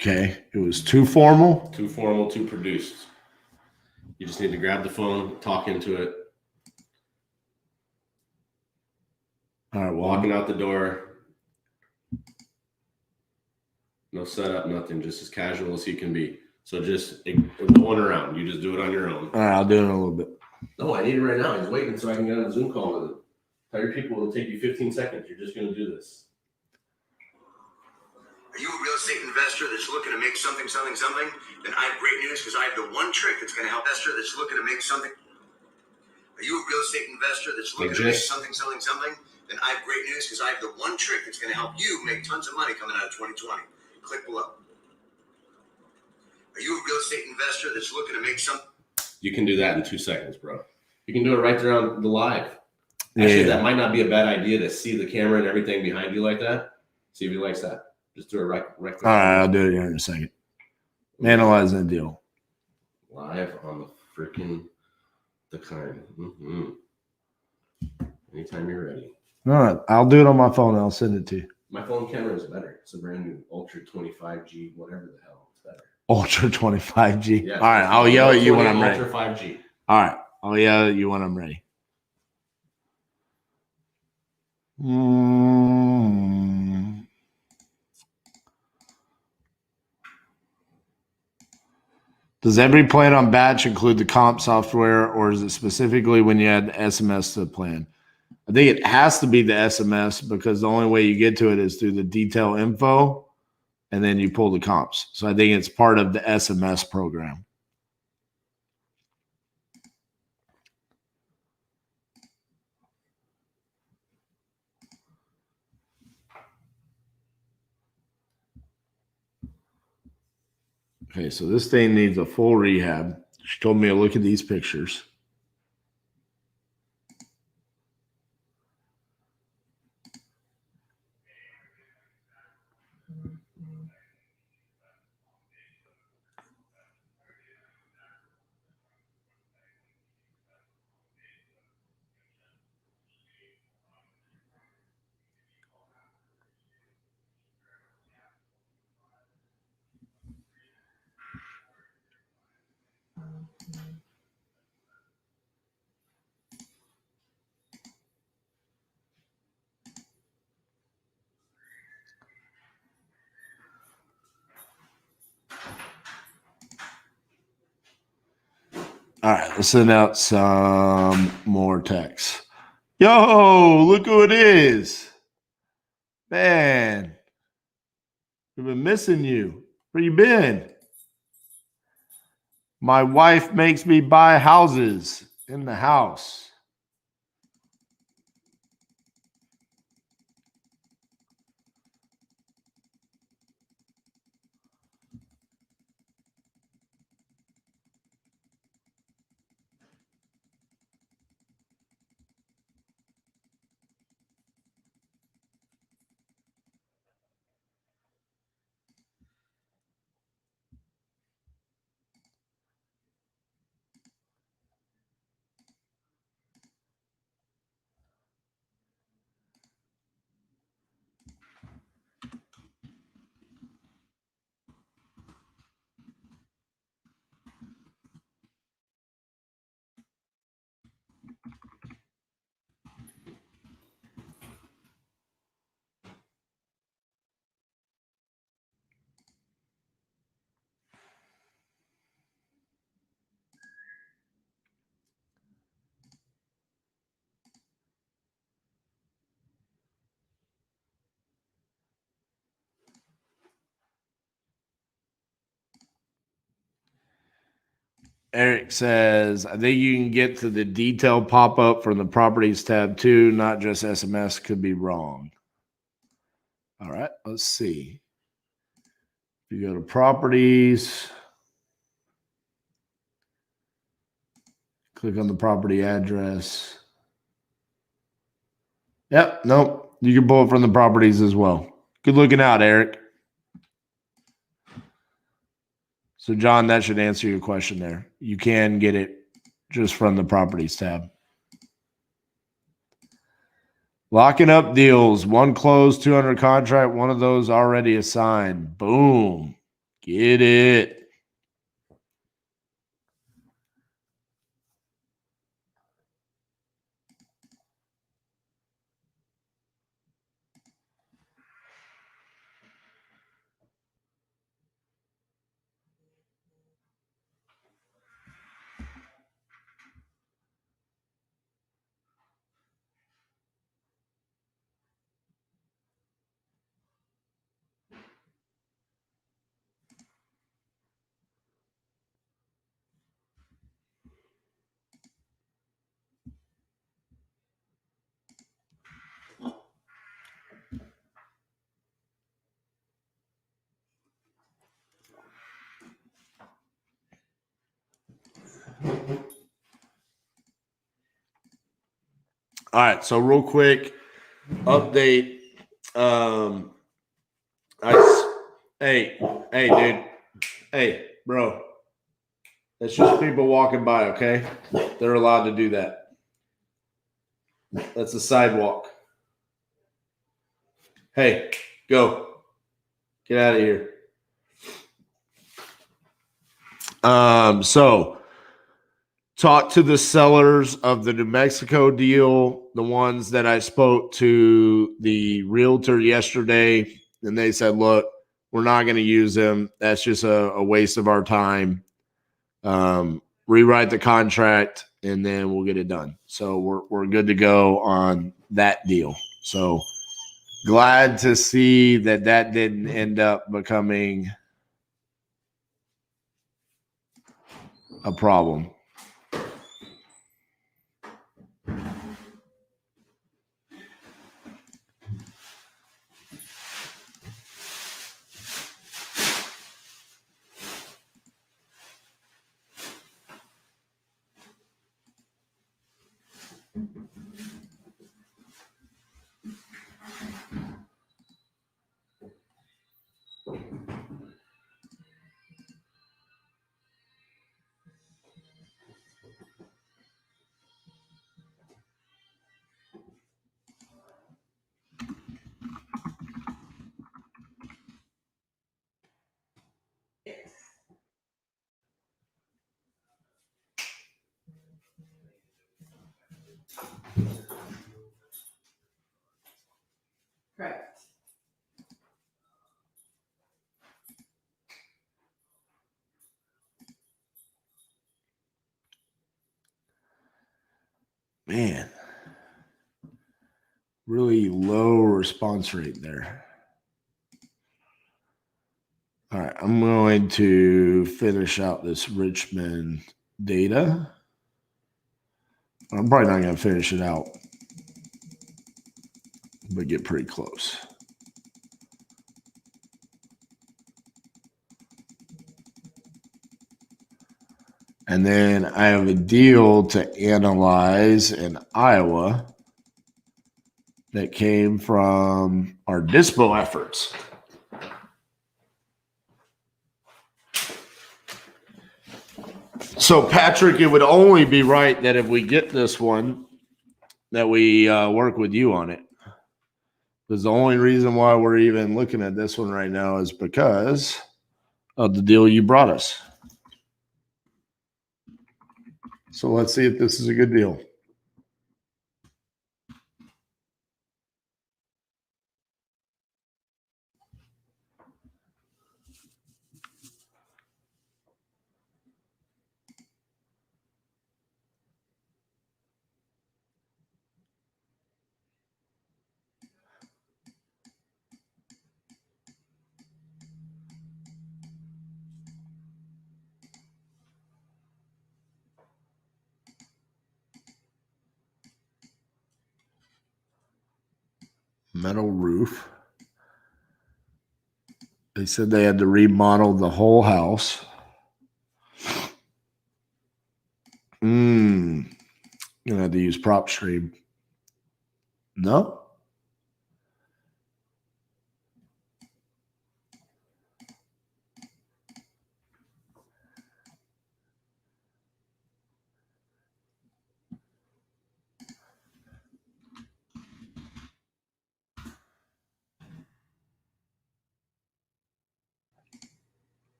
Okay. It was too formal. Too formal, too produced. You just need to grab the phone, talk into it. All right. Well, Walking out the door. No setup, nothing. Just as casual as he can be. So just going around. You just do it on your own. all right. I'll do it in a little bit. No, I need it right now. He's waiting so I can get on a Zoom call with him. Tell your people it'll take you 15 seconds. You're just going to do this. Are you a real estate investor that's looking to make something, selling something? Then I have great news because I have the one trick that's going to help investor that's looking to make something. Are you a real estate investor that's looking to make something, selling something? Then I have great news because I have the one trick that's going to help you make tons of money coming out of 2020. Click below. Are you a real estate investor that's looking to make something? You can do that in 2 seconds, bro. You can do it right there on the live. Actually, that might not be a bad idea to see the camera and everything behind you like that. See if he likes that. Just do it right there. All right. I'll do it here in a second. Analyzing the deal. Live on the freaking the kind. Anytime you're ready. All right. I'll do it on my phone. And I'll send it to you. My phone camera is better. It's a brand new Ultra 25G, whatever the hell. It's better. Ultra 25G. Yeah, all right. I'll yell at you when I'm ready. Ultra 5G. All right. I'll yell at you when I'm ready. Does every plan on batch include the comp software, or is it specifically when you add the SMS to the plan? I think it has to be the SMS because the only way you get to it is through the detail info, and then you pull the comps. So I think it's part of the SMS program. Okay, so this thing needs a full rehab. She told me to look at these pictures. All right, let's send out some more texts. Yo, look who it is. Man, we've been missing you. Where you been? My wife makes me buy houses in the house. Eric says, I think you can get to the detail pop up from the properties tab too, not just SMS. Could be wrong. All right, let's see. If you go to properties, click on the property address. Yep, nope. You can pull it from the properties as well. Good looking out, Eric. So, John, that should answer your question there. You can get it just from the properties tab. Locking up deals. One closed, 200 contract. One of those already assigned. Boom. Get it. All right, so real quick update. Hey, dude. Hey, bro. That's just people walking by, okay? They're allowed to do that. That's a sidewalk. Hey, go. Get out of here. So talk to the sellers of the New Mexico deal, the ones that I spoke to the realtor yesterday, and they said, look, we're not going to use them. That's just a waste of our time. Rewrite the contract, and then we'll get it done. So we're good to go on that deal. So glad to see that didn't end up becoming a problem. Correct. Man, really low response rate there. All right, I'm going to finish out this Richmond data. I'm probably not going to finish it out, but get pretty close. And then I have a deal to analyze in Iowa that came from our dispo efforts. So, Patrick, it would only be right that if we get this one, that we work with you on it. Because the only reason why we're even looking at this one right now is because of the deal you brought us. So let's see if this is a good deal. Metal roof. They said they had to remodel the whole house. Gonna have to use prop stream. No?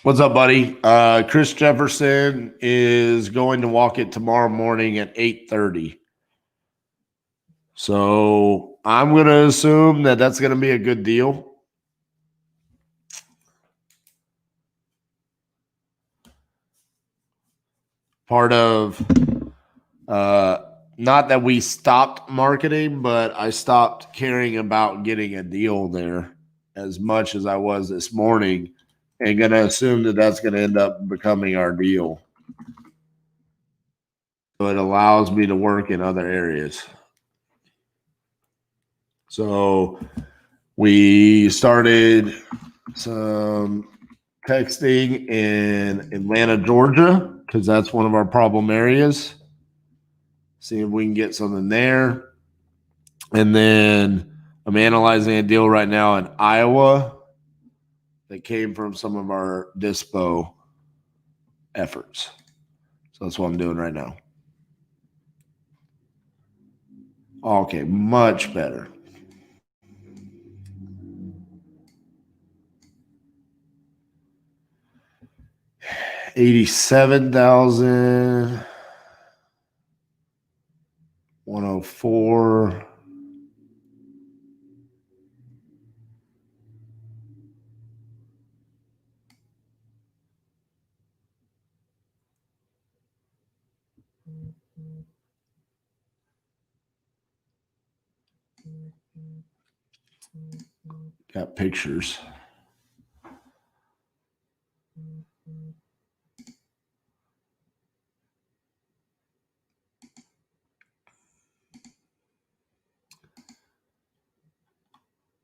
What's up, buddy? Chris Jefferson is going to walk it tomorrow morning at 8:30. So I'm going to assume that that's going to be a good deal. Part of, not that we stopped marketing, but I stopped caring about getting a deal there as much as I was this morning, and going to assume that that's going to end up becoming our deal. So it allows me to work in other areas. So we started some texting in Atlanta, Georgia, because that's one of our problem areas. See if we can get something there. And then I'm analyzing a deal right now in Iowa that came from some of our dispo efforts. So that's what I'm doing right now. Okay, much better. $87,104. Got pictures.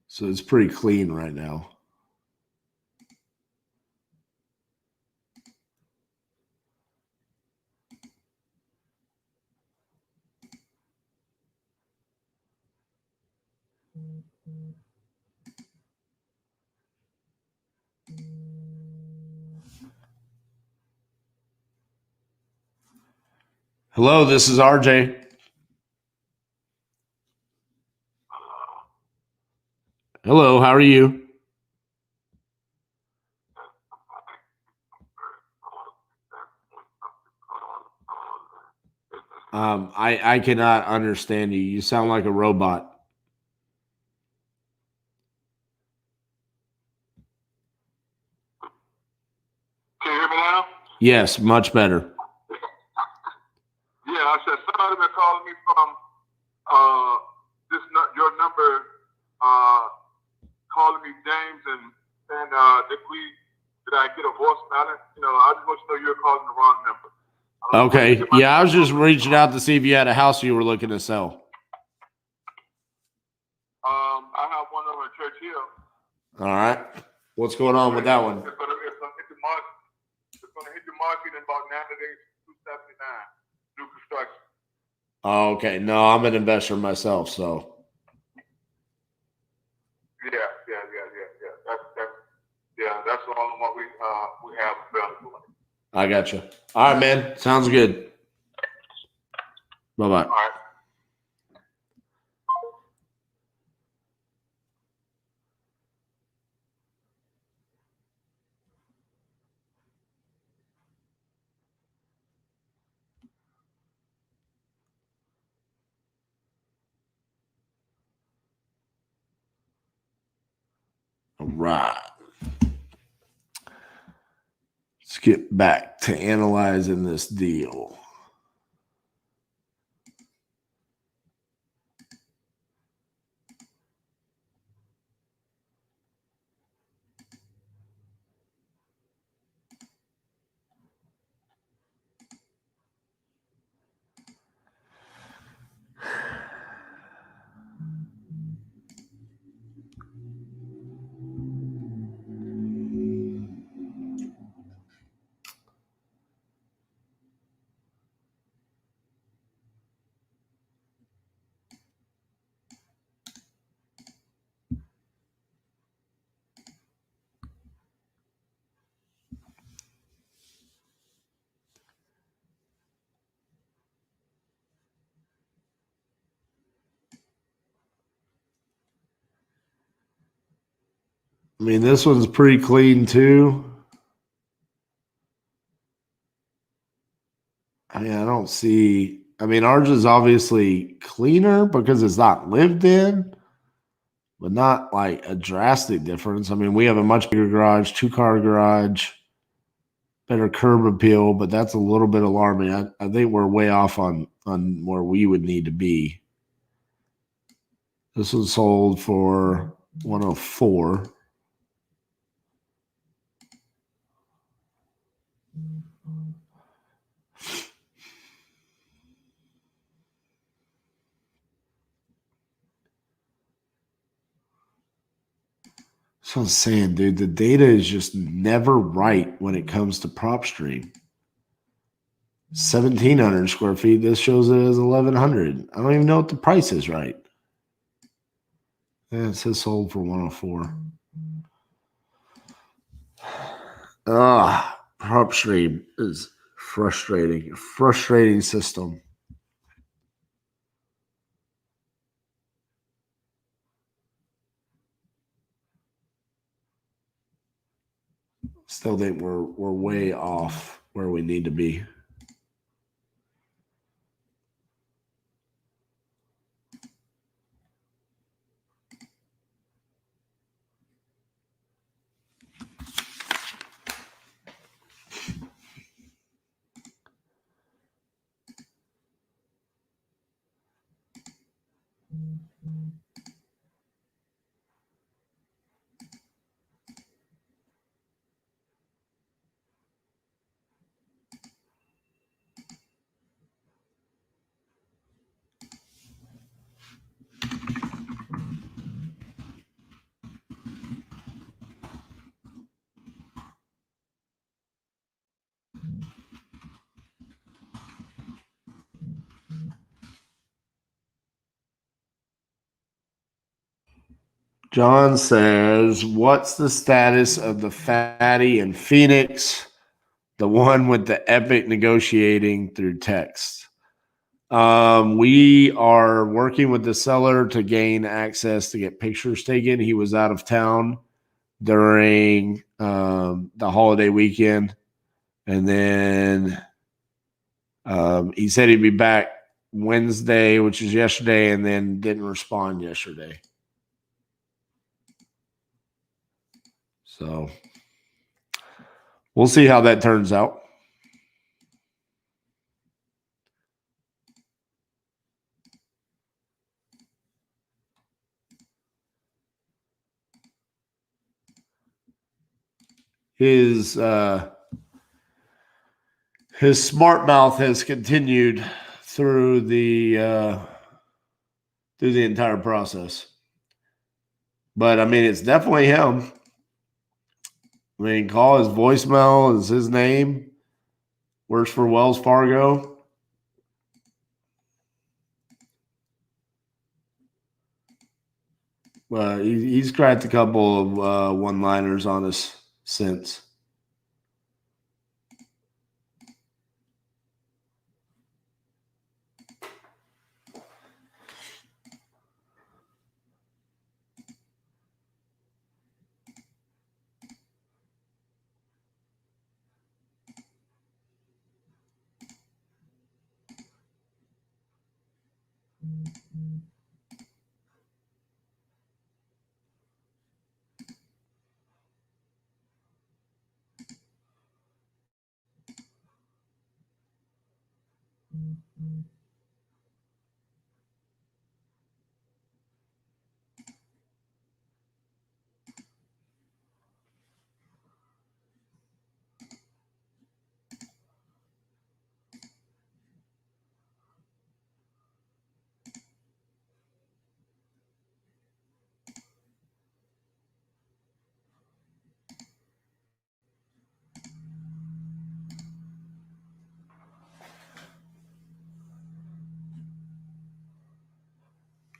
So it's pretty clean right now. Hello, this is RJ. Hello, how are you? I cannot understand you. You sound like a robot. Can you hear me now? Yes, much better. Yeah, I said somebody been calling me from your number, calling me James and did I get a voicemail? You know, I just want you to know you're calling the wrong number. Okay. Yeah, I was just reaching out to see if you had a house you were looking to sell. I have one over in Church Hill. All right. What's going on with that one? It's gonna hit the market in about 9 days, 279. New construction. Oh, okay. No, I'm an investor myself, so. That's the only one we have available. I got you. All right, man. Sounds good. Bye-bye. All right. All right. Let's get back to analyzing this deal. I mean, this one's pretty clean too. I mean, I don't see. I mean, ours is obviously cleaner because it's not lived in, but not like a drastic difference. I mean, we have a much bigger garage, 2-car garage, better curb appeal, but that's a little bit alarming. I think we're way off on where we would need to be. This was sold for 104. So I'm saying, dude, the data is just never right when it comes to PropStream. 1,700 square feet. This shows it as 1,100. I don't even know what the price is right. Yeah, it says sold for 104. PropStream is frustrating. Frustrating system. Still think we're way off where we need to be. John says, what's the status of the fatty in Phoenix? The one with the epic negotiating through text. We are working with the seller to gain access to get pictures taken. He was out of town during the holiday weekend. And then he said he'd be back Wednesday, which is yesterday, and then didn't respond yesterday. So we'll see how that turns out. His smart mouth has continued through the entire process. But I mean, it's definitely him. I mean, call his voicemail is his name. Works for Wells Fargo. He's cracked a couple of one-liners on us since.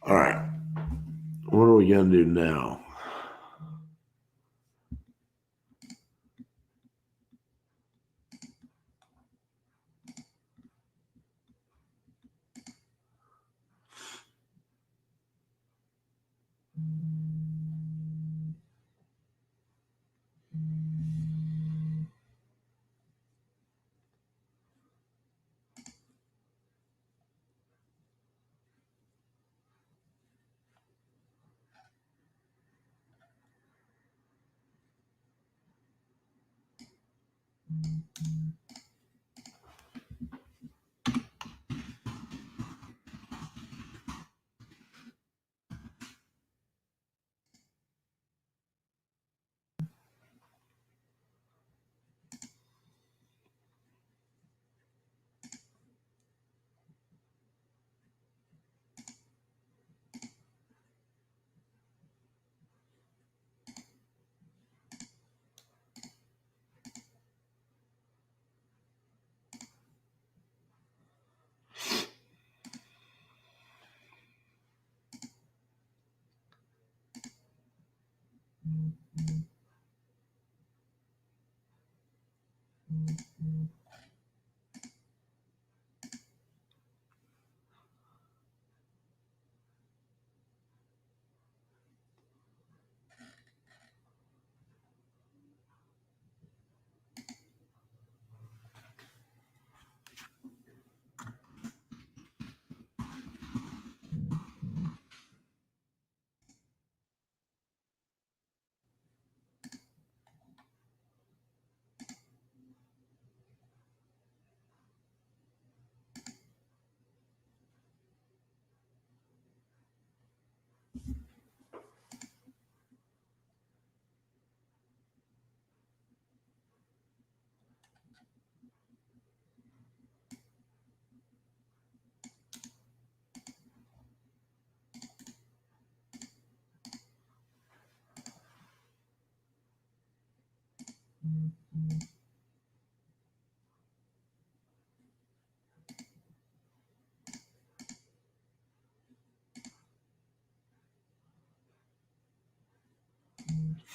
All right. What are we going to do now?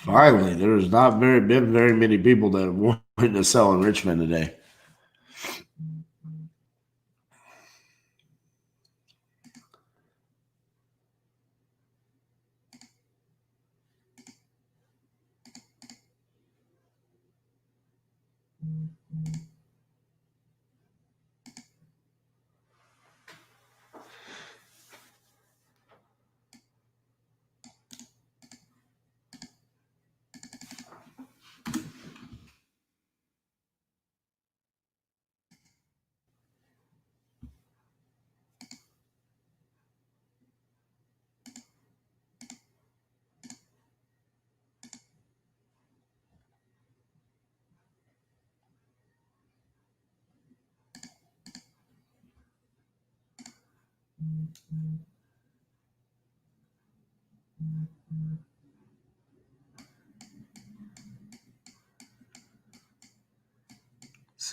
Finally, there's not been very many people that have wanted to sell in Richmond today.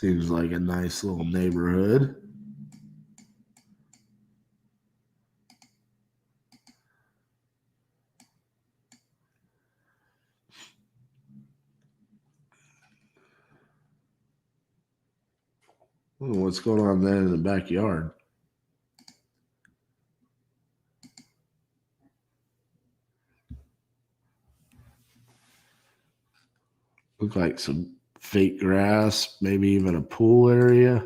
Seems like a nice little neighborhood. Oh, what's going on there in the backyard? Look like some fake grass, maybe even a pool area.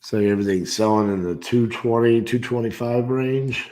So everything's selling in the 220, 225 range.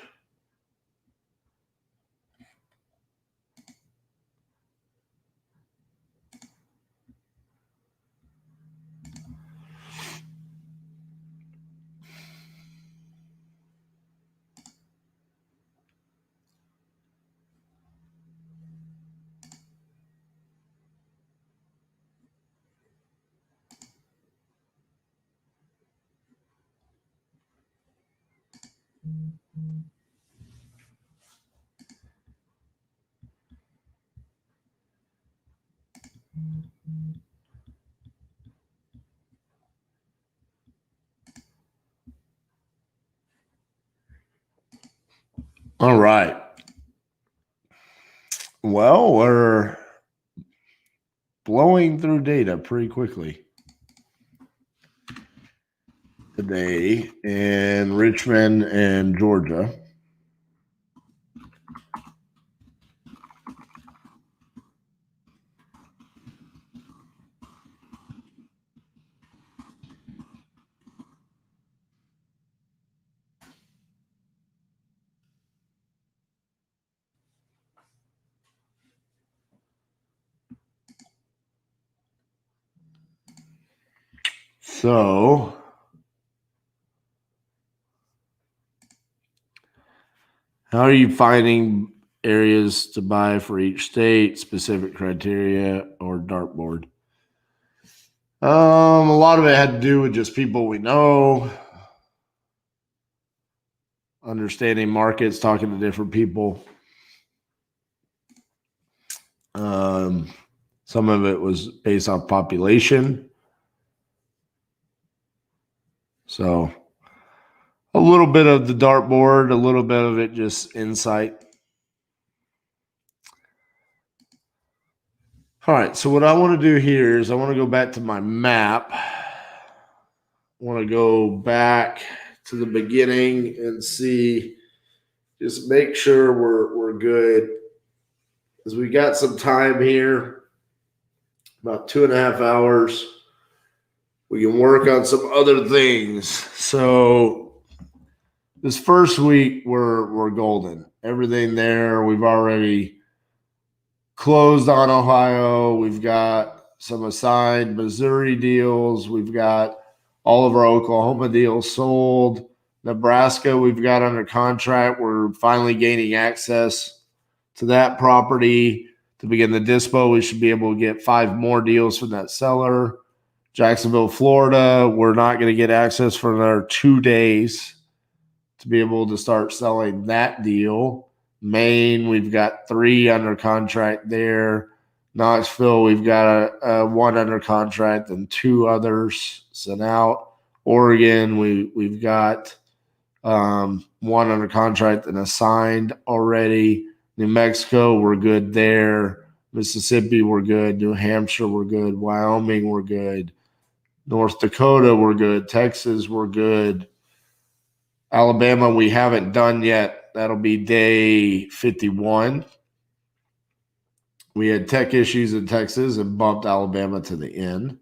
All right. Well, we're blowing through data pretty quickly today in Richmond and Georgia. So how are you finding areas to buy for each state, specific criteria, or dartboard? A lot of it had to do with just people we know, understanding markets, talking to different people. Some of it was based on population. So a little bit of the dartboard, a little bit of it just insight. All right, so what I want to do here is I want to go back to my map. I want to go back to the beginning and see, just make sure we're good. Because we got some time here, about 2.5 hours. We can work on some other things. So this first week we're golden. Everything there. We've already closed on Ohio. We've got some assigned Missouri deals. We've got all of our Oklahoma deals sold. Nebraska, we've got under contract. We're finally gaining access to that property to begin the dispo. We should be able to get 5 more deals from that seller. Jacksonville, Florida, we're not going to get access for another 2 days to be able to start selling that deal. Maine, we've got 3 under contract there. Knoxville, we've got a 1 under contract and 2 others sent out. Oregon, we've got 1 under contract and assigned already. New Mexico, we're good there. Mississippi, we're good. New Hampshire, we're good. Wyoming, we're good. North Dakota, we're good. Texas, we're good. Alabama, we haven't done yet. That'll be day 51. We had tech issues in Texas and bumped Alabama to the end.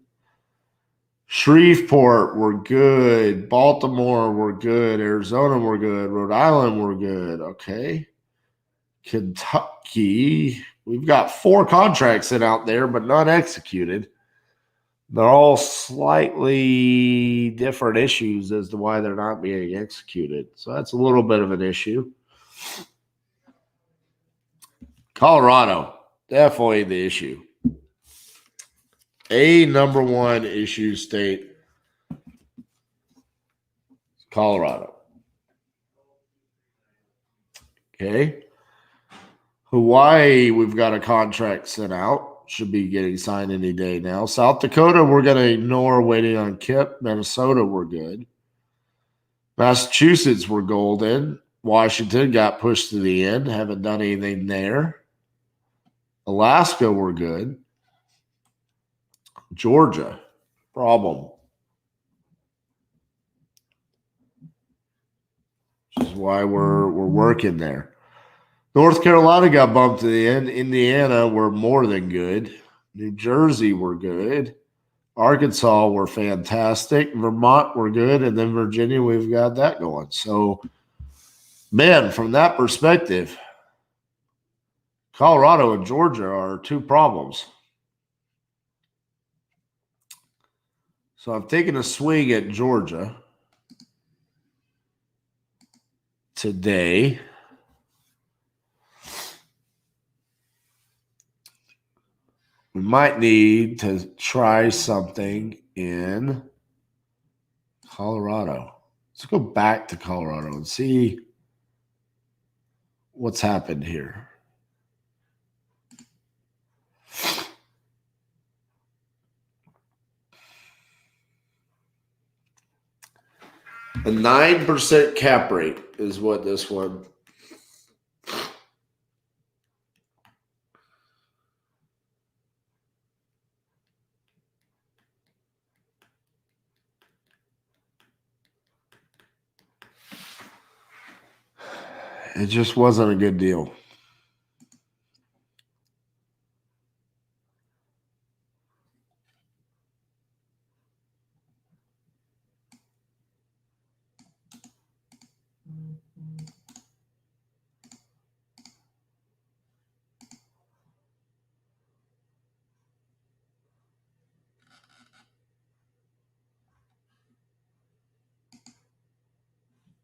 Shreveport, we're good. Baltimore, we're good. Arizona, we're good. Rhode Island, we're good. Okay. Kentucky, we've got 4 contracts sent out there, but not executed. They're all slightly different issues as to why they're not being executed. So that's a little bit of an issue. Colorado, definitely the issue. A number 1 issue state, Colorado. Okay. Hawaii, we've got a contract sent out. Should be getting signed any day now. South Dakota, we're going to ignore, waiting on Kip. Minnesota, we're good. Massachusetts, we're golden. Washington got pushed to the end. Haven't done anything there. Alaska, we're good. Georgia, problem. Which is why we're working there. North Carolina got bumped to the end. Indiana, we're more than good. New Jersey, we're good. Arkansas, we're fantastic. Vermont, we're good. And then Virginia, we've got that going. So, man, from that perspective, Colorado and Georgia are 2 problems. So I've taken a swing at Georgia today. We might need to try something in Colorado. Let's go back to Colorado and see what's happened here. A 9% cap rate is what this one. It just wasn't a good deal.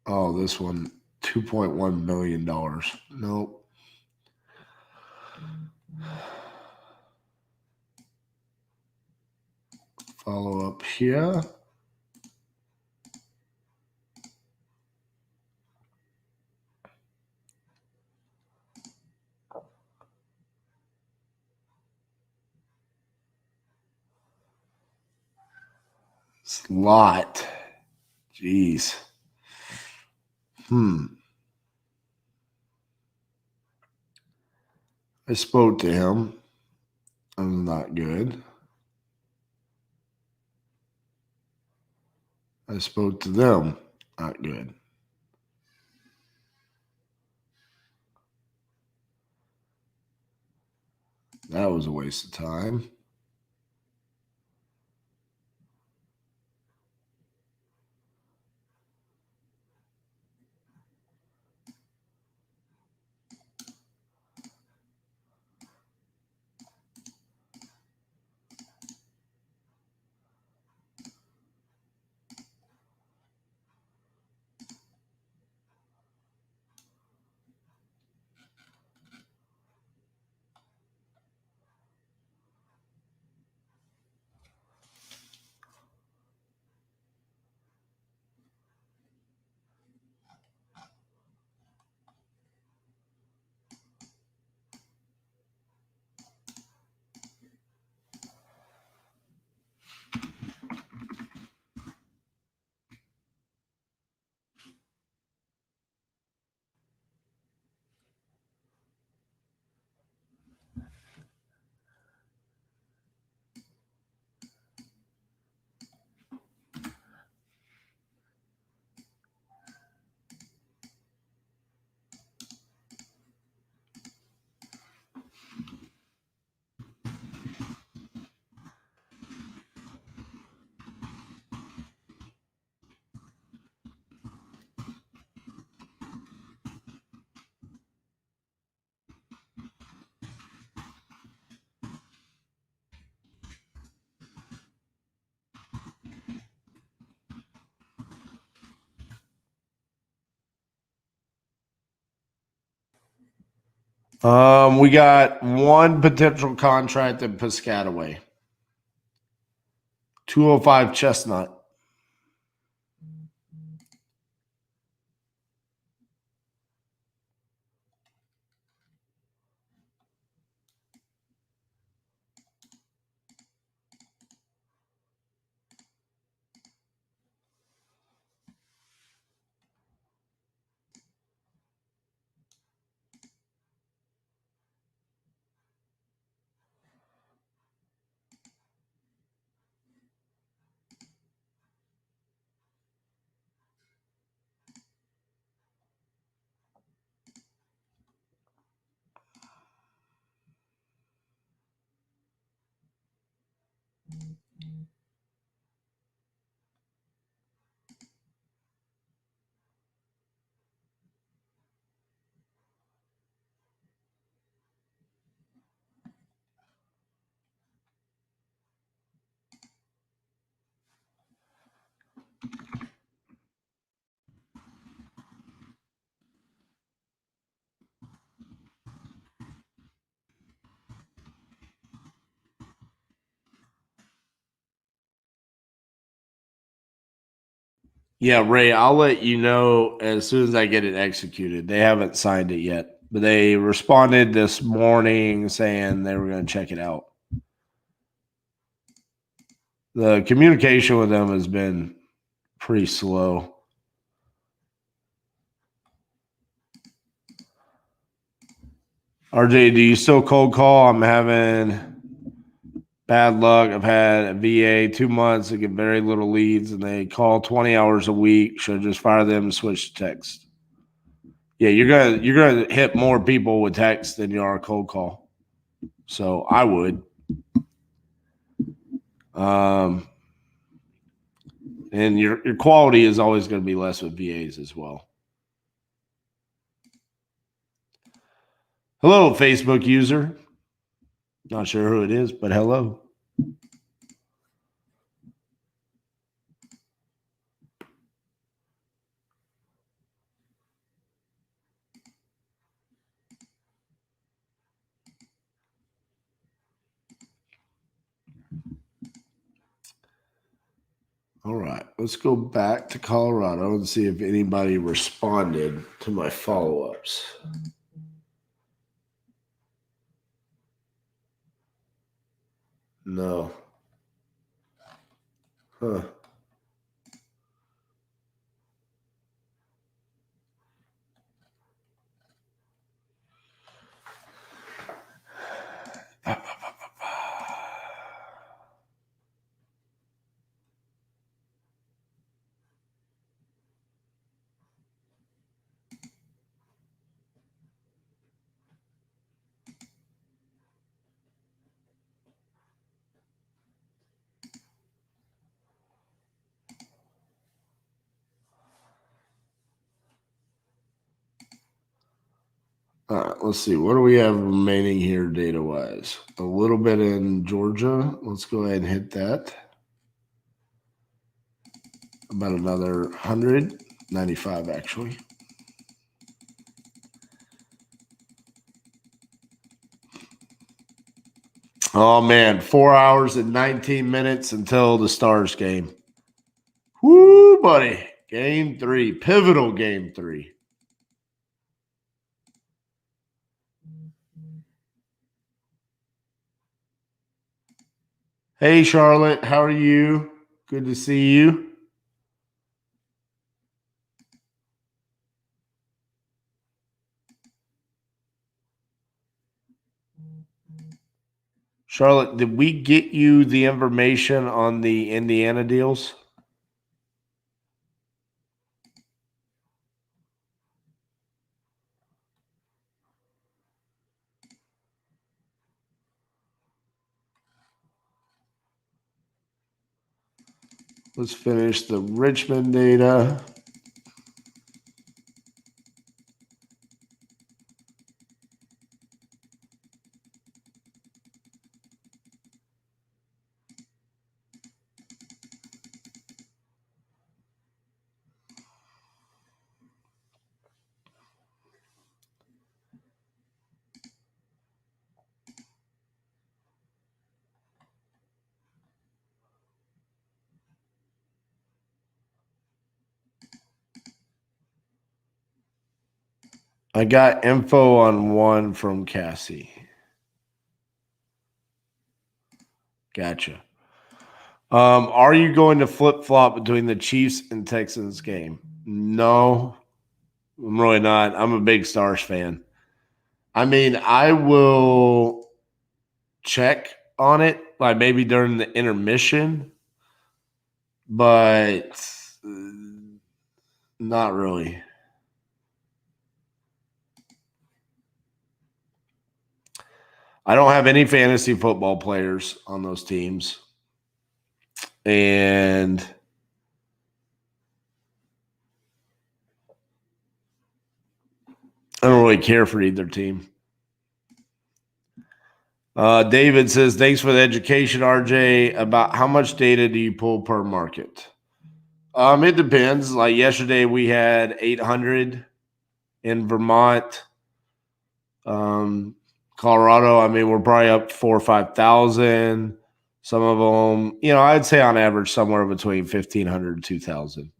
Oh, this one, $2.1 million. Nope. Follow up here. It's a lot. Jeez. I spoke to him. I'm not good. I spoke to them. Not good. That was a waste of time. We got one potential contract in Piscataway. 205 Chestnut. Yeah, Ray, I'll let you know as soon as I get it executed. They haven't signed it yet, but they responded this morning saying they were going to check it out. The communication with them has been pretty slow. RJ, do you still cold call? I'm having bad luck. I've had a VA 2 months. I get very little leads, and they call 20 hours a week. Should I just fire them and switch to text? Yeah, you're gonna hit more people with text than you are cold call. So I would. And your quality is always going to be less with VAs as well. Hello, Facebook user. Not sure who it is, but hello. All right, let's go back to Colorado and see if anybody responded to my follow-ups. No. Huh. All right, let's see. What do we have remaining here data-wise? A little bit in Georgia. Let's go ahead and hit that. About another 195, actually. Oh, man. 4 hours and 19 minutes until the Stars game. Woo, buddy. Game 3. Pivotal game 3. Hey, Charlotte. How are you? Good to see you. Charlotte, did we get you the information on the Indiana deals? Let's finish the Richmond data. I got info on one from Cassie. Gotcha. Are you going to flip-flop between the Chiefs and Texans game? No, I'm really not. I'm a big Stars fan. I mean, I will check on it, like maybe during the intermission, but not really. I don't have any fantasy football players on those teams. And I don't really care for either team. David says, thanks for the education, RJ. About how much data do you pull per market? It depends. Like yesterday, we had 800 in Vermont. Colorado, I mean, we're probably up 4,000 or 5,000. Some of them, I'd say on average somewhere between 1,500 and 2,000.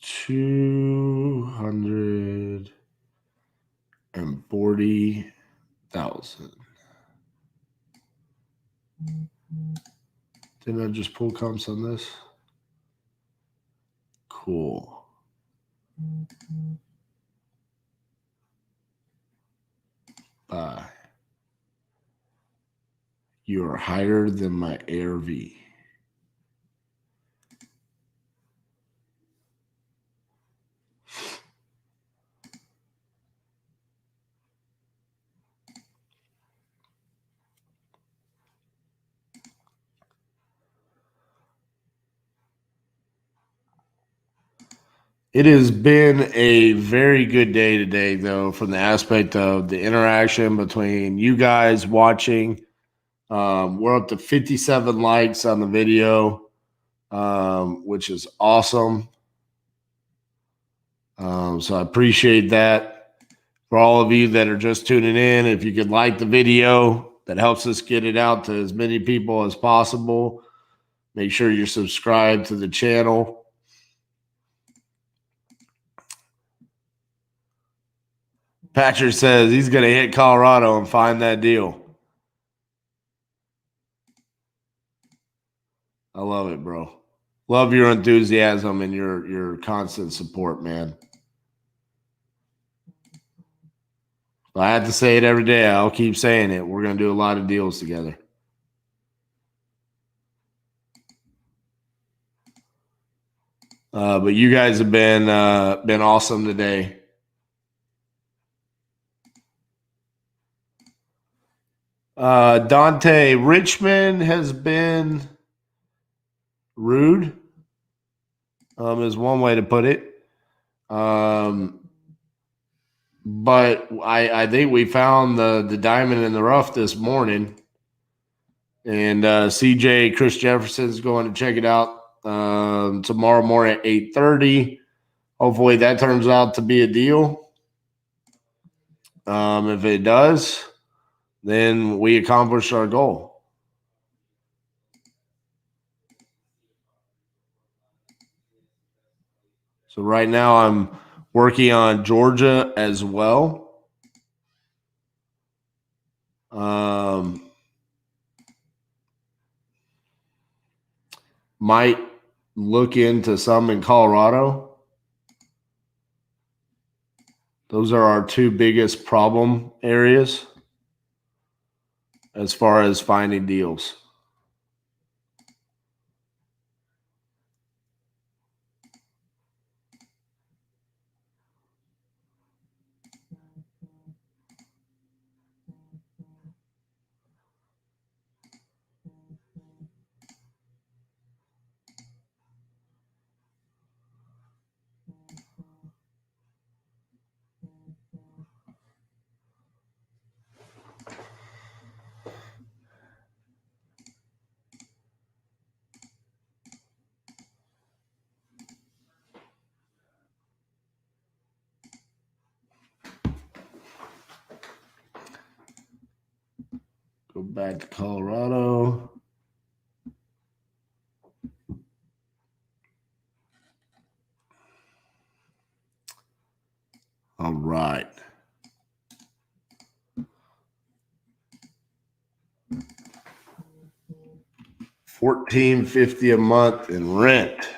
$240,000. Didn't I just pull comps on this? Cool. Buy. You are higher than my ARV. It has been a very good day today, though, from the aspect of the interaction between you guys watching. We're up to 57 likes on the video, which is awesome. So I appreciate that. For all of you that are just tuning in, if you could like the video, that helps us get it out to as many people as possible. Make sure you're subscribed to the channel. Patrick says he's going to hit Colorado and find that deal. I love it, bro. Love your enthusiasm and your constant support, man. If I have to say it every day, I'll keep saying it. We're going to do a lot of deals together. But you guys have been awesome today. Dante, Richmond has been rude, is one way to put it. But I think we found the diamond in the rough this morning. And CJ, Chris Jefferson, is going to check it out tomorrow morning at 8:30. Hopefully that turns out to be a deal. If it does, then we accomplished our goal. So right now I'm working on Georgia as well. Might look into some in Colorado. Those are our two biggest problem areas as far as finding deals. Go back to Colorado. All right. $1,450 a month in rent.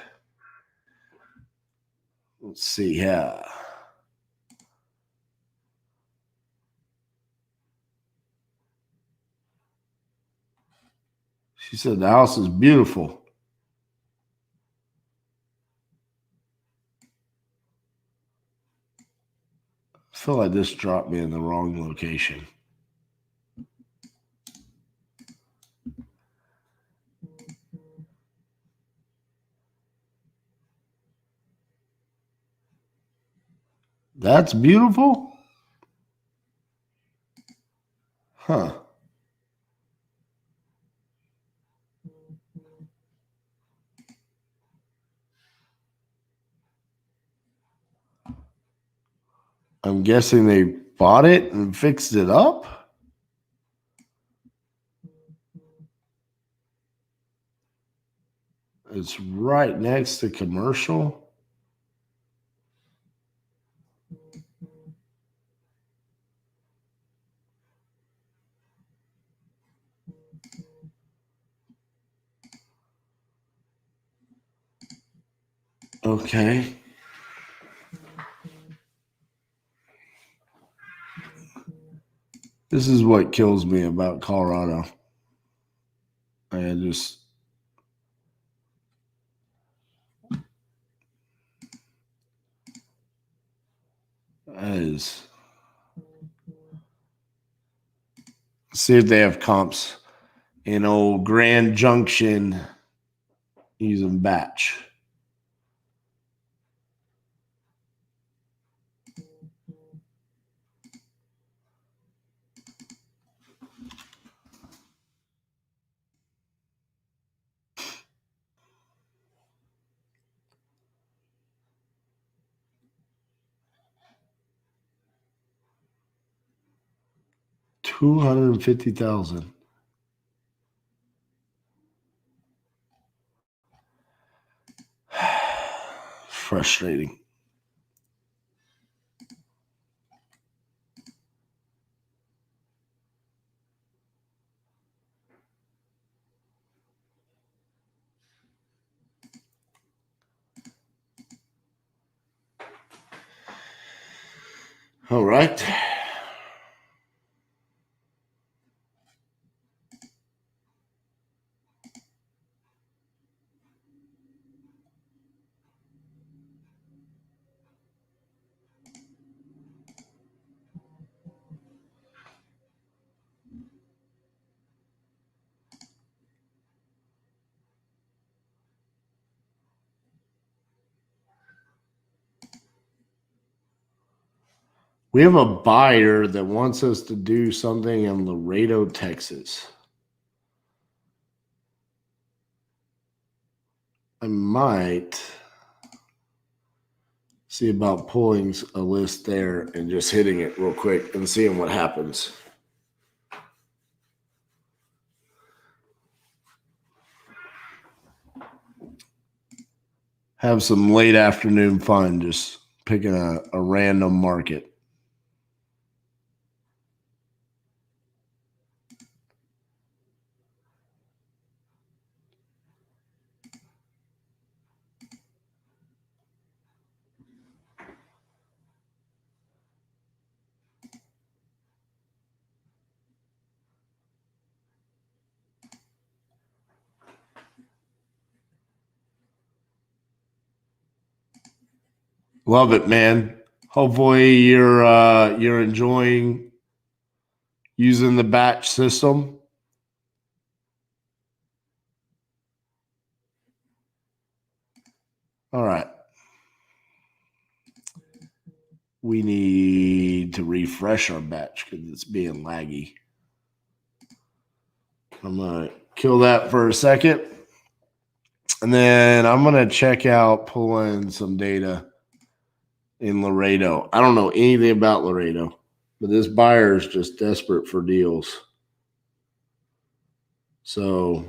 Let's see here. She said the house is beautiful. I feel like this dropped me in the wrong location. That's beautiful? Huh. I'm guessing they bought it and fixed it up? It's right next to commercial. Okay. This is what kills me about Colorado. I just see if they have comps in old Grand Junction using batch. $250,000. Frustrating. All right. We have a buyer that wants us to do something in Laredo, Texas. I might see about pulling a list there and just hitting it real quick and seeing what happens. Have some late afternoon fun just picking a random market. Love it, man. Hopefully you're enjoying using the batch system. All right. We need to refresh our batch because it's being laggy. I'm going to kill that for a second. And then I'm going to check out pulling some data in Laredo. I don't know anything about Laredo, but this buyer is just desperate for deals. So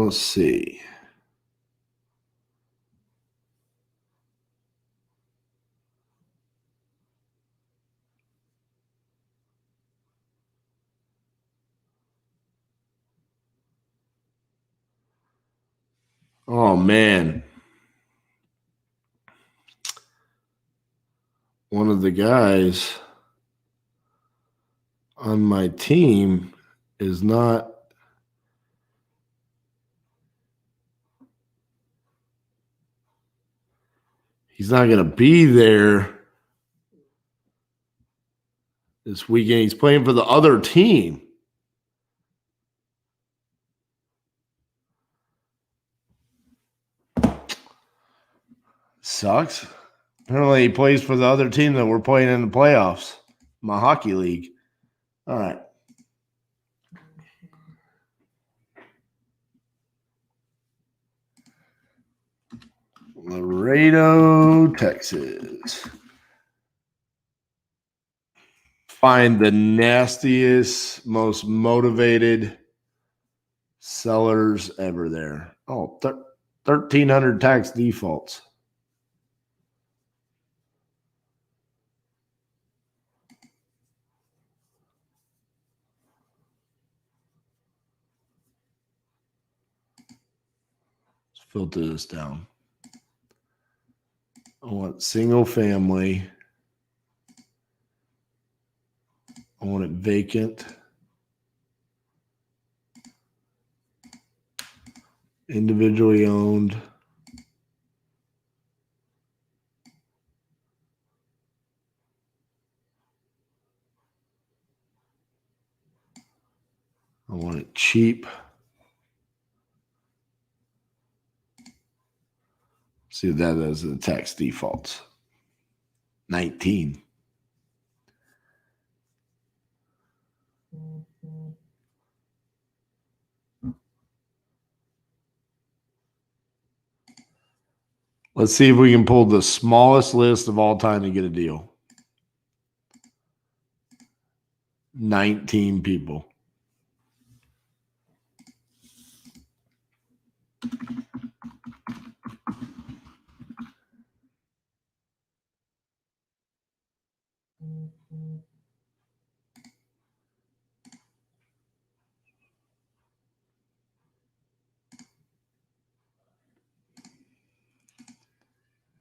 let's see. Oh, man. One of the guys on my team is not. He's not going to be there this weekend. He's playing for the other team. sucks. Apparently, he plays for the other team that we're playing in the playoffs, my hockey league. All right. Laredo, Texas. Find the nastiest, most motivated sellers ever there. Oh, 1,300 tax defaults. Let's filter this down. I want single family. I want it vacant. Individually owned. I want it cheap. See what that is, the tax defaults. 19. Let's see if we can pull the smallest list of all time to get a deal. 19 people.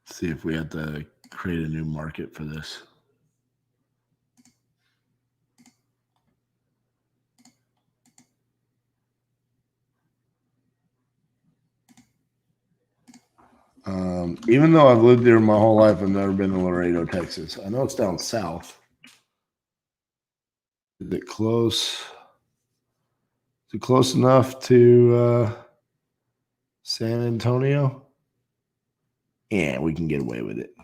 See if we have to create a new market for this. Even though I've lived there my whole life, I've never been to Laredo, Texas. I know it's down south. Is it close? Is it close enough to San Antonio? Yeah, we can get away with it.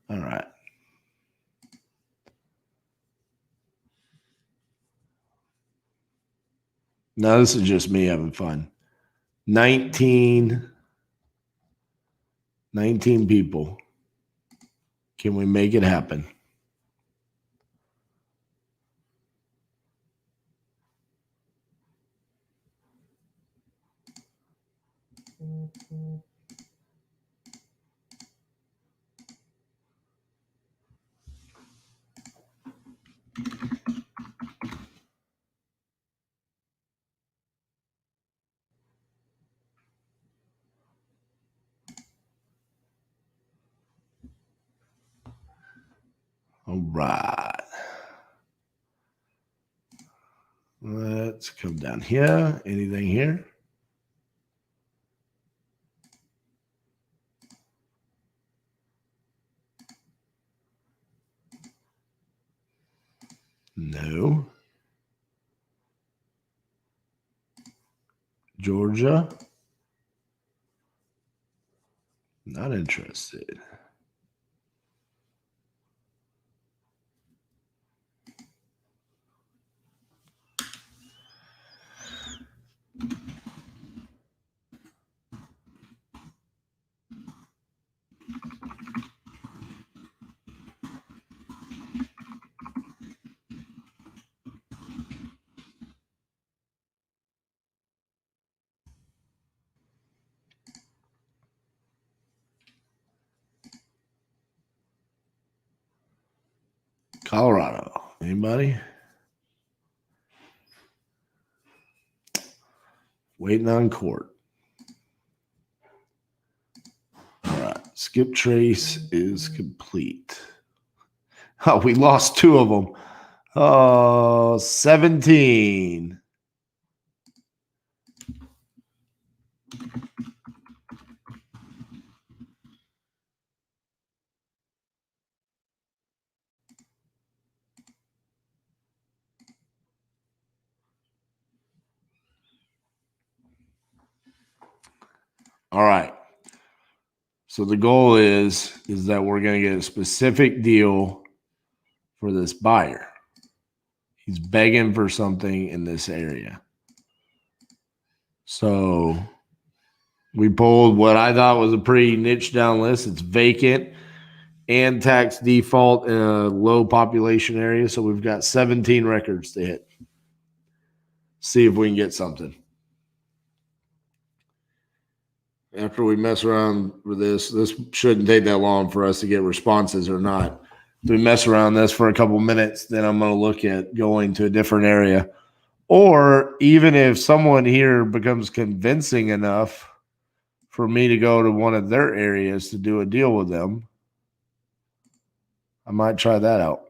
All right. Now this is just me having fun. 19 people. Can we make it happen? All right. Let's come down here. Anything here? No. Georgia? Not interested. Colorado. Anybody? Waiting on court. All right. Skip trace is complete. Oh, we lost 2 of them. Oh, 17. All right. So the goal is that we're going to get a specific deal for this buyer. He's begging for something in this area. So we pulled what I thought was a pretty niche down list. It's vacant and tax default in a low population area. So we've got 17 records to hit. See if we can get something. After we mess around with this shouldn't take that long for us to get responses or not. If we mess around this for a couple minutes, then I'm going to look at going to a different area. Or even if someone here becomes convincing enough for me to go to one of their areas to do a deal with them, I might try that out.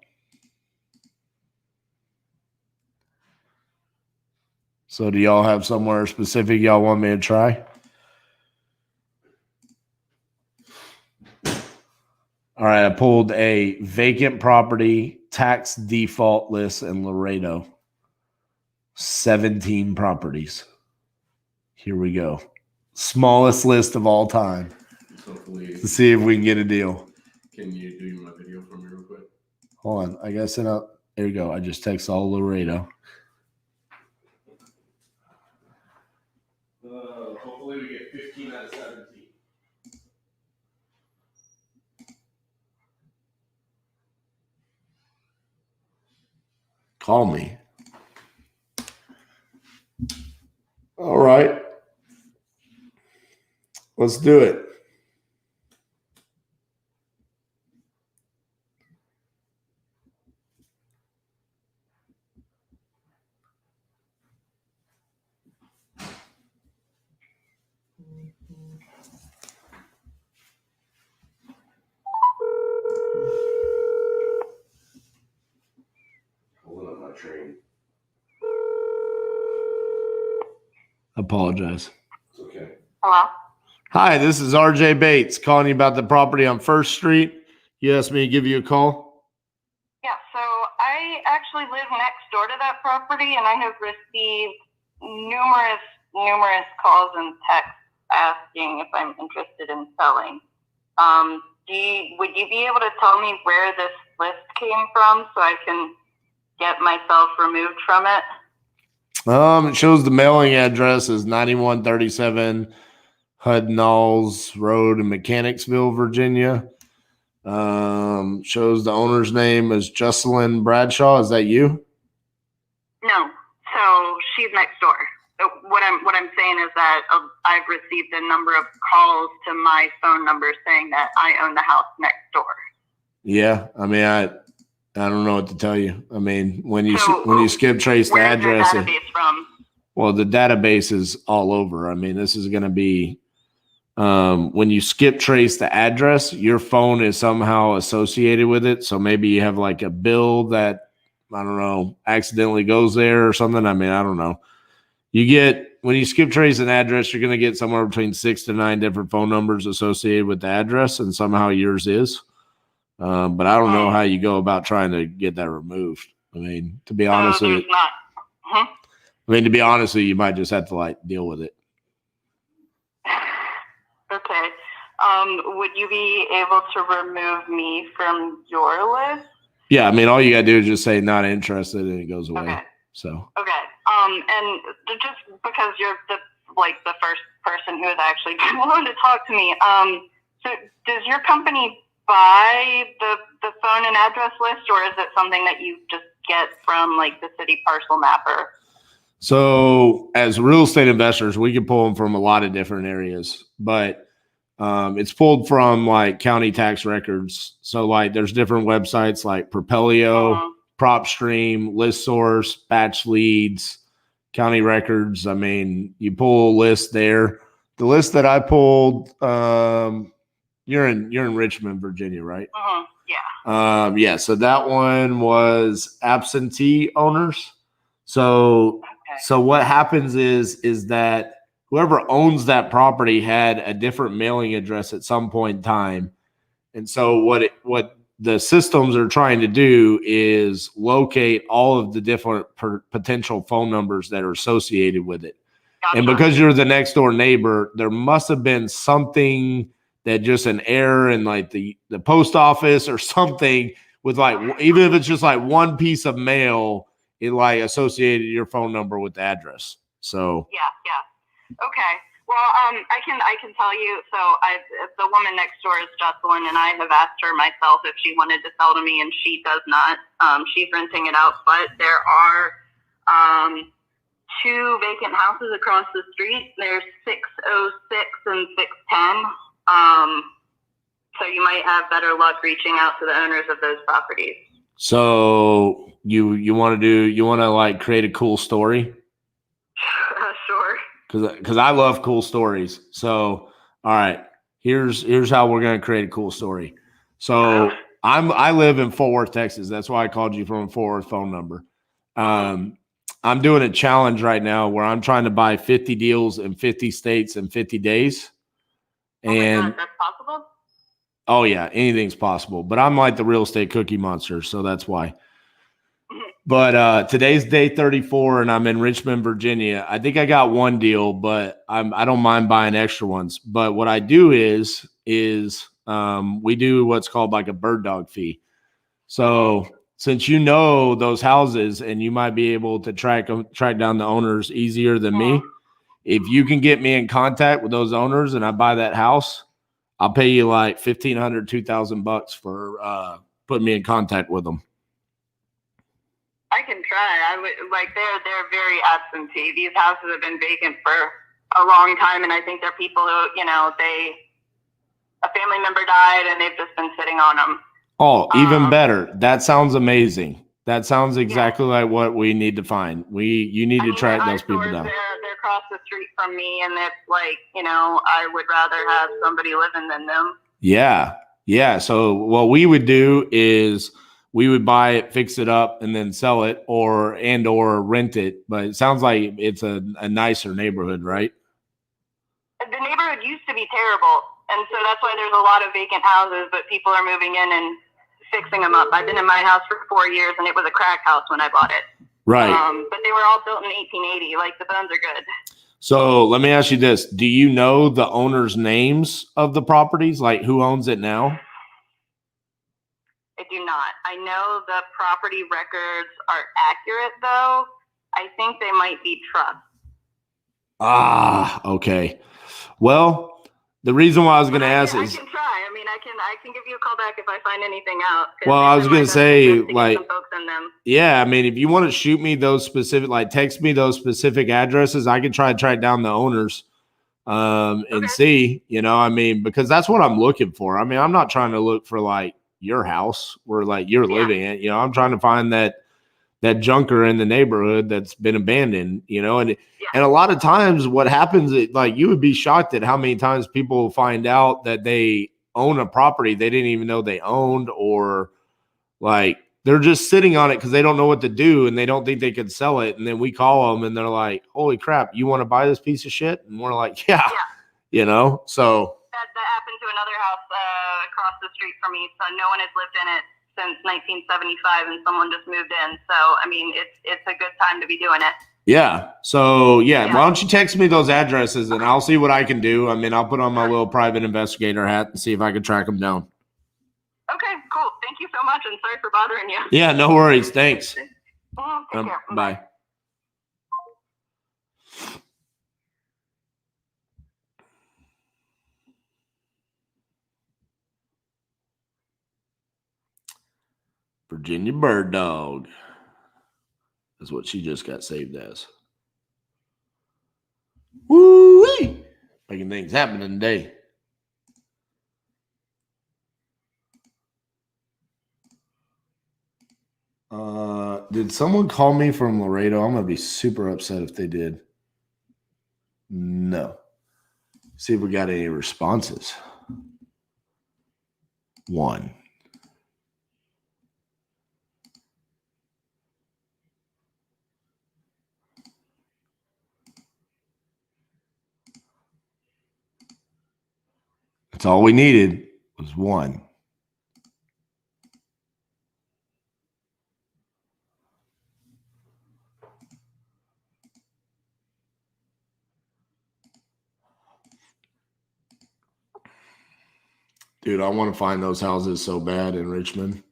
So do y'all have somewhere specific y'all want me to try? All right, I pulled a vacant property tax default list in Laredo. 17 properties. Here we go. Smallest list of all time. Hopefully, to see if we can get a deal. Can you do my video for me real quick? Hold on. I got to send out. There you go. I just text all Laredo. Hopefully we get 15 out of 17. Call me. All right. Let's do it. Pulling up my train. Apologize. It's okay. Hello? Hi, this is RJ Bates calling you about the property on First Street. You asked me to give you a call? Yeah, so I actually live next door to that property, and I have received numerous calls and texts asking if I'm interested in selling. Would you be able to tell me where this list came from so I can get myself removed from it? It shows the mailing address is 9137 Hudnalls Road in Mechanicsville, Virginia. Shows the owner's name is Jocelyn Bradshaw. Is that you? No. So she's next door. What I'm saying is that I've received a number of calls to my phone number saying that I own the house next door. Yeah, I mean, I don't know what to tell you. I mean, when you skip trace the address, where's the database from? Well, the database is all over. I mean, this is going to be when you skip trace the address, your phone is somehow associated with it. So maybe you have like a bill that, I don't know, accidentally goes there or something. I mean, I don't know. When you skip trace an address, you're going to get somewhere between 6 to 9 different phone numbers associated with the address, and somehow yours is. But I don't know how you go about trying to get that removed. I mean, to be honest with you, you might just have to deal with it. Okay. Would you be able to remove me from your list? Yeah, I mean, all you got to do is just say not interested, and it goes away. Okay. So. Okay. And just because you're the first person who has actually been willing to talk to me, so does your company buy the phone and address list, or is it something that you just get from the city parcel mapper? So as real estate investors, we can pull them from a lot of different areas, but it's pulled from county tax records. So there's different websites like Propelio, PropStream, ListSource, Batch Leads, county records. I mean, you pull a list there. The list that I pulled, you're in Richmond, Virginia, right? Yeah. Yeah. So that one was absentee owners. So what happens is that whoever owns that property had a different mailing address at some point in time. And so what the systems are trying to do is locate all of the different potential phone numbers that are associated with it. Gotcha. And because you're the next door neighbor, there must have been something that just an error in like the post office or something with like, even if it's just like one piece of mail, it like associated your phone number with the address. So Yeah. Okay. Well, I can tell you. So the woman next door is Jocelyn, and I have asked her myself if she wanted to sell to me, and she does not. She's renting it out, but there are 2 vacant houses across the street. There's 606 and 610. So you might have better luck reaching out to the owners of those properties. So you want to like create a cool story? Sure. Because I love cool stories. So all right, here's how we're gonna create a cool story. So I live in Fort Worth, Texas. That's why I called you from a Fort Worth phone number. I'm doing a challenge right now where I'm trying to buy 50 deals in 50 states in 50 days. And God, that's possible? oh yeah, anything's possible. But I'm like the real estate cookie monster, so that's why. But today's day 34, and I'm in Richmond, Virginia. I think I got one deal, but I don't mind buying extra ones. But what I do is we do what's called like a bird dog fee. So since you know those houses and you might be able to track down the owners easier than me, if you can get me in contact with those owners and I buy that house, I'll pay you like $1,500, $2,000 for putting me in contact with them. I can try. I would like they're very absentee. These houses have been vacant for a long time, and I think they're people who, a family member died and they've just been sitting on them. Oh, even better. That sounds amazing. That sounds exactly like what we need to find. You need to track those people down. They're across the street from me, and it's like, I would rather have somebody living than them. Yeah. Yeah. So what we would do is we would buy it, fix it up, and then sell it or rent it. But it sounds like it's a nicer neighborhood, right? The neighborhood used to be terrible. And so that's why there's a lot of vacant houses, but people are moving in and fixing them up. I've been in my house for 4 years, and it was a crack house when I bought it. Right. But they were all built in 1880. Like, the bones are good. So let me ask you this. Do you know the owners' names of the properties? Like, who owns it now? I do not. I know the property records are accurate, though. I think they might be trusts. Ah, okay. Well, the reason why I was going to ask is, I can try. I mean, I can give you a call back if I find anything out. Well, I was going to say, like, some folks in them. yeah, I mean, if you want to shoot me those specific, like, text me those specific addresses, I can try to track down the owners and see, I mean, because that's what I'm looking for. I mean, I'm not trying to look for like your house where like you're living in, I'm trying to find that junker in the neighborhood that's been abandoned, and a lot of times what happens is, like, you would be shocked at how many times people find out that they own a property they didn't even know they owned, or like they're just sitting on it because they don't know what to do and they don't think they could sell it. And then we call them and they're like, holy crap, you want to buy this piece of shit? And we're like, yeah. So that happened to another house across the street from me. So no one has lived in it since 1975, and someone just moved in. So, I mean, it's a good time to be doing it. Yeah. So, why don't you text me those addresses and I'll see what I can do. I mean, I'll put on my little private investigator hat and see if I can track them down. Okay, cool. Thank you so much, and sorry for bothering you. Yeah, no worries. Thanks. Take care. Bye. Virginia Bird Dog is what she just got saved as. Woo-wee! Making things happen today. Did someone call me from Laredo? I'm going to be super upset if they did. No. See if we got any responses. 1. That's all we needed was 1. Dude, I want to find those houses so bad in Richmond.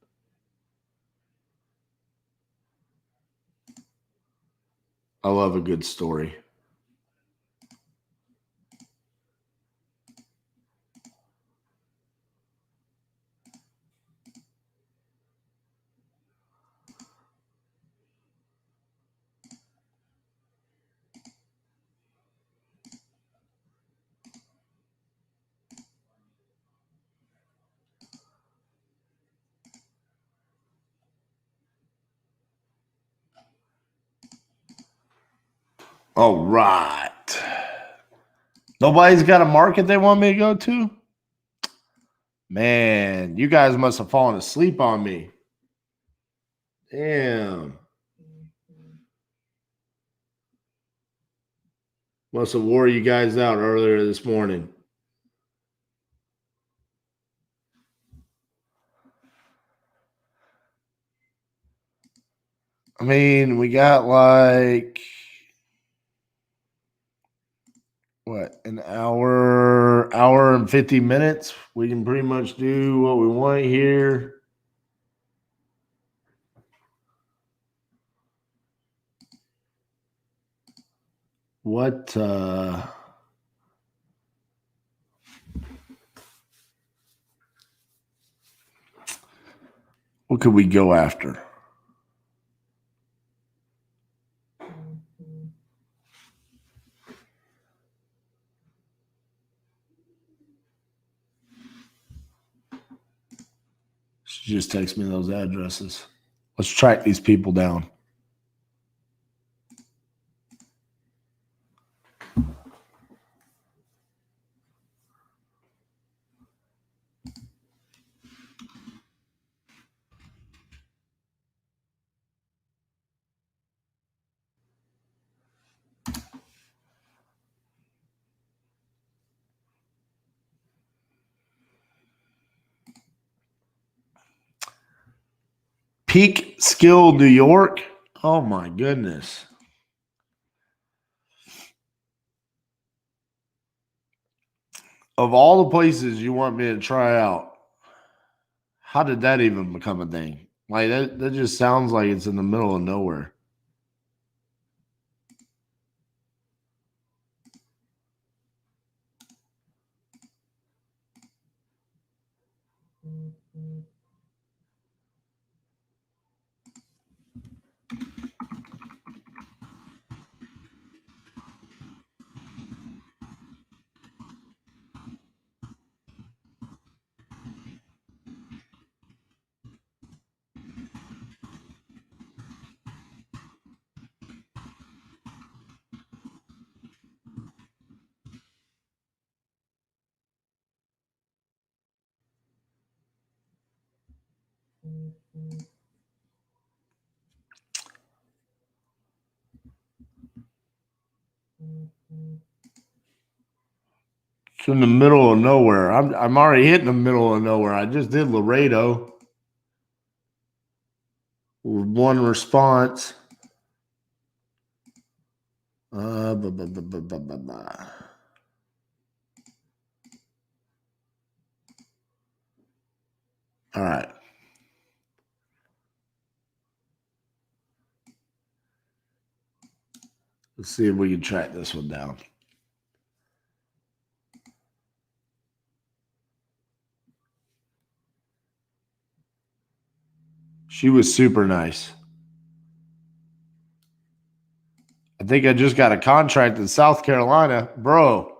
I love a good story. All right. Nobody's got a market they want me to go to? Man, you guys must have fallen asleep on me. Damn. Must have wore you guys out earlier this morning. I mean, we got like what, an hour and 50 minutes. We can pretty much do what we want here. What could we go after? She just text me those addresses. Let's track these people down. Peak Skill, New York. Oh my goodness. Of all the places you want me to try out, how did that even become a thing? Like that just sounds like it's in the middle of nowhere. It's in the middle of nowhere. I'm already hitting the middle of nowhere. I just did Laredo with one response. All right. Let's see if we can track this one down. She was super nice. I think I just got a contract in South Carolina. Bro,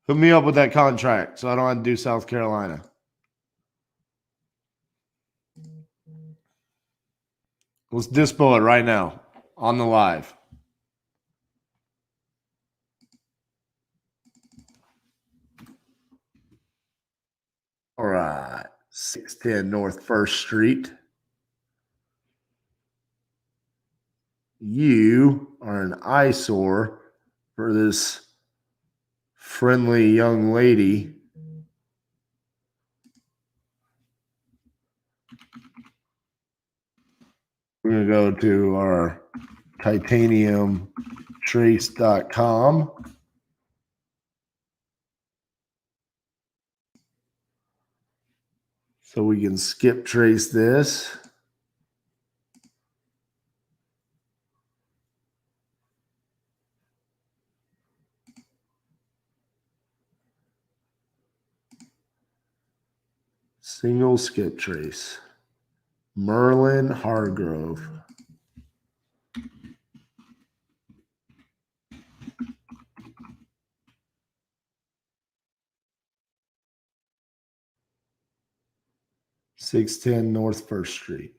hook me up with that contract so I don't have to do South Carolina. Let's dispo it right now on the live. All right. 610 North 1st Street. You are an eyesore for this friendly young lady. We're going to go to our titaniumtrace.com. So we can skip trace this. Single skip trace. Merlin Hargrove. .610 North First Street.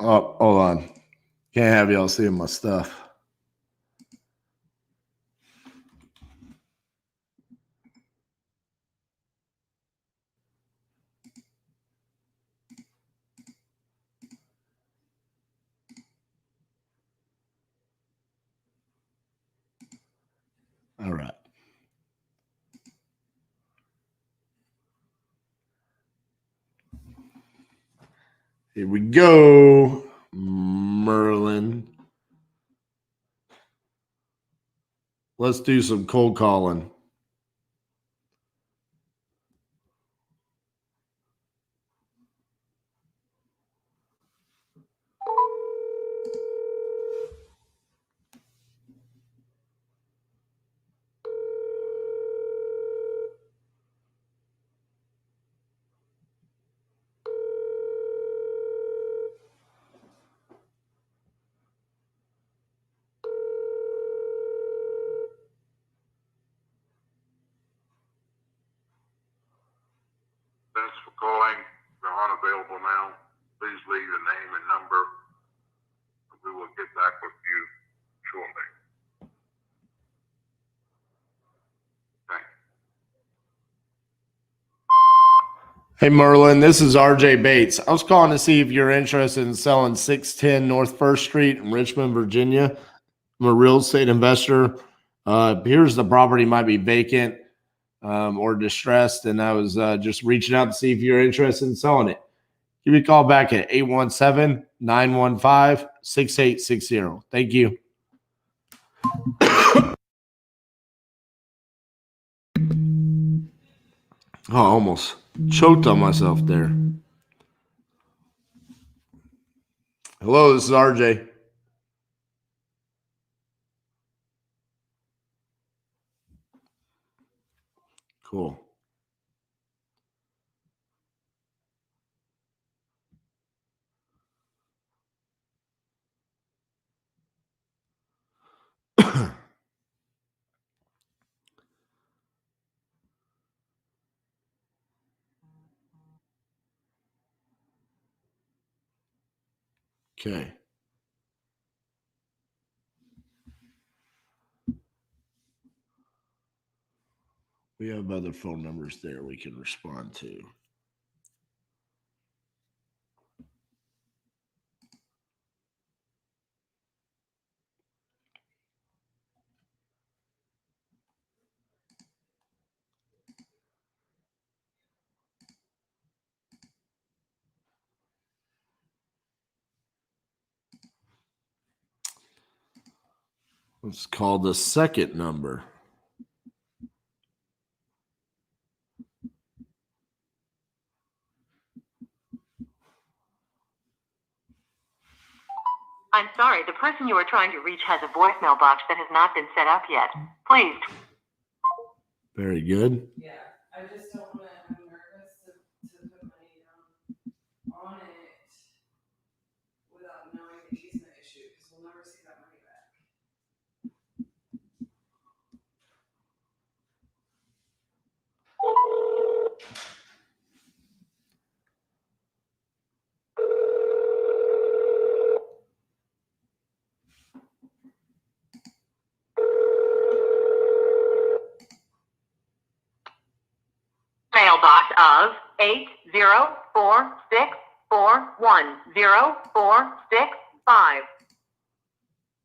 Oh, hold on. Can't have y'all seeing my stuff. All right. Here we go. Merlin. Let's do some cold calling. Thanks for calling. They're unavailable now. Please leave your name and number. We will get back with you shortly. Thanks. Hey, Merlin, this is RJ Bates. I was calling to see if you're interested in selling 610 North First Street in Richmond, Virginia. I'm a real estate investor. Here's the property might be vacant or distressed, and I was just reaching out to see if you're interested in selling it. Give me a call back at 817-915-6860. Thank you. Oh, I almost choked on myself there. Hello, this is RJ. Cool. Okay. We have other phone numbers there we can respond to. Let's call the second number. I'm sorry, the person you are trying to reach has a voicemail box that has not been set up yet. Please. Very good. Yeah, I just don't want to. I'm nervous to put money down on it. of 80464104665.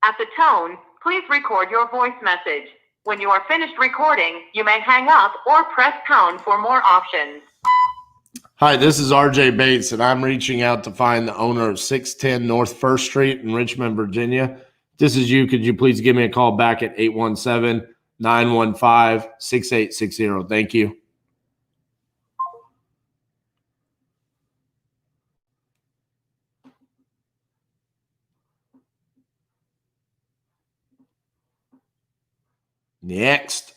At the tone, please record your voice message. When you are finished recording, you may hang up or press pound for more options. Hi, this is RJ Bates, and I'm reaching out to find the owner of 610 North 1st Street in Richmond, Virginia. If this is you, could you please give me a call back at 817-915-6860? Thank you. Next.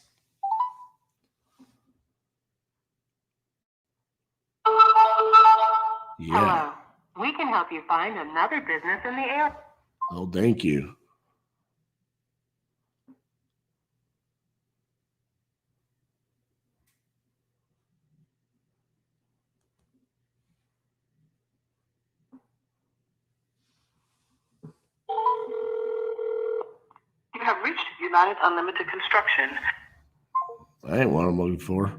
Yeah. Hello. We can help you find another business in the area. Oh, thank you. You have reached United Unlimited Construction. That ain't what I'm looking for.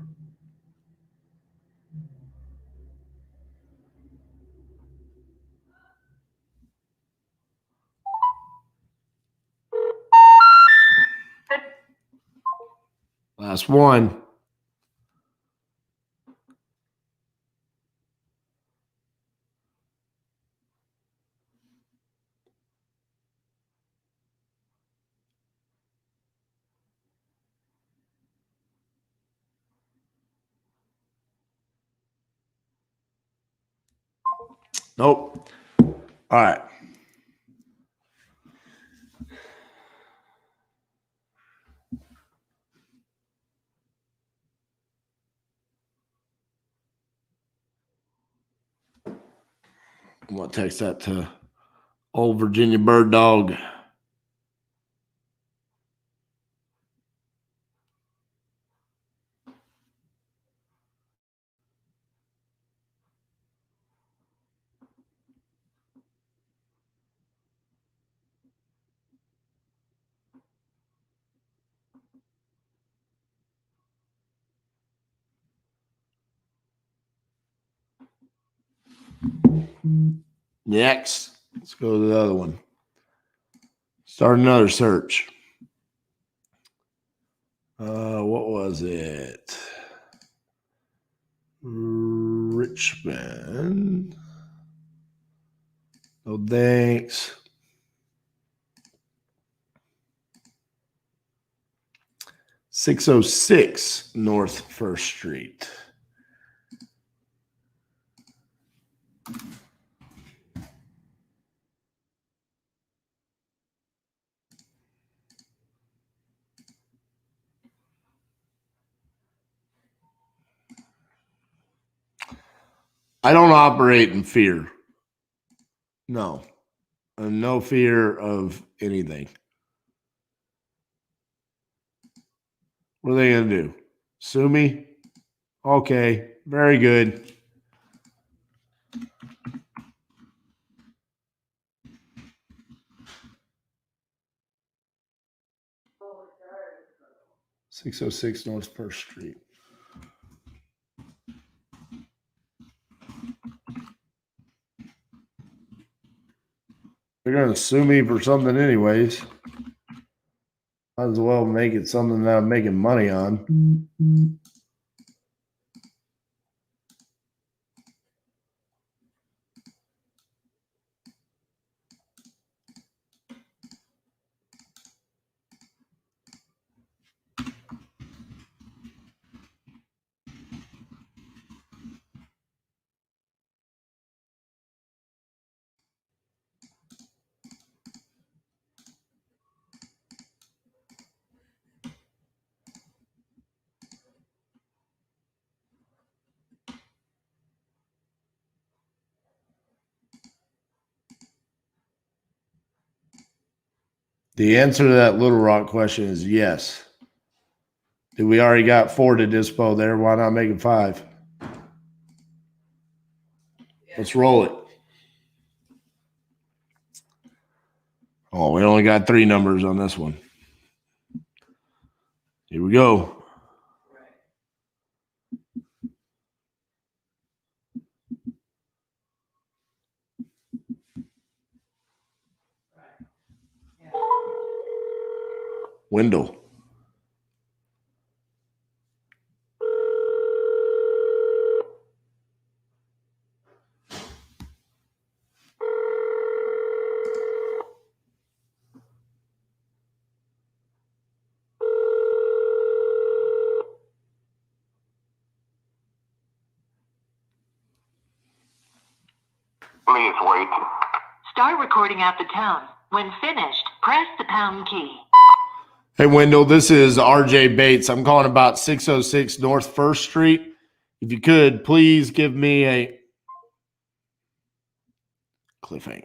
Last one. Nope. All right. I'm going to text that to old Virginia Bird Dog. Next, let's go to the other one. Start another search. What was it? Richmond. No thanks. .606 North 1st Street. I don't operate in fear. No. No fear of anything. What are they going to do? Sue me? Okay. Very good. .606 North 1st Street. They're going to sue me for something anyways. Might as well make it something that I'm making money on. The answer to that Little Rock question is yes. Did we already got 4 to dispo there? Why not make it 5? Let's roll it. Oh, we only got 3 numbers on this one. Here we go. Wendell. Please wait. Start recording at the tone. When finished, press the pound key. Hey, Wendell, this is RJ Bates. I'm calling about 606 North 1st Street. If you could, please give me a cliffhanger.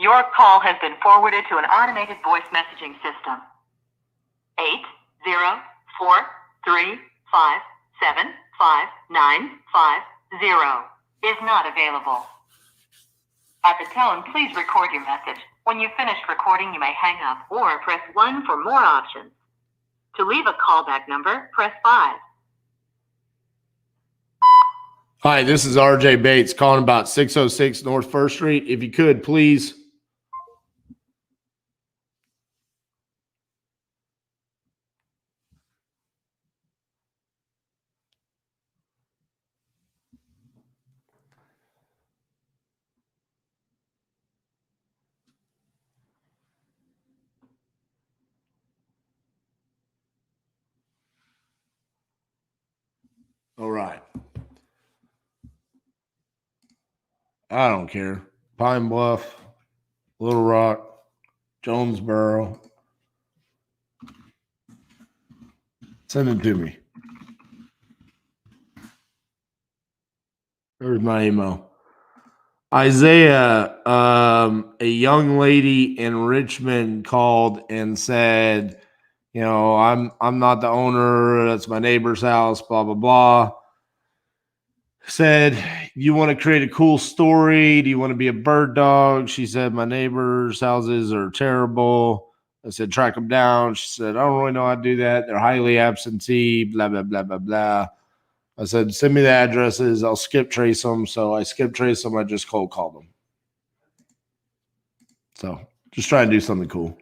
Your call has been forwarded to an automated voice messaging system. 80435759550 is not available. At the tone, please record your message. When you've finished recording, you may hang up or press 1 for more options. To leave a callback number, press 5. Hi, this is RJ Bates calling about 606 North 1st Street. If you could, please. All right. I don't care. Pine Bluff, Little Rock, Jonesboro. Send it to me. There's my email. Isaiah, a young lady in Richmond called and said, you know, I'm not the owner. That's my neighbor's house, blah, blah, blah. Said, you want to create a cool story? Do you want to be a bird dog? She said, my neighbor's houses are terrible. I said, track them down. She said, I don't really know how to do that. They're highly absentee, blah, blah, blah, blah, blah. I said, send me the addresses. I'll skip trace them. So I skip trace them. I just cold called them. So just try and do something cool.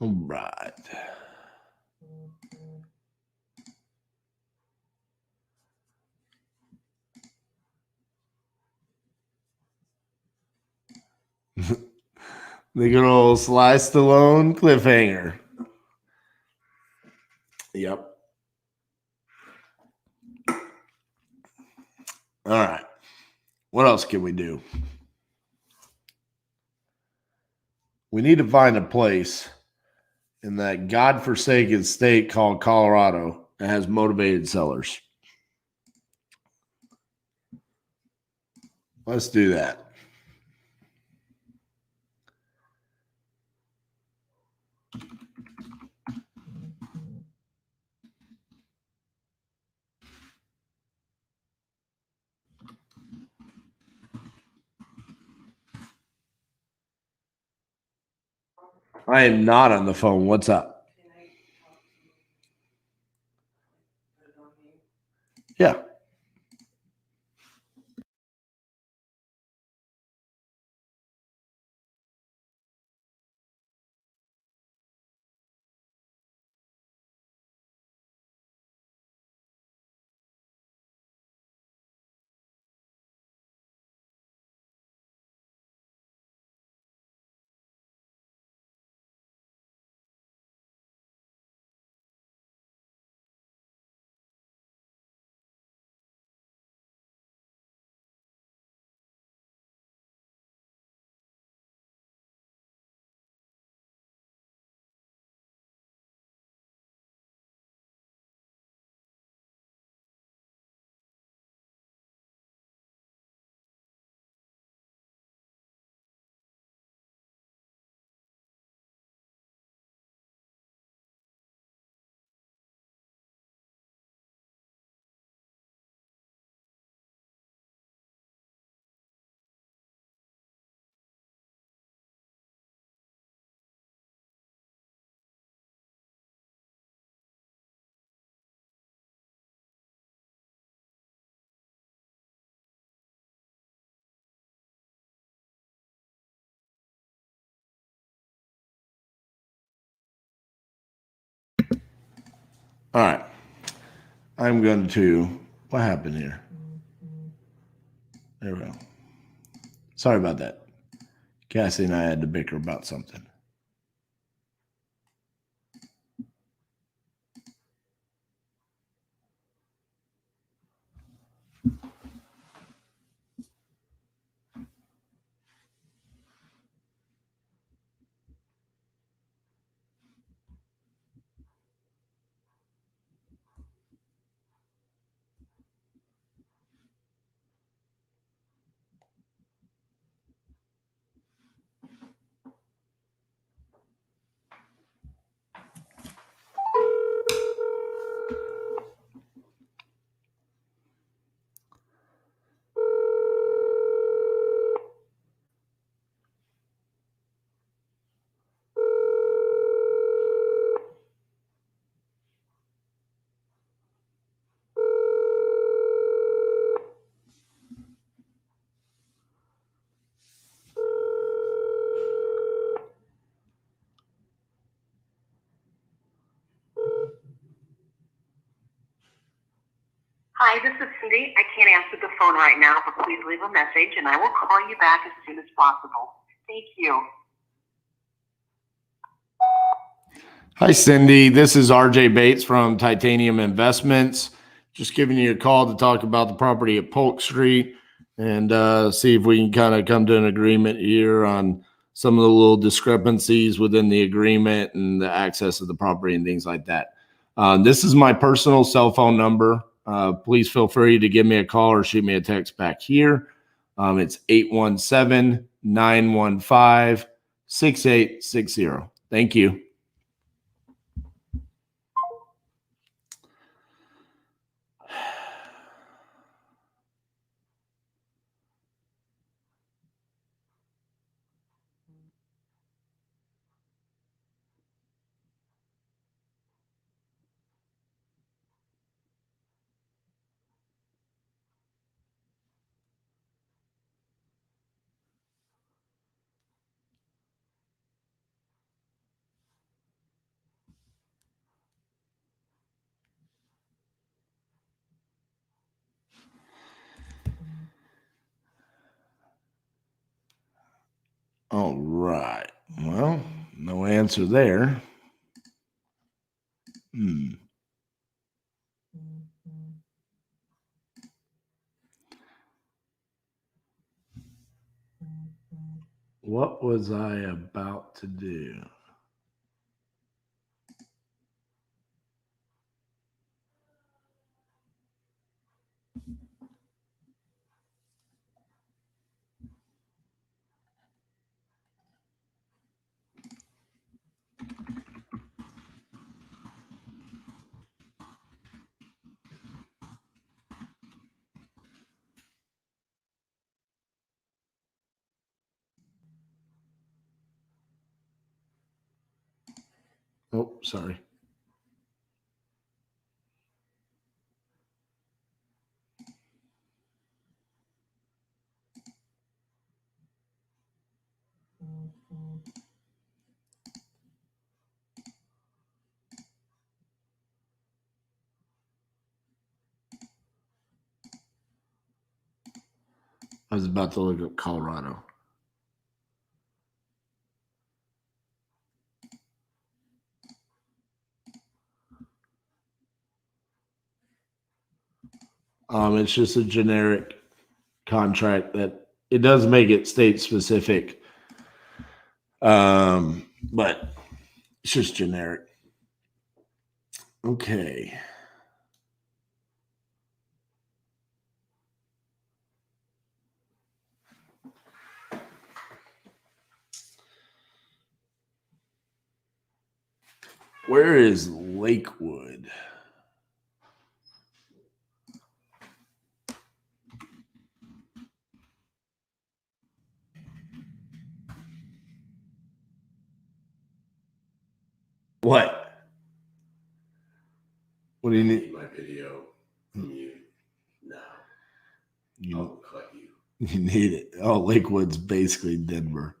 All right. The good old Sly Stallone cliffhanger. Yep. All right. What else can we do? We need to find a place in that godforsaken state called Colorado that has motivated sellers. Let's do that. I am not on the phone. What's up? Yeah. All right. I'm going to, what happened here? There we go. Sorry about that. Cassie and I had to bicker about something. Hi, this is Cindy. I can't answer the phone right now, but please leave a message and I will call you back as soon as possible. Thank you. Hi, Cindy. This is RJ Bates from Titanium Investments. Just giving you a call to talk about the property at Polk Street and see if we can kind of come to an agreement here on some of the little discrepancies within the agreement and the access of the property and things like that. This is my personal cell phone number. Please feel free to give me a call or shoot me a text back here. It's 817-915-6860. Thank you. All right. Well, no answer there. What was I about to do? Oh, sorry. I was about to look up Colorado. It's just a generic contract that it does make it state specific. But it's just generic. Okay. Where is Lakewood? What? What do you need? My video from you now. I'll cut you. You need it. Oh, Lakewood's basically Denver.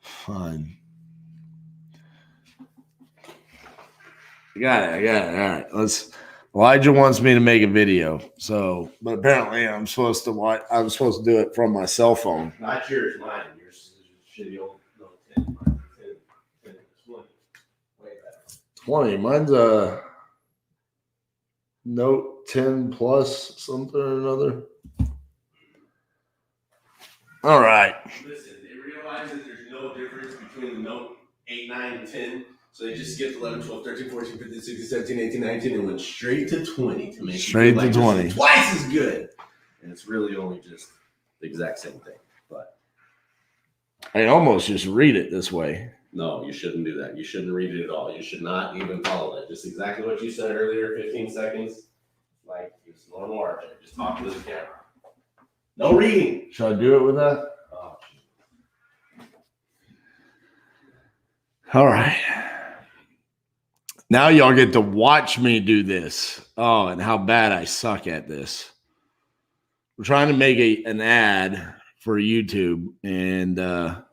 Fine. I got it. All right. Elijah wants me to make a video. So, but apparently I'm supposed to watch. I'm supposed to do it from my cell phone. Not yours, mine. Yours is shitty old Note 10. Mine is 10, 20. Way better. 20. Mine's a Note 10 Plus something or another. All right. Listen, they realize that there's no difference between the Note 8, 9, and 10. So they just skipped 11, 12, 13, 14, 15, 16, 17, 18, 19, and went straight to 20 to make straight it feel to like 20. Twice as good. And it's really only just the exact same thing. But I almost just read it this way. no, you shouldn't do that. You shouldn't read it at all. You should not even follow that. Just exactly what you said earlier, 15 seconds. Like it's normal RJ. Just talk to the camera. No reading. Should I do it with that? Oh, All right. Now y'all get to watch me do this. Oh, and how bad I suck at this. We're trying to make an ad for YouTube, and I'm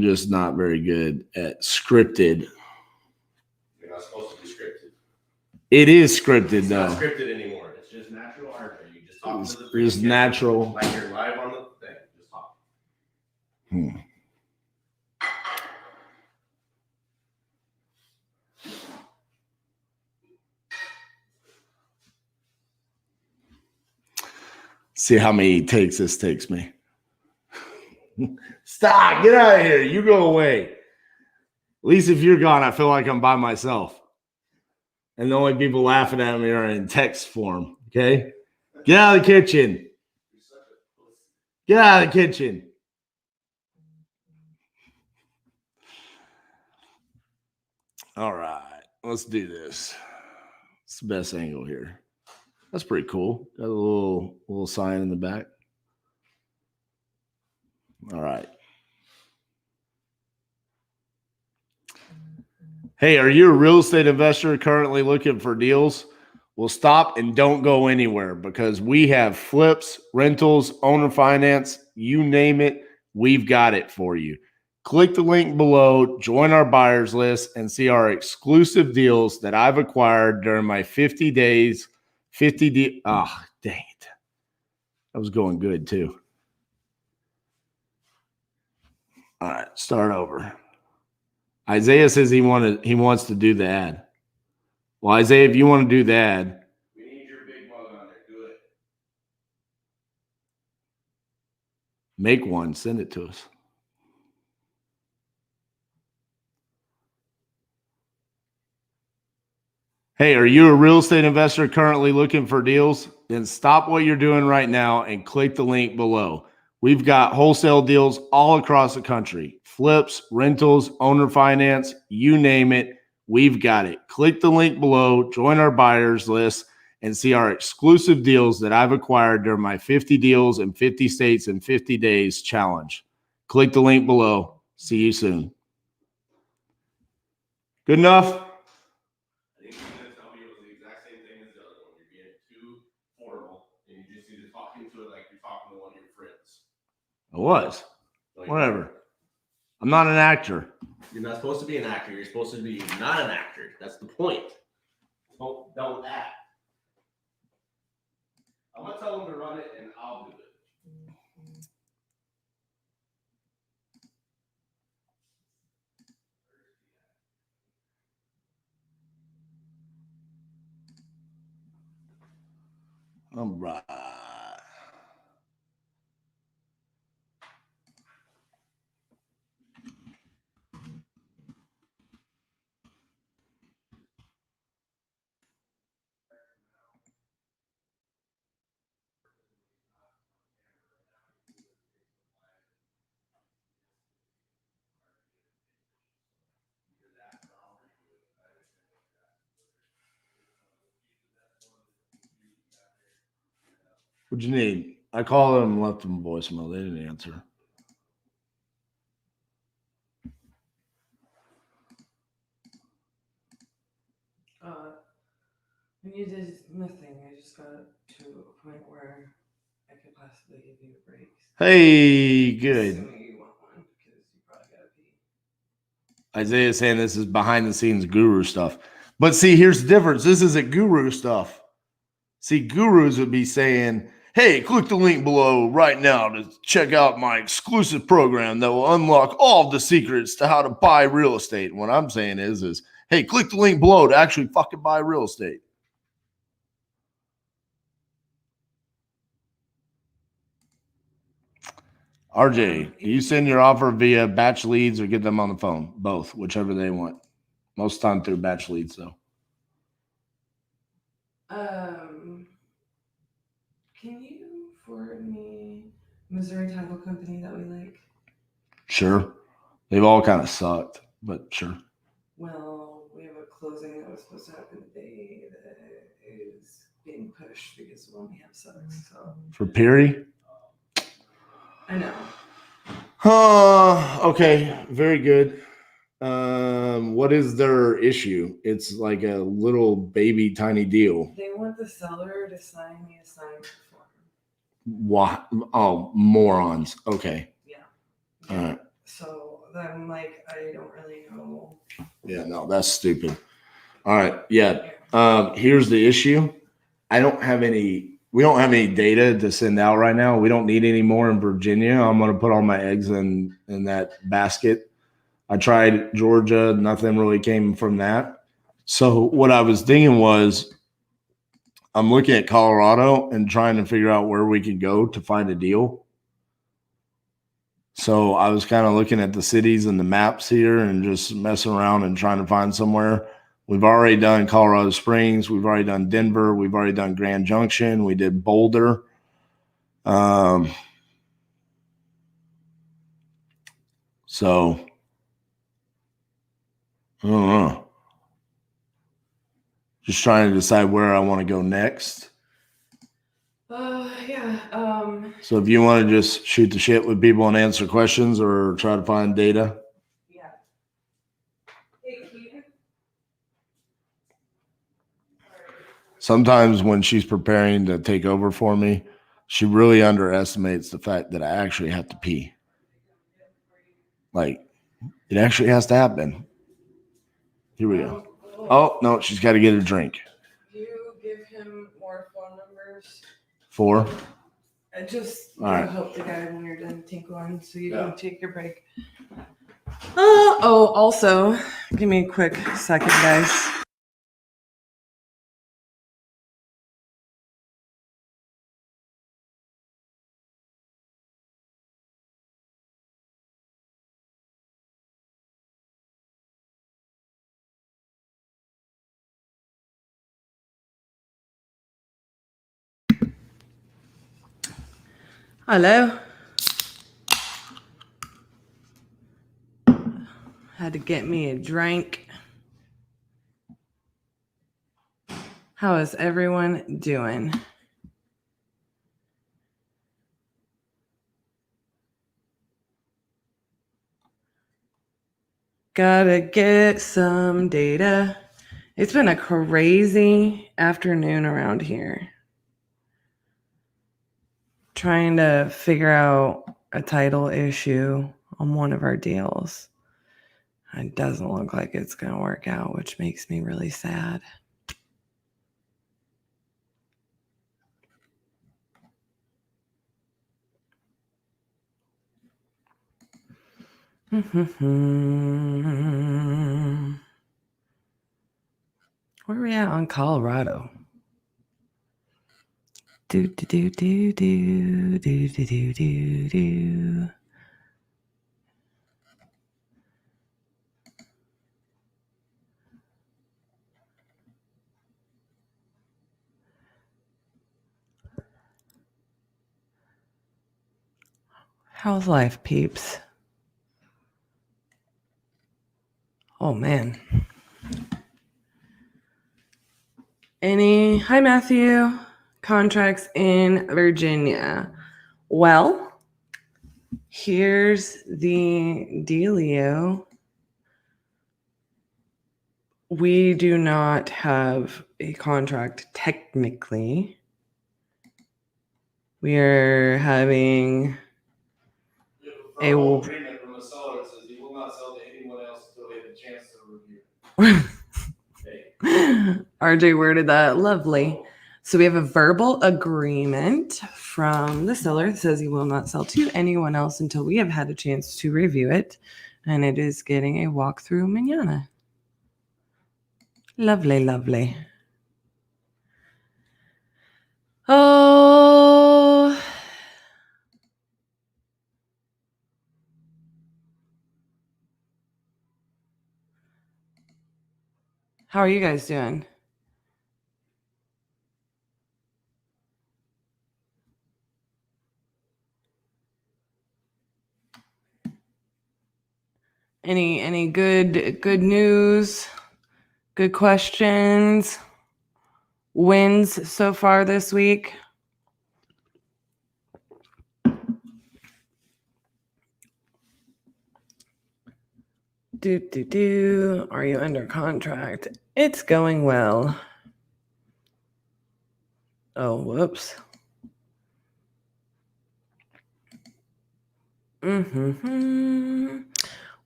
just not very good at scripted. you're not supposed to be scripted. It is scripted, It's though. not scripted anymore. It's just natural RJ. You just talk to the It's freaking natural. camera. Like you're live on the thing. Just talk. See how many takes this takes me. Stop. Get out of here. You go away. At least if you're gone, I feel like I'm by myself. And the only people laughing at me are in text form. Okay? Get out of the kitchen. Get out of the kitchen. All right. Let's do this. It's the best angle here. That's pretty cool. Got a little sign in the back. All right. Hey, are you a real estate investor currently looking for deals? Well, stop and don't go anywhere because we have flips, rentals, owner finance, you name it, we've got it for you. Click the link below, join our buyers list, and see our exclusive deals that I've acquired during my 50 days. Oh, dang it. That was going good too. All right, start over. Isaiah says he wants to do the ad. Well, Isaiah, if you want to do the ad, We need your big mug on there. Do it. make one, send it to us. Hey, are you a real estate investor currently looking for deals? Then stop what you're doing right now and click the link below. We've got wholesale deals all across the country. Flips, rentals, owner finance, you name it, we've got it. Click the link below, join our buyers list, and see our exclusive deals that I've acquired during my 50 deals in 50 states in 50 days challenge. Click the link below. See you soon. Good enough? I think you're gonna tell me it was the exact same thing as the other one. You're being too formal, and you just need to talk into it like you're talking to one of your friends. I was. Like, Whatever. I'm not an actor. You're not supposed to be an actor. You're supposed to be not an actor. That's the point. Don't act. I'm gonna tell them to run it, and I'll do it. All right. What'd you need? I called them and left them a voicemail. They didn't answer. You did nothing. I just got to a point where I could possibly give you a break. Hey, good. Assuming you want one, because you probably gotta pee. Isaiah's saying this is behind the scenes guru stuff. But see, here's the difference. This isn't guru stuff. See, gurus would be saying, hey, click the link below right now to check out my exclusive program that will unlock all the secrets to how to buy real estate. And what I'm saying is, hey, click the link below to actually fucking buy real estate. RJ, you send your offer via batch leads or get them on the phone? Both, whichever they want. Most time through batch leads, though. Can you forward me Missouri Title Company that we like? Sure. They've all kind of sucked, but sure. Well, we have a closing that was supposed to happen today that is being pushed because the one we have sucks. So. For Peary? I know. Okay, very good. What is their issue? It's like a little baby tiny deal. They want the seller to sign the assignment form. What? Oh, morons. Okay. Yeah. All right. So I'm like, I don't really know. Yeah, no, that's stupid. All right. Yeah. Here's the issue. We don't have any data to send out right now. We don't need any more in Virginia. I'm going to put all my eggs in that basket. I tried Georgia. Nothing really came from that. So what I was thinking was I'm looking at Colorado and trying to figure out where we could go to find a deal. So I was kind of looking at the cities and the maps here and just messing around and trying to find somewhere. We've already done Colorado Springs. We've already done Denver. We've already done Grand Junction. We did Boulder. So I don't know. Just trying to decide where I want to go next. Yeah. So if you want to just shoot the shit with people and answer questions or try to find data. Yeah. Hey, Keaton. Sometimes when she's preparing to take over for me, she really underestimates the fact that I actually have to pee. Like, it actually has to happen. Here we go. Oh, no, she's got to get a drink. You give him more phone numbers. 4. I just All right. help the guy when you're done tinkling so you can take your break. Also, give me a quick second, guys. Hello. Had to get me a drink. How is everyone doing? Gotta get some data. It's been a crazy afternoon around here. Trying to figure out a title issue on one of our deals. It doesn't look like it's going to work out, which makes me really sad. Where are we at on Colorado? Do do do do do do do do do do. How's life, peeps? Oh man. Hi, Matthew. Contracts in Virginia. Well, here's the dealio. We do not have a contract technically. We are having a agreement from the seller that says he will not sell to anyone else until they have a chance to review. RJ worded that lovely. So we have a verbal agreement from the seller that says he will not sell to anyone else until we have had a chance to review it. And it is getting a walkthrough mañana. Lovely, lovely. Oh. How are you guys doing? Any good news? Good questions? Wins so far this week? Are you under contract? It's going well. Oh, whoops.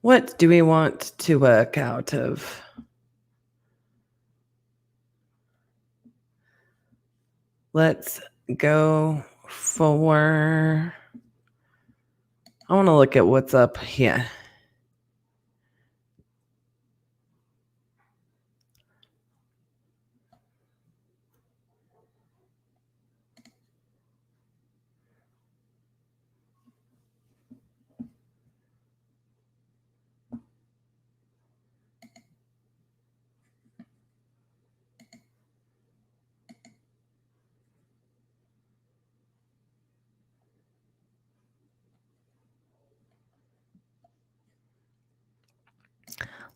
What do we want to work out of? Let's go for... I want to look at what's up here.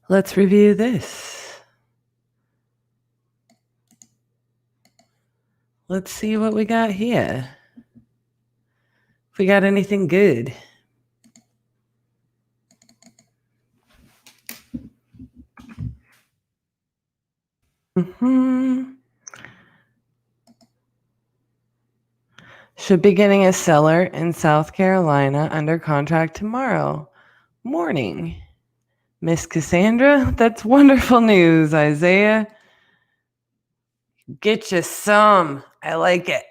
Let's review this. Let's see what we got here. If we got anything good. Should be getting a seller in South Carolina under contract tomorrow morning. Miss Cassandra, that's wonderful news, Isaiah. Get you some. I like it.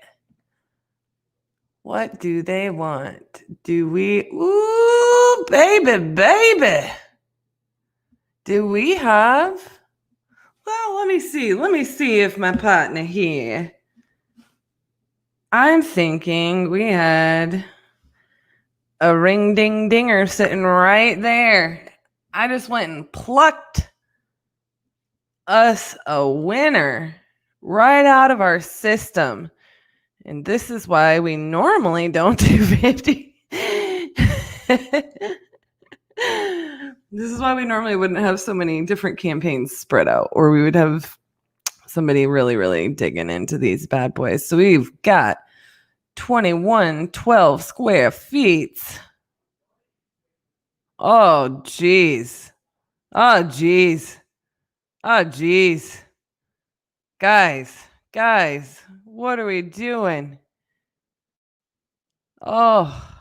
What do they want? Do we... Ooh, baby. Do we have... Well, let me see. Let me see if my partner here... I'm thinking we had a ring ding dinger sitting right there. I just went and plucked us a winner right out of our system. And this is why we normally don't do 50. This is why we normally wouldn't have so many different campaigns spread out, or we would have somebody really, really digging into these bad boys. So we've got 2112 square feet. Oh, geez. Oh, jeez. Oh, jeez. Guys, what are we doing? Oh,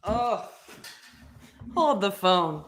hold the phone.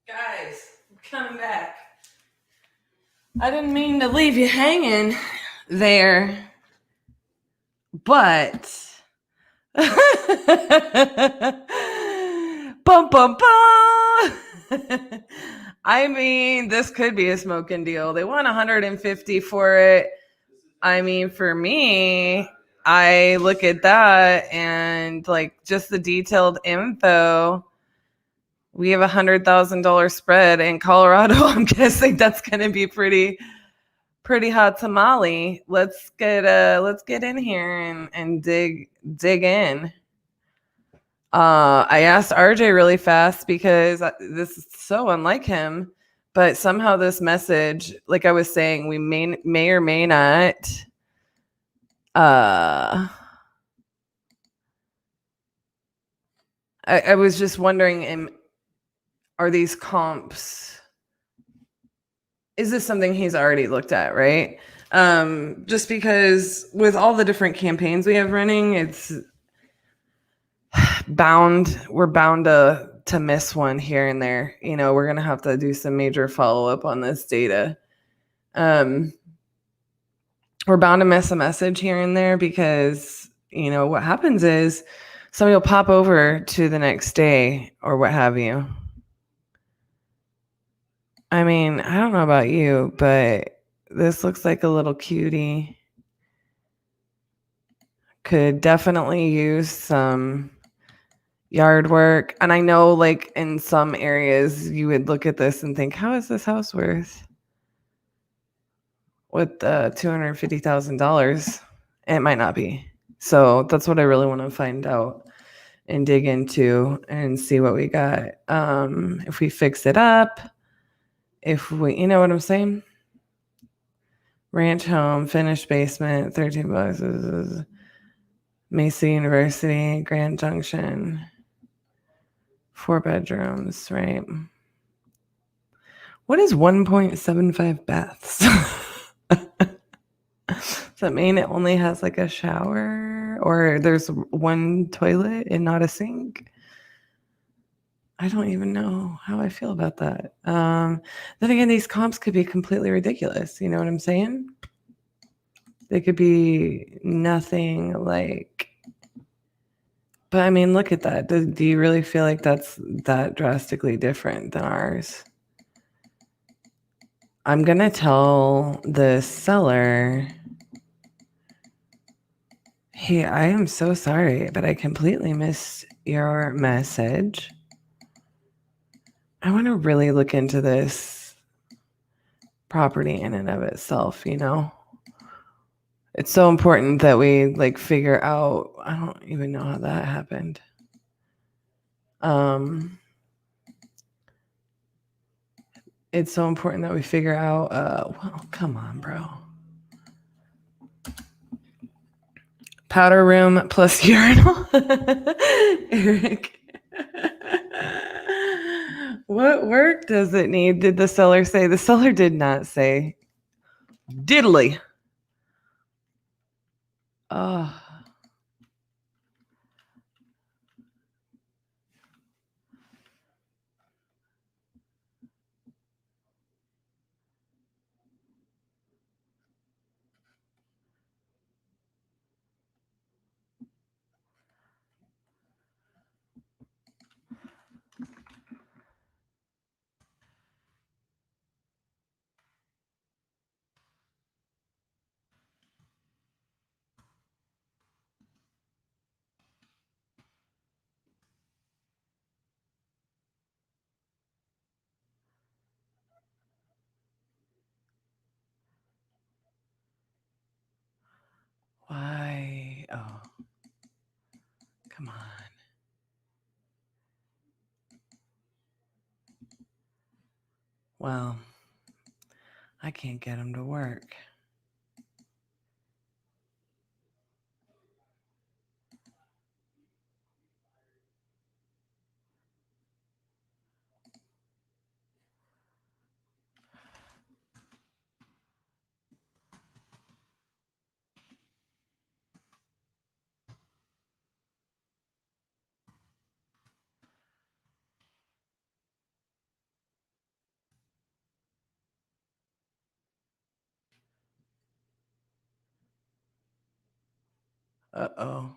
Guys, I'm coming back. I didn't mean to leave you hanging there, but bum bum bum. I mean, this could be a smoking deal. They want 150 for it. I mean, for me, I look at that and like just the detailed info. We have $100,000 spread in Colorado. I'm guessing that's going to be pretty hot tamale. Let's get in here and dig in. I asked RJ really fast because this is so unlike him, but somehow this message, like I was saying, we may or may not I was just wondering, are these comps, is this something he's already looked at, right? Just because with all the different campaigns we have running, it's we're bound to miss one here and there. You know, we're gonna have to do some major follow-up on this data. We're bound to miss a message here and there because, you know, what happens is somebody will pop over to the next day or what have you. I mean, I don't know about you, but this looks like a little cutie. Could definitely use some yard work. And I know, like, in some areas, you would look at this and think, how is this house worth? With $250,000, it might not be. So that's what I really want to find out and dig into and see what we got. If we fix it up, if we, you know what I'm saying? Ranch home, finished basement, 13 boxes, Mesa University, Grand Junction, 4 bedrooms, right? What is 1.75 baths? Does that mean it only has like a shower or there's one toilet and not a sink? I don't even know how I feel about that. Then again, these comps could be completely ridiculous. You know what I'm saying? They could be nothing like, but I mean, look at that. Do you really feel like that's that drastically different than ours? I'm going to tell the seller, hey, I am so sorry, but I completely missed your message. I want to really look into this property in and of itself, you know? It's so important that we like figure out, I don't even know how that happened. It's so important that we figure out, well, come on, bro. Powder room plus urinal. Eric. What work does it need? Did the seller say? The seller did not say. Diddly. Oh. Why? Oh, come on. Well, I can't get him to work. Uh-oh.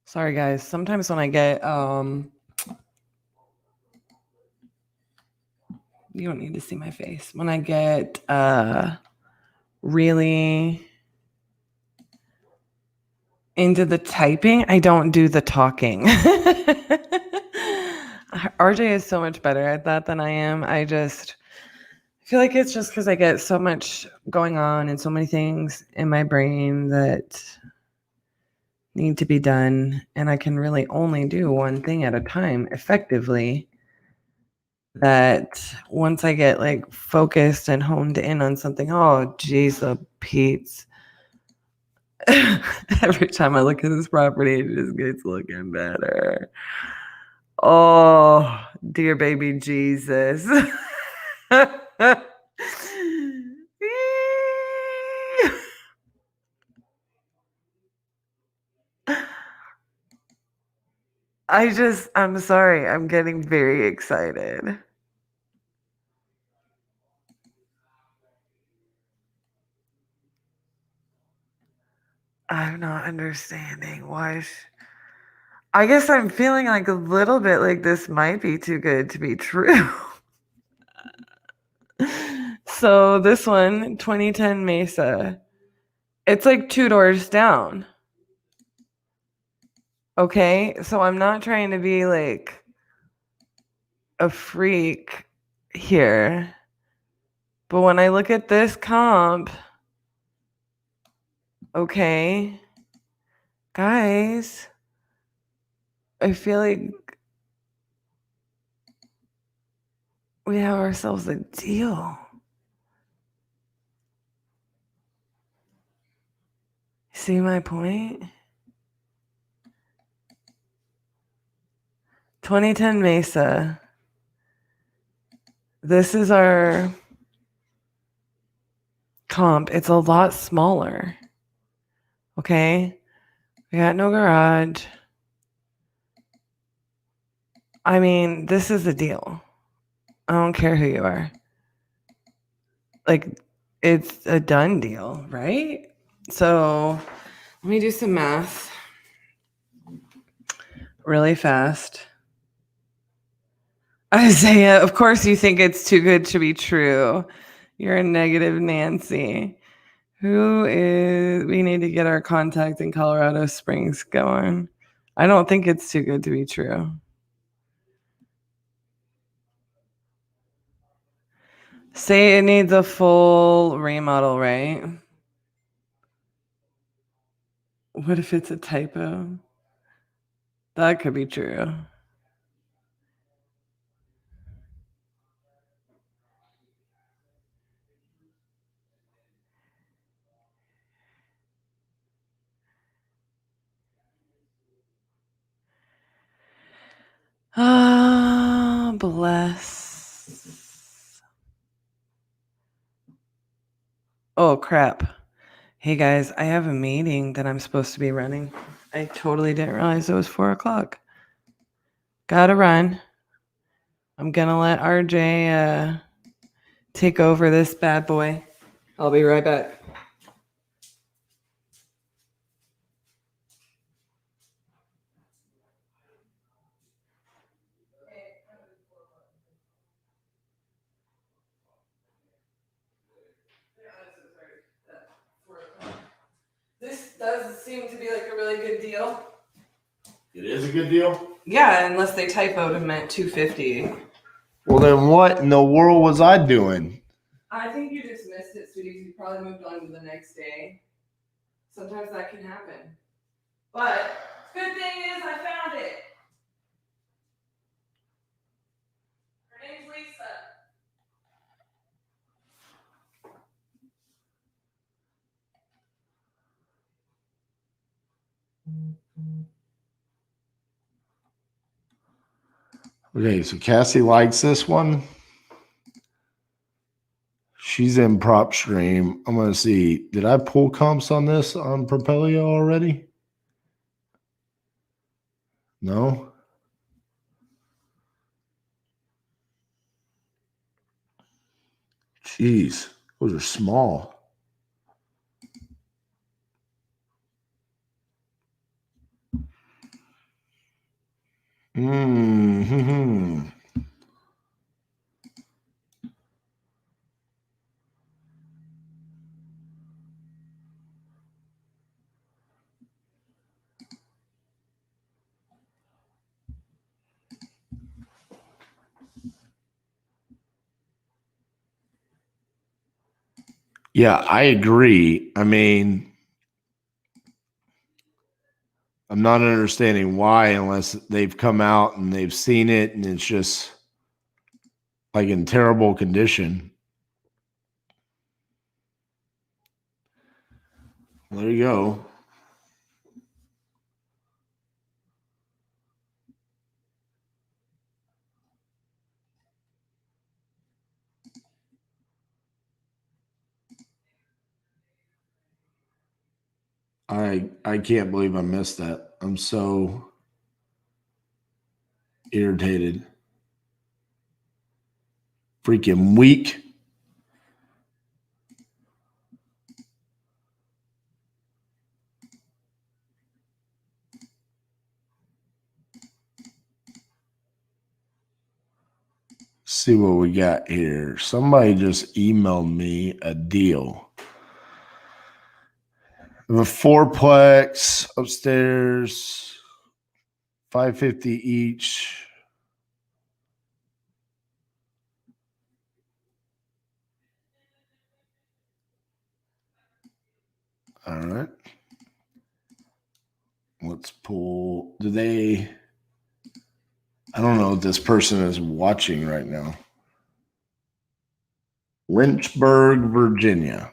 Sorry, guys. Sometimes when I get you don't need to see my face. When I get really into the typing, I don't do the talking. RJ is so much better at that than I am. I feel like it's just because I get so much going on and so many things in my brain that need to be done, and I can really only do one thing at a time effectively. That once I get like focused and honed in on something, oh geez, the Pete's. Every time I look at this property, it just gets looking better. Oh, dear baby Jesus. I'm sorry. I'm getting very excited. I'm not understanding why. I guess I'm feeling like a little bit like this might be too good to be true. So this one, 2010 Mesa, it's like 2 doors down. Okay, so I'm not trying to be like a freak here. But when I look at this comp, okay, guys, I feel like we have ourselves a deal. See my point? 2010 Mesa. This is our comp. It's a lot smaller. Okay? We got no garage. I mean, this is a deal. I don't care who you are. Like, it's a done deal, right? So, let me do some math really fast. Isaiah, of course you think it's too good to be true. You're a negative Nancy. We need to get our contact in Colorado Springs going. I don't think it's too good to be true. Say it needs a full remodel, right? What if it's a typo? That could be true. bless. Oh, crap. Hey, guys, I have a meeting that I'm supposed to be running. I totally didn't realize it was 4 o'clock. Gotta run. I'm gonna let RJ take over this bad boy. I'll be right back. This does seem to be like a really good deal. It is a good deal? Yeah, unless they typoed and meant $250. Well, then what in the world was I doing? I think you just missed it, sweetie. You probably moved on to the next day. Sometimes that can happen. But good thing is I found it. Her name's Lisa. Okay, so Cassie likes this one. She's in prop stream. I'm gonna see. Did I pull comps on this on Propelio already? No. Jeez, those are small. Hmm. Yeah, I agree. I mean, I'm not understanding why unless they've come out and they've seen it and it's just like in terrible condition. There you go. I can't believe I missed that. I'm so irritated. Freaking weak. See what we got here. Somebody just emailed me a deal. The fourplex upstairs, $550 each. All right. Let's pull. I don't know if this person is watching right now. Lynchburg, Virginia.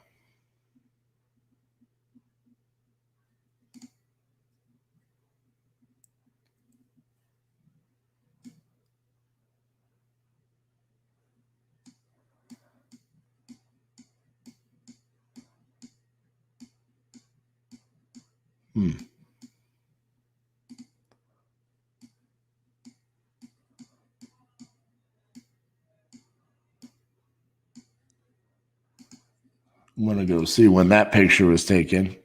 I'm going to go see when that picture was taken.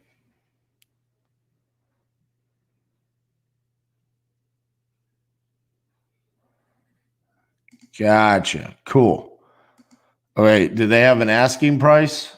Gotcha. Cool. All right. Do they have an asking price?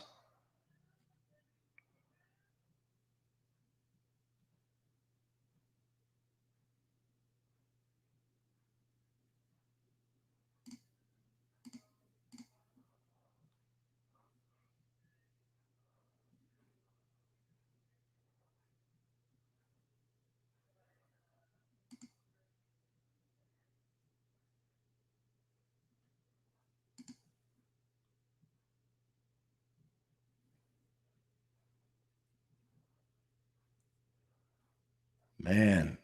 Man.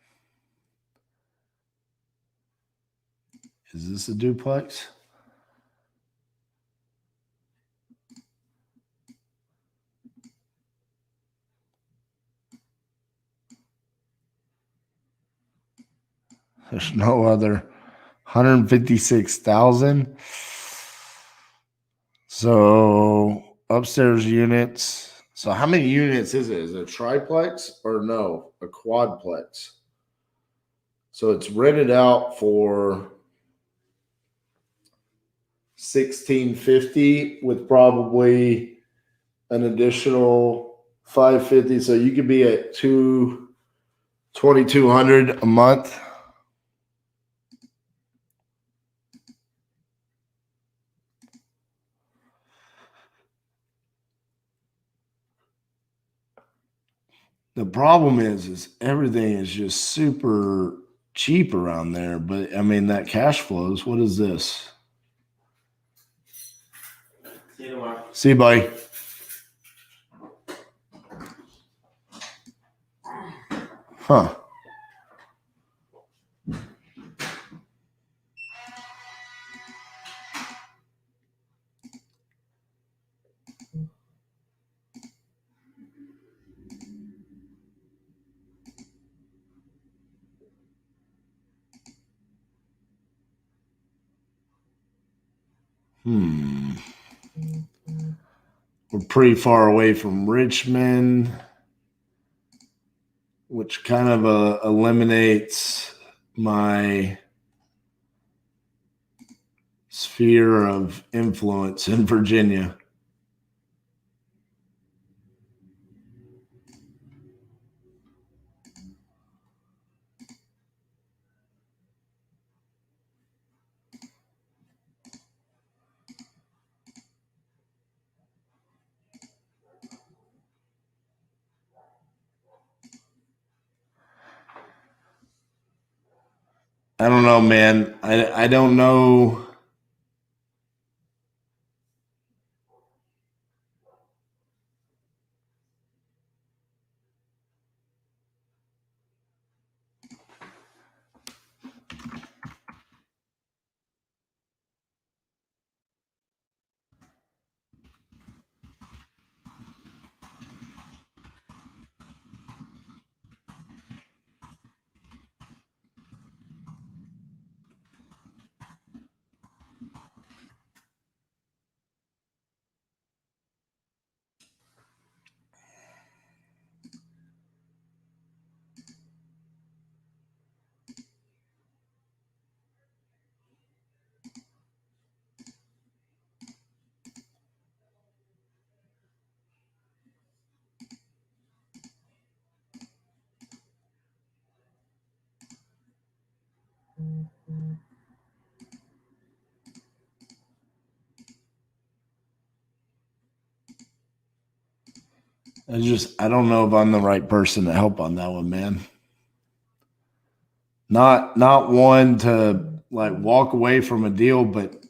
Is this a duplex? There's no other. 156,000. So upstairs units. So how many units is it? Is it a triplex or no? A quadplex. So it's rented out for $1,650 with probably an additional $550. So you could be at $2,200 a month. The problem is everything is just super cheap around there. But I mean, that cash flows. What is this? See you tomorrow. See you, buddy. Huh. We're pretty far away from Richmond, which kind of eliminates my sphere of influence in Virginia. I don't know, man. I don't know. I don't know if I'm the right person to help on that one, man. Not one to like walk away from a deal, but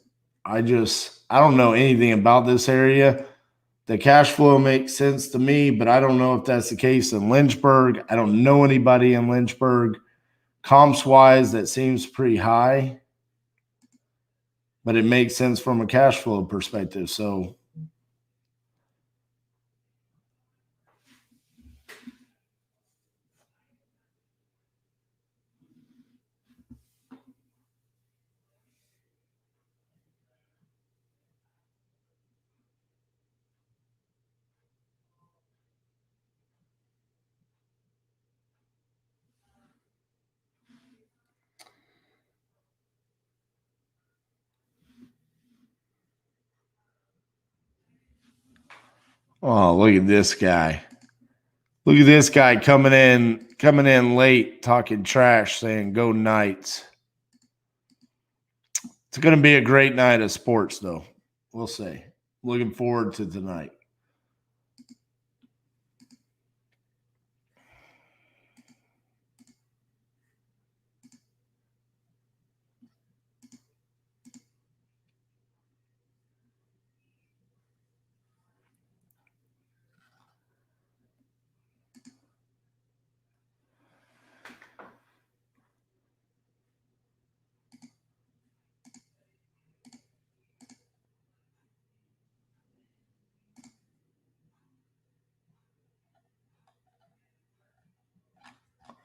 I don't know anything about this area. The cash flow makes sense to me, but I don't know if that's the case in Lynchburg. I don't know anybody in Lynchburg. Comps wise, that seems pretty high, but it makes sense from a cash flow perspective. So oh, look at this guy. Look at this guy coming in late, talking trash, saying go Knights. It's going to be a great night of sports, though. We'll see. Looking forward to tonight.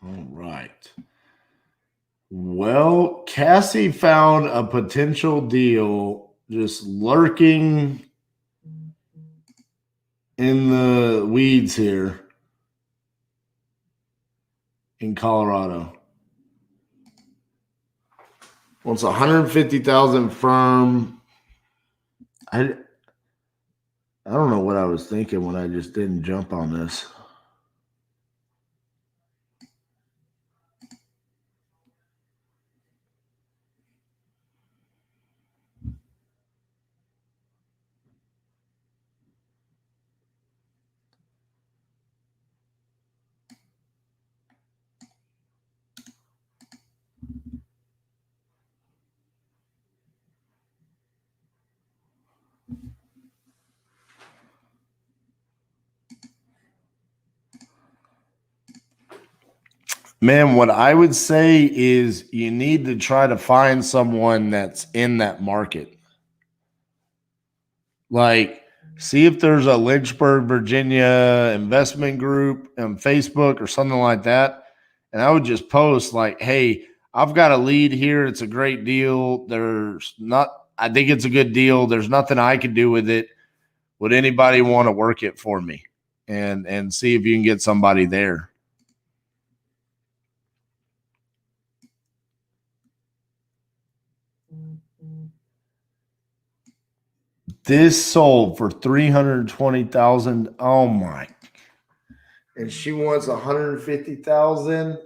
All right. Well, Cassie found a potential deal just lurking in the weeds here in Colorado. Wants 150,000 firm. I don't know what I was thinking when I just didn't jump on this. Man, what I would say is you need to try to find someone that's in that market. Like, see if there's a Lynchburg, Virginia investment group on Facebook or something like that. And I would just post like, hey, I've got a lead here. It's a great deal. I think it's a good deal. There's nothing I can do with it. Would anybody want to work it for me? And see if you can get somebody there. This sold for $320,000. Oh my! And she wants $150,000.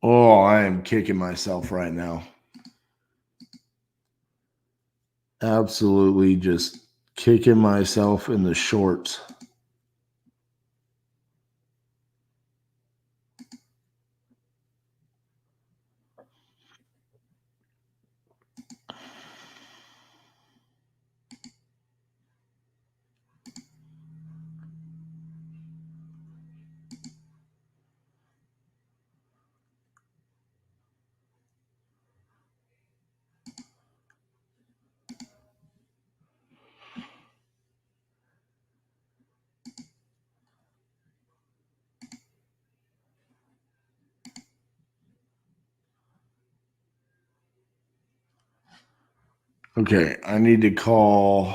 Oh, I am kicking myself right now. Absolutely, just kicking myself in the shorts. Okay, I need to call.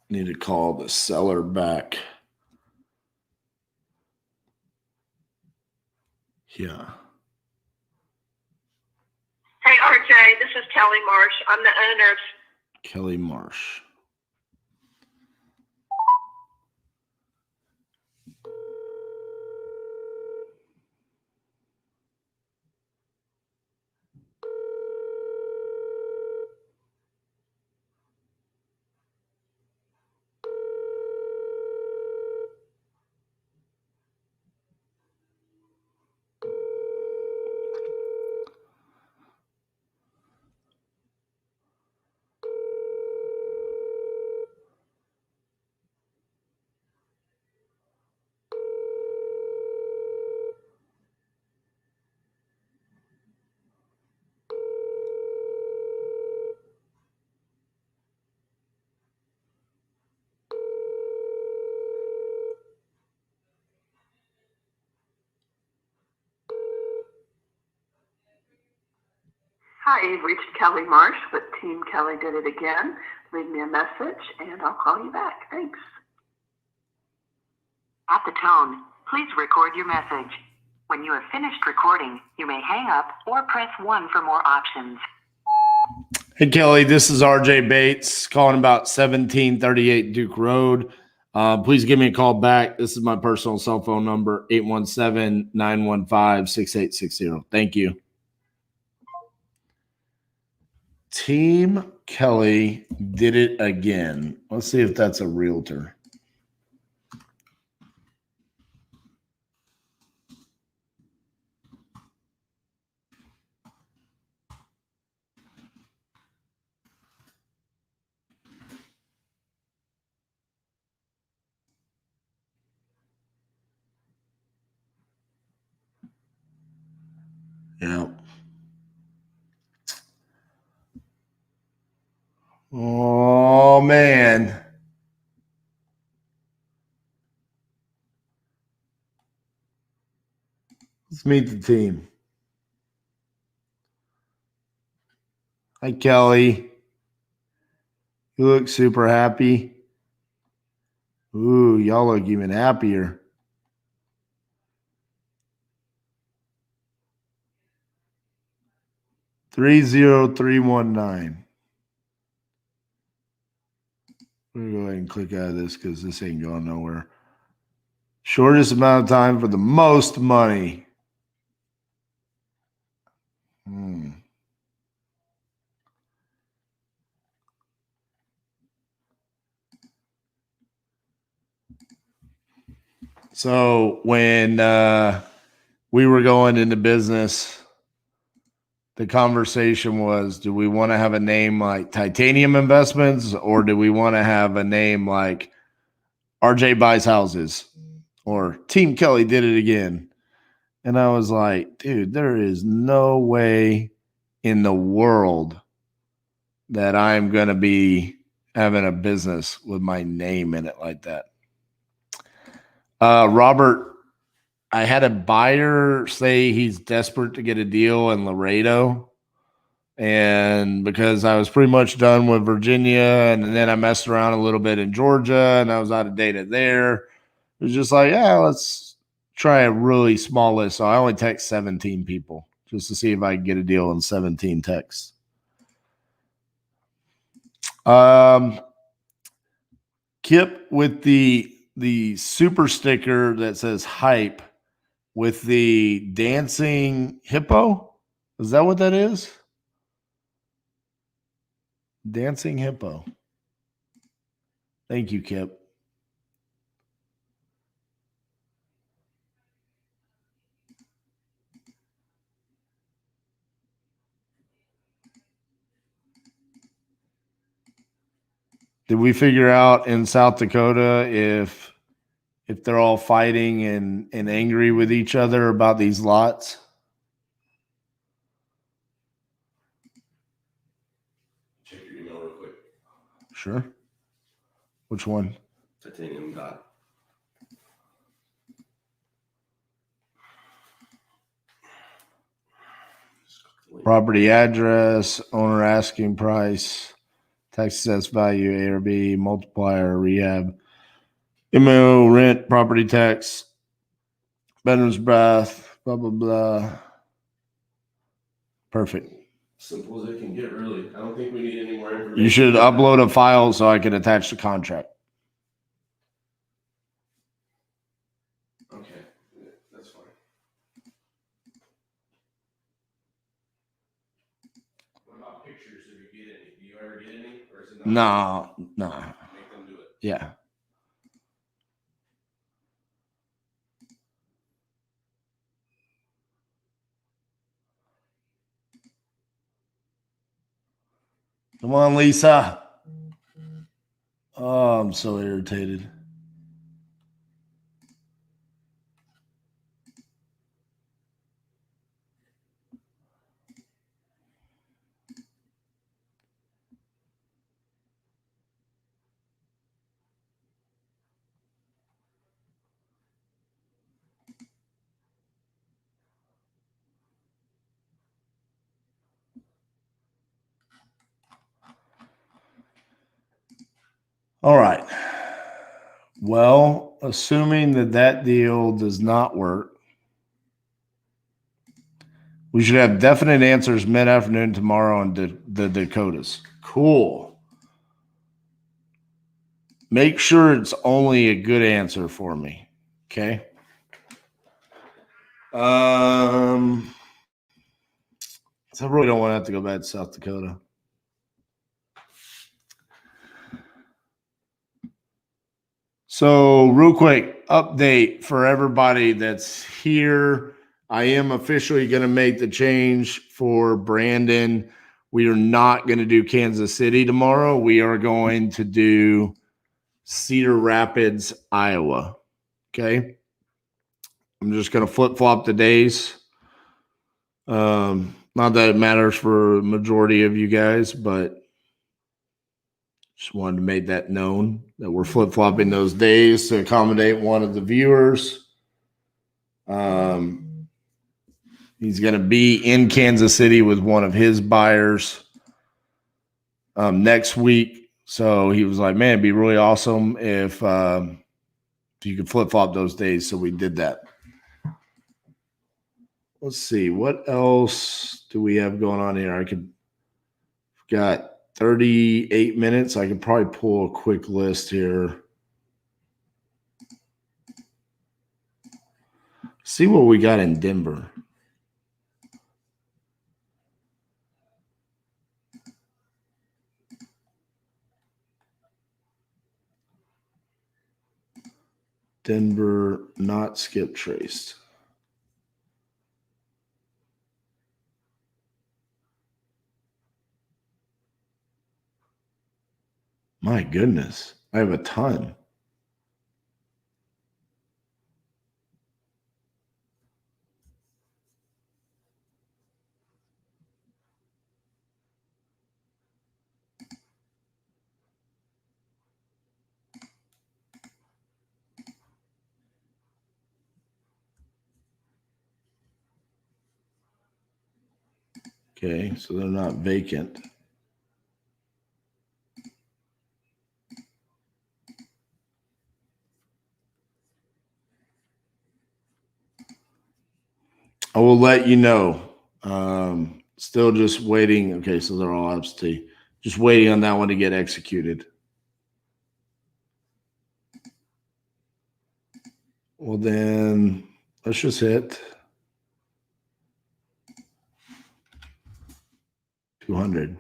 Need to call the seller back. Yeah. Hey, RJ, this is Kelly Marsh. I'm the owner of Kelly Marsh. Hi, you've reached Kelly Marsh, but Team Kelly did it again. Leave me a message and I'll call you back. Thanks. At the tone, please record your message. When you have finished recording, you may hang up or press 1 for more options. Hey, Kelly, this is RJ Bates calling about 1738 Duke Road. Please give me a call back. This is my personal cell phone number, 817-915-6860. Thank you. Team Kelly did it again. Let's see if that's a realtor. Yeah. Let's meet the team. Hi, Kelly. You look super happy. Ooh, y'all look even happier. $30319. We're going to go ahead and click out of this because this ain't going nowhere. Shortest amount of time for the most money. So when we were going into business, the conversation was, do we want to have a name like Titanium Investments, or do we want to have a name like RJ Buys Houses or Team Kelly Did It Again? And I was like, dude, there is no way in the world that I'm going to be having a business with my name in it like that. Robert, I had a buyer say he's desperate to get a deal in Laredo. And because I was pretty much done with Virginia, and then I messed around a little bit in Georgia, and I was out of data there, it was just like, yeah, let's try a really small list. So I only text 17 people just to see if I can get a deal in 17 texts. Kip with the super sticker that says hype with the dancing hippo. Is that what that is? Dancing hippo. Thank you, Kip. Did we figure out in South Dakota if they're all fighting and angry with each other about these lots? Check your email real quick. Sure. Which one? Titanium dot. Property address, owner asking price, tax assessed value, A or B, multiplier, rehab, MO, rent, property tax, bedrooms, bath, blah, blah, blah. Perfect. Simple as it can get, really. I don't think we need any more information. You should upload a file so I can attach the contract. Okay, yeah, that's fine. What about pictures? Did you get any? Do you ever get any? Or is it not? No. Make them do it. Yeah. Come on, Lisa. Oh, I'm so irritated. All right. Well, assuming that deal does not work, we should have definite answers mid-afternoon tomorrow on the Dakotas. Cool. Make sure it's only a good answer for me. Okay. So I really don't want to have to go back to South Dakota. So real quick update for everybody that's here. I am officially going to make the change for Brandon. We are not going to do Kansas City tomorrow. We are going to do Cedar Rapids, Iowa. Okay. I'm just going to flip-flop the days. Not that it matters for the majority of you guys, but just wanted to make that known that we're flip-flopping those days to accommodate one of the viewers. He's going to be in Kansas City with one of his buyers next week. So he was like, man, it'd be really awesome if you could flip-flop those days. So we did that. Let's see. What else do we have going on here? Got 38 minutes. I could probably pull a quick list here. See what we got in Denver. Denver, not skip traced. My goodness, I have a ton. Okay, so they're not vacant. I will let you know. Still just waiting. Okay, so they're all absentee. Just waiting on that one to get executed. Well, then let's just hit 200.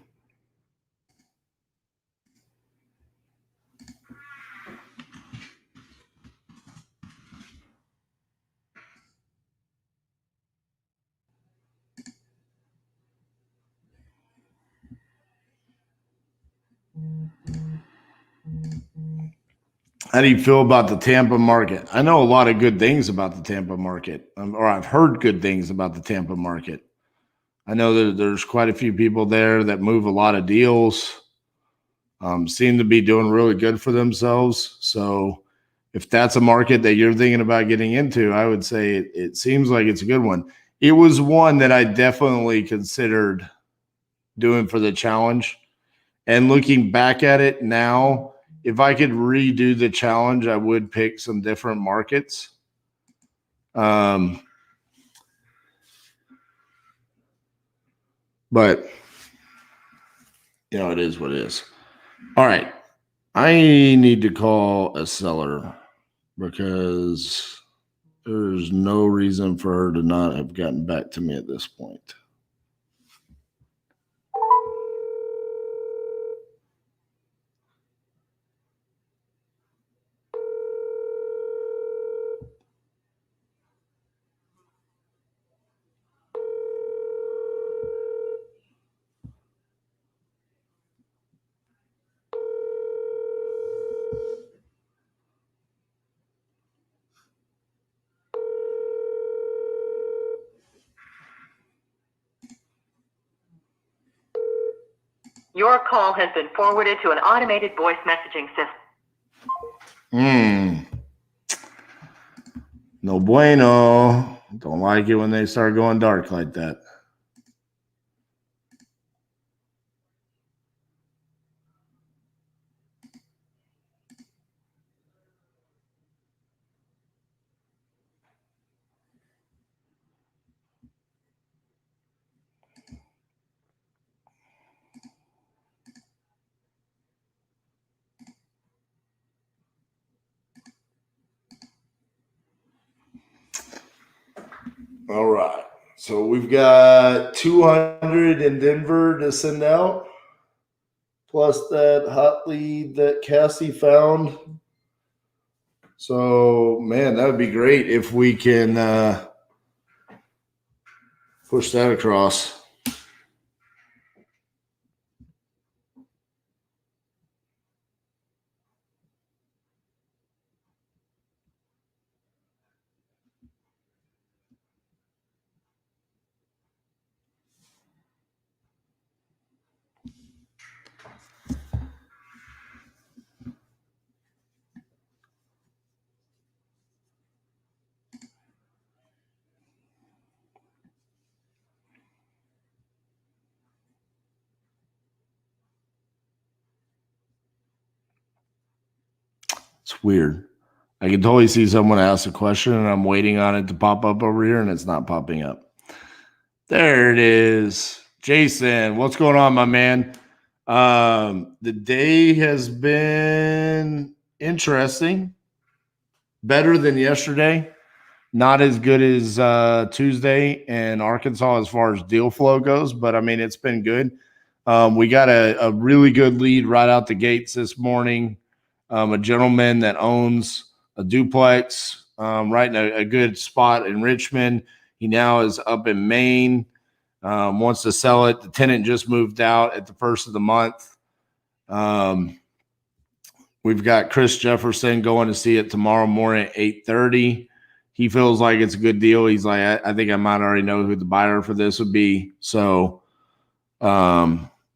How do you feel about the Tampa market? I know a lot of good things about the Tampa market, or I've heard good things about the Tampa market. I know that there's quite a few people there that move a lot of deals, seem to be doing really good for themselves. So if that's a market that you're thinking about getting into, I would say it seems like it's a good one. It was one that I definitely considered doing for the challenge. And looking back at it now, if I could redo the challenge, I would pick some different markets. But you know, it is what it is. All right. I need to call a seller because there's no reason for her to not have gotten back to me at this point. Your call has been forwarded to an automated voice messaging system. No bueno. Don't like it when they start going dark like that. All right. So we've got 200 in Denver to send out, plus that hot lead that Cassie found. So, man, that would be great if we can push that across. It's weird. I can totally see someone ask a question and I'm waiting on it to pop up over here and it's not popping up. There it is. Jason, what's going on, my man? The day has been interesting. Better than yesterday. Not as good as Tuesday in Arkansas as far as deal flow goes, but I mean, it's been good. We got a really good lead right out the gates this morning. A gentleman that owns a duplex right in a good spot in Richmond. He now is up in Maine, wants to sell it. The tenant just moved out at the first of the month. We've got Chris Jefferson going to see it tomorrow morning at 8:30. He feels like it's a good deal. He's like, I think I might already know who the buyer for this would be. So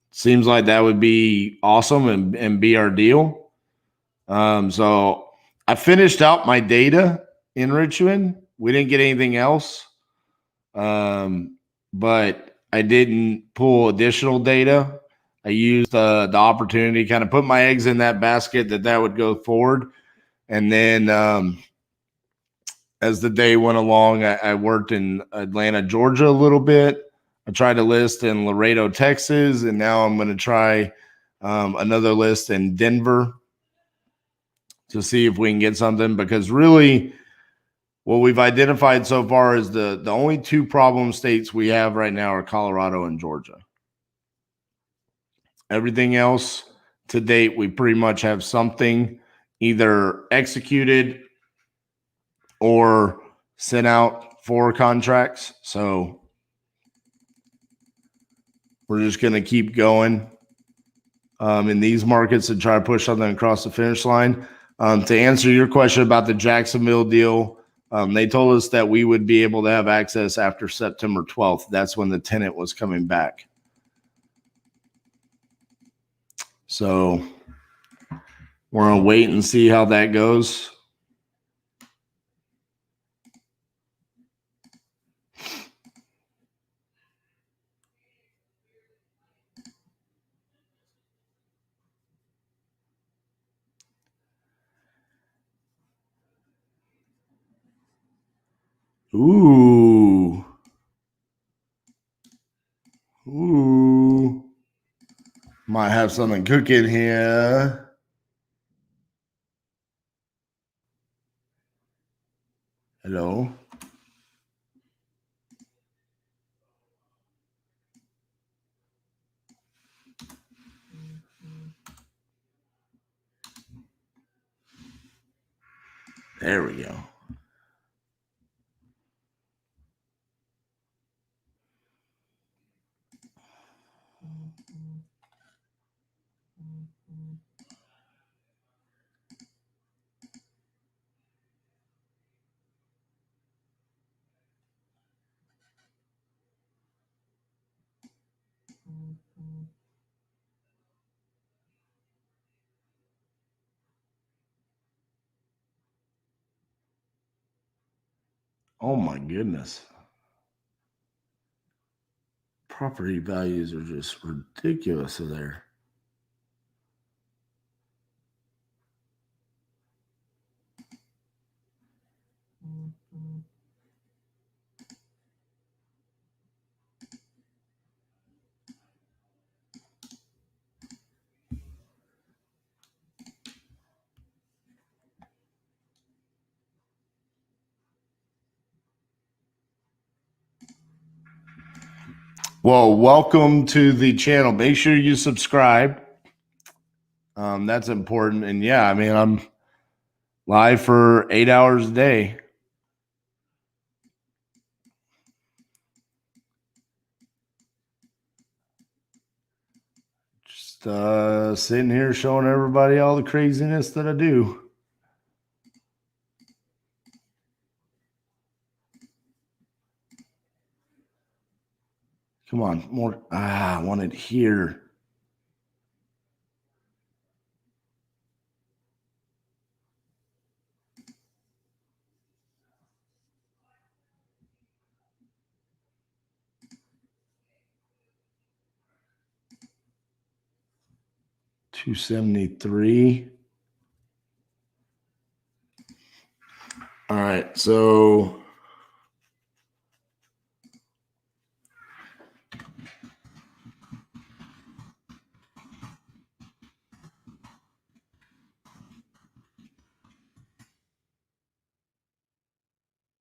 seems like that would be awesome and be our deal. So I finished out my data in Richmond. We didn't get anything else. But I didn't pull additional data. I used the opportunity to kind of put my eggs in that basket that would go forward. And then as the day went along, I worked in Atlanta, Georgia a little bit. I tried to list in Laredo, Texas, and now I'm going to try another list in Denver to see if we can get something, because really what we've identified so far is the only two problem states we have right now are Colorado and Georgia. Everything else to date, we pretty much have something either executed or sent out for contracts. So we're just going to keep going in these markets and try to push something across the finish line. To answer your question about the Jacksonville deal, they told us that we would be able to have access after September 12th. That's when the tenant was coming back. So we're going to wait and see how that goes. Ooh. Ooh. Might have something cooking here. Hello. There we go. Oh my goodness. Property values are just ridiculous there. Well, welcome to the channel. Make sure you subscribe. That's important. And yeah, I mean, I'm live for 8 hours a day. Just sitting here showing everybody all the craziness that I do. Come on, more. I want it here. $273. All right, so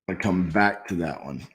I come back to that one.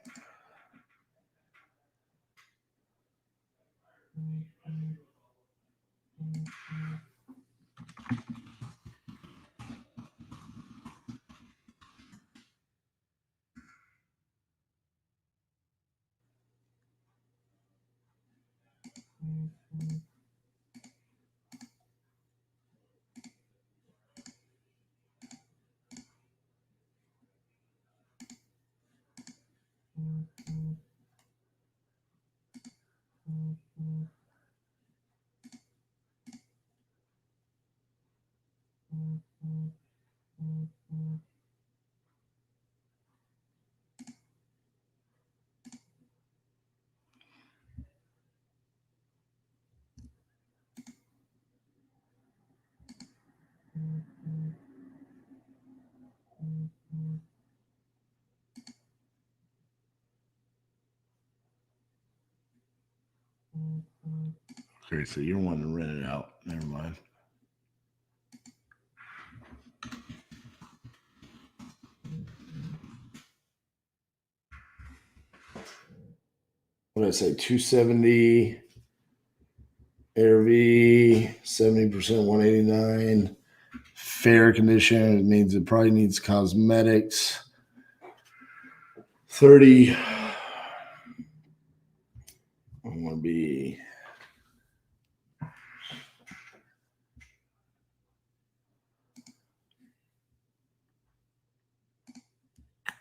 Okay, so you're wanting to rent it out. Never mind. What did I say? 270 ARV, 70%, 189. Fair condition. It means it probably needs cosmetics. 30. I want to be.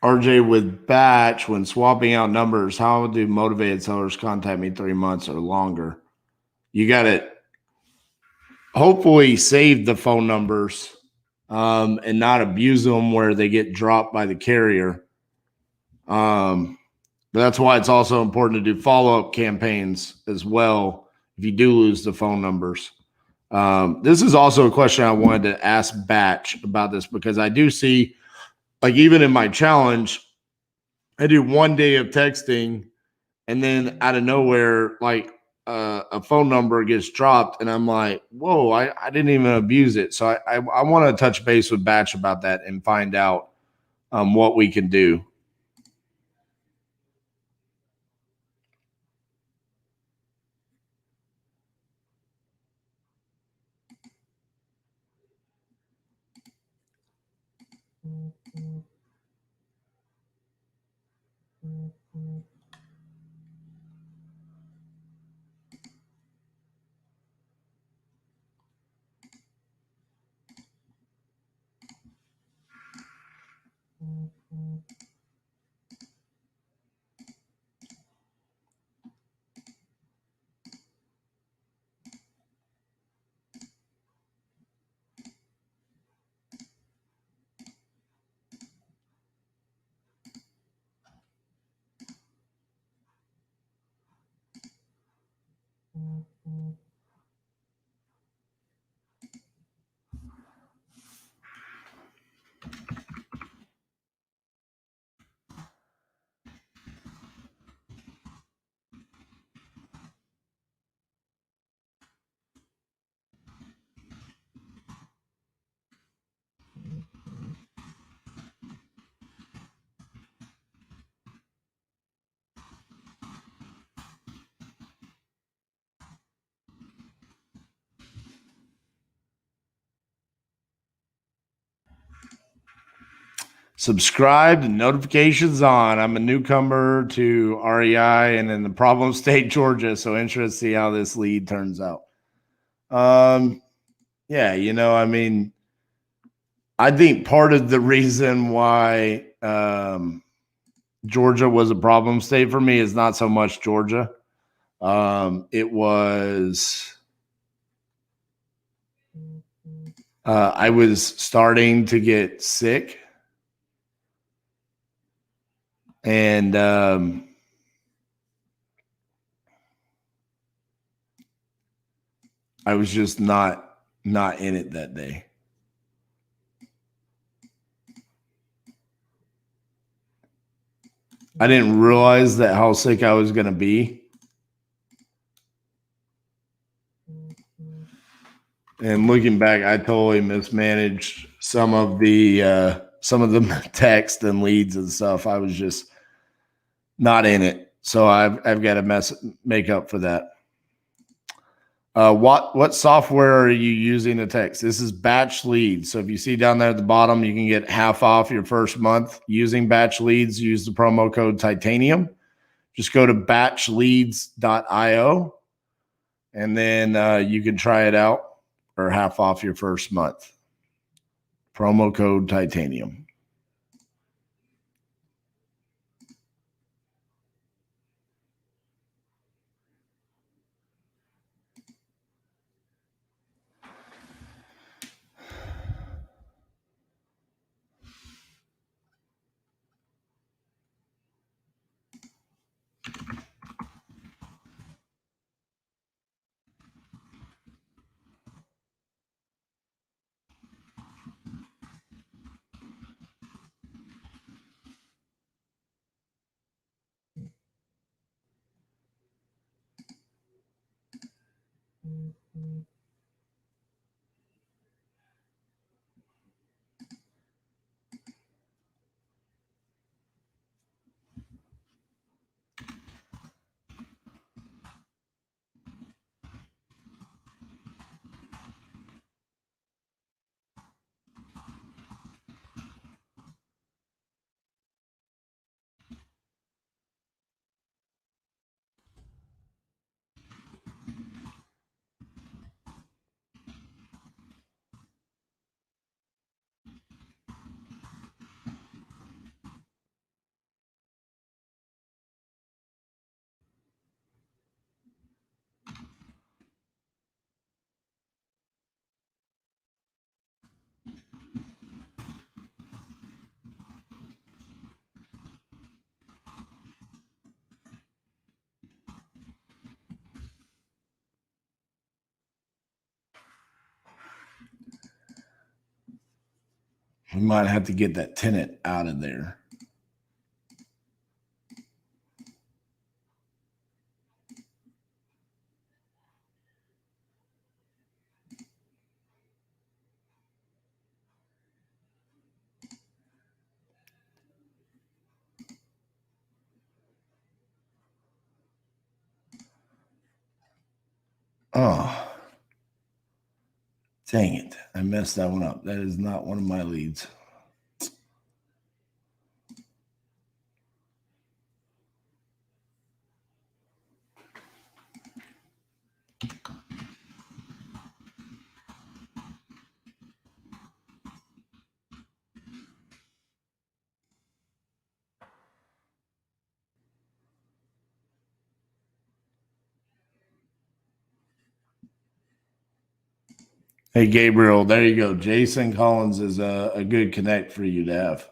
RJ, with batch, when swapping out numbers, how do motivated sellers contact me 3 months or longer? You got to hopefully save the phone numbers and not abuse them where they get dropped by the carrier. But that's why it's also important to do follow-up campaigns as well if you do lose the phone numbers. This is also a question I wanted to ask Batch about this, because I do see, like, even in my challenge, I do 1 day of texting and then out of nowhere, like a phone number gets dropped and I'm like, whoa, I didn't even abuse it. So I want to touch base with Batch about that and find out what we can do. Subscribed and notifications on. I'm a newcomer to REI and in the problem state, Georgia. So interested to see how this lead turns out. Yeah, I mean, I think part of the reason why Georgia was a problem state for me is not so much Georgia. It was I was starting to get sick. And I was just not in it that day. I didn't realize that how sick I was going to be. And looking back, I totally mismanaged some of the text and leads and stuff. I was just not in it. So I've got to make up for that. What software are you using to text? This is Batch Leads. So if you see down there at the bottom, you can get half off your first month using Batch Leads. Use the promo code Titanium. Just go to batchleads.io and then you can try it out or half off your first month. Promo code Titanium. We might have to get that tenant out of there. Oh, dang it. I messed that one up. That is not one of my leads. Hey, Gabriel, there you go. Jason Collins is a good connect for you to have.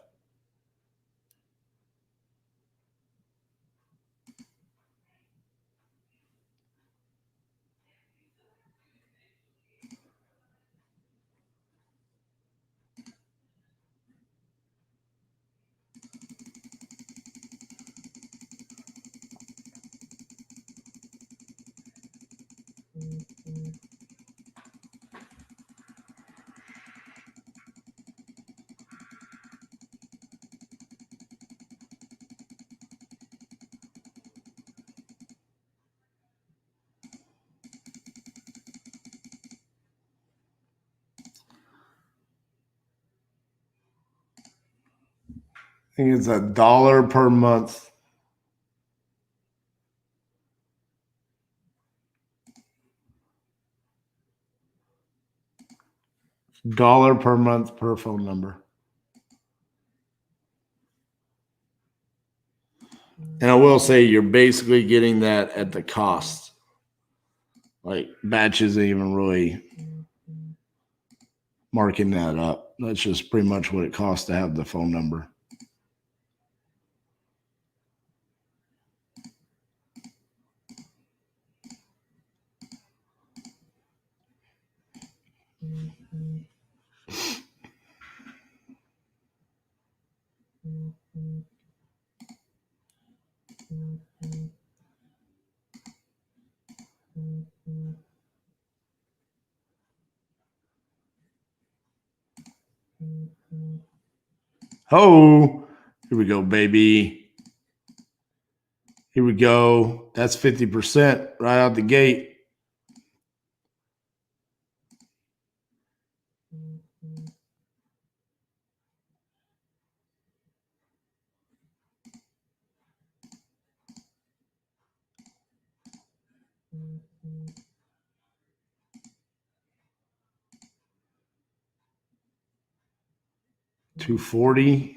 I think it's $1 per month. $1 per month per phone number. And I will say you're basically getting that at the cost. Like Batch isn't even really marking that up. That's just pretty much what it costs to have the phone number. Oh, here we go, baby. Here we go. That's 50% right out the gate. $240.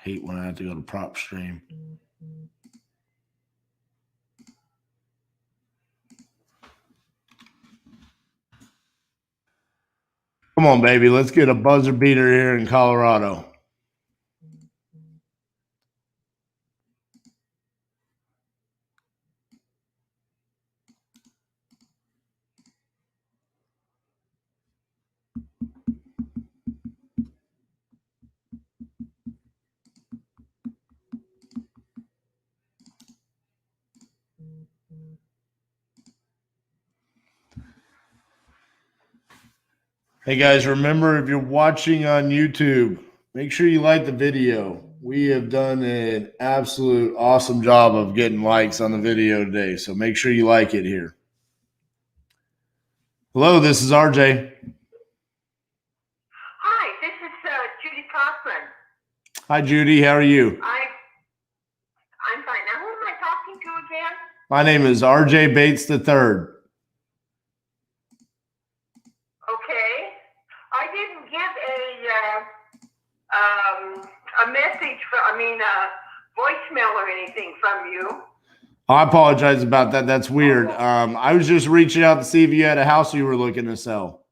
Hate when I have to go to prop stream. Come on, baby. Let's get a buzzer beater here in Colorado. Hey guys, remember if you're watching on YouTube, make sure you like the video. We have done an absolute awesome job of getting likes on the video today, so make sure you like it here. Hello, this is RJ. Hi, this is Judy Cochran. Hi, Judy. How are you? I'm fine. Now, who am I talking to again? My name is RJ Bates III. Okay. I didn't get a message voicemail or anything from you. I apologize about that. That's weird. I was just reaching out to see if you had a house you were looking to sell.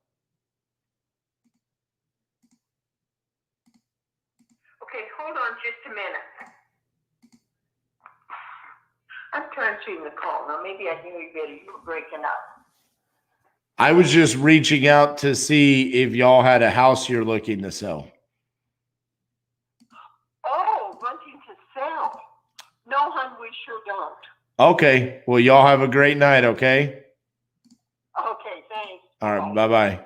Okay, hold on just a minute. I'm transferring the call. Now, maybe I hear you better. You were breaking up. I was just reaching out to see if y'all had a house you're looking to sell. Oh, wanting to sell. No, hon, we sure don't. Okay. Well, y'all have a great night, okay? Okay, thanks. All right. Bye-bye.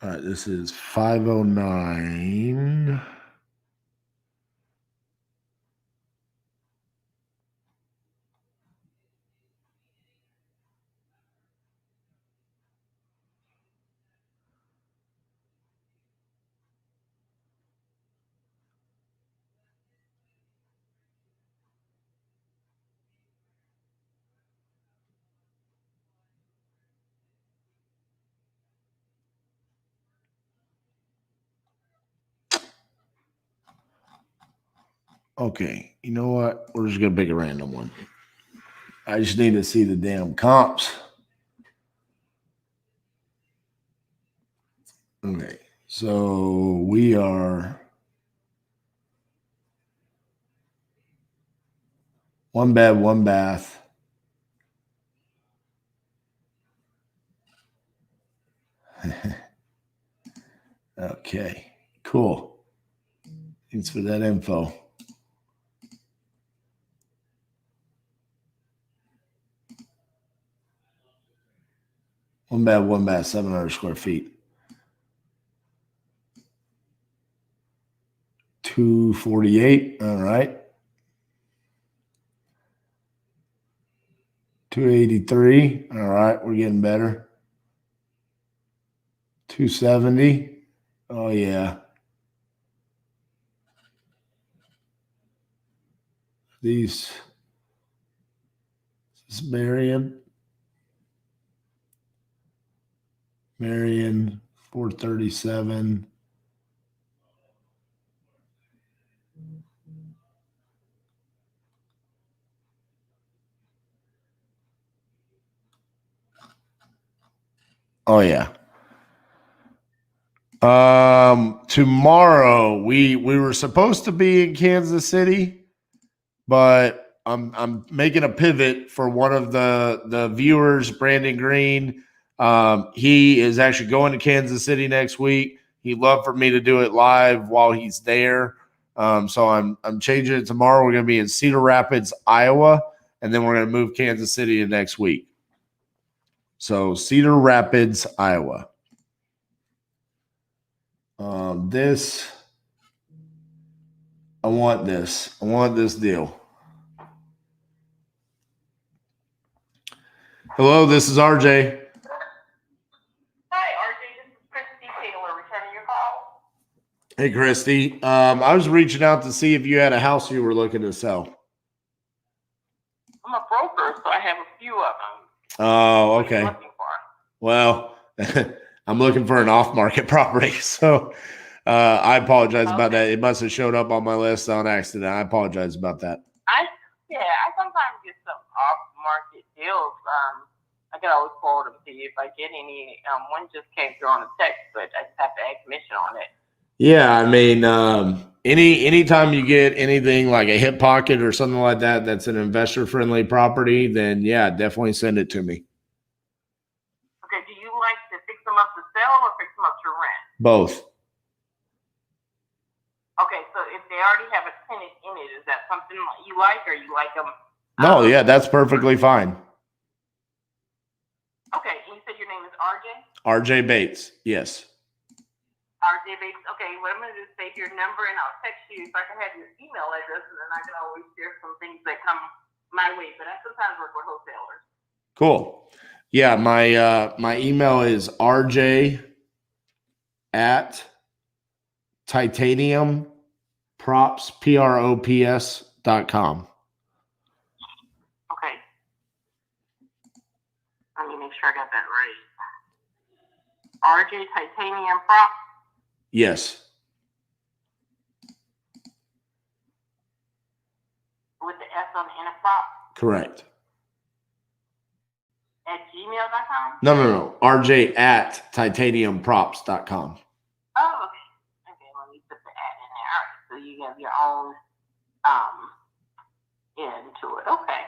All right, this is 509. Okay, you know what? We're just gonna pick a random one. I just need to see the damn comps. Okay, so we are one bed, one bath. Okay, cool. Thanks for that info. One bed, one bath, 700 square feet. 248. All right. 283. All right, we're getting better. 270. Oh yeah. These is Marion. Marion 437. Oh yeah. Tomorrow we were supposed to be in Kansas City, but I'm making a pivot for one of the viewers, Brandon Green. He is actually going to Kansas City next week. He'd love for me to do it live while he's there. So I'm changing it tomorrow. We're going to be in Cedar Rapids, Iowa, and then we're going to move Kansas City to next week. So Cedar Rapids, Iowa. I want this deal. Hello, this is RJ. Hi, RJ. This is Christy Taylor returning your call. Hey, Christy. I was reaching out to see if you had a house you were looking to sell. I'm a broker, so I have a few of them. Oh, okay. What are you looking for? Well, I'm looking for an off-market property, so I apologize about that. It must have showed up on my list on accident. I apologize about that. I sometimes get some off-market deals. I can always forward them to you if I get any. One just came through on a text, but I just have to add commission on it. Yeah, I mean, anytime you get anything like a hip pocket or something like that, that's an investor-friendly property, then yeah, definitely send it to me. Okay, do you like to fix them up to sell or fix them up to rent? Both. Okay, so if they already have a tenant in it, is that something you like, or you like them? No, yeah, that's perfectly fine. Okay, and you said your name is RJ? RJ Bates, yes. RJ Bates. Okay, what I'm going to do is save your number, and I'll text you so I can have your email address, and then I can always share some things that come my way. But I sometimes work with wholesalers. Cool. Yeah, my email is RJ at titaniumprops, PROPS.com. Okay. Let me make sure I got that right. RJ Titanium Prop. Yes. With the S on the end of prop. Correct. At gmail.com? No. RJ at titaniumprops.com. Oh, okay. Okay, let me put the ad in there. All right, so you have your own into it. Okay.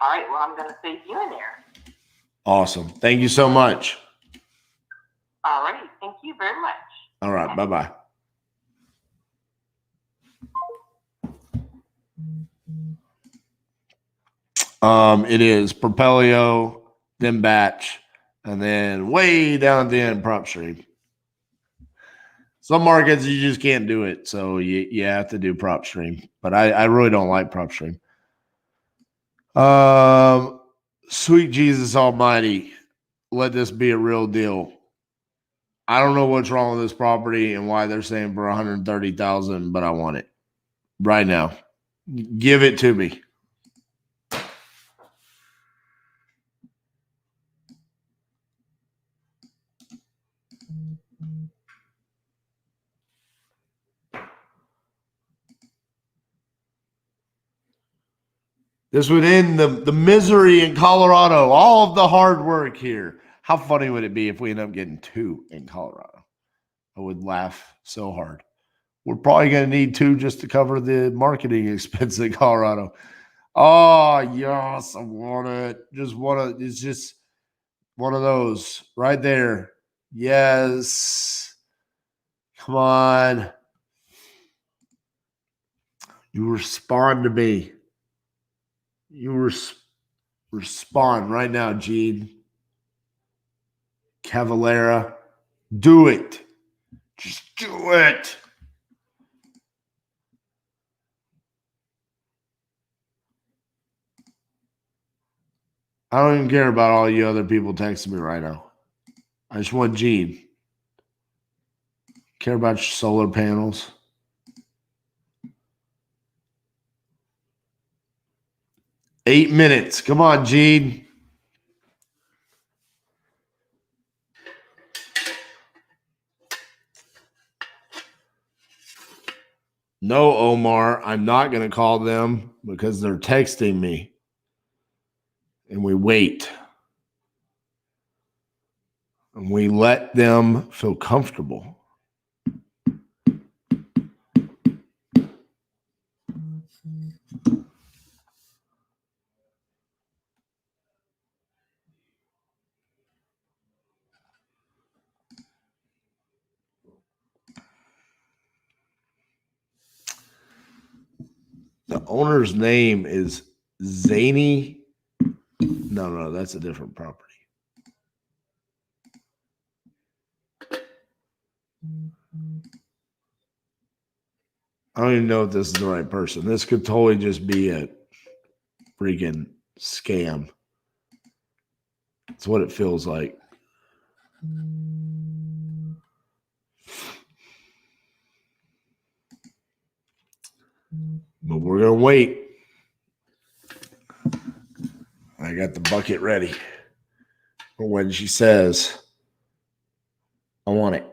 All right, well, I'm going to save you in there. Awesome. Thank you so much. All right. Thank you very much. All right. Bye-bye. It is Propelio, then Batch, and then way down at the end, Prop Stream. Some markets, you just can't do it. So you have to do Prop Stream. But I really don't like Prop Stream. Sweet Jesus Almighty, let this be a real deal. I don't know what's wrong with this property and why they're saying for $130,000, but I want it right now. Give it to me. This would end the misery in Colorado, all of the hard work here. How funny would it be if we end up getting 2 in Colorado? I would laugh so hard. We're probably going to need 2 just to cover the marketing expense in Colorado. Oh, yes, I want it. It's just one of those right there. Yes. Come on. You respond to me. You respond right now, Gene. Cavalera. Do it. Just do it. I don't even care about all you other people texting me right now. I just want Gene. Care about your solar panels. Eight minutes. Come on, Gene. No, Omar, I'm not going to call them because they're texting me. And we wait. And we let them feel comfortable. The owner's name is Zany. No, that's a different property. I don't even know if this is the right person. This could totally just be a freaking scam. It's what it feels like. But we're going to wait. I got the bucket ready for when she says, I want it.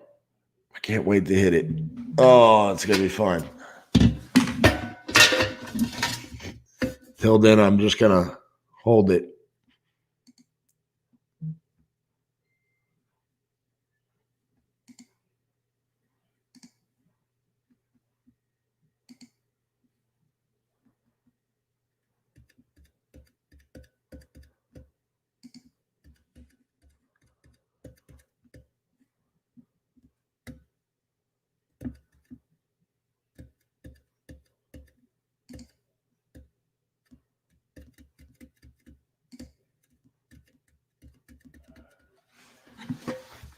I can't wait to hit it. Oh, it's going to be fun. Till then, I'm just going to hold it.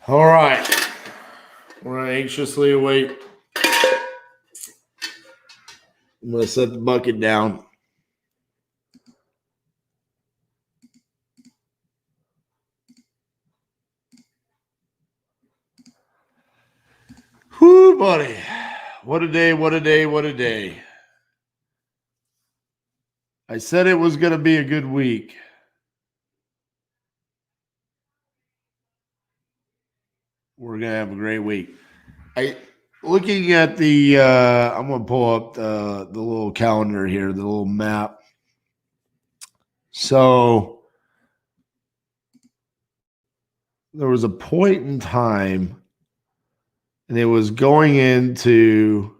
All right. We're going to anxiously await. I'm going to set the bucket down. Whoo, buddy. What a day, what a day, what a day. I said it was going to be a good week. We're going to have a great week. Looking at the, I'm going to pull up the little calendar here, the little map. So there was a point in time, and it was going into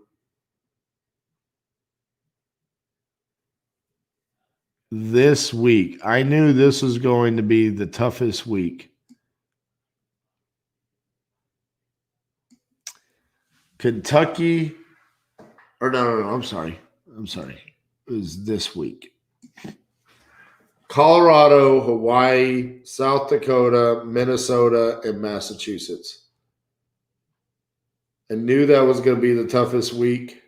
this week. I knew this was going to be the toughest week. Kentucky, or no, I'm sorry. It was this week. Colorado, Hawaii, South Dakota, Minnesota, and Massachusetts. I knew that was going to be the toughest week.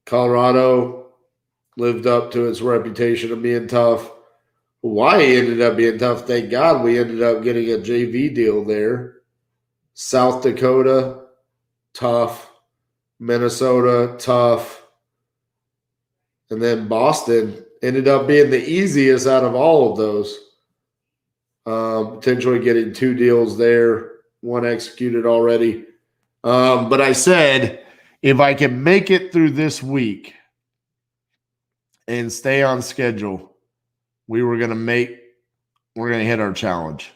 Colorado lived up to its reputation of being tough. Hawaii ended up being tough. Thank God we ended up getting a JV deal there. South Dakota, tough. Minnesota, tough. And then Boston ended up being the easiest out of all of those. Potentially getting 2 deals there, 1 executed already. But I said, if I can make it through this week and stay on schedule, we're going to hit our challenge.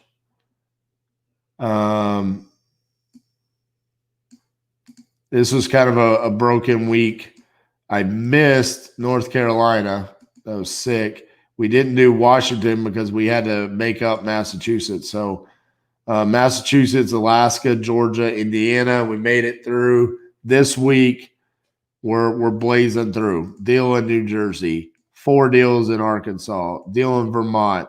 This was kind of a broken week. I missed North Carolina. I was sick. We didn't do Washington because we had to make up Massachusetts. So Massachusetts, Alaska, Georgia, Indiana, we made it through. This week, we're blazing through. Deal in New Jersey, 4 deals in Arkansas, deal in Vermont,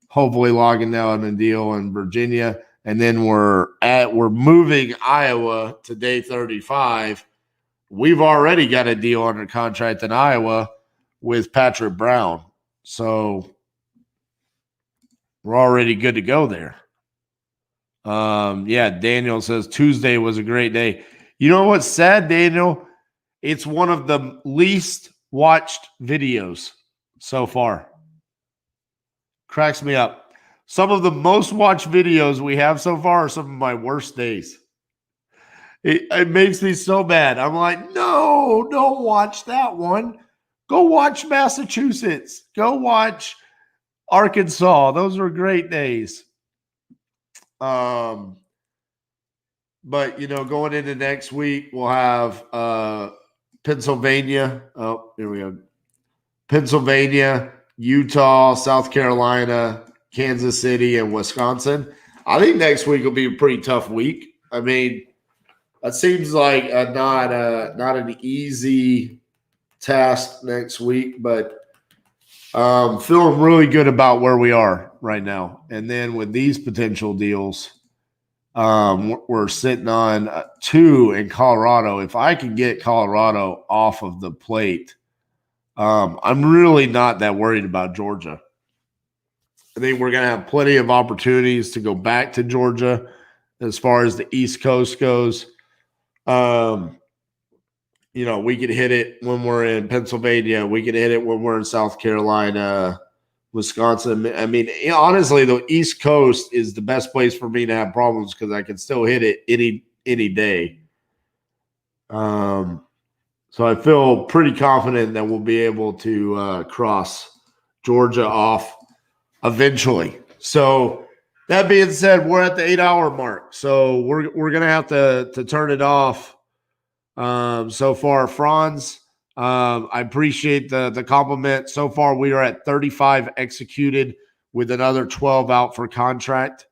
hopefully logging down a deal in Virginia. And then we're moving Iowa to day 35. We've already got a deal under contract in Iowa with Patrick Brown. So we're already good to go there. Yeah, Daniel says Tuesday was a great day. You know what's sad, Daniel? It's one of the least watched videos so far. Cracks me up. Some of the most watched videos we have so far are some of my worst days. It makes me so bad. I'm like, no, don't watch that one. Go watch Massachusetts. Go watch Arkansas. Those were great days. But, going into next week, we'll have Pennsylvania. Oh, here we go. Pennsylvania, Utah, South Carolina, Kansas City, and Wisconsin. I think next week will be a pretty tough week. I mean, it seems like not an easy task next week, but feeling really good about where we are right now. And then with these potential deals, we're sitting on 2 in Colorado. If I can get Colorado off of the plate, I'm really not that worried about Georgia. I think we're going to have plenty of opportunities to go back to Georgia as far as the East Coast goes. We could hit it when we're in Pennsylvania. We could hit it when we're in South Carolina, Wisconsin. I mean, honestly, the East Coast is the best place for me to have problems because I can still hit it any day. So I feel pretty confident that we'll be able to cross Georgia off eventually. So that being said, we're at the 8-hour mark. So we're gonna have to turn it off. So far, Franz, I appreciate the compliment. So far, we are at 35 executed with another 12 out for contract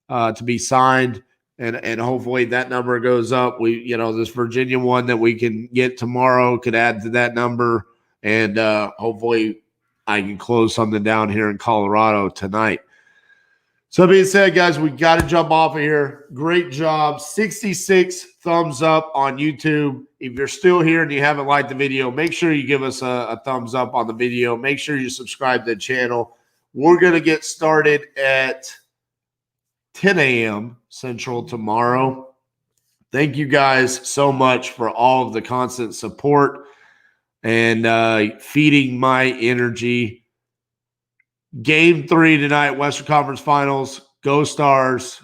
to be signed. And hopefully that number goes up. This Virginia one that we can get tomorrow could add to that number. And hopefully I can close something down here in Colorado tonight. So that being said, guys, we got to jump off of here. Great job. 66 thumbs up on YouTube. If you're still here and you haven't liked the video, make sure you give us a thumbs up on the video. Make sure you subscribe to the channel. We're going to get started at 10 a.m. Central tomorrow. Thank you guys so much for all of the constant support and feeding my energy. Game 3 tonight, Western Conference Finals. Go Stars.